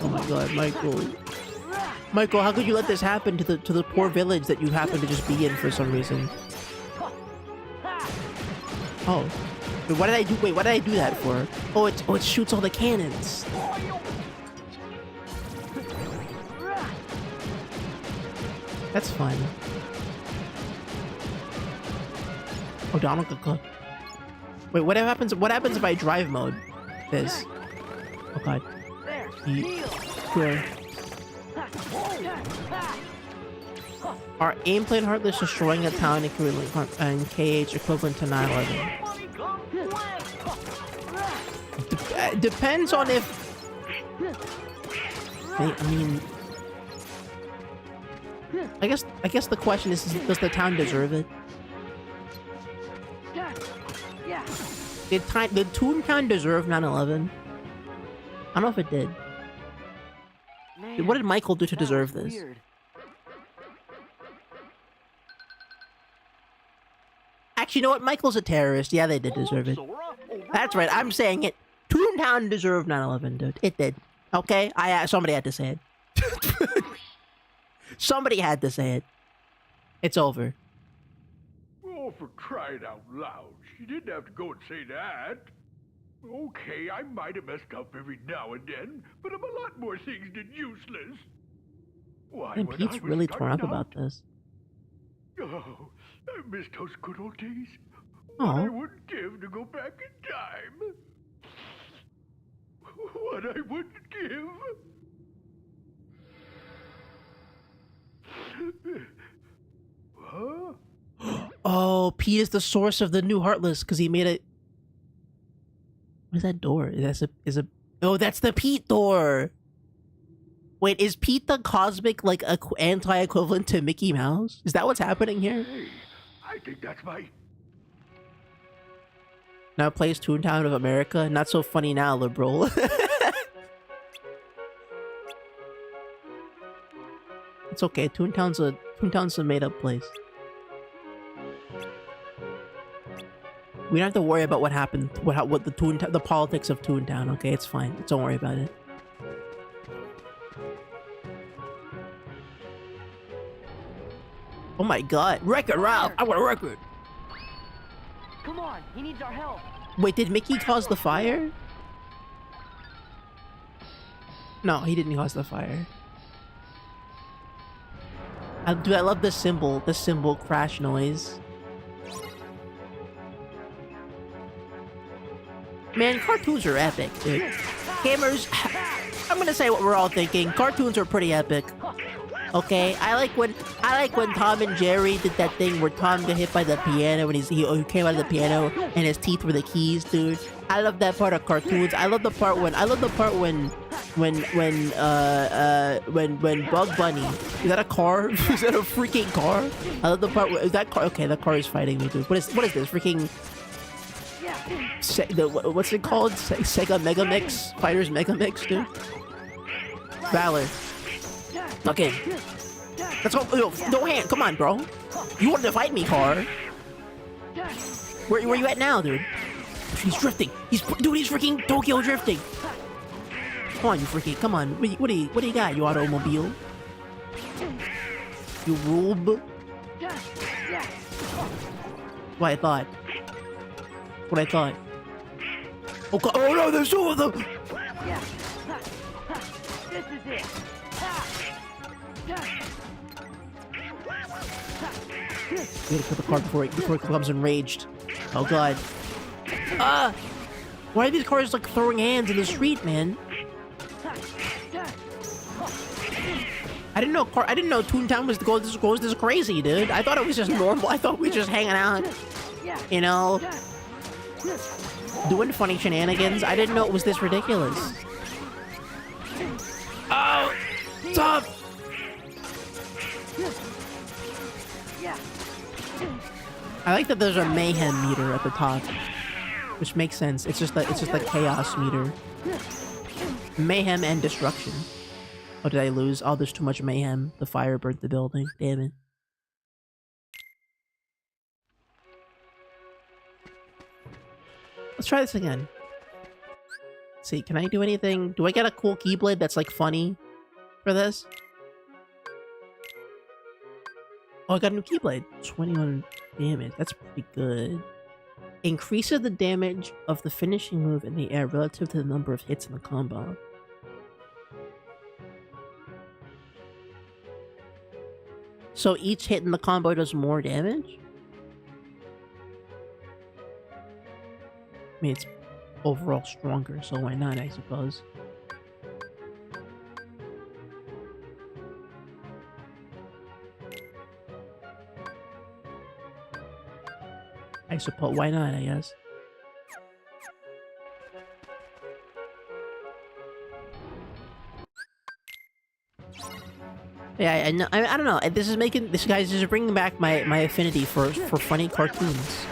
S1: Oh my god, Michael. Michael, how could you let this happen to the poor village that you happen to just be in for some reason? Oh. Wait, what did I do? Wait, what did I do that for? Oh, it shoots all the cannons. That's fun. Oh, Donald could cook. Wait, what happens if I drive mode this? Oh god. Sure. Our aim plane Heartless destroying a town equivalent and KH equivalent to 9/11. Depends on if. I mean, I guess the question is does the town deserve it? Did Toontown deserve 9/11? I don't know if it did. Man, what did Michael do to deserve this? Weird. Actually, you know what? Michael's a terrorist. Yeah, they did deserve it. That's right. I'm saying it. Toontown deserved 9/11, dude. It did. Okay? Somebody had to say it. Somebody had to say it. It's over.
S9: Oh, for crying out loud. She didn't have to go and say that. Okay, I might have messed up every now and then, but I'm a lot more things than useless. Why,
S1: Man, Pete's really torn up about this.
S9: Oh, I miss those good old days.
S1: Oh.
S9: What I wouldn't give to go back in time. What I wouldn't give. Huh?
S1: Oh, Pete is the source of the new Heartless because he made it. What is that door? Oh, that's the Pete door. Wait, is Pete the cosmic like anti-equivalent to Mickey Mouse? Is that what's happening here?
S9: Hey, I think that's my.
S1: Now plays Toontown of America. Not so funny now, liberal. It's okay. Toontown's a made-up place. We don't have to worry about what happened, what the politics of Toontown. Okay, it's fine. Don't worry about it. Oh my god, Wreck-It Ralph! I want a record.
S21: Come on, he needs our help.
S1: Wait, did Mickey cause the fire? No, he didn't cause the fire. Dude, I love the symbol crash noise. Man, cartoons are epic, dude. Gamers, I'm gonna say what we're all thinking. Cartoons are pretty epic. Okay, I like when Tom and Jerry did that thing where Tom got hit by the piano when he came out of the piano and his teeth were the keys, dude. I love that part of cartoons. I love the part when Bug Bunny, is that a car? Is that a freaking car? I love the part where, is that car? Okay, that car is fighting me, dude. What is this? Freaking what's it called? Sega Mega Mix? Fighters Mega Mix, dude. Valor. Okay. Let's go. No hand. Come on, bro. You wanted to fight me, car. Where you at now, dude? He's drifting. He's freaking Tokyo drifting. Come on, you freaking. Come on. What do you got, you automobile? You rube. What I thought. What I thought. Oh God. Oh no, there's two of them.
S19: This is it.
S1: You gotta kill the car before it becomes enraged. Oh God. Why are these cars like throwing hands in the street, man? I didn't know Toontown goes this crazy, dude. I thought it was just normal. I thought we were just hanging out, you know, doing funny shenanigans. I didn't know it was this ridiculous. Oh, stop! I like that there's a mayhem meter at the top, which makes sense. It's just the chaos meter. Mayhem and destruction. Oh, did I lose? Oh, there's too much mayhem. The fire burnt the building. Damn it. Let's try this again. Let's see, can I do anything? Do I get a cool Keyblade that's like funny for this? Oh, I got a new Keyblade. 21 damage. That's pretty good. Increases the damage of the finishing move in the air relative to the number of hits in the combo. So each hit in the combo does more damage? I mean, it's overall stronger, so why not, I suppose. I suppose, why not, I guess. Yeah, I don't know. This is bringing back my affinity for funny cartoons.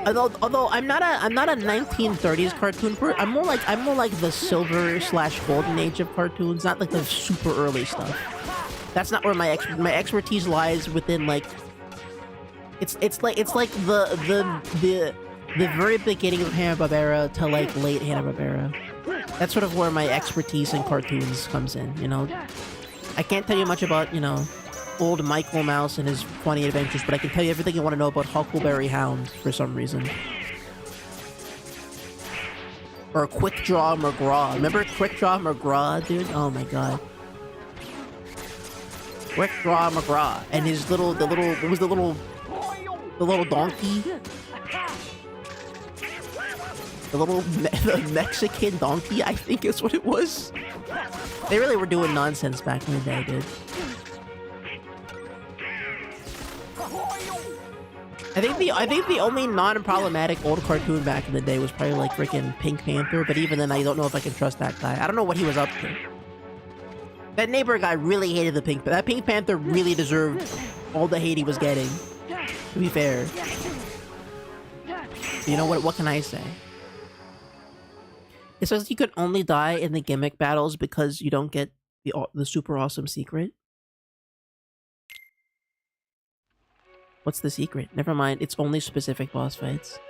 S1: Although I'm not a 1930s cartoon person. I'm more like the silver/golden age of cartoons, not like the super early stuff. That's not where my expertise lies within, like, it's like the very beginning of Hanna-Barbera to like late Hanna-Barbera. That's sort of where my expertise in cartoons comes in, you know? I can't tell you much about, you know, old Michael Mouse and his funny adventures, but I can tell you everything you want to know about Huckleberry Hound for some reason. Or Quick Draw McGraw. Remember Quick Draw McGraw, dude? Oh my god. Quick Draw McGraw and his little donkey. The Mexican donkey, I think is what it was. They really were doing nonsense back in the day, dude. I think the only non-problematic old cartoon back in the day was probably like freaking Pink Panther, but even then I don't know if I can trust that guy. I don't know what he was up to. That neighbor guy really hated that Pink Panther really deserved all the hate he was getting. To be fair. You know what can I say? It says you could only die in the gimmick battles because you don't get the super awesome secret. What's the secret? Never mind, it's only specific boss fights.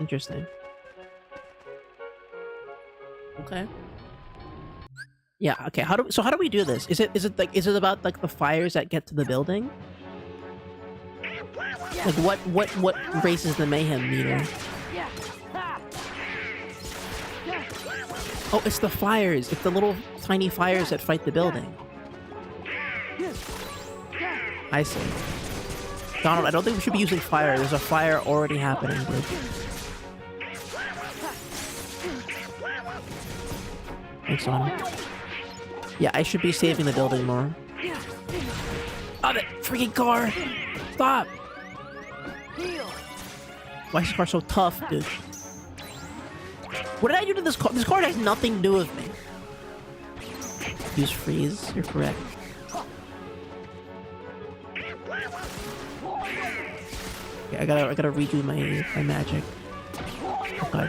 S1: Interesting. Okay. Yeah, okay, how do we do this? Is it about like the fires that get to the building? Like what raises the mayhem meter? Oh, it's the fires. It's the little tiny fires that fight the building. I see. Donald, I don't think we should be using fire. There's a fire already happening, dude. Thanks, Donald. Yeah, I should be saving the building more. Oh, that freaking car! Stop! Why is this car so tough, dude? What did I do to this car? This car has nothing to do with me. Use freeze. You're correct. Okay, I gotta redo my magic. Okay.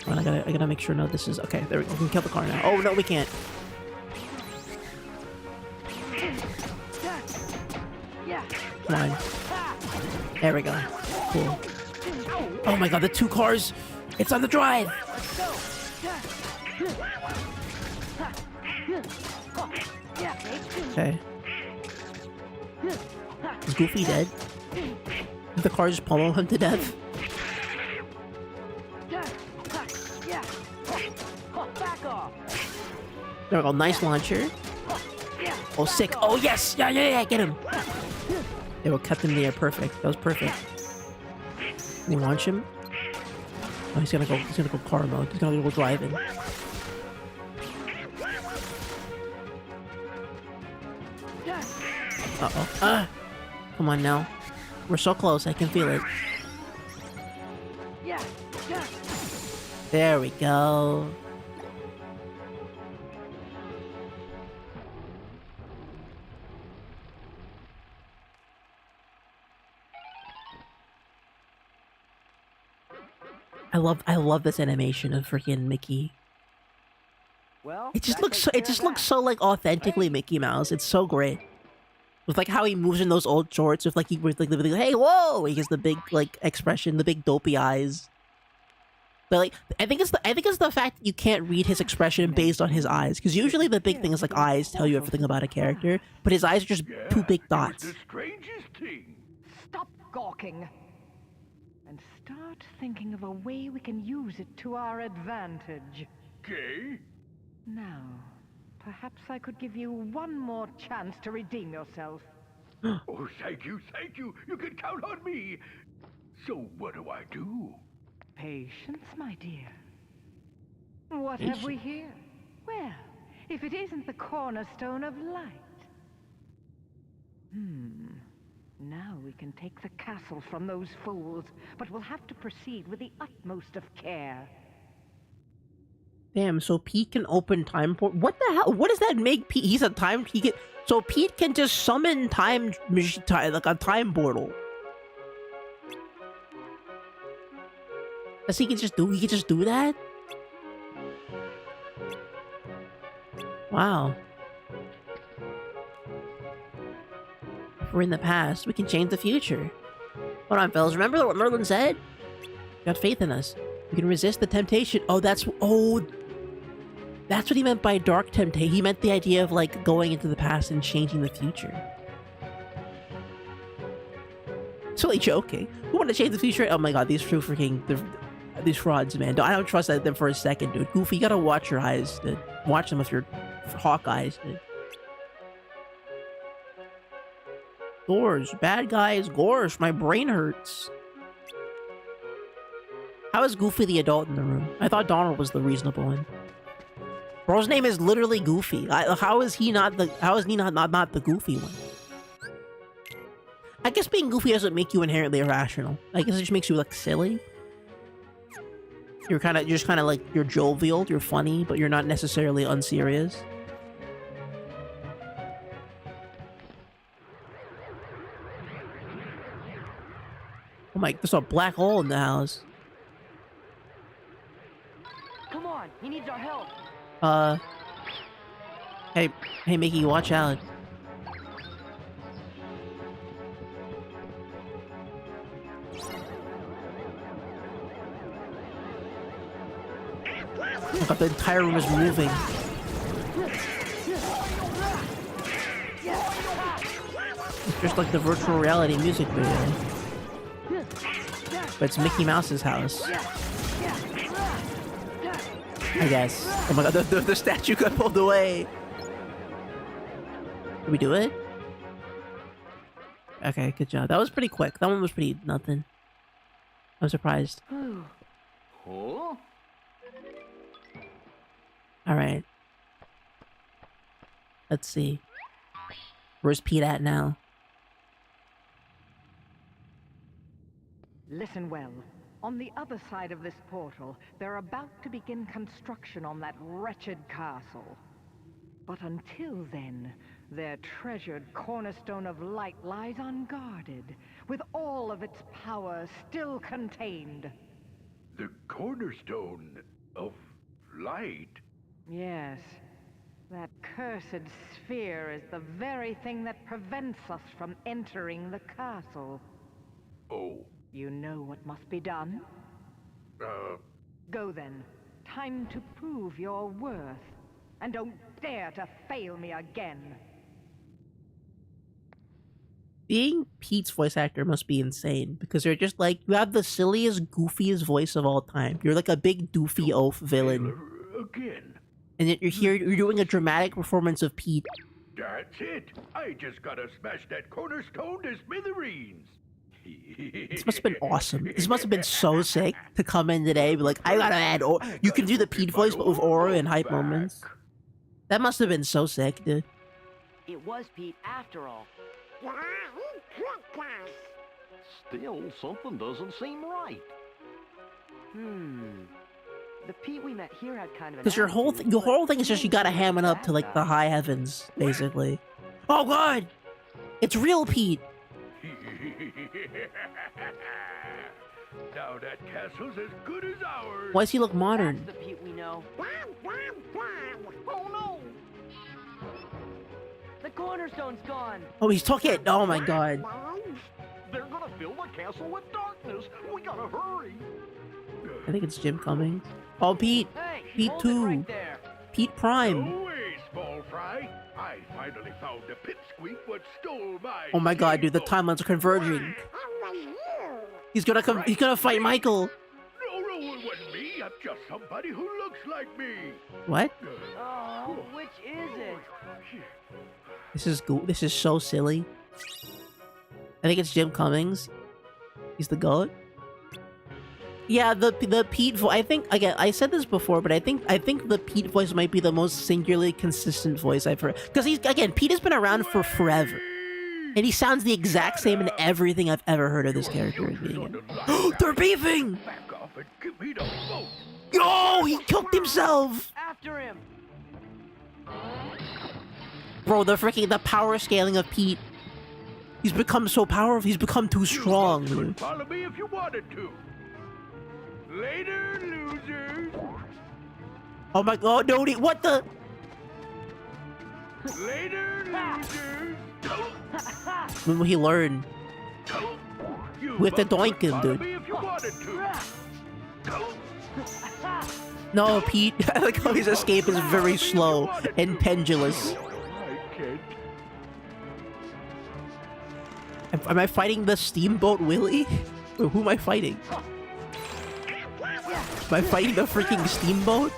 S1: Hold on, I gotta make sure. No, this is okay. There we go. We can kill the car now. Oh no, we can't. Come on. There we go. Cool. Oh my god, the two cars! It's on the drive! Okay. Is Goofy dead? Did the car just pummel him to death? There we go, nice launcher. Oh, sick. Oh, yes! Yeah, get him! They will cut them in the air. Perfect. That was perfect. Can you launch him? Oh, he's gonna go car mode. He's gonna go driving. Uh-oh. Ah! Come on now. We're so close, I can feel it. There we go. I love this animation of freaking Mickey.
S3: Well,
S1: It just looks so like authentically Mickey Mouse. It's so great. With like how he moves in those old shorts with like the hey whoa, he has the big like expression, the big dopey eyes. But like I think it's the fact that you can't read his expression based on his eyes, because usually the big thing is like eyes tell you everything about a character, but his eyes are just two big dots.
S9: The strangest thing.
S19: Stop gawking. And start thinking of a way we can use it to our advantage.
S9: Okay.
S19: Now, perhaps I could give you one more chance to redeem yourself.
S9: Oh, thank you. You can count on me. So what do I do?
S19: Patience, my dear. What have we here? Well, if it isn't the cornerstone of light. Now we can take the castle from those fools, but we'll have to proceed with the utmost of care.
S1: Damn, so Pete can open time portal. What the hell? What does that make Pete? He's a time. So Pete can just summon time, like a time portal. Does he can just do that? Wow. If we're in the past, we can change the future. Hold on, fellas. Remember what Merlin said? You got faith in us. We can resist the temptation. Oh, that's what he meant by dark temptation. He meant the idea of like going into the past and changing the future. Totally joking. Who want to change the future? Oh my god, these these frauds, man. I don't trust them for a second, dude. Goofy, you gotta watch your eyes, dude. Watch them with your hawk eyes, dude. Doors, bad guys, gosh, my brain hurts. How is Goofy the adult in the room? I thought Donald was the reasonable one. Bro's name is literally Goofy. How is he not the Goofy one? I guess being Goofy doesn't make you inherently irrational. I guess it just makes you look silly. You're just kind of like, you're jovial, you're funny, but you're not necessarily unserious. Oh my, there's a black hole in the house.
S21: Come on, he needs our help.
S1: Hey Mickey, watch out. Look up, the entire room is moving. It's just like the virtual reality music video. But it's Mickey Mouse's house. I guess. Oh my god, the statue got pulled away. Did we do it? Okay, good job. That was pretty quick. That one was pretty nothing. I'm surprised.
S13: Huh?
S1: Alright. Let's see. Where's Pete at now?
S19: Listen well. On the other side of this portal, they're about to begin construction on that wretched castle. But until then, their treasured cornerstone of light lies unguarded, with all of its power still contained.
S9: The cornerstone of light?
S19: Yes. That cursed sphere is the very thing that prevents us from entering the castle.
S9: Oh.
S19: You know what must be done? Go then. Time to prove your worth. And don't dare to fail me again.
S1: Being Pete's voice actor must be insane, because they're just like, you have the silliest, goofiest voice of all time. You're like a big doofy oaf villain.
S9: Again.
S1: And yet you're here, you're doing a dramatic performance of Pete.
S9: That's it. I just gotta smash that cornerstone to smithereens.
S1: This must have been awesome. This must have been so sick to come in today, be like, I gotta add, you can do the Pete voice, but with aura and hype moments. That must have been so sick, dude.
S21: It was Pete after all.
S13: Still, something doesn't seem right.
S21: The Pete we met here had kind of an
S1: Because your whole thing is just you gotta ham it up to like the high heavens, basically. Oh god! It's real Pete!
S9: Now that castle's as good as ours.
S1: Why does he look modern?
S21: That's the Pete we know.
S20: Oh no!
S21: The cornerstone's gone.
S1: Oh, he's talking. Oh my god.
S13: They're gonna fill the castle with darkness. We gotta hurry.
S1: I think it's Jim Cummings. Oh, Pete.
S21: Hey,
S1: Pete
S21: hold
S1: 2.
S21: it right there.
S1: Pete Prime.
S9: No way, small fry. I finally found the pipsqueak what stole my
S1: Oh my god, dude, the timelines are converging. He's gonna come. He's gonna fight Michael.
S9: No, it wasn't me. I'm just somebody who looks like me.
S1: What?
S21: Oh, which is it?
S1: This is so silly. I think it's Jim Cummings. He's the goat. Yeah, the Pete voice. I think again, I said this before, but I think the Pete voice might be the most singularly consistent voice I've heard. Because Pete has been around for forever, and he sounds the exact same in everything I've ever heard of this character being in. They're beefing.
S9: Back off and give me the boat.
S1: Yo, he cooked himself.
S21: After him.
S1: Bro, the power scaling of Pete. He's become so powerful. He's become too strong. Dude.
S9: Follow me if you wanted to. Later, losers.
S1: Oh my god, no, what the?
S9: Later, losers.
S1: When will he learn? With the doinkin, dude.
S9: If you wanted to.
S1: No, Pete. I like how his escape is very slow and pendulous. Am I fighting the Steamboat Willie? Wait, who am I fighting? Am I fighting the freaking steamboat?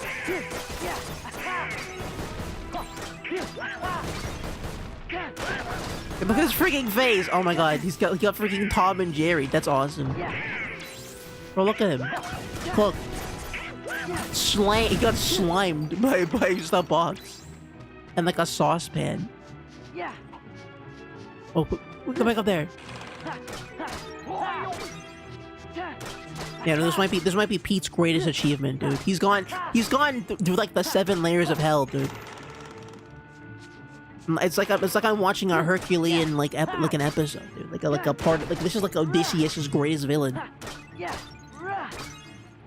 S1: Look at his freaking face! Oh my god, he got freaking Tom and Jerry. That's awesome. Bro, look at him. Look. He got slimed by the box. And like a saucepan. Oh, come back up there. Yeah, no, this might be Pete's greatest achievement, dude. He's gone through like the 7 layers of hell, dude. It's like I'm watching a Herculean like an episode, dude. Like a part. Like this is like Odysseus' greatest villain.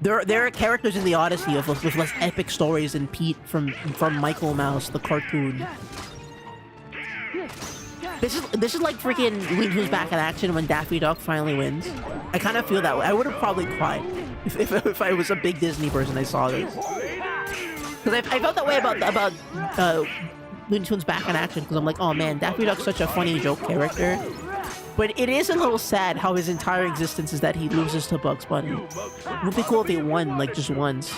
S1: There are characters in the Odyssey with less epic stories than Pete from Michael Mouse, the cartoon. This is like freaking Looney Tunes Back in Action when Daffy Duck finally wins. I kind of feel that way. I would have probably cried if I was a big Disney person and I saw this. Because I felt that way about Looney Tunes Back in Action, because I'm like, oh man, Daffy Duck's such a funny joke character. But it is a little sad how his entire existence is that he loses to Bugs Bunny. It would be cool if he won, like, just once.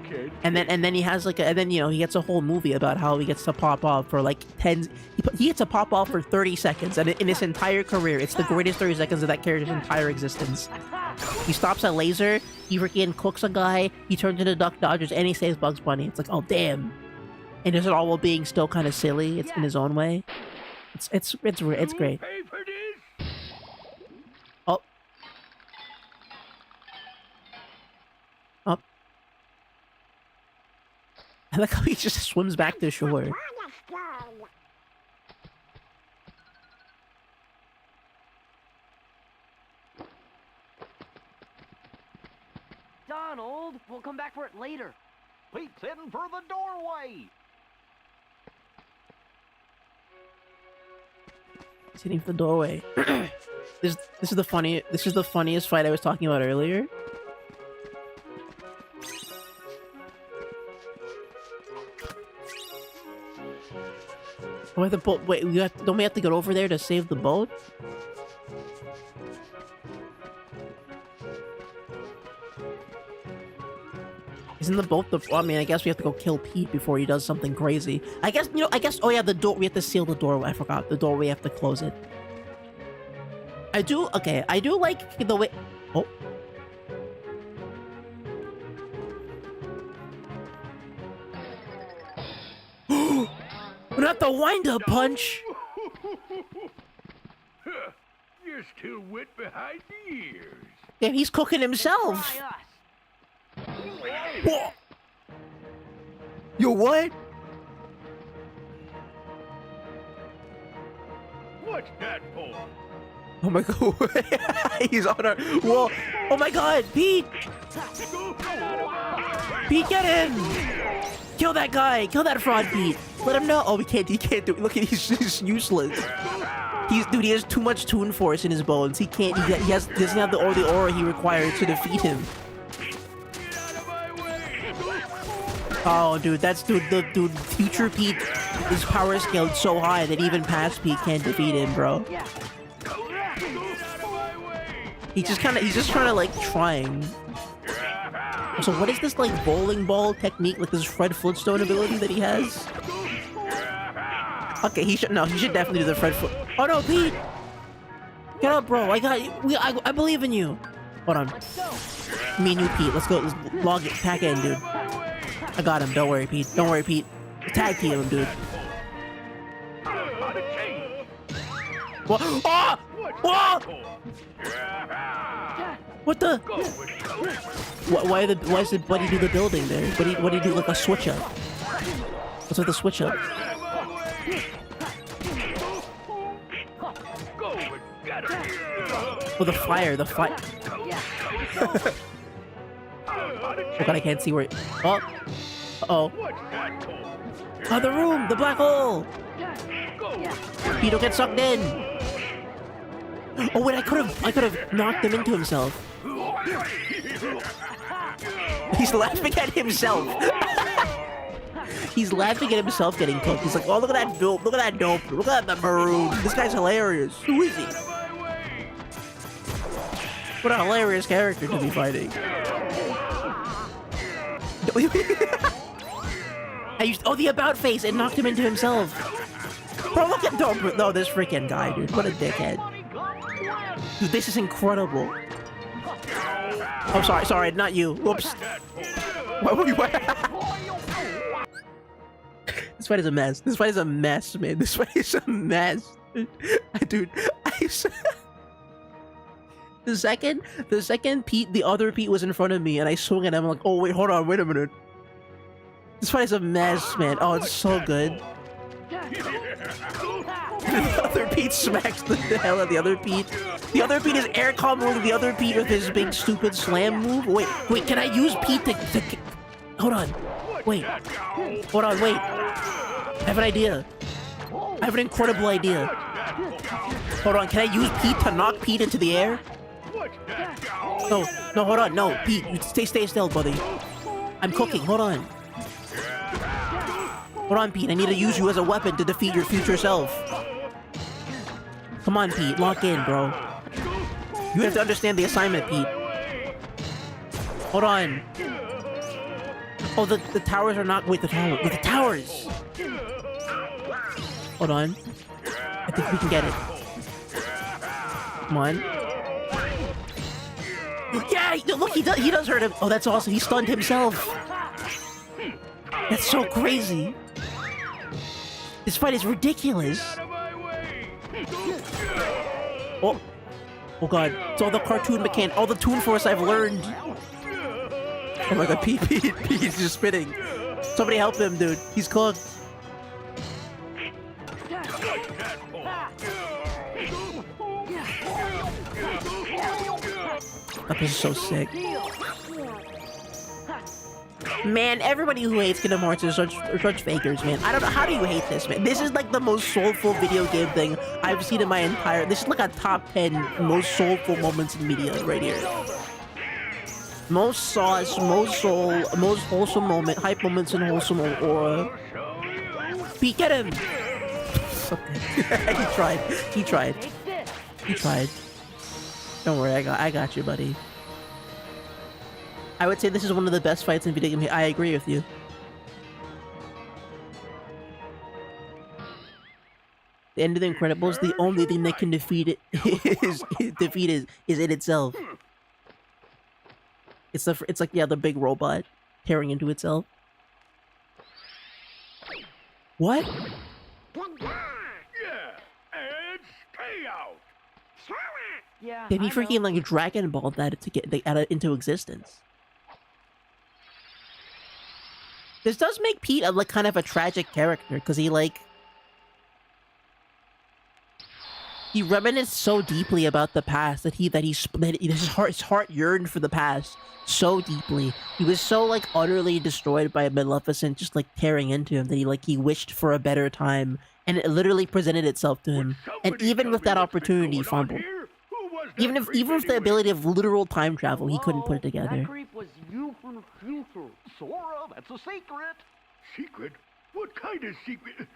S9: can't.
S1: And then he has like and then you know he gets a whole movie about how he gets to pop off for like 10. He gets to pop off for 30 seconds, and in his entire career, it's the greatest 30 seconds of that character's entire existence. He stops a laser, he freaking cooks a guy, he turns into Duck Dodgers, and he saves Bugs Bunny. It's like, oh damn. And does it all while being still kind of silly. It's in his own way. It's great. Oh. Oh. I like how he just swims back to shore.
S21: Donald, we'll come back for it later.
S6: Pete's heading for the doorway.
S1: He's hitting for the doorway. This is the funniest fight I was talking about earlier. Oh, the boat. Wait, don't we have to get over there to save the boat? Isn't the boat the... I mean, I guess we have to go kill Pete before he does something crazy. I guess, you know, oh yeah, the door... We have to seal the door. I forgot. The door, we have to close it. I do like the way... Oh. Not the wind-up punch!
S9: You're still wet behind the ears.
S1: Yeah, he's cooking himself! Whoa. Yo, what?
S9: What's that for?
S1: Oh my god. He's on our... Whoa. Oh my god, Pete! Pete, get him! Kill that guy! Kill that fraud, Pete! Let him know! Oh, he can't do it. Look at he's useless. Dude, he has too much Toon Force in his bones. He can't... He doesn't have the aura he requires to defeat him. Oh, dude, dude, future Pete is power scaled so high that even past Pete can't defeat him, bro. He's just trying to, trying. So what is this, like, bowling ball technique, like this Fred Flintstone ability that he has? Okay, he should definitely do the Fred Foot. Oh no, Pete! Get up, bro, I believe in you! Hold on. Me and you, Pete, let's go, pack in, dude. I got him. Don't worry, Pete. Don't worry, Pete. Tag team him, dude. What? Oh! Oh! What the? Why does the buddy do the building there? What do you do, like a switch up? What's with the switch up? Oh, the fire. Oh god, I can't see where it... Oh! Uh-oh. Oh, the room! The black hole! Pete will get sucked in! Oh wait, I could've knocked him into himself. He's laughing at himself! He's laughing at himself getting cooked. He's like, oh, look at that dope, look at that dope, look at that maroon. This guy's hilarious. Who is he? What a hilarious character to be fighting. The about face, it knocked him into himself. Bro, look at this freaking guy, dude. What a dickhead. Dude, this is incredible. Oh, sorry, not you. Whoops. What? This fight is a mess. This fight is a mess, man. This fight is a mess. Dude, the second Pete, the other Pete was in front of me and I swung at him, I'm like, oh wait, hold on, wait a minute. This fight is a mess, man. Oh, it's so good. The other Pete smacks the hell out of the other Pete. The other Pete is air comboing the other Pete with his big stupid slam move. Wait, can I use Pete to hold on. Wait. Hold on, wait. I have an idea. I have an incredible idea. Hold on, can I use Pete to knock Pete into the air? No, hold on. No, Pete, stay still, buddy. I'm cooking, hold on. Hold on, Pete, I need to use you as a weapon to defeat your future self. Come on, Pete, lock in, bro. You have to understand the assignment, Pete. Hold on. Oh, the towers are not... Wait, the towers! Hold on. I think we can get it. Come on. Yeah! Look, he does hurt him! Oh, that's awesome. He stunned himself. That's so crazy. This fight is ridiculous. Oh. Oh god. It's all the cartoon all the Toon Force I've learned. Oh my god, Pete's just spitting. Somebody help him, dude. He's cooked. That is so sick. Man, everybody who hates Kingdom Hearts are such fakers, man. I don't know. How do you hate this, man? This is like the most soulful video game thing I've seen in my entire... This is like a top 10 most soulful moments in media right here. Most sauce, most soul, most wholesome moment, hype moments and wholesome aura. Pete, get him! He tried. Don't worry, I got you, buddy. I would say this is one of the best fights in video game. I agree with you. The end of the Incredibles, the only thing that can defeat it is in itself. It's like, yeah, the big robot tearing into itself. What?
S6: Yeah,
S1: Did he freaking like Dragon Ball that to get into existence? This does make Pete a like kind of a tragic character because he reminisced so deeply about the past that his heart yearned for the past so deeply. He was so like utterly destroyed by Maleficent just like tearing into him that he wished for a better time, and it literally presented itself to him. And even with that opportunity, he fumbled. Even with the ability of literal time travel, he couldn't put it together.
S6: That creep was you from the future. Sora, that's a secret.
S9: Secret? What kind of secret?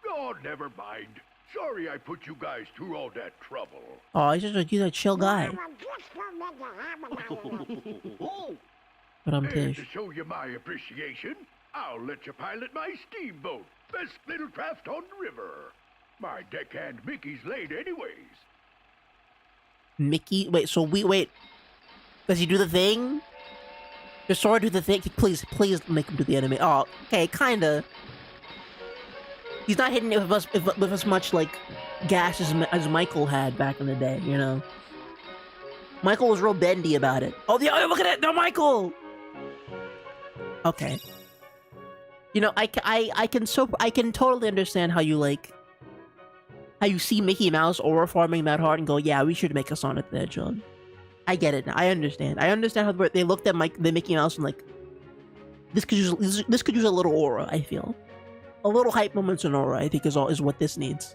S9: Oh, never mind. Sorry I put you guys through all that trouble.
S1: Oh, he's a chill guy. But I'm
S9: And
S1: Tish.
S9: to show you my appreciation, I'll let you pilot my steamboat. Best little craft on the river. My deckhand Mickey's late anyways.
S1: Mickey? Wait, so wait. Does he do the thing? Does Sora do the thing? Please make him do the enemy. Oh, okay, kinda. He's not hitting it with as much, like, gas as Michael had back in the day, you know? Michael was real bendy about it. Oh, look at it! No, Michael! Okay. You know, I can totally understand how you see Mickey Mouse aura farming that hard and go, yeah, we should make a Sonic the Hedgehog. I get it now. I understand how they looked at the Mickey Mouse and like, this could use a little aura. I feel a little hype moments and aura. I think is what this needs.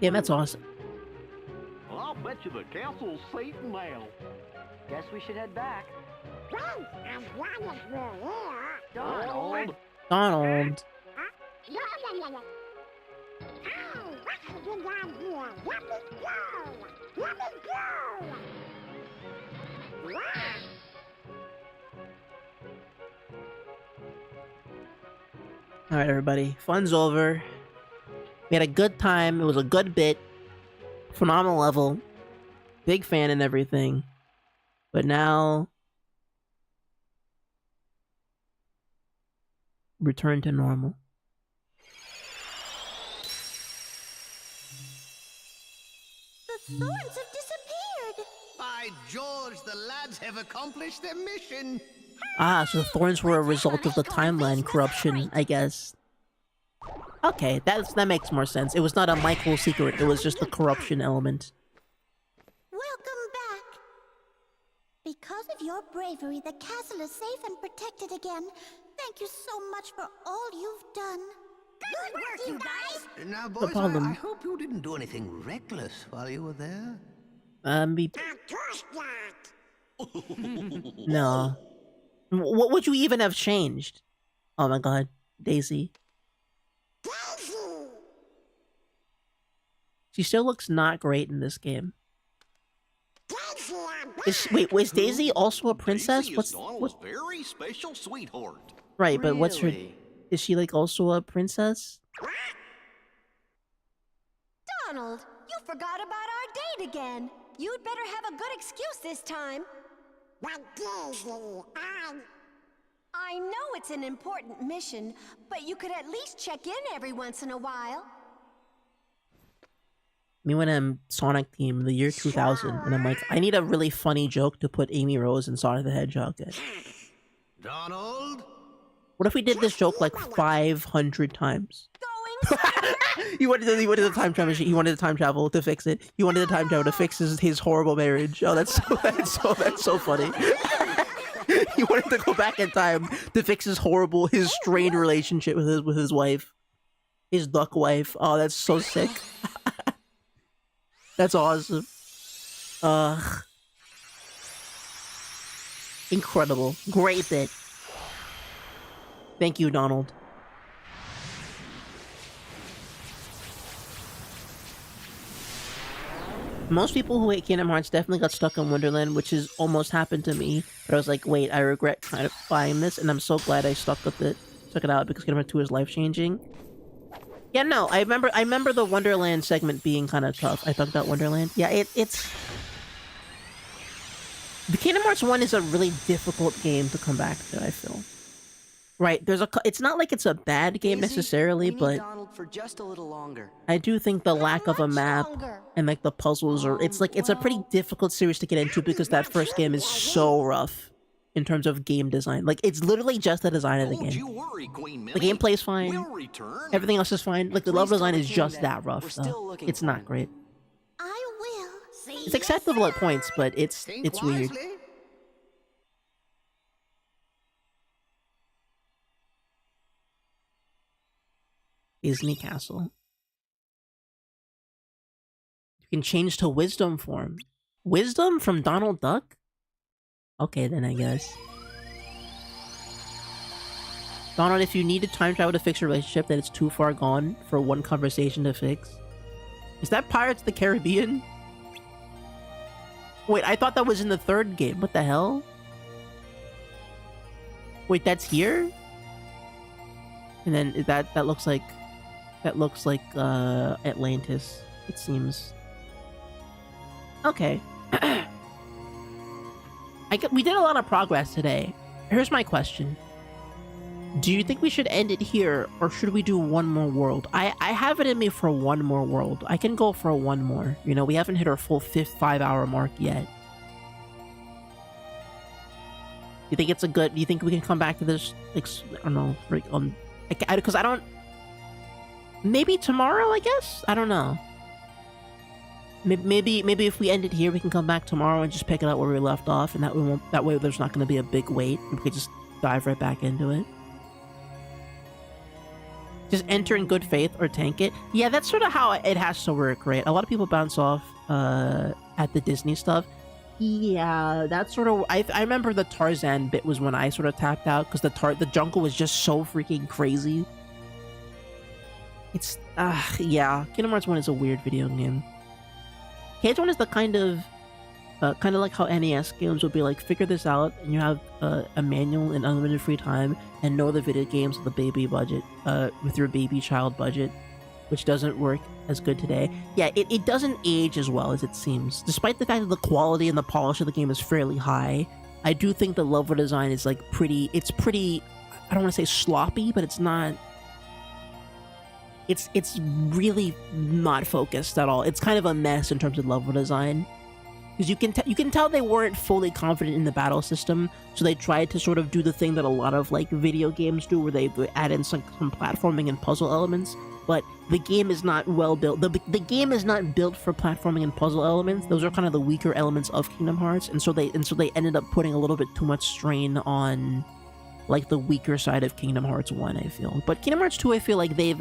S1: Yeah, that's awesome.
S6: Well, I'll bet you the castle's safe now.
S21: Guess we should head back.
S6: Donald.
S1: Donald. Alright, everybody. Fun's over. We had a good time. It was a good bit. Phenomenal level. Big fan and everything. But now... return to normal.
S17: The thorns have disappeared.
S20: By George, the lads have accomplished their mission.
S1: Ah, so the thorns were a result of the timeline corruption, I guess. Okay, that makes more sense. It was not a Michael secret, it was just the corruption element.
S17: Welcome back. Because of your bravery, the castle is safe and protected again. Thank you so much for all you've done. Good work, you guys!
S20: Now,
S1: No
S20: boys,
S1: problem.
S20: I hope you didn't do anything reckless while you were there.
S1: No. What would you even have changed? Oh my god, Daisy. She still looks not great in this game. Wait, was Daisy also a princess?
S13: Daisy is
S1: What's
S13: Donald's very special sweetheart.
S1: right? But what's her?
S18: Really?
S1: Is she like also a princess?
S17: Donald, you forgot about our date again. You'd better have a good excuse this time. I know it's an important mission, but you could at least check in every once in a while.
S1: Me when I'm Sonic Team, the year 2000, and I'm like, I need a really funny joke to put Amy Rose and Sonic the Hedgehog in.
S20: Donald?
S1: What if we did this joke like 500 times? He wanted the time travel machine. He wanted the time travel to fix it. He wanted the time travel to fix his horrible marriage. Oh, that's so funny. He wanted to go back in time to fix his strained relationship with his wife, his duck wife. Oh, that's so sick. That's awesome. Incredible. Great bit. Thank you, Donald. Most people who hate Kingdom Hearts definitely got stuck in Wonderland, which has almost happened to me. But I was like, wait, I regret kind of buying this, and I'm so glad I stuck it out because Kingdom Hearts 2 is life-changing. Yeah, no, I remember the Wonderland segment being kind of tough. I thunked out Wonderland. Yeah, it's... The Kingdom Hearts 1 is a really difficult game to come back to, I feel. Right, it's not like it's a bad game necessarily, but
S18: Donald for just a little longer.
S1: I do think the lack of a map and like the puzzles it's a pretty difficult series to get into because that first game is so rough in terms of game design. Like it's literally just the design of the game. The gameplay's fine. Everything else is fine. Like the level design is just that rough. So it's not great.
S17: I will.
S1: It's acceptable at points, but it's weird. Disney Castle. You can change to wisdom form. Wisdom from Donald Duck? Okay, then I guess. Donald, if you need to time travel to fix your relationship that it's too far gone for one conversation to fix. Is that Pirates of the Caribbean? Wait, I thought that was in the third game. What the hell? Wait, that's here? And then that looks like Atlantis, it seems. Okay. We did a lot of progress today. Here's my question. Do you think we should end it here, or should we do one more world? I have it in me for one more world. I can go for one more. You know, we haven't hit our full 5-hour mark yet. You think it's a good... You think we can come back to this... Like, I don't know. Because I don't... Maybe tomorrow, I guess? I don't know. Maybe if we end it here, we can come back tomorrow and just pick it up where we left off, and that way there's not going to be a big wait, and we can just dive right back into it. Just enter in good faith or tank it. Yeah, that's sort of how it has to work, right? A lot of people bounce off at the Disney stuff. Yeah, that's sort of... I remember the Tarzan bit was when I sort of tapped out, because the jungle was just so freaking crazy. It's... yeah. Kingdom Hearts 1 is a weird video game. KH1 is the kind of like how NES games would be like, figure this out, and you have a manual and unlimited free time, and no other video games with a baby budget, with your baby child budget, which doesn't work as good today. Yeah, it doesn't age as well as it seems. Despite the fact that the quality and the polish of the game is fairly high, I do think the level design is like pretty, I don't want to say sloppy, but it's not... It's really not focused at all. It's kind of a mess in terms of level design. Because you can tell they weren't fully confident in the battle system, so they tried to sort of do the thing that a lot of like video games do, where they add in some platforming and puzzle elements. But the game is not well built. The game is not built for platforming and puzzle elements. Those are kind of the weaker elements of Kingdom Hearts, and so they ended up putting a little bit too much strain on like the weaker side of Kingdom Hearts 1, I feel. But Kingdom Hearts 2, I feel like they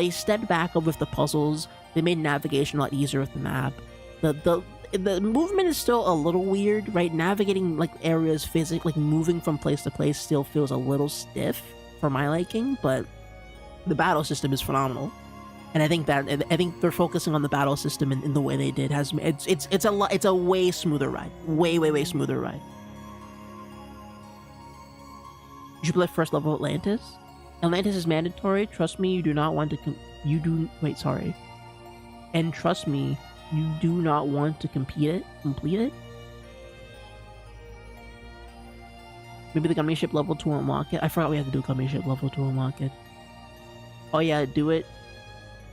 S1: stepped back with the puzzles. They made navigation a lot easier with the map. The movement is still a little weird, right? Navigating like areas physically, like moving from place to place, still feels a little stiff for my liking, but the battle system is phenomenal. And I think they're focusing on the battle system in the way they did. It's a way smoother ride. Way smoother ride. You should play first level Atlantis. Atlantis is mandatory. Trust me, you do not want to And trust me, you do not want to complete it. Maybe the gummy ship level to unlock it. I forgot we had to do gummy ship level to unlock it. Oh yeah, do it.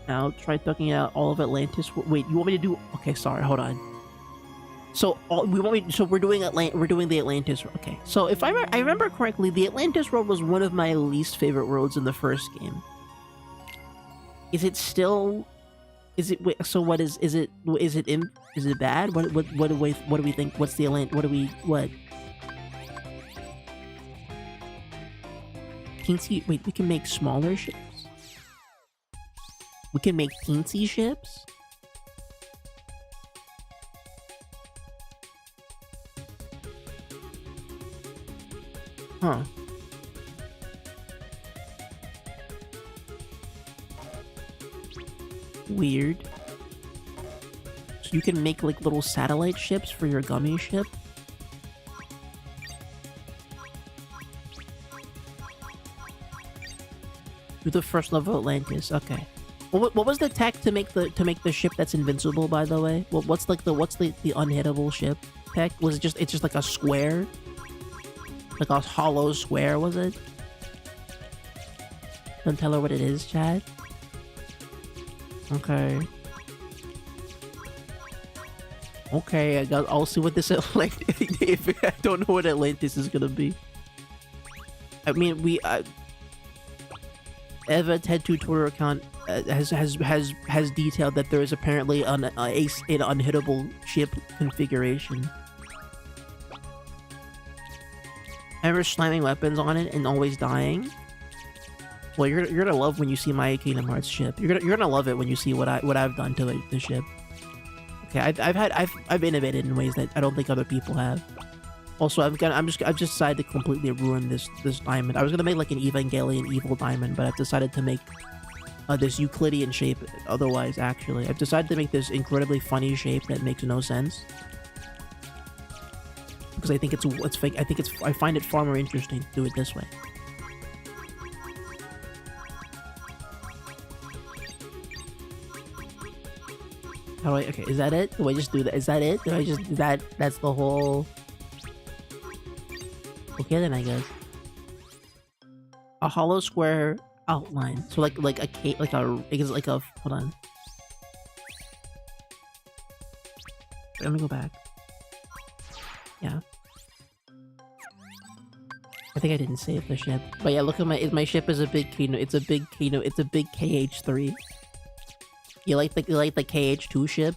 S1: Now try thugging out all of Atlantis. Wait, you want me to do? Okay, sorry, hold on. So we're doing the Atlantis. Okay, so if I remember correctly, the Atlantis world was one of my least favorite worlds in the first game. Is it still? Is it? Wait, so what is it? Is it bad? What do we think? What's the what? Teensy. Wait, we can make smaller ships. We can make teensy ships. Huh. Weird. So you can make like little satellite ships for your gummy ship. Do the first level Atlantis. Okay. What was the tech to make the ship that's invincible? By the way, what's the unhittable ship tech? Was it's just like a square? Like a hollow square, was it? Don't tell her what it is, Chad. Okay. Okay, I'll see what this Atlantis. I don't know what Atlantis is gonna be. I mean, Eva Ted 2 Twitter account has detailed that there is apparently an unhittable ship configuration. Ever slamming weapons on it and always dying? Well, you're gonna love when you see my Kingdom Hearts ship. You're gonna love it when you see what I've done to the ship. Okay, I've innovated in ways that I don't think other people have. Also, I've just decided to completely ruin this diamond. I was gonna make like an Evangelion evil diamond, but I've decided to make this Euclidean shape. Otherwise, actually, I've decided to make this incredibly funny shape that makes no sense. Because I think it's fake. I find it far more interesting to do it this way. How do I? Okay, is that it? Do I just do that? Is that it? Do I just that's the whole? Okay, then I guess a hollow square outline. So like a cape, like a hold on. Let me go back. Yeah. I think I didn't save the ship. But yeah, look at my ship is a big Kino. It's a big Kino. It's a big KH3. You like the KH2 ship?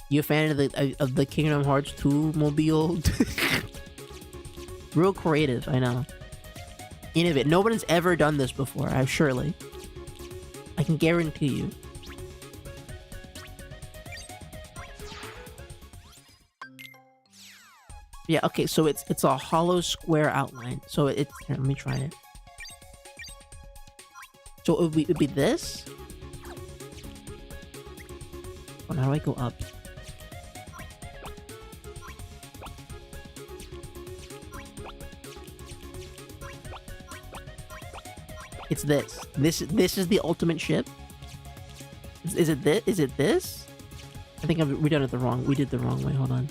S1: You a fan of the Kingdom Hearts 2 mobile? Real creative, I know. Innovative. No one's ever done this before, surely. I can guarantee you. Yeah, okay, so it's a hollow square outline. So here, let me try it. So it would be this? Oh, how do I go up? It's this. This is the ultimate ship. Is it this? Is it this? I think we did it the wrong way. Hold on.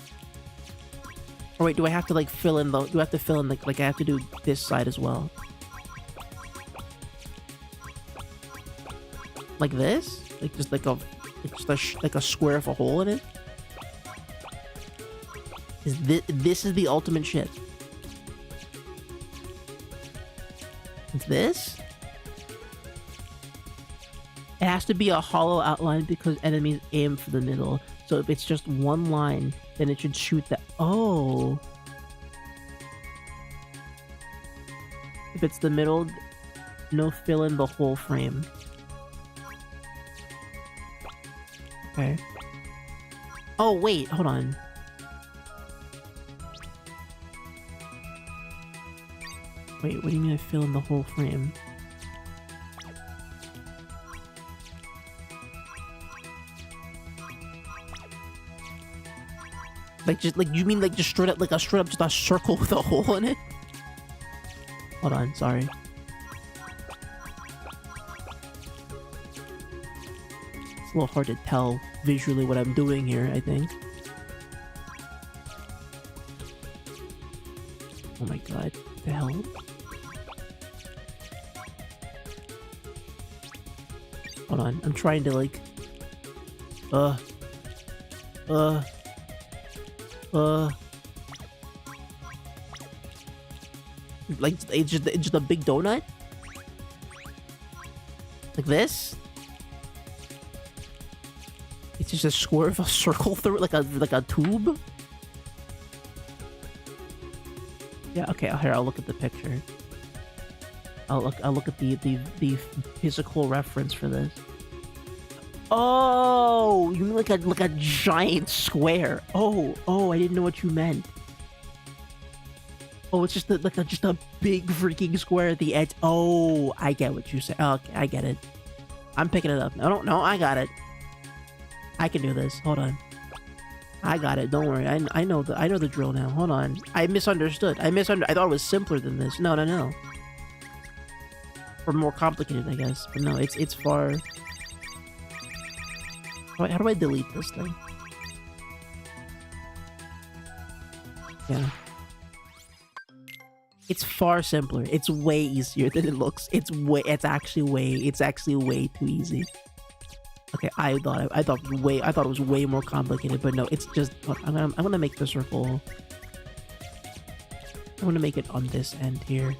S1: Or wait, do I have to like fill in I have to do this side as well? Like this? Like just like a square of a hole in it? This is the ultimate ship. It's this? It has to be a hollow outline because enemies aim for the middle. So if it's just one line, then it should shoot that. Oh. If it's the middle, no fill in the whole frame. Okay. Oh, wait, hold on. Wait, what do you mean I fill in the whole frame? Like just like you mean like just straight up like a straight up just a circle with a hole in it? Hold on, sorry. It's a little hard to tell visually what I'm doing here, I think. Oh my god, what the hell? Hold on, I'm trying to like... Like, it's just a big donut? Like this? It's just a square of a circle through it, like a tube? Yeah, okay, here, I'll look at the picture. I'll look at the physical reference for this. Oh, you mean like a giant square? Oh, I didn't know what you meant. Oh, it's just just a big freaking square at the edge. Oh, I get what you say. Okay, I get it. I'm picking it up. No, I got it. I can do this. Hold on. I got it. Don't worry. I know the drill now. Hold on. I misunderstood. I thought it was simpler than this. No. Or more complicated, I guess. But no, it's far. How do I delete this thing? Yeah. It's far simpler. It's way easier than it looks. It's actually way too easy. Okay, I thought it was way more complicated, but no, it's just I'm gonna make the circle. I'm gonna make it on this end here.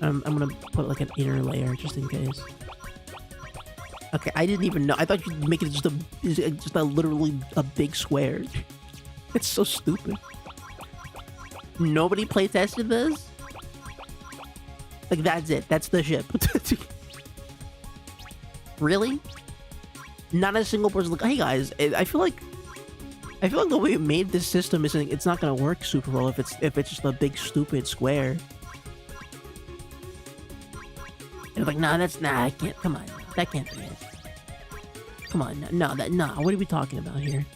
S1: I'm gonna put like an inner layer just in case. Okay, I didn't even know. I thought you'd make it just a literally a big square. It's so stupid. Nobody play tested this? Like that's it. That's the ship. Really? Not a single person like, hey guys, I feel like the way we made this system it's not gonna work super well if it's just a big stupid square. And like, nah, I can't. Come on, that can't be it. Come on, no. What are we talking about here?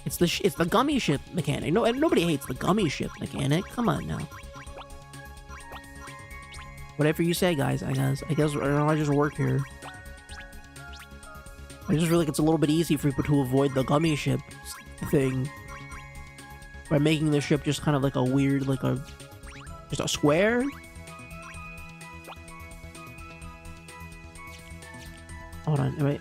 S1: It's the gummy ship mechanic. No, nobody hates the gummy ship mechanic. Come on now. Whatever you say, guys. I guess I just work here. I just feel like it's a little bit easy for people to avoid the gummy ship thing by making the ship just kind of like a weird, just a square. Hold on, wait.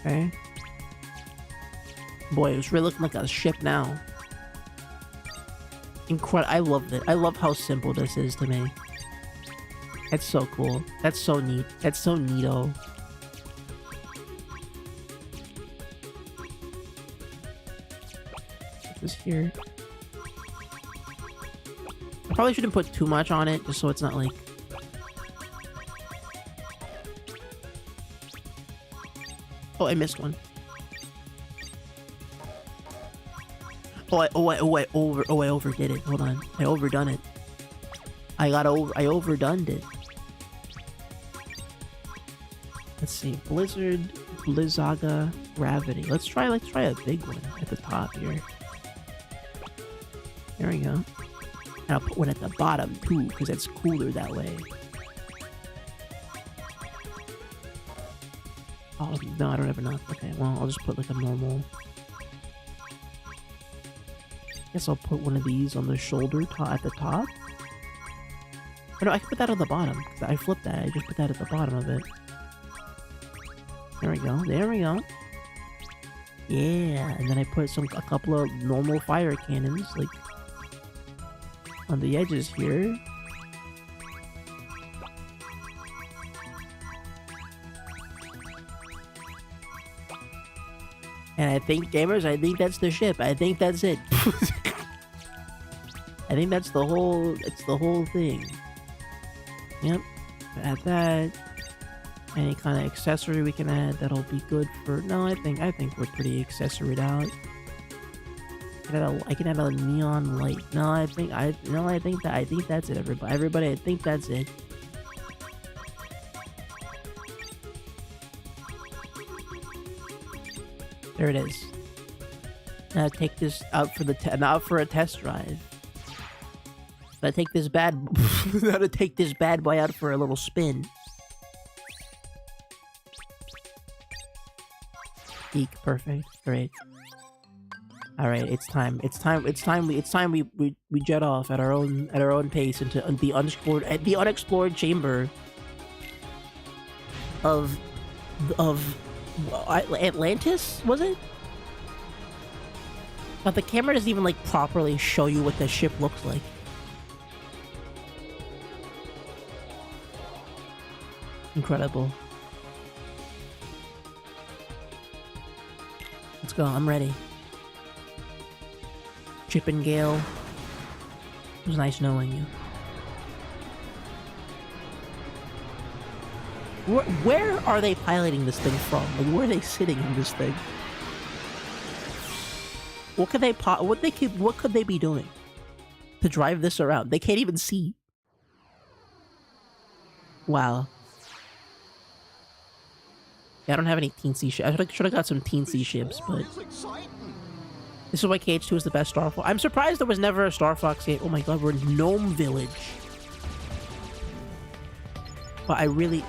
S1: Okay. Boy, it's really looking like a ship now. Incredible. I love it. I love how simple this is to me. That's so cool. That's so neat. That's so neato. Put this here. I probably shouldn't put too much on it, just so it's not like... Oh, I missed one. I overdid it. Hold on. I overdone it. I overdone it. Let's see. Blizzaga, Gravity. Let's try a big one at the top here. There we go. And I'll put one at the bottom too, because it's cooler that way. Oh, no, I don't have enough. Okay, well, I'll just put like a normal... Guess I'll put one of these on the shoulder at the top. Or no, I can put that on the bottom. Cause I flipped that. I just put that at the bottom of it. There we go. There we go. Yeah, and then I put a couple of normal fire cannons, like on the edges here. And I think, gamers, I think that's the ship. I think that's it. I think that's the whole, it's the whole thing. Yep. Add that. Any kind of accessory we can add that'll be good for... No, I think we're pretty accessoried out. I can add a neon light. No, I think that's it, everybody. I think that's it. There it is. Now take this out for a test drive. Now take this bad boy out for a little spin. Eek, perfect. Great. Alright, it's time we jet off at our own pace into the unexplored chamber of Atlantis, was it? But the camera doesn't even like properly show you what the ship looks like. Incredible. Let's go, I'm ready. Chip and Gale. It was nice knowing you. Where are they piloting this thing from? Like, where are they sitting in this thing? What could they be doing to drive this around? They can't even see. Wow. Yeah, I don't have any teensy ships. I should have got some teensy ships, but this is why KH2 is the best Star Fox. I'm surprised there was never a Star Fox game. Oh my god, we're in Gnome Village. But they really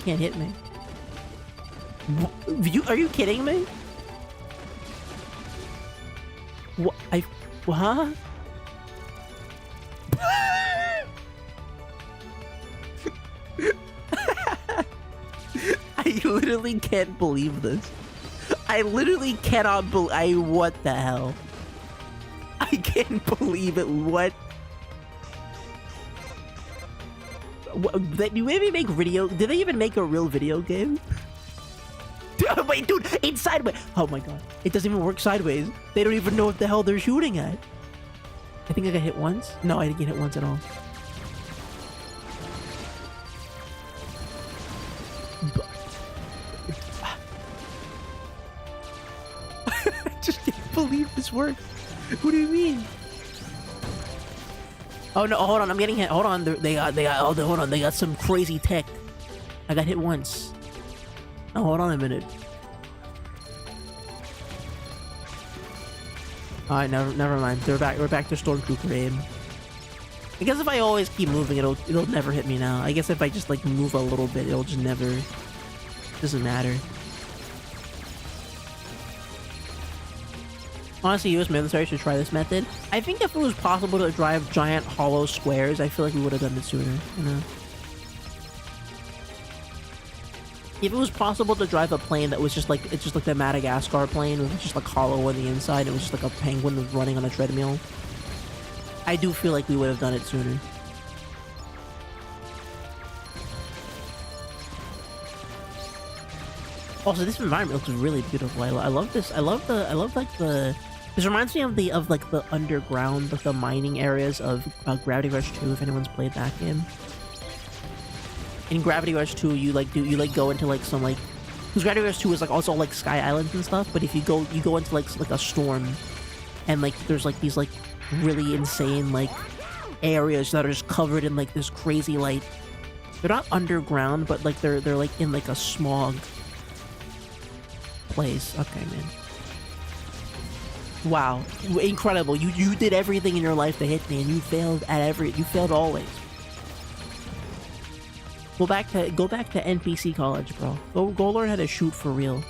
S1: can't hit me. Are you kidding me? What? Huh? I literally can't believe this. I literally cannot believe. What the hell? I can't believe it. What? Did you maybe make video? Did they even make a real video game? Wait, dude, it's sideways. Oh my god, it doesn't even work sideways. They don't even know what the hell they're shooting at. I think I got hit once. No, I didn't get hit once at all. I just can't believe this worked. What do you mean? Oh no, hold on, I'm getting hit. Hold on, hold on, they got some crazy tech. I got hit once. Oh, hold on a minute. Alright, never mind. We're back to Stormtrooper aim. I guess if I always keep moving, it'll never hit me now. I guess if I just like move a little bit, it'll just never. Doesn't matter. Honestly, US military should try this method. I think if it was possible to drive giant hollow squares, I feel like we would have done it sooner, you know? If it was possible to drive a plane that was just like, it's just like the Madagascar plane, with just like hollow on the inside, it was just like a penguin running on a treadmill, I do feel like we would have done it sooner. Also, this environment looks really beautiful. I love this. I love like the. This reminds me of the underground, like the mining areas of Gravity Rush 2. If anyone's played that game. In Gravity Rush 2, you go into like some like, because Gravity Rush 2 is like also like Sky Islands and stuff. But if you go into like a storm, and like there's like these like really insane like areas that are just covered in like this crazy light. They're not underground, but like they're like in like a smog place. Okay, man. Wow, incredible! You did everything in your life to hit me, and you failed at you failed always. Go back to NPC college, bro. Go learn how to shoot for real.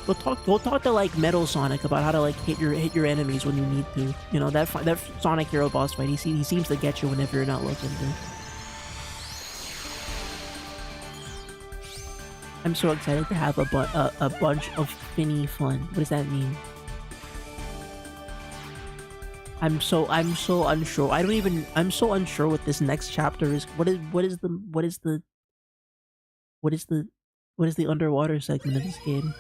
S1: Go talk to like Metal Sonic about how to like hit your enemies when you need to. You know that Sonic Hero boss fight. He seems to get you whenever you're not looking to. I'm so excited to have a bunch of Finny fun. What does that mean? I'm so unsure. I'm so unsure what this next chapter is. What is the underwater segment of this game?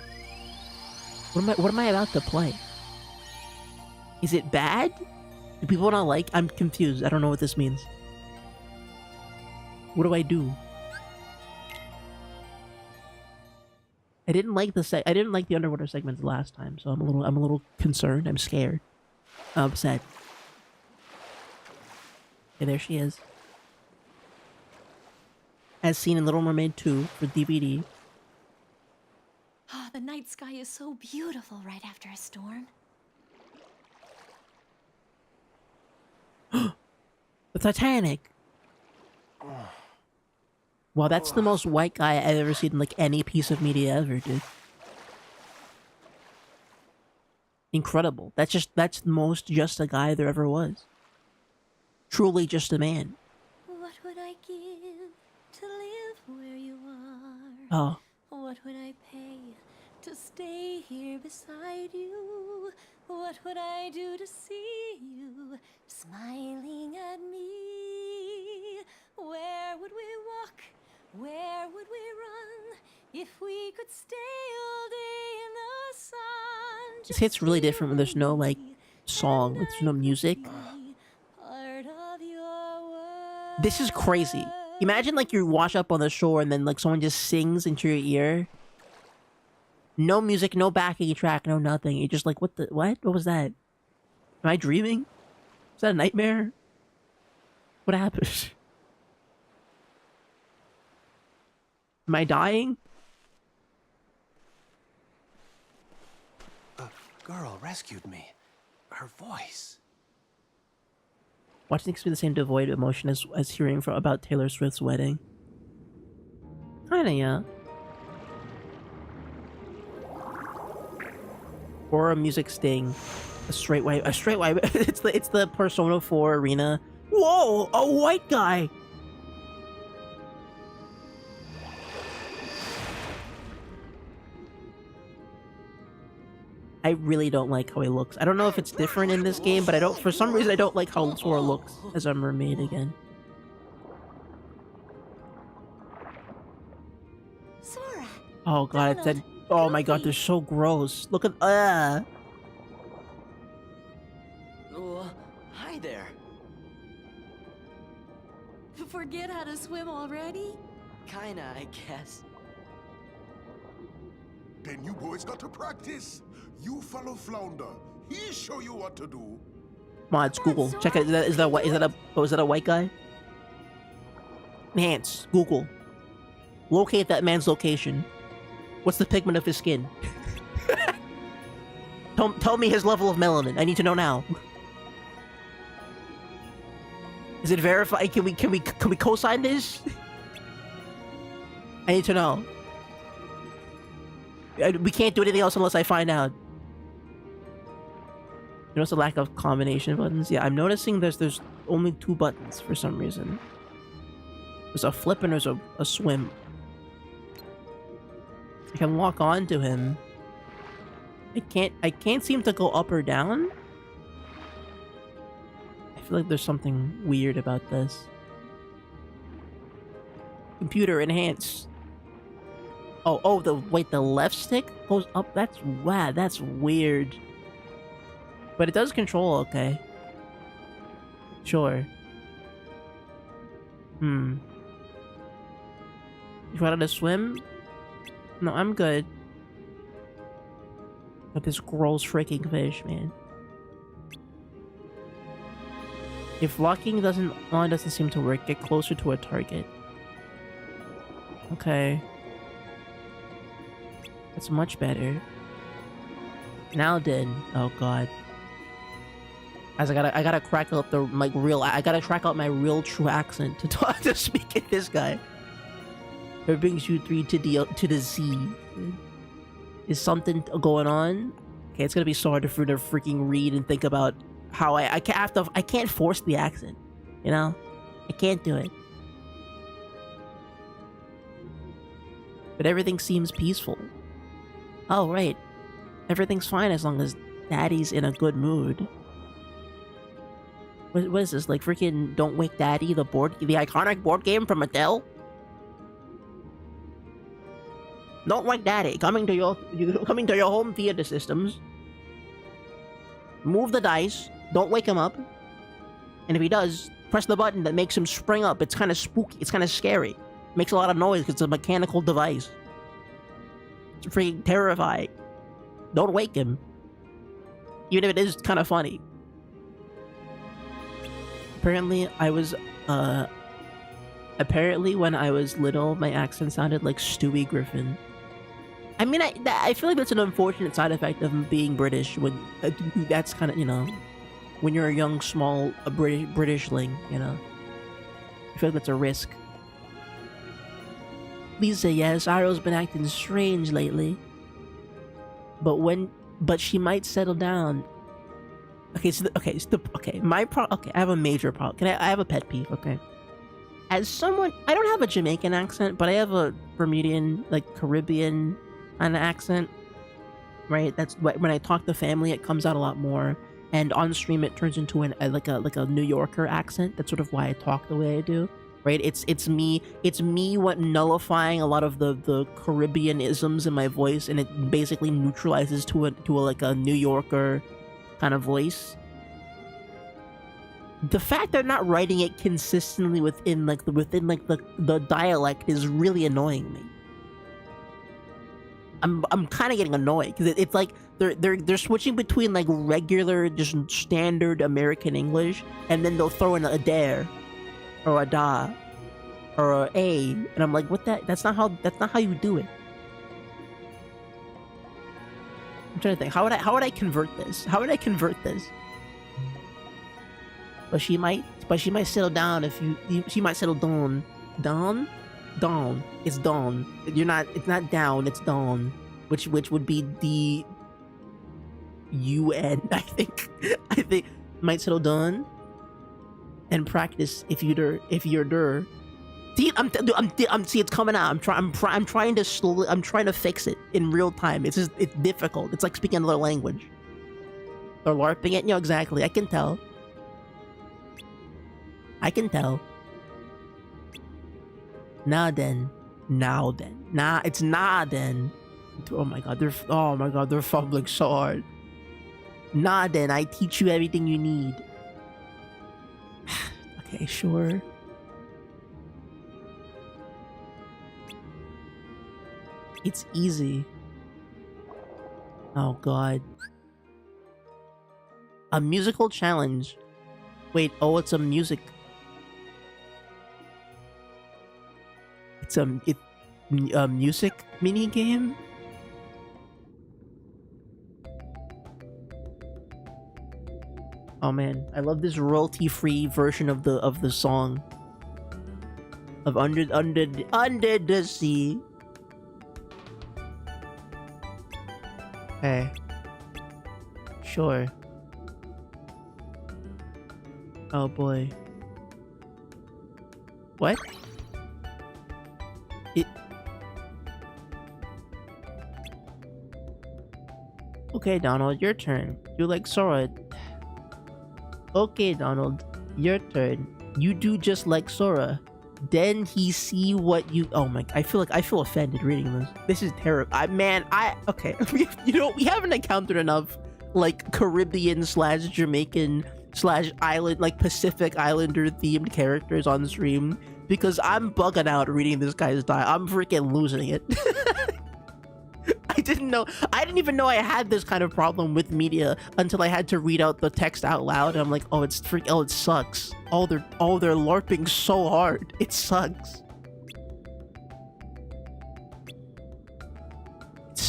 S1: What am I about to play? Is it bad? Do people not like? I'm confused. I don't know what this means. What do I do? I didn't like the underwater segments last time, so I'm a little concerned. I'm scared. I'm upset. Okay, there she is. As seen in Little Mermaid 2 for DVD.
S7: Ah, the night sky is so beautiful right after a storm.
S1: The Titanic! Wow, that's the most white guy I've ever seen in, like, any piece of media ever, dude. Incredible. That's the most just a guy there ever was. Truly just a man.
S5: What would I give to live where you are?
S1: Oh.
S5: What would I pay to stay here beside you? What would I do to see you smiling at me? Where would we walk? Where would we run if we could stay all day in the sun?
S1: This hit's really different when there's no, like, song. There's no music.
S5: Part of your world.
S1: This is crazy. Imagine, like, you wash up on the shore and then, like, someone just sings into your ear. No music, no backing track, no nothing. You're just like, what? What was that? Am I dreaming? Is that a nightmare? What happened? Am I dying?
S4: A girl rescued me. Her voice.
S1: Watching this be the same devoid emotion as hearing about Taylor Swift's wedding. Kinda, yeah. Or a music sting. A straight white. it's the Persona 4 arena. Whoa! A white guy! I really don't like how he looks. I don't know if it's different in this game, but for some reason I don't like how Sora looks as a mermaid again.
S5: Sora.
S1: Oh god, it's that. Oh my god, they're so gross. Look at
S18: Hi there.
S5: Forget how to swim already?
S18: Kinda, I guess.
S22: Then you boys got to practice. You follow Flounder. He'll show you what to do.
S1: Mods, Google. Check it. Is that a white guy? Enhance. Google. Locate that man's location. What's the pigment of his skin? Tell me his level of melanin. I need to know now. Is it verified? Can we co-sign this? I need to know. We can't do anything else unless I find out. You notice a lack of combination buttons? Yeah, I'm noticing there's only 2 buttons for some reason. There's a flip and there's a swim. I can lock on to him. I can't seem to go up or down. I feel like there's something weird about this. Computer enhance. Oh, the left stick goes up. That's weird. But it does control okay. Sure. You wanted to swim? No, I'm good. But this gross freaking fish, man. If locking doesn't seem to work, get closer to a target. Okay. That's much better. Now then, oh god. As I gotta crack out I gotta crack out my real true accent to speak at this guy. It brings you 3 to the Z. Is something going on? Okay, it's gonna be so hard for to freaking read and think about how I can't force the accent, you know? I can't do it. But everything seems peaceful. Oh right, everything's fine as long as Daddy's in a good mood. What is this, like freaking Don't Wake Daddy, the iconic board game from Mattel? Don't Wake Daddy, coming to your home theater systems. Move the dice, don't wake him up. And if he does, press the button that makes him spring up. It's kind of spooky. It's kind of scary. It makes a lot of noise because it's a mechanical device. It's freaking terrifying. Don't wake him. Even if it is kind of funny. Apparently, apparently when I was little, my accent sounded like Stewie Griffin. I mean, I feel like that's an unfortunate side effect of being British. When that's kind of, you know, when you're a young, small Britishling, you know. I feel like that's a risk. Lisa, yes, Aro's been acting strange lately. But she might settle down. Okay, I have a major problem. I have a pet peeve, okay? As someone, I don't have a Jamaican accent, but I have a Bermudian, like, Caribbean kind of accent, right? That's when I talk to family, it comes out a lot more, and on stream it turns into like a New Yorker accent. That's sort of why I talk the way I do, right? It's me what nullifying a lot of the Caribbean isms in my voice, and it basically neutralizes to a New Yorker kind of voice. The fact they're not writing it consistently within the dialect is really annoying me. I'm kind of getting annoyed because it's like they're switching between like regular, just standard American English, and then they'll throw in a dare or a da or a, and I'm like, what that's not how you do it. I'm trying to think, how would I convert this? How would I convert this? But she might settle down if she might settle down. Dawn. It's dawn. It's not down, it's dawn. Which would be D-U-N, I think. I think might settle down. And practice if you're der. See, see, it's coming out. I'm trying to fix it in real time. It's difficult. It's like speaking another language. Or LARPing it, exactly. I can tell. Now then. Nah, it's nah then. Oh my god, they're fumbling so hard. Nah then, I teach you everything you need. Okay, sure. It's easy. Oh god. A musical challenge. Wait, it's a music. It's a music mini game. Oh man, I love this royalty-free version of the song of under the sea. Hey, sure. Oh boy. What? Okay, Donald, your turn. You like Sora. Okay, Donald, your turn. You do just like Sora. Then he see what you. Oh my! I feel offended reading this. This is terrible. Okay. We haven't encountered enough like Caribbean / Jamaican / island, like Pacific Islander themed characters on stream, because I'm bugging out reading this guy's dialogue. I'm freaking losing it. I didn't even know I had this kind of problem with media until I had to read out the text out loud. And I'm like, oh, it sucks. Oh, they're LARPing so hard. It sucks.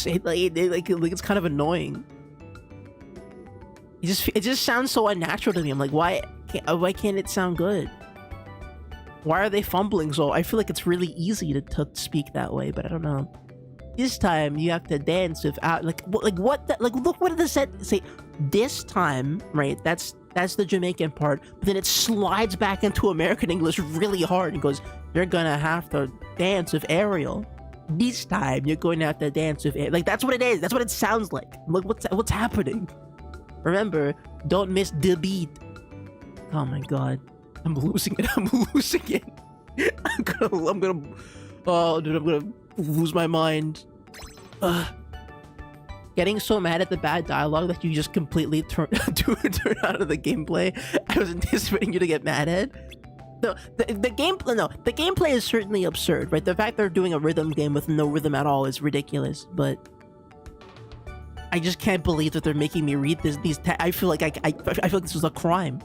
S1: It's kind of annoying. It just sounds so unnatural to me. I'm like, why can't it sound good? Why are they fumbling so? I feel like it's really easy to speak that way, but I don't know. This time you have to dance without look what did the set say? This time, right? That's the Jamaican part, but then it slides back into American English really hard and goes, "You're gonna have to dance with Ariel. This time you're going to have to dance with Ariel." Like that's what it is. That's what it sounds like. Like what's happening? Remember, don't miss the beat. Oh my god, I'm losing it. I'm gonna lose my mind. getting so mad at the bad dialogue that you just completely turn out of the gameplay I was anticipating you to get mad at. The gameplay is certainly absurd, right? The fact they're doing a rhythm game with no rhythm at all is ridiculous, but I just can't believe that they're making me read I feel like I feel like this was a crime.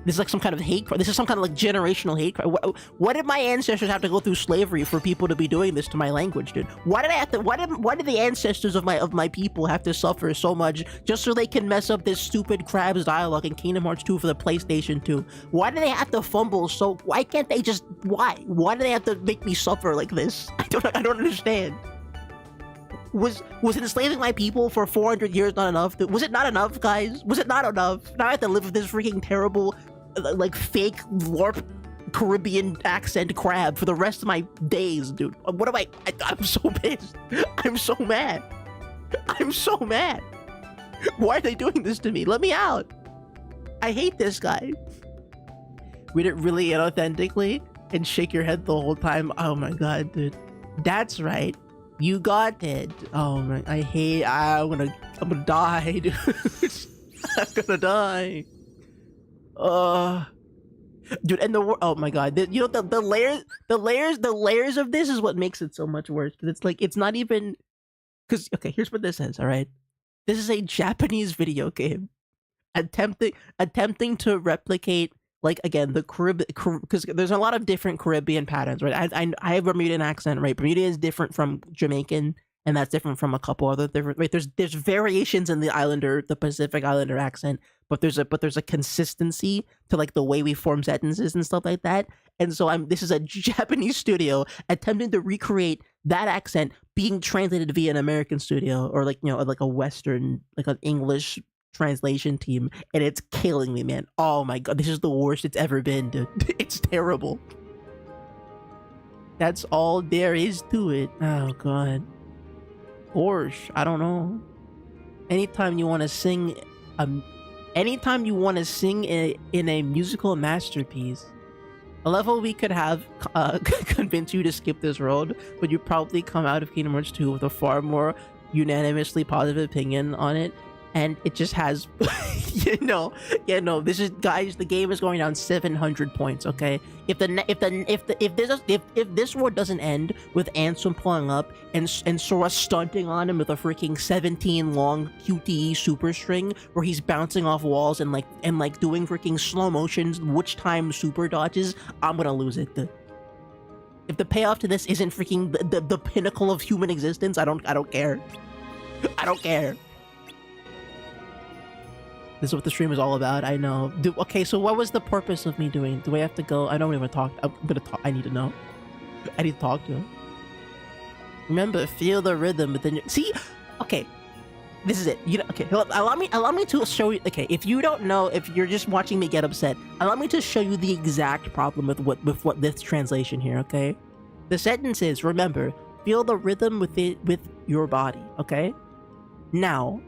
S1: This is like some kind of hate crime. This is some kind of like generational hate crime. What did my ancestors have to go through slavery for people to be doing this to my language, dude? Why did the ancestors of my people have to suffer so much just so they can mess up this stupid Crab's dialogue in Kingdom Hearts 2 for the PlayStation 2? Why do they have to fumble so? Why can't they just? Why? Why do they have to make me suffer like this? I don't understand. Was enslaving my people for 400 years not enough? Was it not enough, guys? Was it not enough? Now I have to live with this freaking terrible, like, fake LARP Caribbean accent crab for the rest of my days, dude. What am I'm so pissed. I'm so mad. I'm so mad. Why are they doing this to me? Let me out. I hate this guy. Read it really inauthentically and shake your head the whole time. Oh my god, dude. That's right. You got it. Oh my, I'm gonna die, dude. I'm gonna die. Dude, and oh my god, you know, the layers of this is what makes it so much worse. Because it's like, it's not even, because, okay, here's what this is, all right? This is a Japanese video game attempting to replicate, like, again, the Caribbean, because there's a lot of different Caribbean patterns, right? I have Bermudian accent, right? Bermudian is different from Jamaican, and that's different from a couple other different, right? There's variations in the Pacific Islander accent, but there's a consistency to, like, the way we form sentences and stuff like that. And so this is a Japanese studio attempting to recreate that accent being translated via an American studio, or, like, you know, like a Western, like an English translation team, and it's killing me, man. Oh my god, this is the worst it's ever been, dude. It's terrible. That's all there is to it. Oh god. Gosh, I don't know. Anytime you want to sing in a musical masterpiece, a level we could have convince you to skip this road, but you probably come out of Kingdom Hearts 2 with a far more unanimously positive opinion on it. And it just has, this is, guys, the game is going down 700 points. Okay, if this war doesn't end with Ansem pulling up and Sora stunting on him with a freaking 17 long QTE super string where he's bouncing off walls and doing freaking slow motions, which time super dodges, I'm gonna lose it. If the payoff to this isn't freaking the pinnacle of human existence, I don't care. I don't care. This is what the stream is all about. I know. Okay, so what was the purpose of me doing? Do I have to go? I don't even talk. I'm gonna talk. I need to know. I need to talk to him. Remember, feel the rhythm within your... See? Okay. This is it. You know, okay, allow me to show you... Okay, if you don't know, if you're just watching me get upset, allow me to show you the exact problem with what this translation here, okay? The sentence is, remember, feel the rhythm with your body, okay? Now...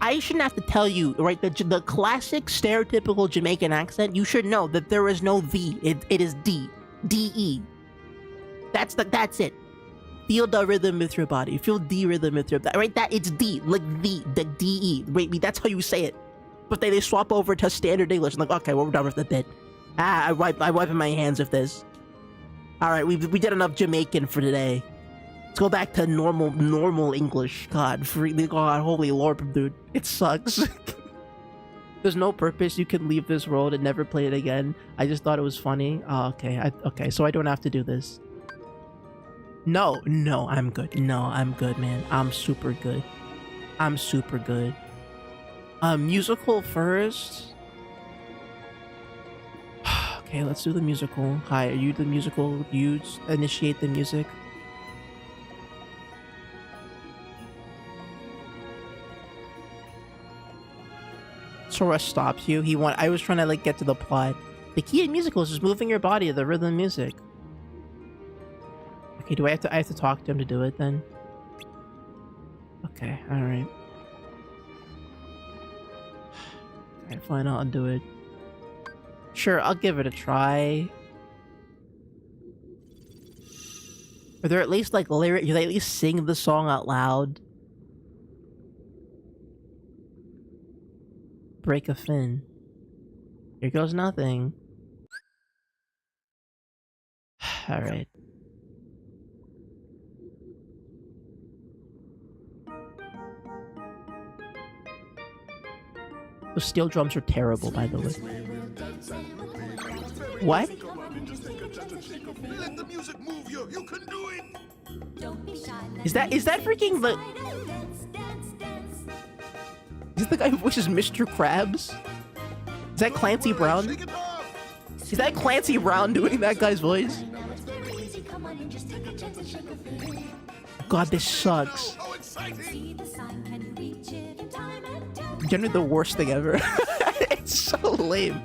S1: I shouldn't have to tell you, right? The classic stereotypical Jamaican accent, you should know that there is no V. It is D. D-E. That's it. Feel the rhythm with your body. Feel the rhythm with your body. Right? It's D. Like the D-E. Wait, that's how you say it. But they swap over to standard English. I'm like, okay, well, we're done with the bit. I wipe my hands with this. Alright, we did enough Jamaican for today. Let's go back to normal English. God, holy lord, dude. It sucks. There's no purpose. You can leave this world and never play it again. I just thought it was funny. Oh, okay. Okay, so I don't have to do this. No, I'm good. No, I'm good, man. I'm super good. I'm super good. Musical first. Okay, let's do the musical. Hi, are you the musical? You initiate the music. Sora stops you. I was trying to, like, get to the plot. The key in musicals is moving your body to the rhythm of music. Okay, I have to talk to him to do it then? Okay, alright. Alright, fine, I'll do it. Sure, I'll give it a try. Are there at least like lyrics? Do they at least sing the song out loud? Break a fin. Here goes nothing. All right. Those steel drums are terrible, by the way. What?
S22: Let the music move you. You can do it.
S1: Is that freaking the... Is that the guy who voices Mr. Krabs? Is that Clancy Brown? Is that Clancy Brown doing that guy's voice? God, this sucks. Generally the worst thing ever. It's so lame.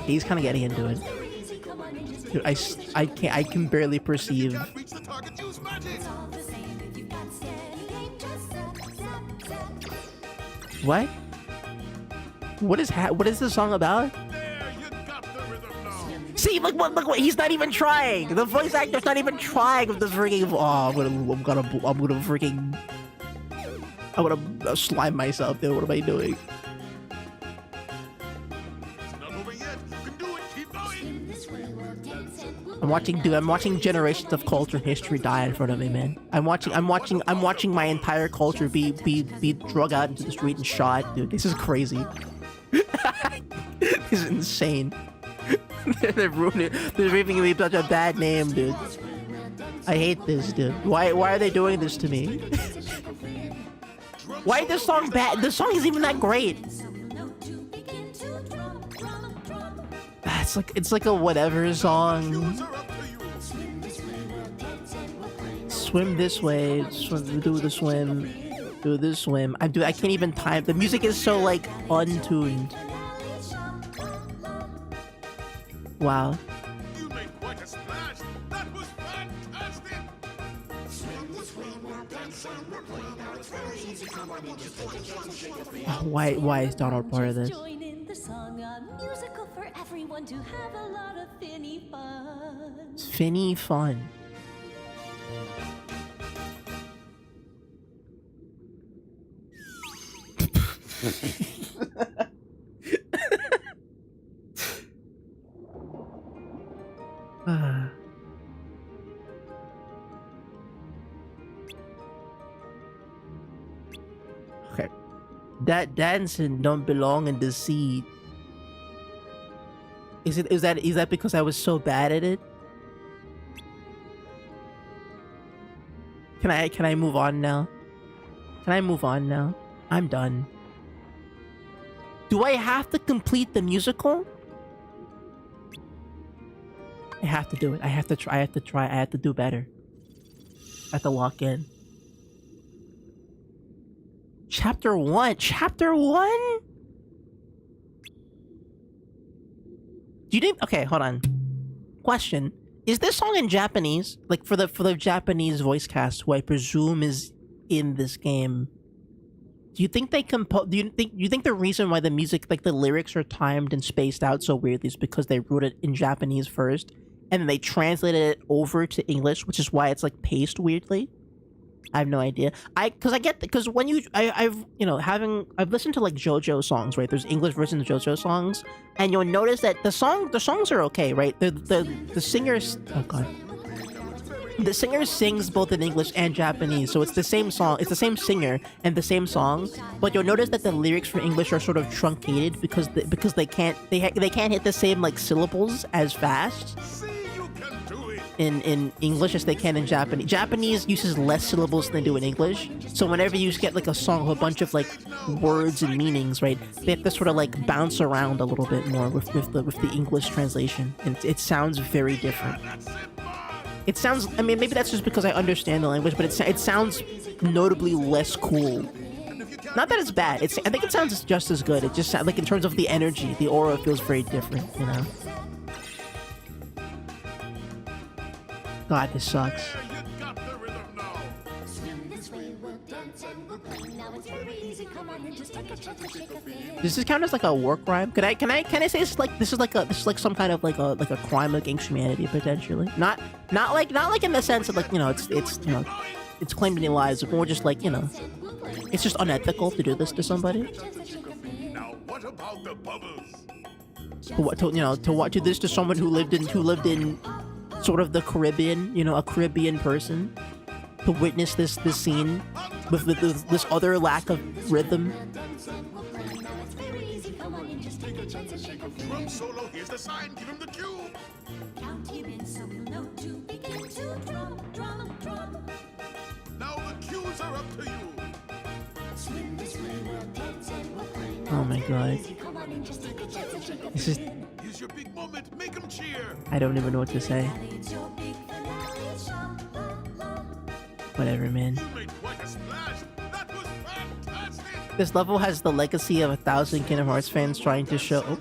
S1: He's kind of getting into it. Dude, I can barely perceive. What? What is this song about? See, look what, he's not even trying. The voice actor's not even trying with the freaking. Oh, I'm gonna slime myself, dude. What am I doing? I'm watching generations of culture and history die in front of me, man. I'm watching my entire culture be drug out into the street and shot, dude. This is crazy. This is insane. They're ruining it. They're giving me such a bad name, dude. I hate this, dude. Why are they doing this to me? Why is this song bad? The song isn't even that great. It's like a whatever song. Swim this way, do the swim. I can't even time. The music is so like untuned. Wow. Why is Donald part of this? Finny fun. Okay. That dancing don't belong in the seed. Is that because I was so bad at it? Can I move on now? Can I move on now? I'm done. Do I have to complete the musical? I have to do it. I have to try. I have to do better. I have to lock in. Chapter 1. Chapter 1? Do you think... Okay, hold on. Question. Is this song in Japanese? Like, for the Japanese voice cast, who I presume is in this game, do you think they do you think the reason why the music, like the lyrics, are timed and spaced out so weirdly is because they wrote it in Japanese first, and then they translated it over to English, which is why it's like paced weirdly? I have no idea. Because when I've listened to like JoJo songs, right? There's English versions of JoJo songs, and you'll notice that the songs are okay, right? The singers, oh god, the singer sings both in English and Japanese, so it's the same song, it's the same singer and the same song, but you'll notice that the lyrics for English are sort of truncated because they can't hit the same like syllables as fast in English as they can in Japanese. Japanese uses less syllables than they do in English, so whenever you get like a song with a bunch of like words and meanings, right, they have to sort of like bounce around a little bit more with the English translation, and it sounds very different. It sounds, I mean, maybe that's just because I understand the language, but it sounds notably less cool. Not that it's bad. I think it sounds just as good. It just, like, in terms of the energy, the aura feels very different, you know? God, this sucks.
S5: Swim this way, we'll dance and we'll play. Now it's very easy, come on and just
S1: Does this count as like a war crime? Can I say this is like some kind of like a crime against humanity potentially? Not like in the sense of like, you know, it's you know, it's claiming lives, but more just like, you know, it's just unethical to do this to somebody.
S22: Now what about the bubbles?
S1: To this to someone who lived in sort of the Caribbean, you know, a Caribbean person, to witness this scene with this other lack of rhythm.
S22: Drum solo, here's the sign, give him the cue.
S5: Count him in so he'll know to begin to drum, drum, drum.
S22: Now the cues are up to you.
S5: Swim this way, we'll dance and we'll play.
S1: Oh my god.
S5: Come on and just take a chance and shake a
S1: This is...
S22: Here's your big moment, make him cheer.
S1: I don't even know what to say.
S5: It's your big finale, sha-la-la.
S1: Whatever, man.
S22: You made quite a splash. That was fantastic.
S1: This level has the legacy of 1,000 Kingdom Hearts fans trying to show...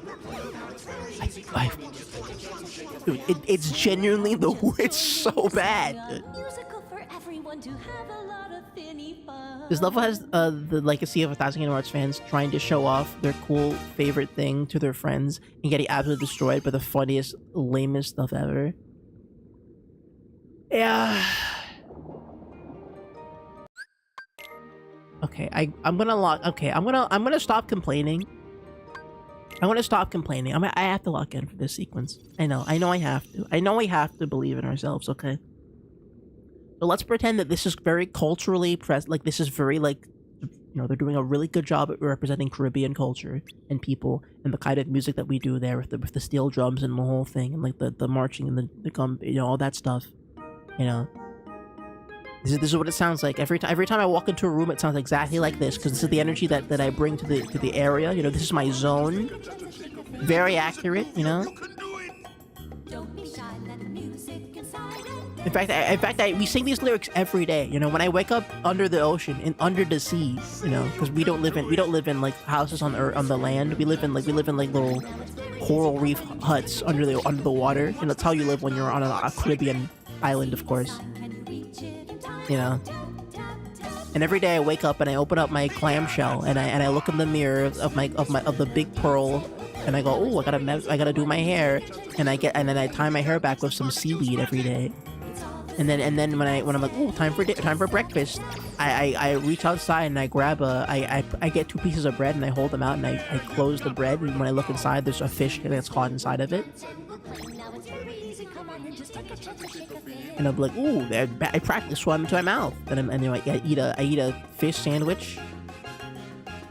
S1: Dude, it's genuinely it's so bad.
S5: Musical for everyone to have a lot of finny fun.
S1: This level has the legacy of 1,000 Kingdom Hearts fans trying to show off their cool favorite thing to their friends and getting absolutely destroyed by the funniest, lamest stuff ever. Yeah. Okay, I'm gonna stop complaining. I'm gonna stop complaining. I have to lock in for this sequence. I know I have to. I know we have to believe in ourselves, okay? So let's pretend that this is very culturally like this is very like, you know, they're doing a really good job at representing Caribbean culture and people and the kind of music that we do there with the steel drums and the whole thing and like the marching and the gum, you know, all that stuff. You know, this is what it sounds like every time I walk into a room. It sounds exactly like this because this is the energy that I bring to the area. You know, this is my zone. Very accurate. You know. In fact, we sing these lyrics every day. You know, when I wake up under the ocean and under the sea. You know, because we don't live in like houses on the land. We live in like little coral reef huts under the water. And that's how you live when you're on a Caribbean island, of course. You know. And every day I wake up and I open up my clamshell and I look in the mirror of the big pearl and I go, oh, I gotta do my hair, and then I tie my hair back with some seaweed every day. And then when I'm like, oh, time for breakfast, I reach outside and I grab I get 2 pieces of bread and I hold them out and I close the bread, and when I look inside, there's a fish that's caught inside of it. And I'm like, ooh, I practice swim to my mouth. And I eat a fish sandwich.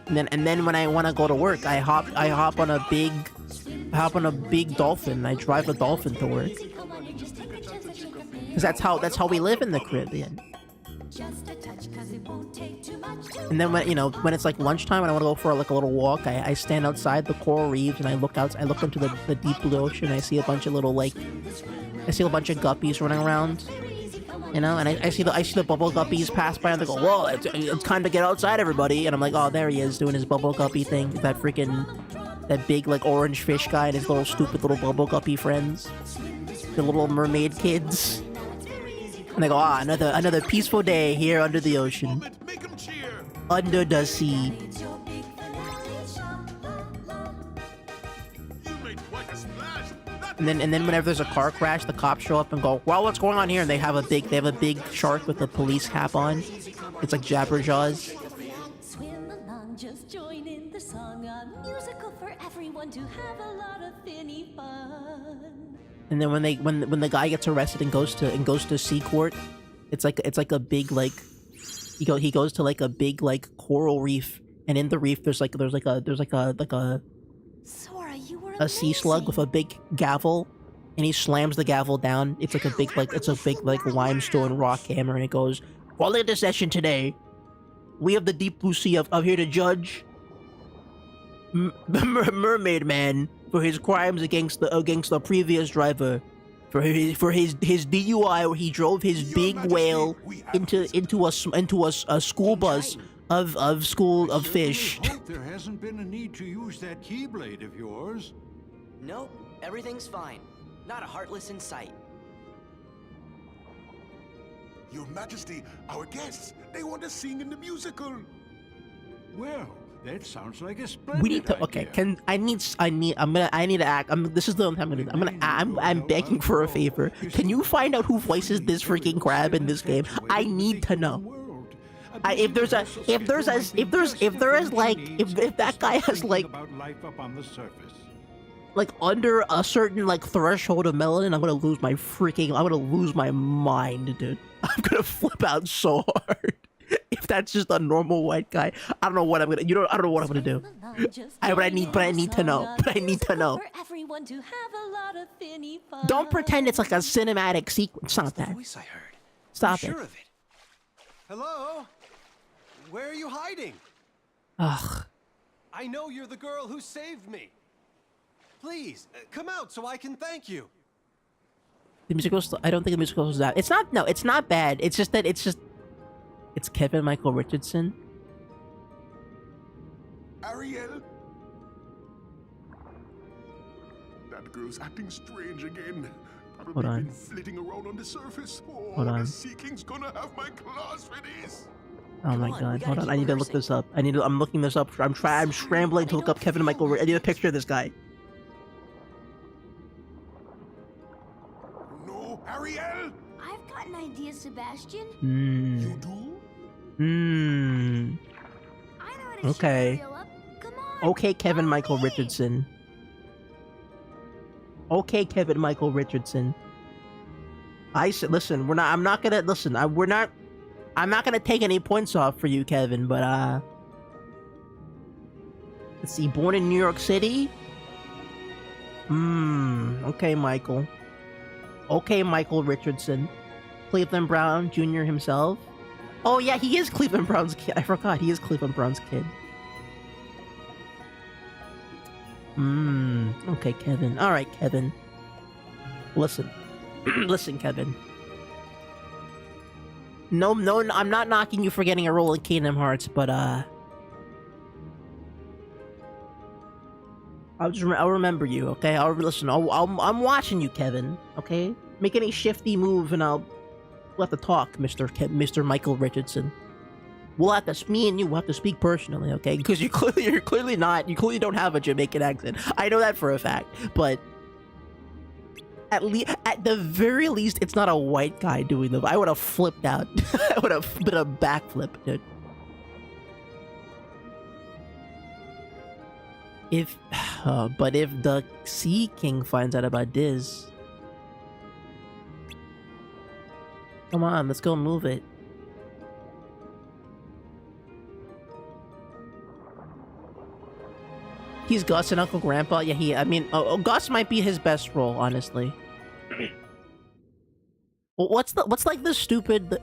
S1: And then when I want to go to work, I hop on a big dolphin. I drive a dolphin to work. Because that's how we live in the Caribbean. And then when it's like lunchtime and I want to go for like a little walk, I stand outside the coral reefs and I look into the deep blue ocean. I see a bunch of guppies running around, you know, and I see the bubble guppies pass by and they go, whoa, it's time to get outside, everybody. And I'm like, oh, there he is doing his bubble guppy thing. That big like orange fish guy and his little stupid little bubble guppy friends, the little mermaid kids. And I go, another peaceful day here under the ocean, under the sea. And then whenever there's a car crash, the cops show up and go, well, what's going on here? And they have a big shark with a police cap on. It's like Jabberjaws.
S5: Swim along, just join in the song. A musical for everyone to have a lot of finny fun.
S1: And then when the guy gets arrested and goes to sea court, it's like a big like he goes to like a big like coral reef, and in the reef there's like a
S5: Sora,
S1: sea slug with a big gavel, and he slams the gavel down. It's a big limestone rock hammer, and it goes, well, in this session today, we have the deep blue sea of here to judge Mermaid Man for his crimes against the previous driver, for his DUI where he drove his big whale into a school bus of fish.
S6: I hope there hasn't been a need to use that keyblade of yours.
S18: Nope, everything's fine. Not a heartless in sight.
S22: Your Majesty, our guests, they want to sing in the musical.
S6: Well, That sounds like a splendid
S1: We need to. Okay, I need to act. This is the only time I'm gonna. I'm begging for a favor. Can you find out who voices this freaking crab in this game? I need to know. If that guy has like under a certain like threshold of melanin, I'm gonna lose my mind, dude. I'm gonna flip out so hard. If that's just a normal white guy, I don't know what I'm gonna. I don't know what I'm gonna do. But I need to know. But I need to know. Don't pretend it's like a cinematic sequence. Stop that.
S4: Voice I heard.
S1: Stop
S4: I'm
S1: it.
S4: sure of it. Hello? Where are you hiding?
S1: Ugh.
S4: I know you're the girl who saved me. Please, come out so I can thank you.
S1: The musical. I don't think the musical is that. It's not. No, it's not bad. It's just that it's Kevin Michael Richardson.
S22: Ariel? That girl's acting strange again. Probably
S1: Hold on.
S22: been flitting around on the surface. Oh,
S1: Hold on.
S22: the Sea King's gonna have my claws for this.
S1: Oh my god. Hold on. I need to look this up. I'm looking this up. I'm scrambling to look up Kevin Michael. I need a picture of this guy.
S22: No, Ariel!
S17: I've got an idea, Sebastian.
S22: You do?
S1: Okay. Okay, Kevin Michael Richardson. Okay, Kevin Michael Richardson. I said, listen, I'm not gonna take any points off for you, Kevin, but let's see, born in New York City? Okay, Michael. Okay, Michael Richardson. Cleveland Brown Jr. himself. Oh yeah, he is Cleveland Brown's kid. I forgot, he is Cleveland Brown's kid. Okay, Kevin. Alright, Kevin. Listen. Listen, Kevin. No, I'm not knocking you for getting a role in Kingdom Hearts, but I'll remember you, okay? I'm watching you, Kevin, okay? Make any shifty move and we'll have to talk, Mr. Michael Richardson. Me and you will have to speak personally, okay? Because you clearly don't have a Jamaican accent. I know that for a fact, but at the very least, it's not a white guy doing them. I would have flipped out. I would have been a backflip, dude. But if the Sea King finds out about this, come on, let's go move it. He's Gus and Uncle Grandpa. Yeah, Gus might be his best role, honestly. What's like the stupid?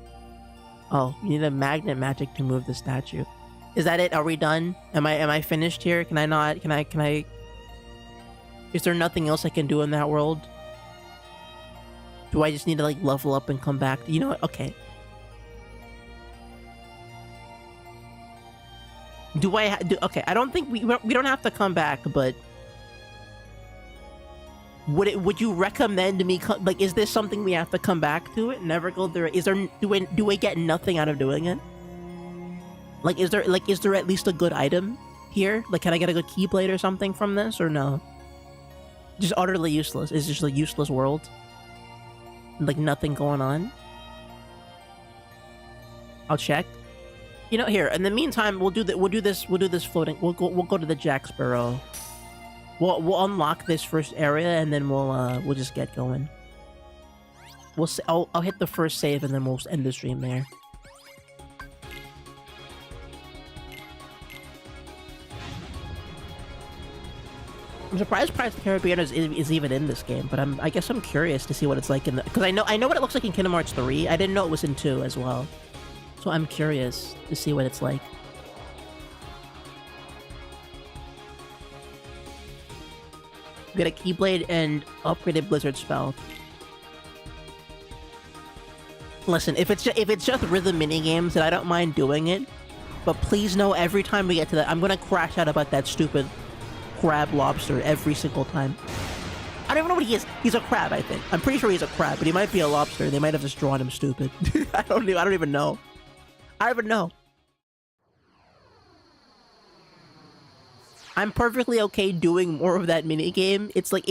S1: Oh, you need a magnet magic to move the statue. Is that it? Are we done? Am I finished here? Can I? Is there nothing else I can do in that world? Do I just need to like level up and come back? You know what? Okay. Okay, I don't think we don't have to come back, but would you recommend me is this something we have to come back to it? Never go there? Do I get nothing out of doing it? Is there at least a good item here? Like, can I get a good Keyblade or something from this, or no? Just utterly useless. It's just a useless world. Like nothing going on. I'll check. You know, here. In the meantime, we'll do this floating. We'll go to the Jack Sparrow. We'll unlock this first area, and then we'll just get going. I'll hit the first save, and then we'll end the stream there. I'm surprised Pirates of the Caribbean is even in this game, but I guess I'm curious to see what it's like because I know what it looks like in Kingdom Hearts 3. I didn't know it was in 2 as well. So I'm curious to see what it's like. Get a Keyblade and upgraded Blizzard spell. Listen, if it's just rhythm minigames, then I don't mind doing it. But please know, every time we get to that, I'm gonna crash out about that stupid crab lobster every single time. I don't even know what he is. He's a crab, I think. I'm pretty sure he's a crab, but he might be a lobster. They might have just drawn him stupid. I don't even know. I don't even know. I'm perfectly okay doing more of that mini game. It's like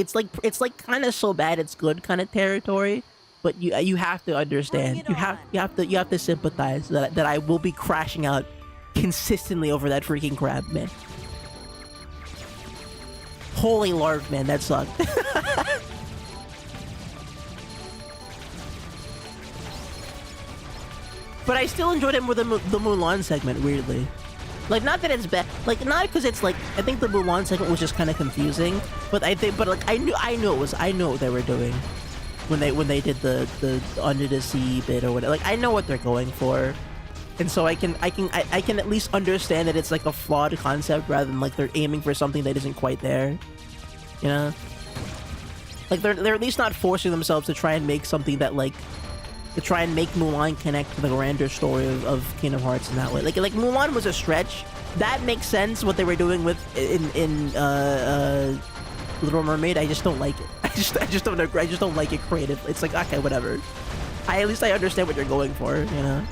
S1: kind of so bad it's good kind of territory, but you have to understand. You have to sympathize that I will be crashing out consistently over that freaking crab, man. Holy lark, man, that sucked. But I still enjoyed it more than the Mulan segment, weirdly. Like, not that it's bad, like, not because it's like, I think the Mulan segment was just kind of confusing, but like, I knew what they were doing when they did the under the sea bit or whatever. Like, I know what they're going for, and so I can at least understand that it's like a flawed concept rather than like they're aiming for something that isn't quite there, you know? Like, they're at least not forcing themselves to try and make something that like, to try and make Mulan connect to the grander story of Kingdom Hearts in that way. Like Mulan was a stretch. That makes sense what they were doing with in Little Mermaid. I just don't like it. I just don't like it creative. It's like, okay, whatever. At least I understand what you're going for, you know.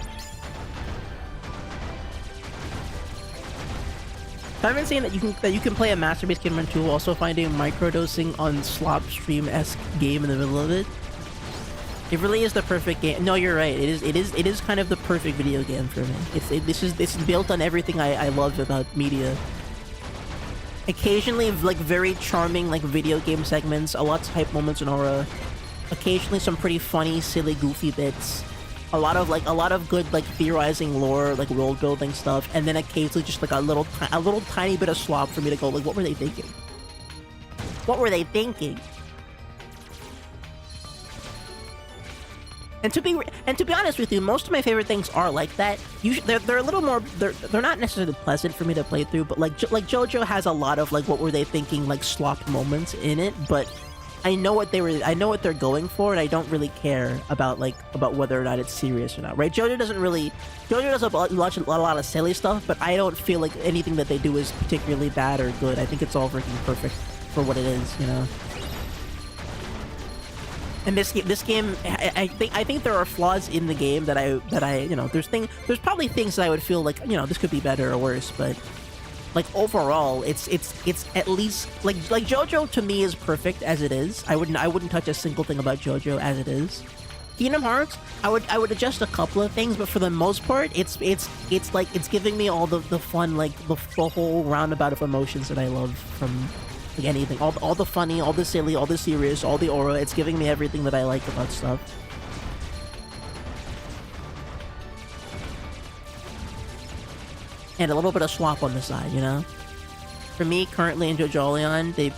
S1: I've been saying that you can play a master-based Kingdom Hearts 2 while also finding microdosing on slop stream-esque game in the middle of it. It really is the perfect game. No, you're right. It is kind of the perfect video game for me. This is built on everything I love about media. Occasionally, like very charming like video game segments, a lot of hype moments in aura. Occasionally, some pretty funny, silly, goofy bits. A lot of good like theorizing lore, like world building stuff, and then occasionally just like a little tiny bit of slop for me to go like, what were they thinking? What were they thinking? And to be honest with you, most of my favorite things are like that. They're a little more. They're not necessarily pleasant for me to play through, but like JoJo has a lot of like what were they thinking like slop moments in it. But I know what they're going for, and I don't really care about whether or not it's serious or not. Right? JoJo does a lot of silly stuff, but I don't feel like anything that they do is particularly bad or good. I think it's all freaking perfect for what it is, you know. And this game, I think there are flaws in the game that I you know, there's probably things that I would feel like, you know, this could be better or worse, but like overall, it's at least like JoJo to me is perfect as it is. I wouldn't touch a single thing about JoJo as it is. Kingdom Hearts, I would adjust a couple of things, but for the most part, it's like it's giving me all the fun, like the whole roundabout of emotions that I love from. Like anything, all the funny, all the silly, all the serious, all the aura. It's giving me everything that I like about stuff. And a little bit of swap on the side, you know? For me, currently in JoJolion, they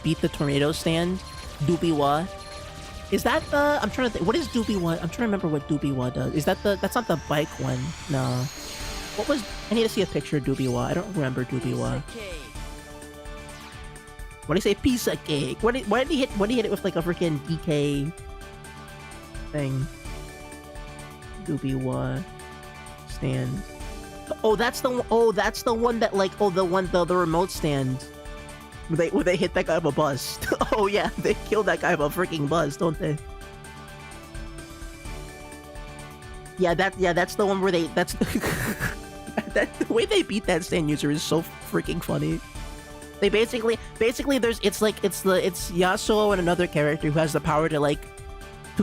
S1: beat the tornado stand. Dubiwa. Is that the... I'm trying to think. What is Dubiwa? I'm trying to remember what Dubiwa does. Is that the... That's not the bike one. No. What was... I need to see a picture of Dubiwa. I don't remember Dubiwa. What do you say? Piece of cake. Why did he hit it with like a freaking DK thing? Dubiwa stand. Oh, that's the one that like the remote stand. Where they hit that guy with a bus. Oh yeah, they killed that guy with a freaking bus, don't they? Yeah, that's the one where they the way they beat that stand user is so freaking funny. They basically it's Yasuo and another character who has the power to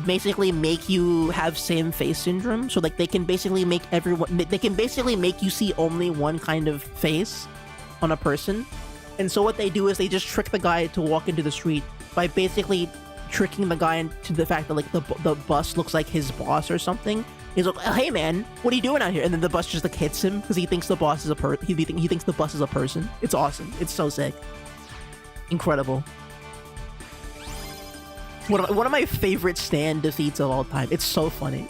S1: basically make you have same face syndrome. So like they can basically make you see only one kind of face on a person. And so what they do is they just trick the guy to walk into the street by basically tricking the guy into the fact that like the bus looks like his boss or something. He's like, "Hey man, what are you doing out here?" And then the bus just like hits him because he thinks the boss is he thinks the bus is a person. It's awesome. It's so sick. Incredible. One of my favorite stand defeats of all time. It's so funny.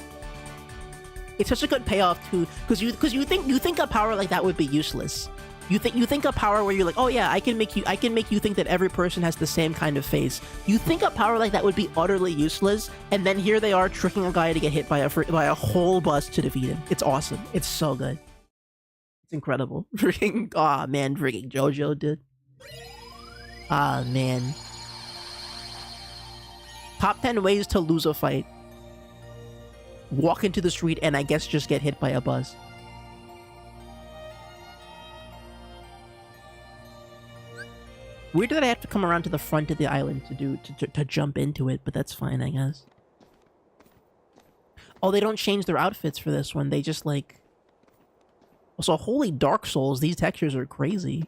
S1: It's such a good payoff too, because you think a power like that would be useless. You think a power where you're like, oh yeah, I can make you think that every person has the same kind of face. You think a power like that would be utterly useless, and then here they are tricking a guy to get hit by a whole bus to defeat him. It's awesome. It's so good. It's incredible. Freaking freaking JoJo, dude. Man. Top 10 ways to lose a fight. Walk into the street and I guess just get hit by a bus. Weird that I have to come around to the front of the island to jump into it, but that's fine, I guess. Oh, they don't change their outfits for this one. They just like... So holy Dark Souls, these textures are crazy.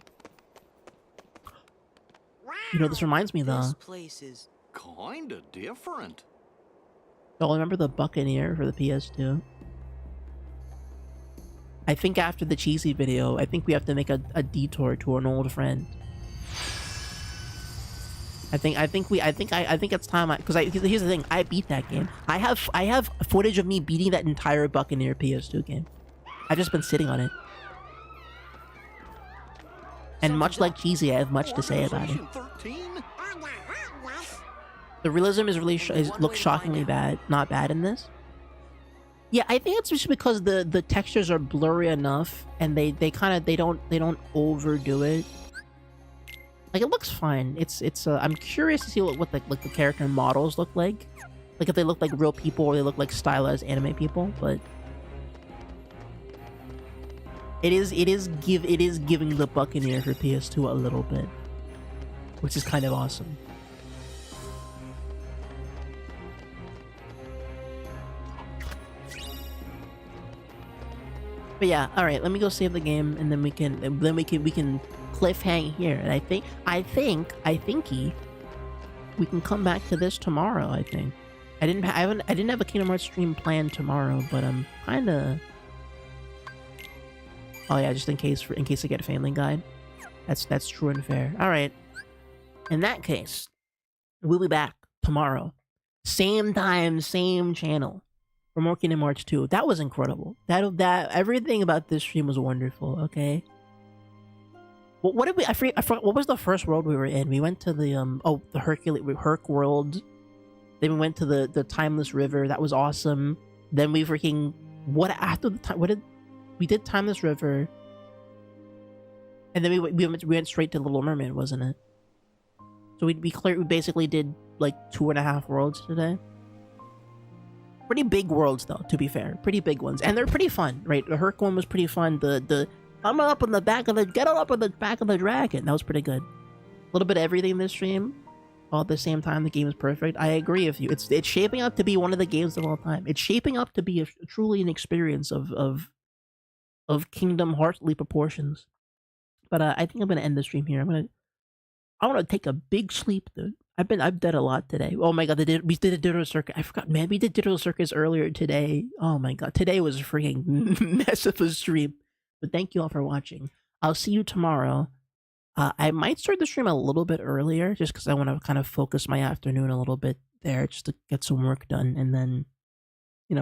S1: You know, this reminds me though.
S18: This place is
S13: Kinda different.
S1: Oh, remember the Buccaneer for the PS2? I think after the cheesy video, I think we have to make a detour to an old friend. I think it's time because here's the thing, I beat that game. I have footage of me beating that entire Buccaneer PS2 game. I've just been sitting on it. And much like cheesy, I have much to say about it. The realism is really looks shockingly bad, not bad in this. Yeah, I think it's just because the textures are blurry enough, and they don't overdo it. Like, it looks fine. I'm curious to see what the character models look like if they look like real people or they look like stylized anime people. But it is giving the Buccaneer for PS2 a little bit, which is kind of awesome. But yeah, all right. Let me go save the game, and then we can cliffhang here. And I think we can come back to this tomorrow. I think I didn't have a Kingdom Hearts stream planned tomorrow, but I'm kind of. Oh yeah, just in case I get a Family Guide. That's true and fair. All right. In that case, we'll be back tomorrow, same time, same channel, for more Kingdom Hearts 2. That was incredible. That everything about this stream was wonderful. Okay. What did we? I forgot. What was the first world we were in? We went to the the Herc world. Then we went to the Timeless River. That was awesome. Then we freaking we did Timeless River. And then we went straight to Little Mermaid, wasn't it? So we basically did like 2.5 worlds today. Pretty big worlds though, to be fair. Pretty big ones. And they're pretty fun, right? The Herc one was pretty fun. I'm up on the back of the back of the dragon. That was pretty good. A little bit of everything in this stream. All at the same time, the game is perfect. I agree with you. It's shaping up to be one of the games of all time. It's shaping up to be truly an experience of Kingdom Hearts-ly proportions. But I think I'm gonna end the stream here. I want to take a big sleep, dude. I've done a lot today. Oh my god, we did a Digital Circus. I forgot, man. We did Digital Circus earlier today. Oh my god, today was a freaking mess of a stream. But thank you all for watching. I'll see you tomorrow. I might start the stream a little bit earlier, just because I want to kind of focus my afternoon a little bit there, just to get some work done, and then,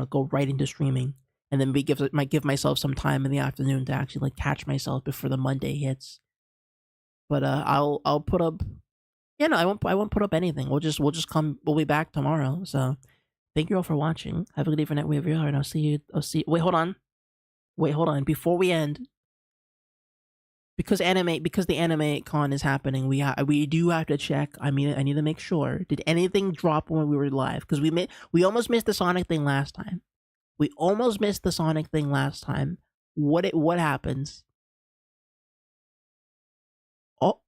S1: go right into streaming. And then might give myself some time in the afternoon to actually catch myself before the Monday hits. But I'll put up. Yeah, no, I won't put up anything. We'll be back tomorrow. So thank you all for watching. Have a good evening, wherever you are, and I'll see you. Wait, hold on. Before we end, because the anime con is happening, we do have to check. I need to make sure. Did anything drop when we were live? Because we almost missed the Sonic thing last time. What happens? Oh,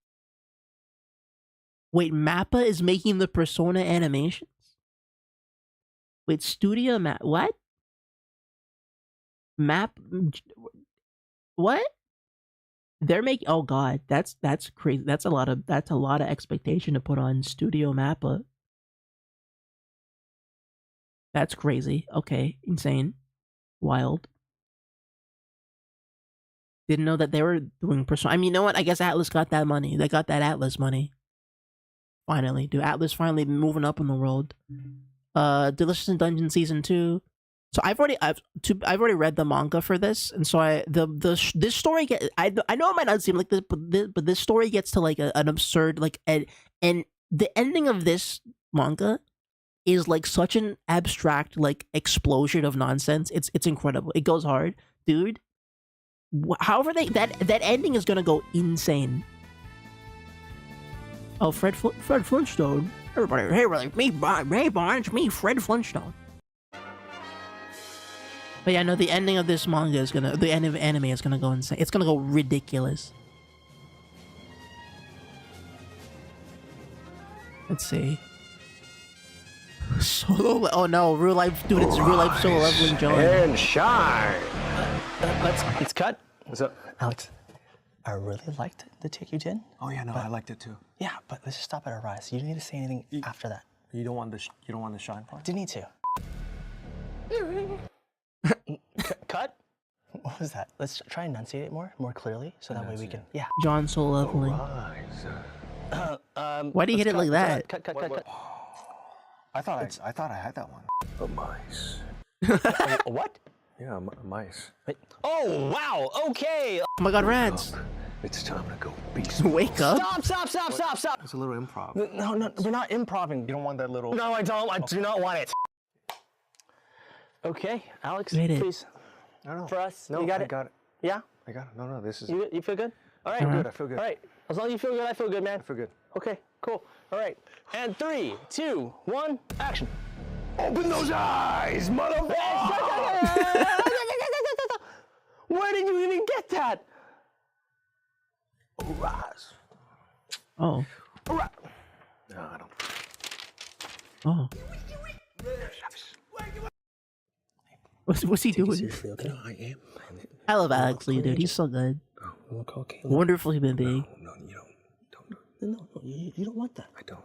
S1: wait, Mappa is making the Persona animations. Wait, Studio what? What? They're making. Oh god, that's crazy. That's a lot of expectation to put on Studio Mappa. That's crazy. Okay, insane, wild. Didn't know that they were doing Persona. I mean, you know what? I guess Atlas got that money. They got that Atlas money. Finally, dude. Atlas finally moving up in the world. Delicious in Dungeon Season 2. So I've already read the manga for this, and so this story I know it might not seem like this, but this story gets to like an absurd and the ending of this manga is like such an abstract like explosion of nonsense. It's incredible. It goes hard, dude. However, that ending is gonna go insane. Oh, Fred Flintstone. Everybody, hey, like me, Ray Barnes, me, Fred Flintstone. But yeah, no, the ending of this manga the end of anime is gonna go insane. It's gonna go ridiculous. Let's see. Solo. Oh no, real life, dude. It's real life solo leveling John.
S10: And shine. Let's cut.
S14: What's up,
S10: Alex? I really liked the take you did.
S14: Oh yeah, no, I liked it too.
S10: Yeah, but let's just stop at a rise. You don't need to say anything after that.
S14: You don't want the shine part.
S10: Didn't need to. Cut. What was that? Let's try and enunciate it more clearly, so that way we can. Yeah.
S1: John solo leveling. Why do you hit it like that?
S10: Cut.
S14: I thought I had that one.
S10: A mice. What?
S14: Yeah, mice.
S10: Wait. Oh wow. Okay.
S1: Oh my God, rats!
S14: It's time to go beast.
S1: Wake up!
S10: Stop!
S14: It's a little improv.
S10: No, we're not improving.
S14: You don't want that little.
S10: No, I don't. I do not want it. Okay, Alex,
S1: Read it.
S10: please.
S14: No.
S10: For us,
S14: No,
S10: you got
S14: I
S10: it.
S14: got it.
S10: Yeah.
S14: I got it. No, this is.
S10: You feel good? All right.
S14: I feel good. I feel good.
S10: All right. As long as you feel good, I feel good, man.
S14: I feel good.
S10: Okay. Cool. All right. And 3, 2, 1, action.
S14: Open those eyes, motherfucker!
S10: Where did you even get that?
S14: Rise.
S1: Oh.
S14: No, I don't.
S1: Oh. What's he doing?
S14: Seriously, okay? No, I am.
S1: I love Alex Lee, dude. He's so good.
S14: Oh, we'll call Caleb.
S1: Wonderful human being.
S14: No, you don't.
S10: No, you don't want that.
S14: I don't.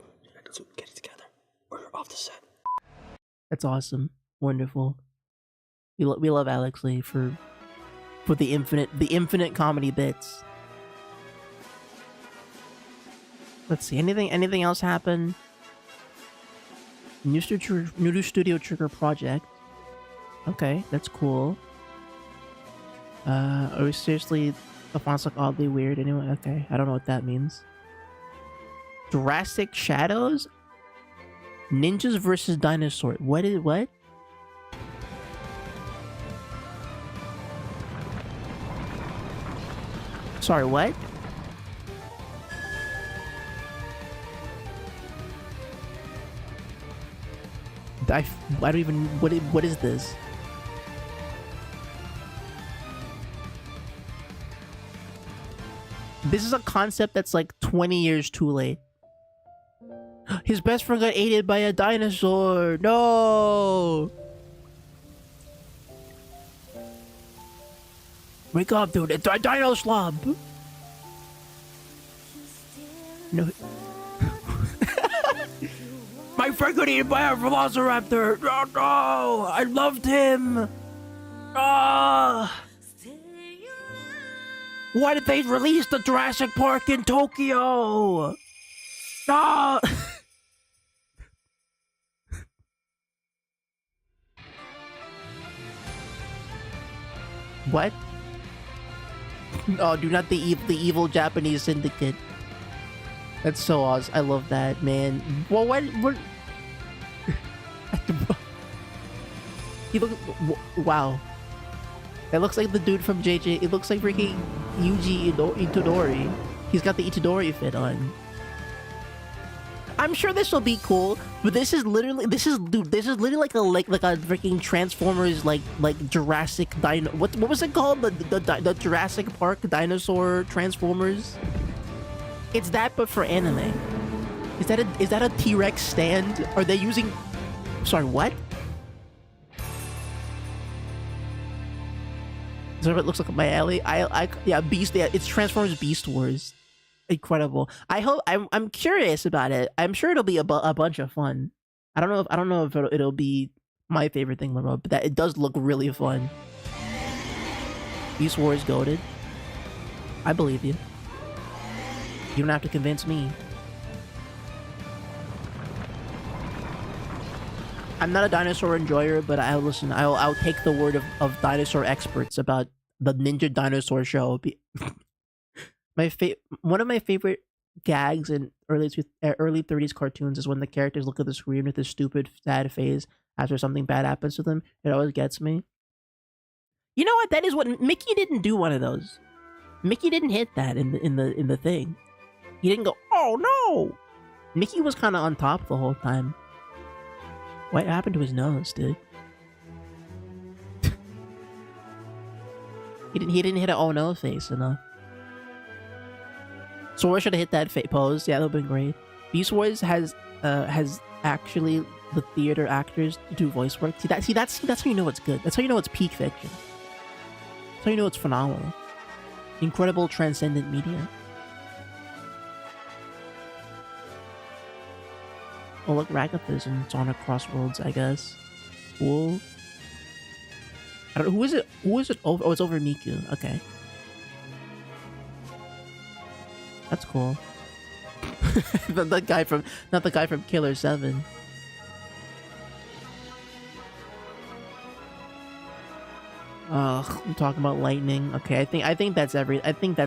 S10: So get it together, or you're off the set.
S1: That's awesome. Wonderful. We love Alex Lee for the infinite comedy bits. Let's see. Anything else happen? New studio trigger project. Okay, that's cool. Are we seriously? The font's like oddly weird. Anyway, okay. I don't know what that means. Jurassic Shadows? Ninjas versus dinosaur. What? Sorry, what? I don't even... What is this? This is a concept that's like 20 years too late. His best friend got ate by a dinosaur. No! Wake up, dude. It's a dino slump. No. My friend got eaten by a velociraptor. Oh, no! I loved him. Ah! Why did they release the Jurassic Park in Tokyo? No! What? Oh, do not the evil Japanese syndicate. That's so awesome. I love that, man. Well, what? He look. Wow. That looks like the dude from JJ. It looks like freaking Yuji Itadori. He's got the Itadori fit on. I'm sure this will be cool, but this is literally like a freaking Transformers like Jurassic Dino. What was it called? The Jurassic Park dinosaur Transformers. It's that, but for anime. Is that a T-Rex stand? Are they using? Sorry, what? Is that what it looks like up my alley? Yeah, Beast. Yeah, it's Transformers Beast Wars. Incredible. I'm curious about it. I'm sure it'll be a bunch of fun. I don't know if it'll be my favorite thing in the world, but that it does look really fun. Beast Wars goated. I believe you. You don't have to convince me. I'm not a dinosaur enjoyer, but I'll take the word of dinosaur experts about the Ninja Dinosaur show. One of my favorite gags in early 30s cartoons is when the characters look at the screen with this stupid sad face after something bad happens to them. It always gets me. You know what? That is what Mickey didn't do. One of those. Mickey didn't hit that in the thing. He didn't go, "Oh no!" Mickey was kind of on top the whole time. What happened to his nose, dude? He didn't hit an "oh no" face enough. Sora should have hit that pose. Yeah, that would have been great. Beast Wars has has actually the theater actors to do voice work. That's how you know it's good. That's how you know it's peak fiction. That's how you know it's phenomenal. Incredible transcendent media. Oh look, Ragath is in Sonic Crossroads, I guess. Cool. I don't, who is it? Who is it over? Oh, it's over Miku. Okay. That's cool. the guy from, not the guy from Killer 7. Ugh, I'm talking about lightning. Okay, I think that's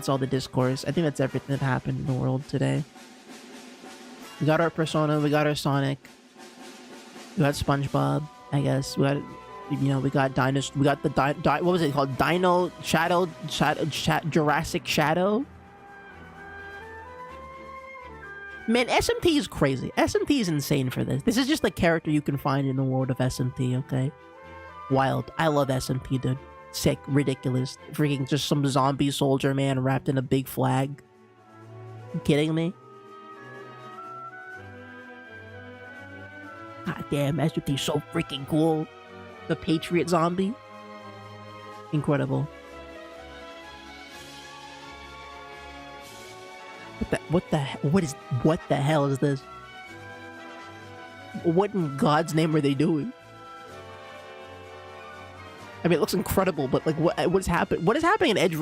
S1: all the discourse. I think that's everything that happened in the world today. We got our Persona, we got our Sonic, we got SpongeBob, I guess. We got, you know, we got we got the what was it called? Dino Shadow, Jurassic Shadow. Man, SMT is crazy. SMT is insane for this. This is just the character you can find in the world of SMT, okay? Wild. I love SMT, dude. Sick, ridiculous. Freaking just some zombie soldier man wrapped in a big flag. You kidding me? God damn, SMT's so freaking cool. The Patriot zombie. Incredible. What the hell is this? What in God's name are they doing? I mean, it looks incredible, but like, what's happening? What is happening in Edge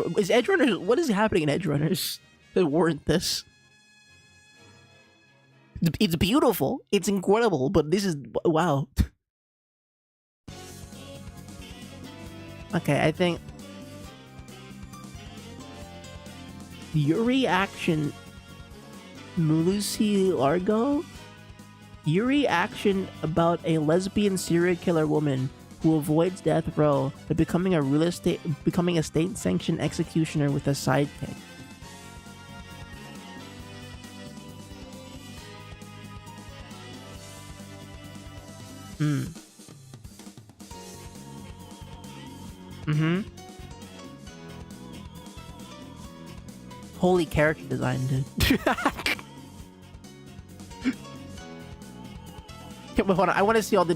S1: Runners? What is happening in Edge Runners that warrant this? It's beautiful. It's incredible, but this is wow. Okay, I think Yuri action. Mulusi Largo? Yuri action about a lesbian serial killer woman who avoids death row but becoming a state-sanctioned executioner with a sidekick. Holy character design, dude. Okay, hold on. I want to see all the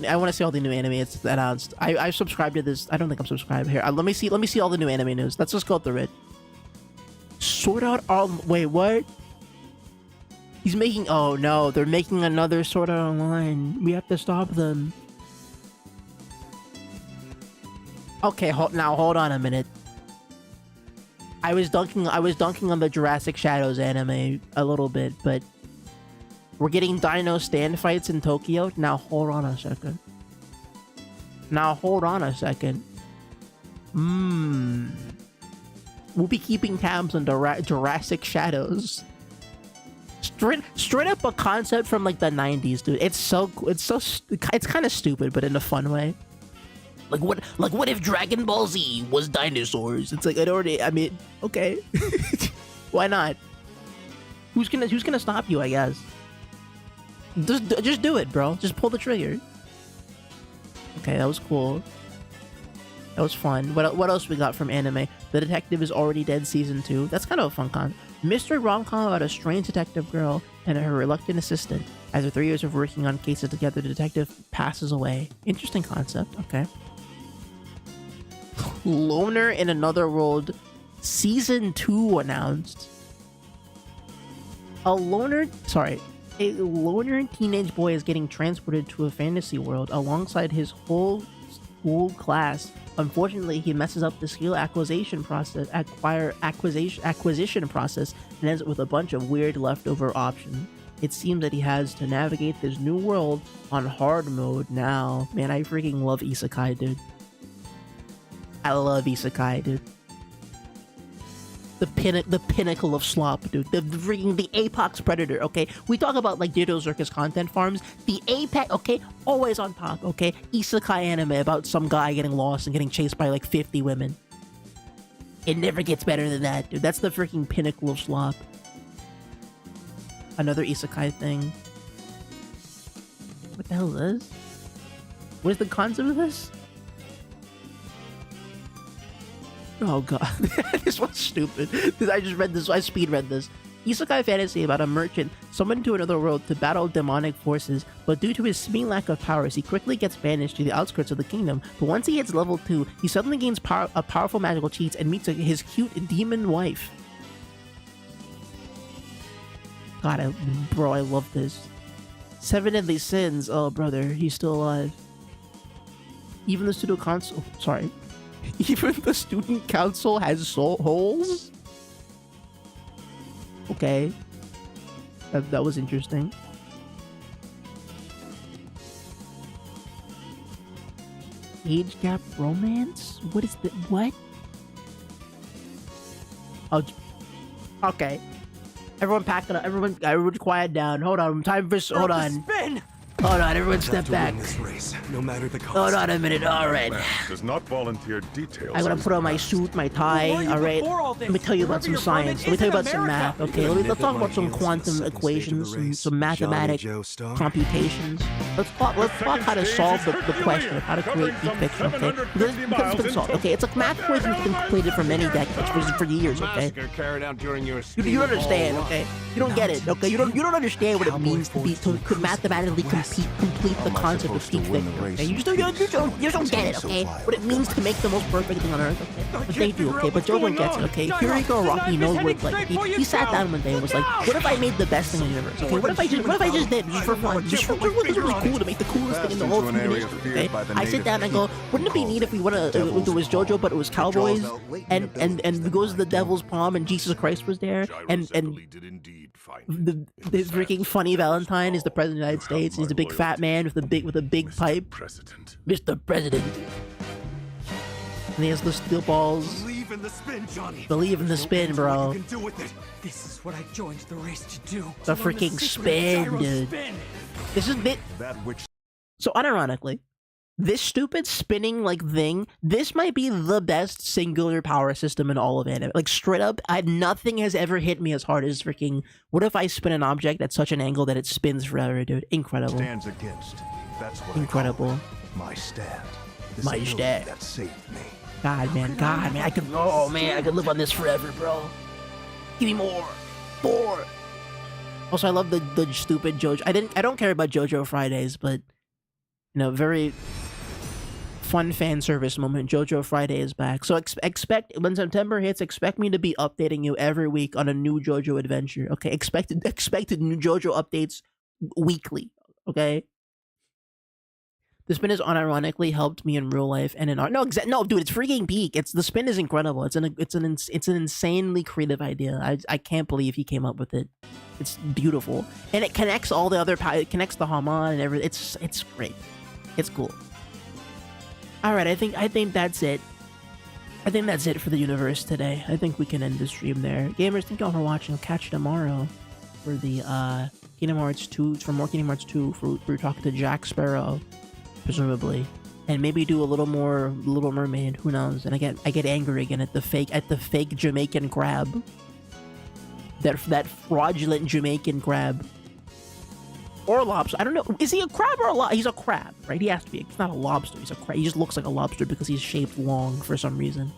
S1: new anime it's announced. I subscribed to this. I don't think I'm subscribed here. Let me see all the new anime news. Let's just go through it. Sword Art wait, what? He's making, oh no, they're making another Sword Art Online. We have to stop them. Okay, now hold on a minute. I was dunking on the Jurassic Shadows anime a little bit, but we're getting dino stand fights in Tokyo. Now hold on a second. We'll be keeping tabs on Jurassic Shadows. Straight up a concept from like the 90s, dude. It's kind of stupid, but in a fun way. Like what if Dragon Ball Z was dinosaurs? It's like I mean, okay. Why not? Who's gonna stop you, I guess? Just do it, bro. Just pull the trigger. Okay, that was cool. That was fun. What else we got from anime? The Detective is Already Dead Season 2. That's kind of a fun con. Mystery rom-com about a strange detective girl and her reluctant assistant. After 3 years of working on cases together, the detective passes away. Interesting concept. Okay. Loner in Another World Season 2 announced. A loner teenage boy is getting transported to a fantasy world alongside his whole school class. Unfortunately, he messes up the skill acquisition process and ends up with a bunch of weird leftover options. It seems that he has to navigate this new world on hard mode now. Man, I freaking love isekai, dude. I love isekai, dude. The pinnacle of slop, dude. The apex predator, okay? We talk about like Ditto Circus content farms. The apex, okay? Always on top, okay? Isekai anime about some guy getting lost and getting chased by like 50 women. It never gets better than that, dude. That's the freaking pinnacle of slop. Another isekai thing. What the hell is this? What is the concept of this? Oh god, this one's stupid. I just read this. I speed read this. Isekai fantasy about a merchant summoned to another world to battle demonic forces, but due to his seeming lack of powers, he quickly gets banished to the outskirts of the kingdom. But once he hits level 2, he suddenly gains powerful magical cheats and meets his cute demon wife. God, bro, I love this. 7 Deadly Sins. Oh, brother, he's still alive. Even the student council... Sorry. Even the student council has holes? Okay. That was interesting. Age gap romance? What is the... What? Oh... Okay. Everyone pack it up. Everyone quiet down. Hold on. Time for... Hold on.
S4: Spin!
S1: Hold on, everyone step back.
S4: This race, no matter the cost.
S1: Hold on a minute, alright.
S8: Does not volunteer details.
S1: I'm gonna put on my suit, my tie, alright? Let me tell you about some science. Let me tell you about some math, okay? Let's talk about some quantum equations, some mathematic computations. Let's talk how to solve the question of how to create deep fiction, okay? Because it's been solved, okay? It's a math equation that's been completed for many decades, for years, okay? You don't understand, okay? You don't get it, okay? You don't understand what it means to mathematically complete the concept of peak fiction, okay? You just don't get it, okay? What it means to make the most perfect thing on earth, okay? But they do, okay? But Jojo gets it, okay? Kiriko Rocky knows what it's like. He sat down one day and was like, what if I made the best thing in the universe, okay? What if I just did, just for fun, just for what was really cool to make the coolest thing in the whole human history, okay? I sit down and go, wouldn't it be neat if we if it was Jojo but it was cowboys and it goes to the Devil's Palm and Jesus Christ was there and the freaking funny Valentine is the president of the United States. He's a big fat man with a big pipe. Mr. President. And he has the steel balls.
S4: Believe in the spin, Johnny.
S1: Believe in the spin, bro.
S4: You can do with it. This is what I joined the race to do.
S1: The freaking spin, dude. This is bit. So unironically, this stupid spinning like thing, this might be the best singular power system in all of anime. Like straight up, nothing has ever hit me as hard as freaking. What if I spin an object at such an angle that it spins forever, dude? Incredible.
S22: Stands against. That's what
S1: incredible.
S22: My stand.
S1: My stand.
S22: That saved me.
S1: God, man, I could. Oh man, I could live on this forever, bro. Give me more. More. Also, I love the stupid JoJo. I don't care about JoJo Fridays, but you know, very fun fan service moment. JoJo Friday is back. So expect when September hits, expect me to be updating you every week on a new JoJo adventure. Okay, expect new JoJo updates weekly. Okay. The spin has unironically helped me in real life and in art. No, dude, it's freaking peak. The spin is incredible. It's an insanely creative idea. I can't believe he came up with it. It's beautiful, and it connects all the other. It connects the Haman and everything. It's great. It's cool. All right, I think that's it. I think that's it for the universe today. I think we can end the stream there. Gamers, thank y'all for watching. I'll catch you tomorrow for the Kingdom Hearts 2. For more Kingdom Hearts 2, we're talking to Jack Sparrow, presumably, and maybe do a little more Little Mermaid. Who knows? And I get angry again at the fake Jamaican crab. That fraudulent Jamaican crab. Or a lobster. I don't know. Is he a crab or a lobster? He's a crab, right? He has to be. He's not a lobster. He's a crab. He just looks like a lobster because he's shaped long for some reason.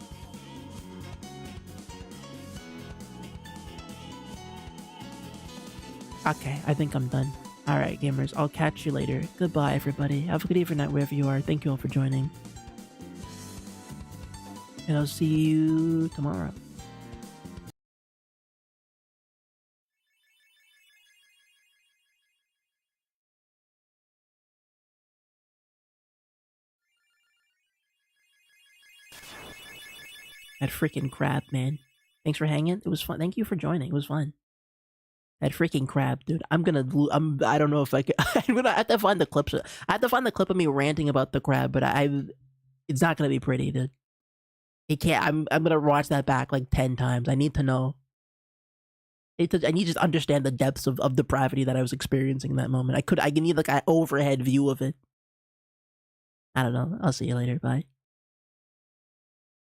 S1: Okay, I think I'm done. Alright, gamers. I'll catch you later. Goodbye, everybody. Have a good evening, night, wherever you are. Thank you all for joining. And I'll see you tomorrow. That freaking crab, man. Thanks for hanging. It was fun. Thank you for joining. It was fun. That freaking crab, dude. I don't know if I can. I have to find the clips. I have to find the clip of me ranting about the crab, but it's not gonna be pretty, dude. It can't. I'm gonna watch that back like 10 times. I need to know. I need to just understand the depths of depravity that I was experiencing in that moment. I need like an overhead view of it. I don't know. I'll see you later. Bye.